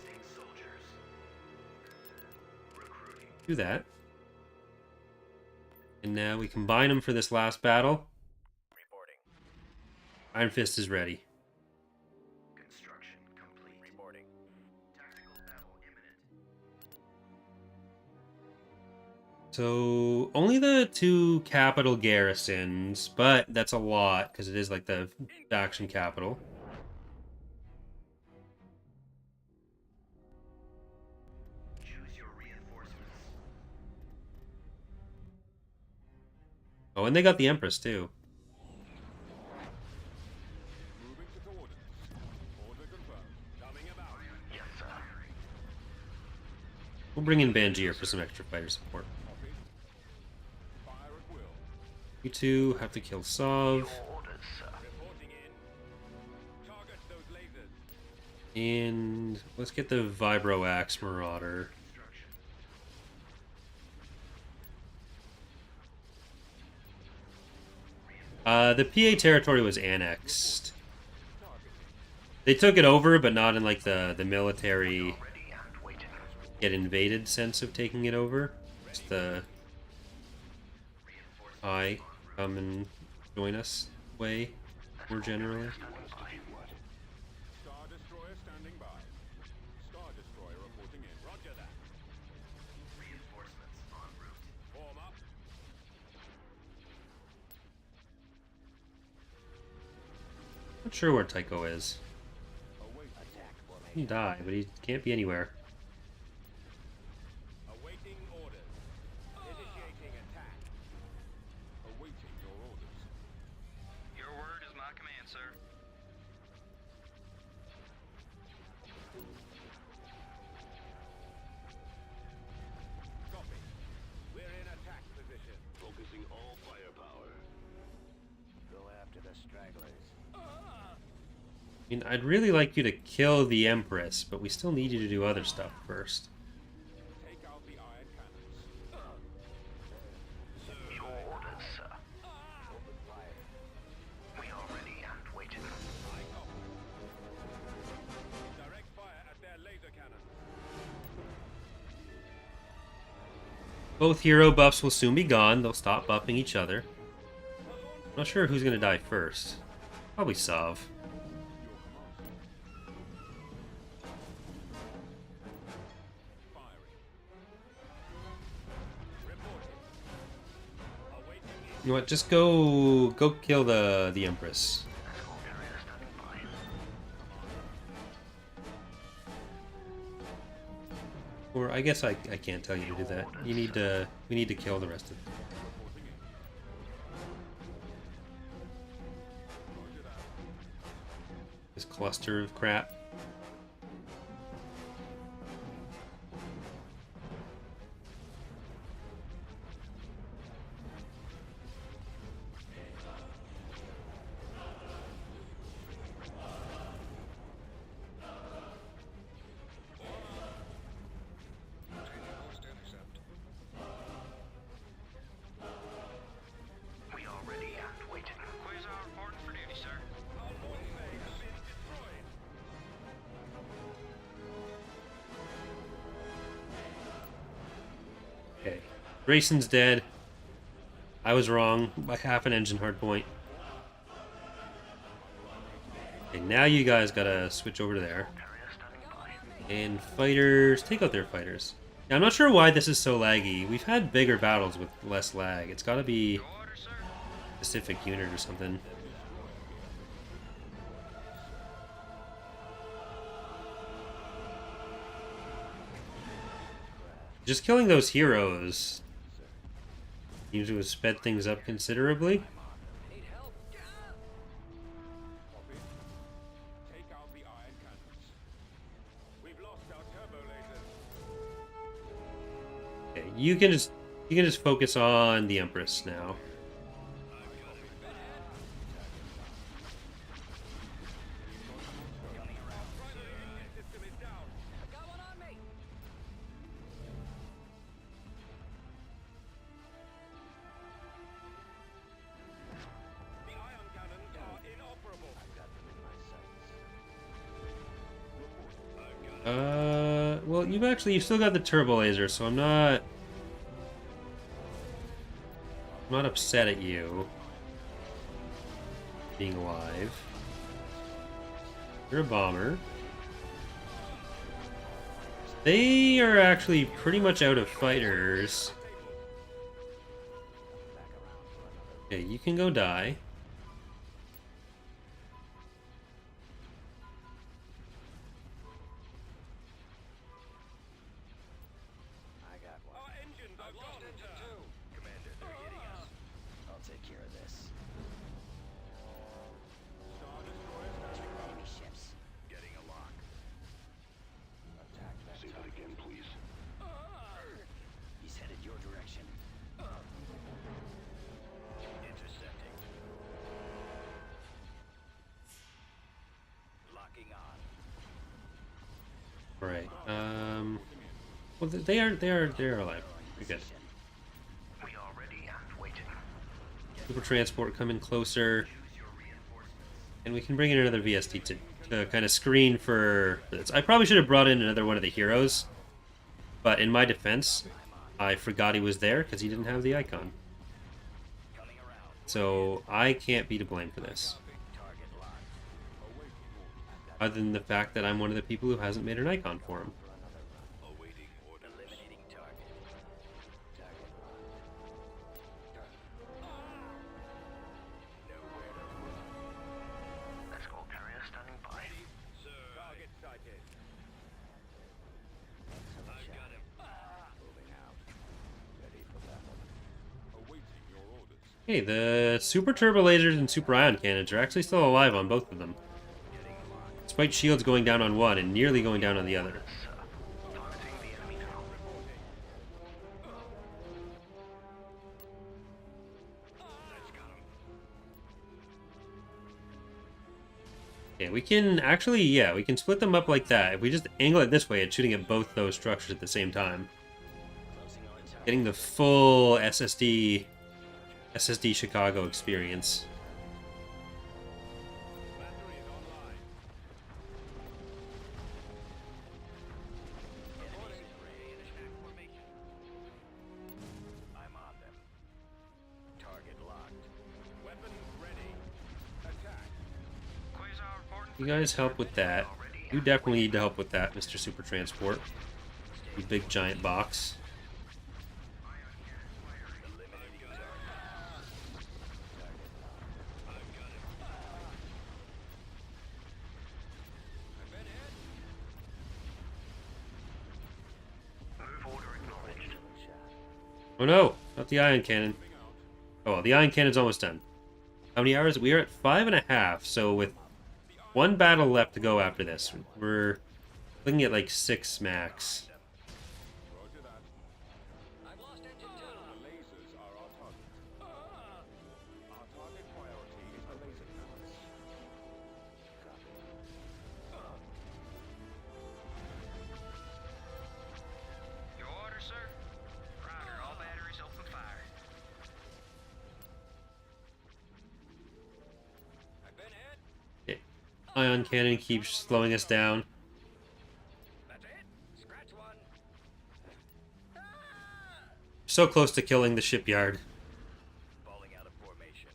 do that. And now we combine them for this last battle. Reporting. Iron Fist is ready. Construction complete. Reporting. Tactical battle imminent. So only the 2 capital garrisons, but that's a lot because it is like the faction capital. Choose your reinforcements. Oh, and they got the Empress too. Moving to coordinates. Order confirmed. Coming about. Yes, sir. I'll bring in Bangier for some extra fighter support. Fire at will. You two have to kill Sov. Orders, sir. Reporting in. Target those lasers. And let's get the Vibro Axe Marauder. The PA territory was annexed. They took it over, but not in like the military Ready and waiting. get invaded sense of taking it over. Just the I come and join us way more generally. Star Destroyer standing by. Star Destroyer reporting in. Roger that. Reinforcements en route. Form up. Not sure where Tycho is. Await. Attack He can die, but he can't be anywhere. Awaiting orders. Initiating attack. Awaiting your orders. Your word is my command, sir. Copy. We're in attack position. Focusing all firepower. Go after the stragglers. I mean, I'd really like you to kill the Empress, but we still need you to do other stuff first. Take out the iron cannons. Your orders, sir. Open fire. We are ready and waiting. I copy. Direct fire at their laser cannons. Both hero buffs will soon be gone. They'll stop buffing each other. I'm not sure who's going to die first. Probably Sov. Firing. Reporting. Awaiting You know what? Just go kill the Empress. Escort carrier standing by. Or I guess I can't tell you to do that. You need to we need to kill the rest of them. This cluster of crap. We are ready and waiting. Quasar reporting for duty, sir. Okay. Grayson's dead. I was wrong by half an engine hard point. Okay, now you guys gotta switch over to there. Carrier standing by. And fighters, take out their fighters. Now, I'm not sure why this is so laggy. We've had bigger battles with less lag. It's gotta be Your orders, sir. a specific unit or something. Just killing those heroes seems to have sped things up considerably. Need help? Copy. Take out the iron cannons. We've lost our turbo lasers. Okay, you can just focus on the Empress now. System is down. Got one on me. The ion cannons are inoperable. I've got them in my sights. Well, you've still got the turbo laser, so I'm not upset at you being alive. You're a bomber. They are actually pretty much out of fighters. Okay, you can go die. I got one. Our engines are gone. Commander, they're hitting us. I'll take care of this. Star Destroyer standing by. Enemy ships. Getting a lock. Attack that Say that again, please. Well, they're alive. We're good. We are ready and waiting. Super transport coming closer, and we can bring in another VST to kind of screen for this. I probably should have brought in another one of the heroes, but in my defense, I forgot he was there because he didn't have the icon. So I can't be to blame for this. Other than the fact that I'm one of the people who hasn't made an icon for him. Awaiting orders. Eliminating target. Target Escort carrier standing by. Target sighted. I've got him. moving out. Ready for battle. Awaiting your orders. Hey, the super turbo lasers and super ion cannons are actually still alive on both of them. Despite shields going down on one and nearly going down on the other. Targeting the enemy now. Okay, we can actually, yeah, we can split them up like that. If we just angle it this way, it's shooting at both those structures at the same time. Getting the full SSD Chicago experience. Battery is online. Enemies in range. Attack formation. I'm on them. Target locked. Weapons ready. Attack. Quasar reporting. You guys help with that. You definitely need to help with that, Mr. Super Transport. You big giant box. Eliminating target. Move order acknowledged. Oh no, not the ion cannon. Oh, well, the ion cannon's almost done. How many hours? We are at 5.5, so with one battle left to go after this, we're looking at like 6 max. Roger that. I've lost engine two. The lasers are our target. Our target priority is the laser cannons. Your order, sir? Roger, all batteries open fire. I've been hit. Okay. Ion cannon keeps slowing us down. That's it. Scratch one. So close to killing the shipyard. Falling out of formation.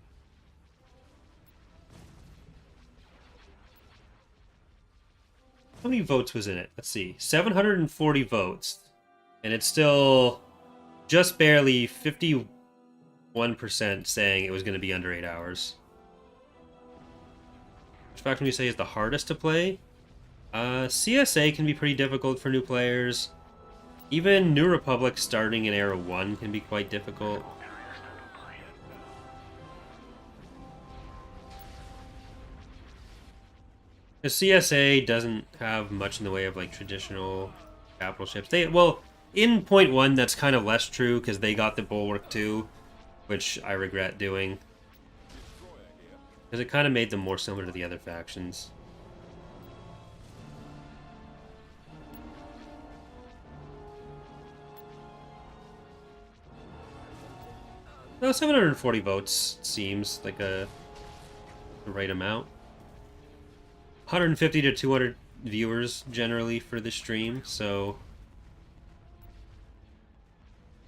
How many votes was in it? Let's see. 740 votes. And it's still just barely 51% saying it was going to be under 8 hours. Which fact when you say is the hardest to play? CSA can be pretty difficult for new players. Even New Republic starting in Era 1 can be quite difficult. Carrier standing by. The CSA doesn't have much in the way of like traditional capital ships. Well, in point 1 that's kind of less true because they got the Bulwark 2, which I regret doing. Because it kind of made them more similar to the other factions. No, 740 votes seems like the right amount. 150 to 200 viewers generally for the stream, so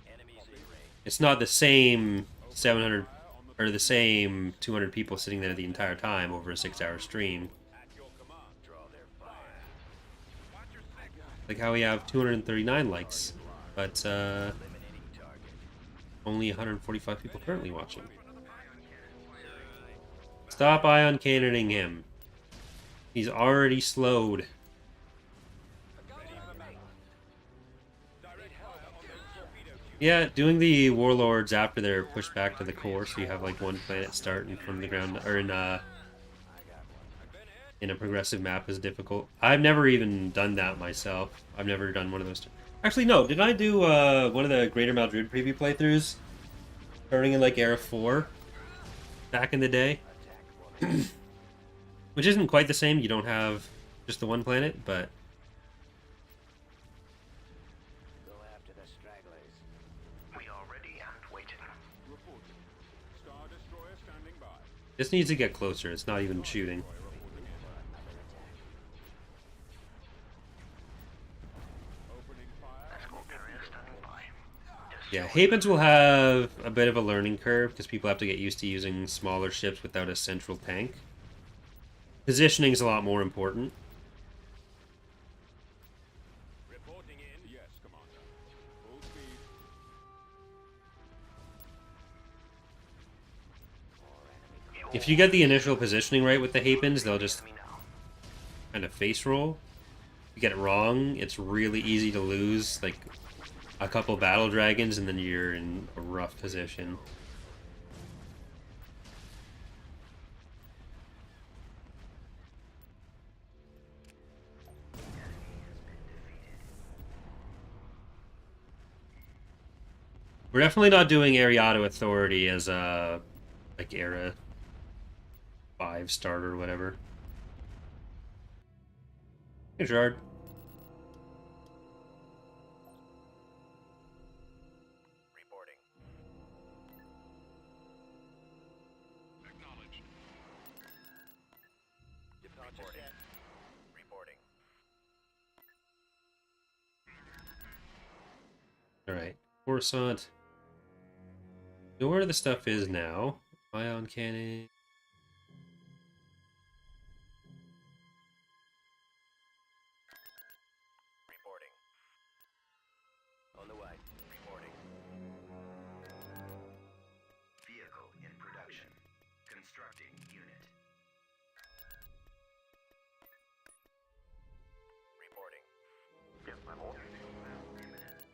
Enemies in range. it's not the same 700 or the same 200 people sitting there the entire time over a 6-hour stream. At your command. Draw their fire. Watch your six. Like how we have 239 likes, but Eliminating target. only 145 people currently watching. Stop ion cannoning him. He's already slowed. Yeah, doing the warlords after they're pushed back to the core, so you have like one planet starting from the ground, or in a progressive map is difficult. I've never even done that myself. I've never done one of those. Actually, no. Did I do one of the Greater Madrid preview playthroughs? Starting in like Era 4 back in the day. Which isn't quite the same. You don't have just the one planet, but This needs to get closer. It's not even shooting. Escort carrier standing by. Yeah, Havens will have a bit of a learning curve because people have to get used to using smaller ships without a central tank. Positioning is a lot more important. Reporting in. Yes, Commander. Full speed. If you get the initial positioning right with the Havens, they'll just Enemy now. kind of face roll. If you get it wrong, it's really easy to lose like a couple battle dragons and then you're in a rough position. We're definitely not doing Ariado Authority as a like era 5 starter or whatever. Hey, Gerard. Reporting. Acknowledged. Departure set. Reporting. Alright. Coruscant. Know where the stuff is now. Ion cannon. Reporting. On the way. Reporting. Vehicle in production. Constructing unit. Reporting. Yes, my lord.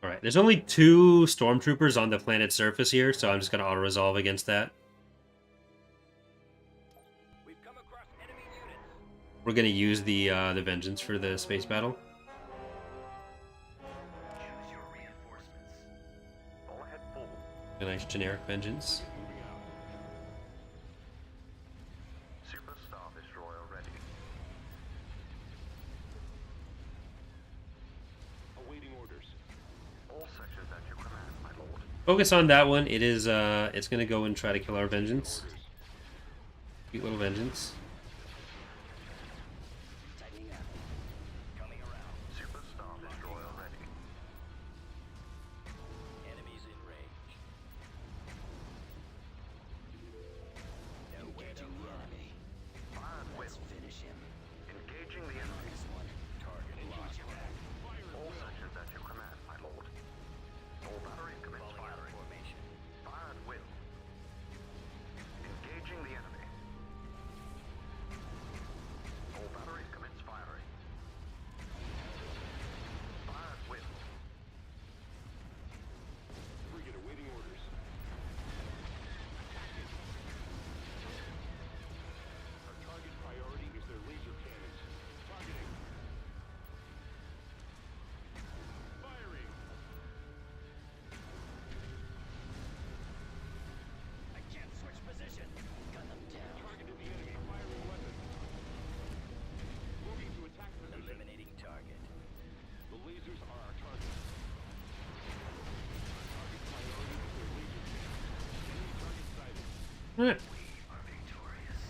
Alright, there's only 2 stormtroopers on the planet's surface here, so I'm just gonna auto-resolve against that. We've come across enemy units. We're gonna use the vengeance for the space battle. Choose your reinforcements. All ahead full. A nice generic vengeance. Moving out. Super Star Destroyer ready. Awaiting orders. All sections at your command, my lord. Focus on that one. It is it's gonna go and try to kill our vengeance. Cute little vengeance. Tightening up. Coming around. Super Star Destroyer ready. Enemies in range. Nowhere to run. Fire at will. Finish him. Engaging the enemy. Target locked. All sections at your command, my lord. All batteries commence Falling out of firing. formation. Fire at will. Engaging the enemy. All batteries commence firing. Fire at will. Frigate awaiting orders. Our target priority is their laser cannons. Targeting. Firing. I can't switch position. Gun them down. Targeted the enemy firing weapon. Moving to attack position. Eliminating target. The lasers are our target. Target priority is their laser cannons. Enemy target sighted. Alright. Are victorious.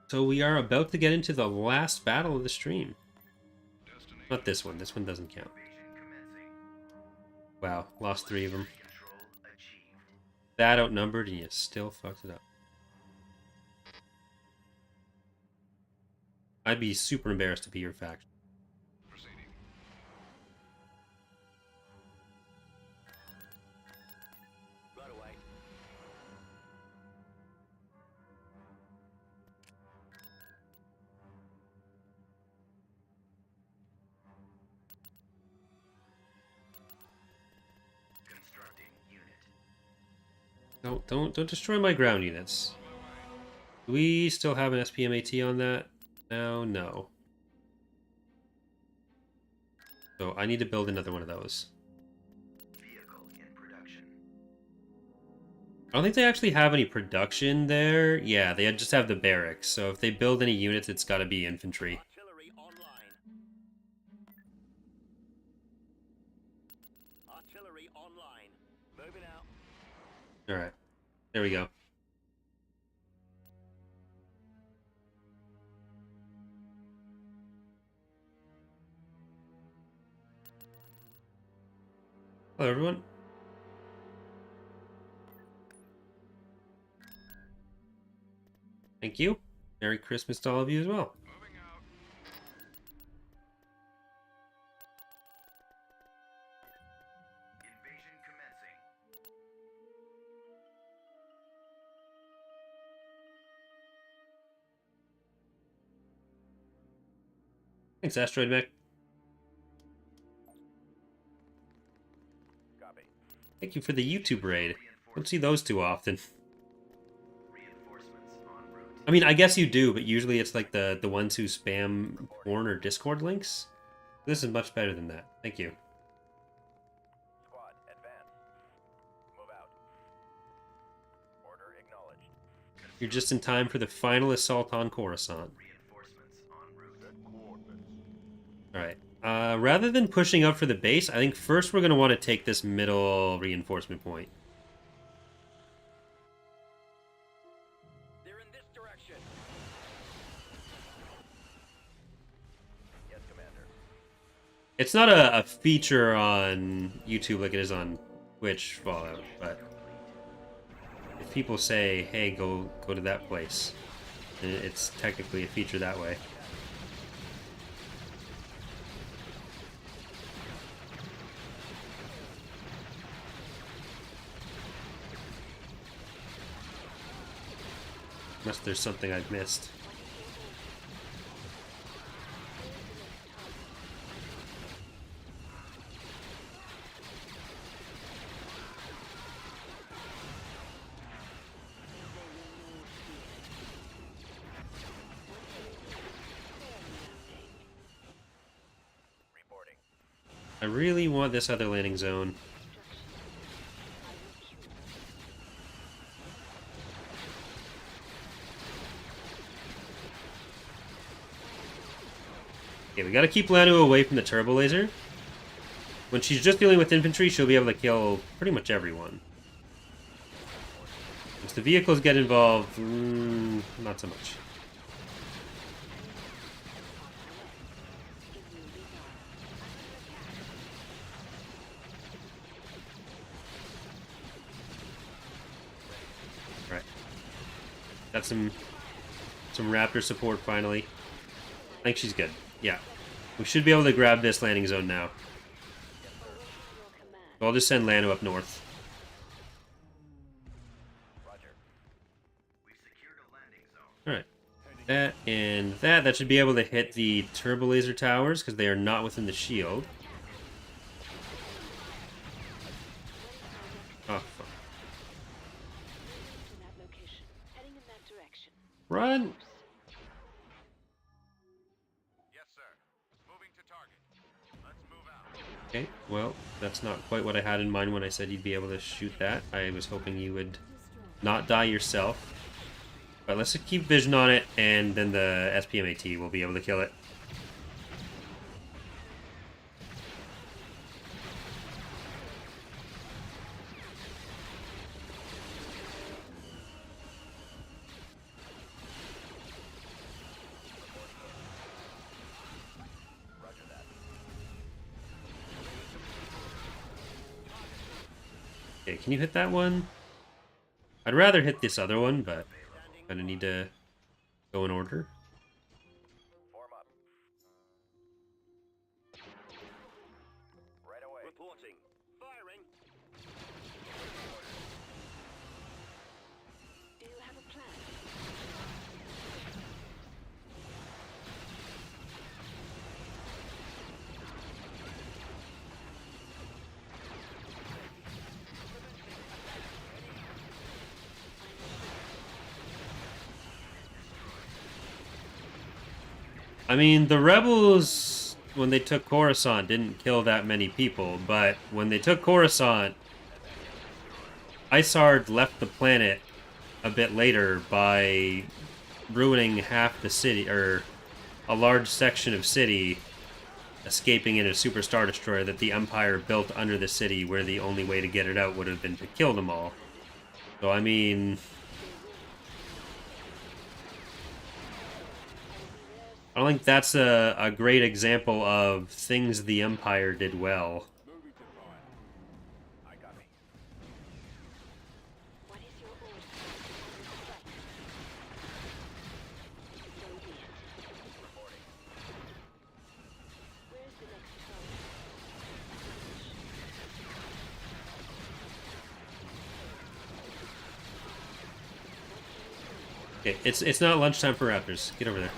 So we are about to get into the last battle of the stream. Destination. Not this one. This one doesn't count. Invasion commencing. Wow, lost 3 of them. Control achieved. That outnumbered and you still fucked it up. I'd be super embarrassed to be your faction. Proceeding. Right away. Constructing unit. Don't destroy my ground units. Do we still have an SPMAT on that? Now, no. So I need to build another one of those. Vehicle in production. I don't think they actually have any production there. Yeah, they just have the barracks. So if they build any units, it's got to be infantry. Artillery online. Artillery online. Moving out. All right, there we go. Hello, everyone. Thank you. Merry Christmas to all of you as well. Moving out. Invasion commencing. Thanks, Asteroid Mech. Copy. Thank you for the YouTube raid. Don't see those too often. Reinforcements en route. I mean, I guess you do, but usually it's like the ones who spam porn or Discord links. This is much better than that. Thank you. Squad, advance. Move out. Order acknowledged. You're just in time for the final assault on Coruscant. Reinforcements en route. Set coordinates. Alright. Rather than pushing up for the base, I think first we're going to want to take this middle reinforcement point. They're in this direction. Yes, Commander. It's not a feature on YouTube like it is on Twitch Fallout, but if people say, hey, go to that place, then it's technically a feature that way. Unless there's something I've missed. Reporting. I really want this other landing zone. Okay, we gotta keep Lanu away from the turbo laser. When she's just dealing with infantry, she'll be able to kill pretty much everyone. Once the vehicles get involved, not so much. Alright. Got some Raptor support finally. I think she's good. Yeah. We should be able to grab this landing zone now. So I'll just send Lando up north. Roger. We've secured a landing zone. Alright. That and that. That should be able to hit the turbo laser towers because they are not within the shield. Oh, fuck. To that location. Heading in that direction. Run! Yes, sir. Moving to target. Let's move out. Okay, well, that's not quite what I had in mind when I said you'd be able to shoot that. I was hoping you would not die yourself. But let's just keep vision on it, and then the SPMAT will be able to kill it. Roger that. Okay, can you hit that one? I'd rather hit this other one, but I'm gonna need to go in order. Form up. Right away. Reporting. Firing. Do you have a plan? I mean, the rebels, when they took Coruscant, didn't kill that many people, but when they took Coruscant, Isard left the planet a bit later by ruining half the city, or a large section of city, escaping in a Super Star Destroyer that the Empire built under the city, where the only way to get it out would have been to kill them all. So, I mean, I don't think that's a great example of things the Empire did well. Moving to fire. Okay, it's not lunchtime for raptors. Get over there.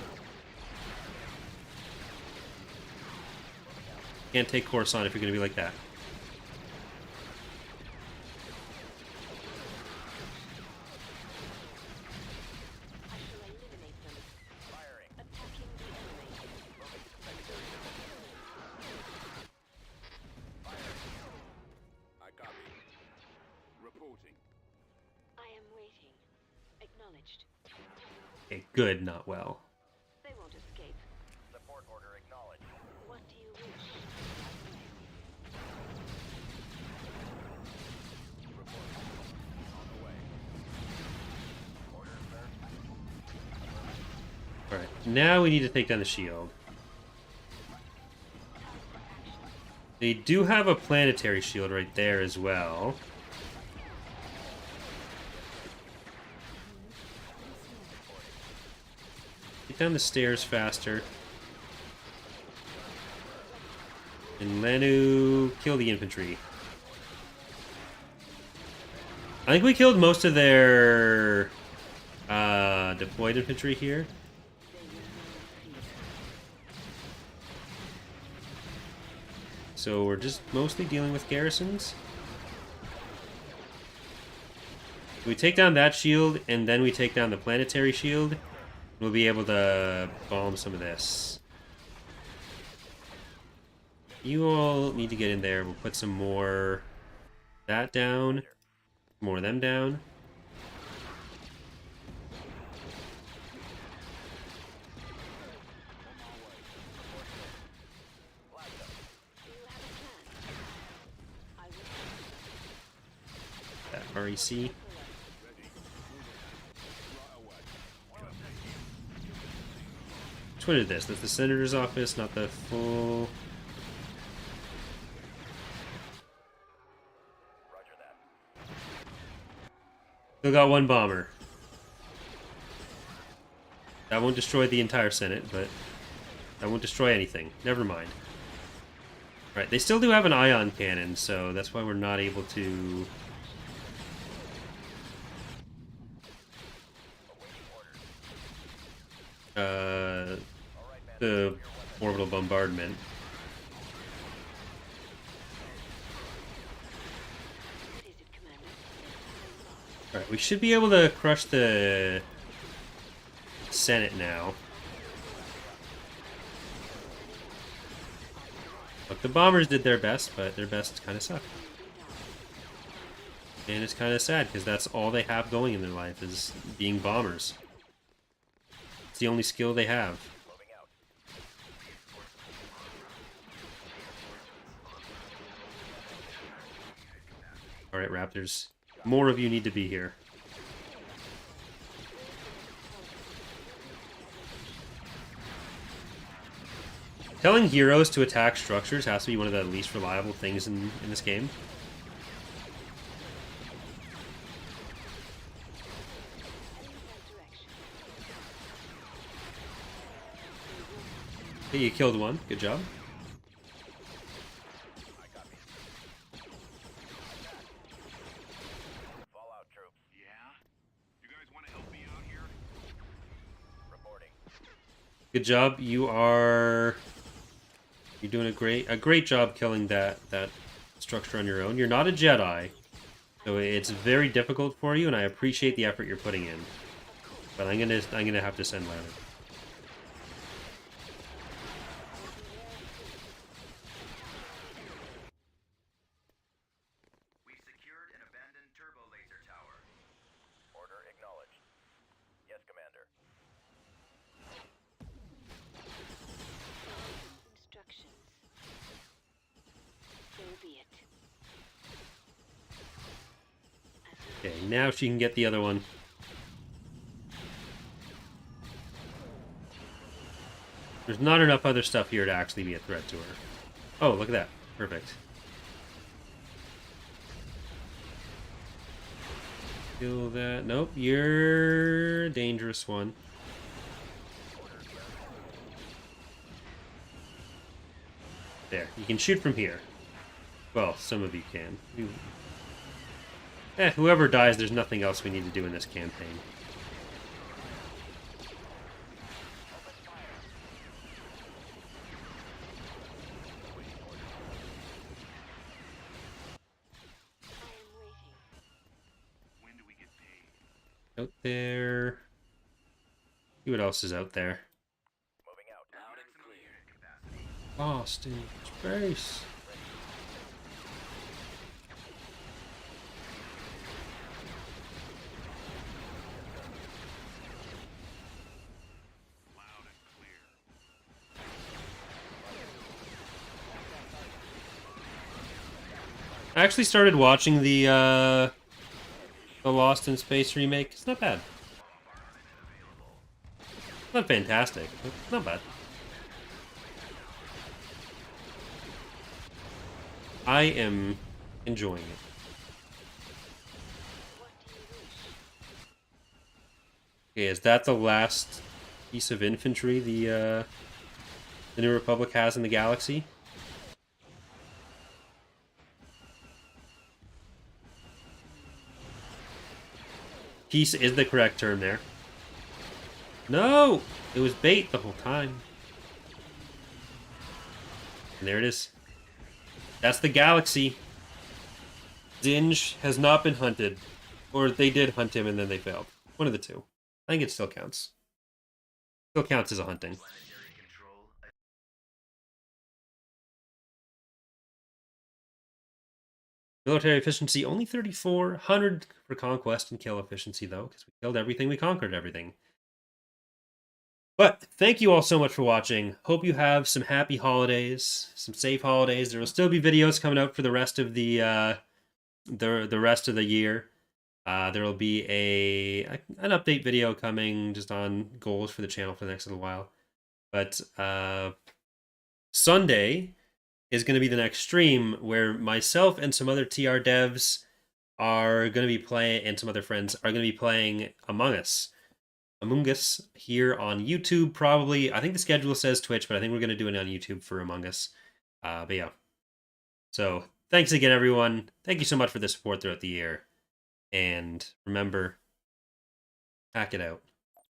Can't take Coruscant if you're gonna be like that. I shall eliminate them. Firing. Attacking the enemy. Moving to secondary zone. I copy. Reporting. I am waiting. Acknowledged. Okay, good, not well. They won't escape. Support order acknowledged. What do you wish? On the way. Order, sir. Alright, now we need to take down the shield. They do have a planetary shield right there as well. Get down the stairs faster. And Lenu, kill the infantry. I think we killed most of their deployed infantry here. So we're just mostly dealing with garrisons. We take down that shield, and then we take down the planetary shield. We'll be able to bomb some of this. You all need to get in there. We'll put some more that down. More of them down. Do you have a plan? I will. That REC. Which one is this? That's the senator's office, not the full. Roger that. Still got one bomber. That won't destroy the entire Senate, but that won't destroy anything. Never mind. Right, they still do have an ion cannon, so that's why we're not able to. The orbital bombardment. What is it, Commander? Alright, we should be able to crush the Senate now. Look, the bombers did their best, but their best kind of sucked. And it's kind of sad, because that's all they have going in their life, is being bombers. It's the only skill they have. Moving out. Alright, Raptors. More of you need to be here. Telling heroes to attack structures has to be one of the least reliable things in this game. Okay, you killed one. Good job. Fallout troops. Yeah? You guys want to help me out here? Reporting. Good job. You're doing a great job killing that structure on your own. You're not a Jedi, so it's very difficult for you, and I appreciate the effort you're putting in. But I'm gonna have to send Leonard. We secured an abandoned turbo laser tower. Order acknowledged. Yes, Commander. Instructions. So be it. Okay, now she can get the other one. There's not enough other stuff here to actually be a threat to her. Oh, look at that. Perfect. Kill that. Nope, you're a dangerous one. There, you can shoot from here. Well, some of you can. Whoever dies, there's nothing else we need to do in this campaign. Out there. See what else is out there. Moving out. Loud and clear. Boston space. Loud and clear. I actually started watching the Lost in Space remake. It's not bad. Not fantastic, but not bad. I am enjoying it. Okay, is that the last piece of infantry the New Republic has in the galaxy? Piece is the correct term there. No! It was bait the whole time. And there it is. That's the galaxy. Zsinj has not been hunted. Or they did hunt him and then they failed. One of the two. I think it still counts. Still counts as a hunting. Planetary control. Military efficiency only 34. 100 for conquest and kill efficiency though, because we killed everything, we conquered everything. But thank you all so much for watching. Hope you have some happy holidays, some safe holidays. There will still be videos coming out for the rest of the rest of the year. There will be an update video coming just on goals for the channel for the next little while. But Sunday is going to be the next stream where myself and some other TR devs are going to be playing, and some other friends are going to be playing Among Us here on YouTube, probably. I think the schedule says Twitch, but I think we're going to do it on YouTube for Among Us. But yeah. So thanks again, everyone. Thank you so much for the support throughout the year. And remember, hack it out.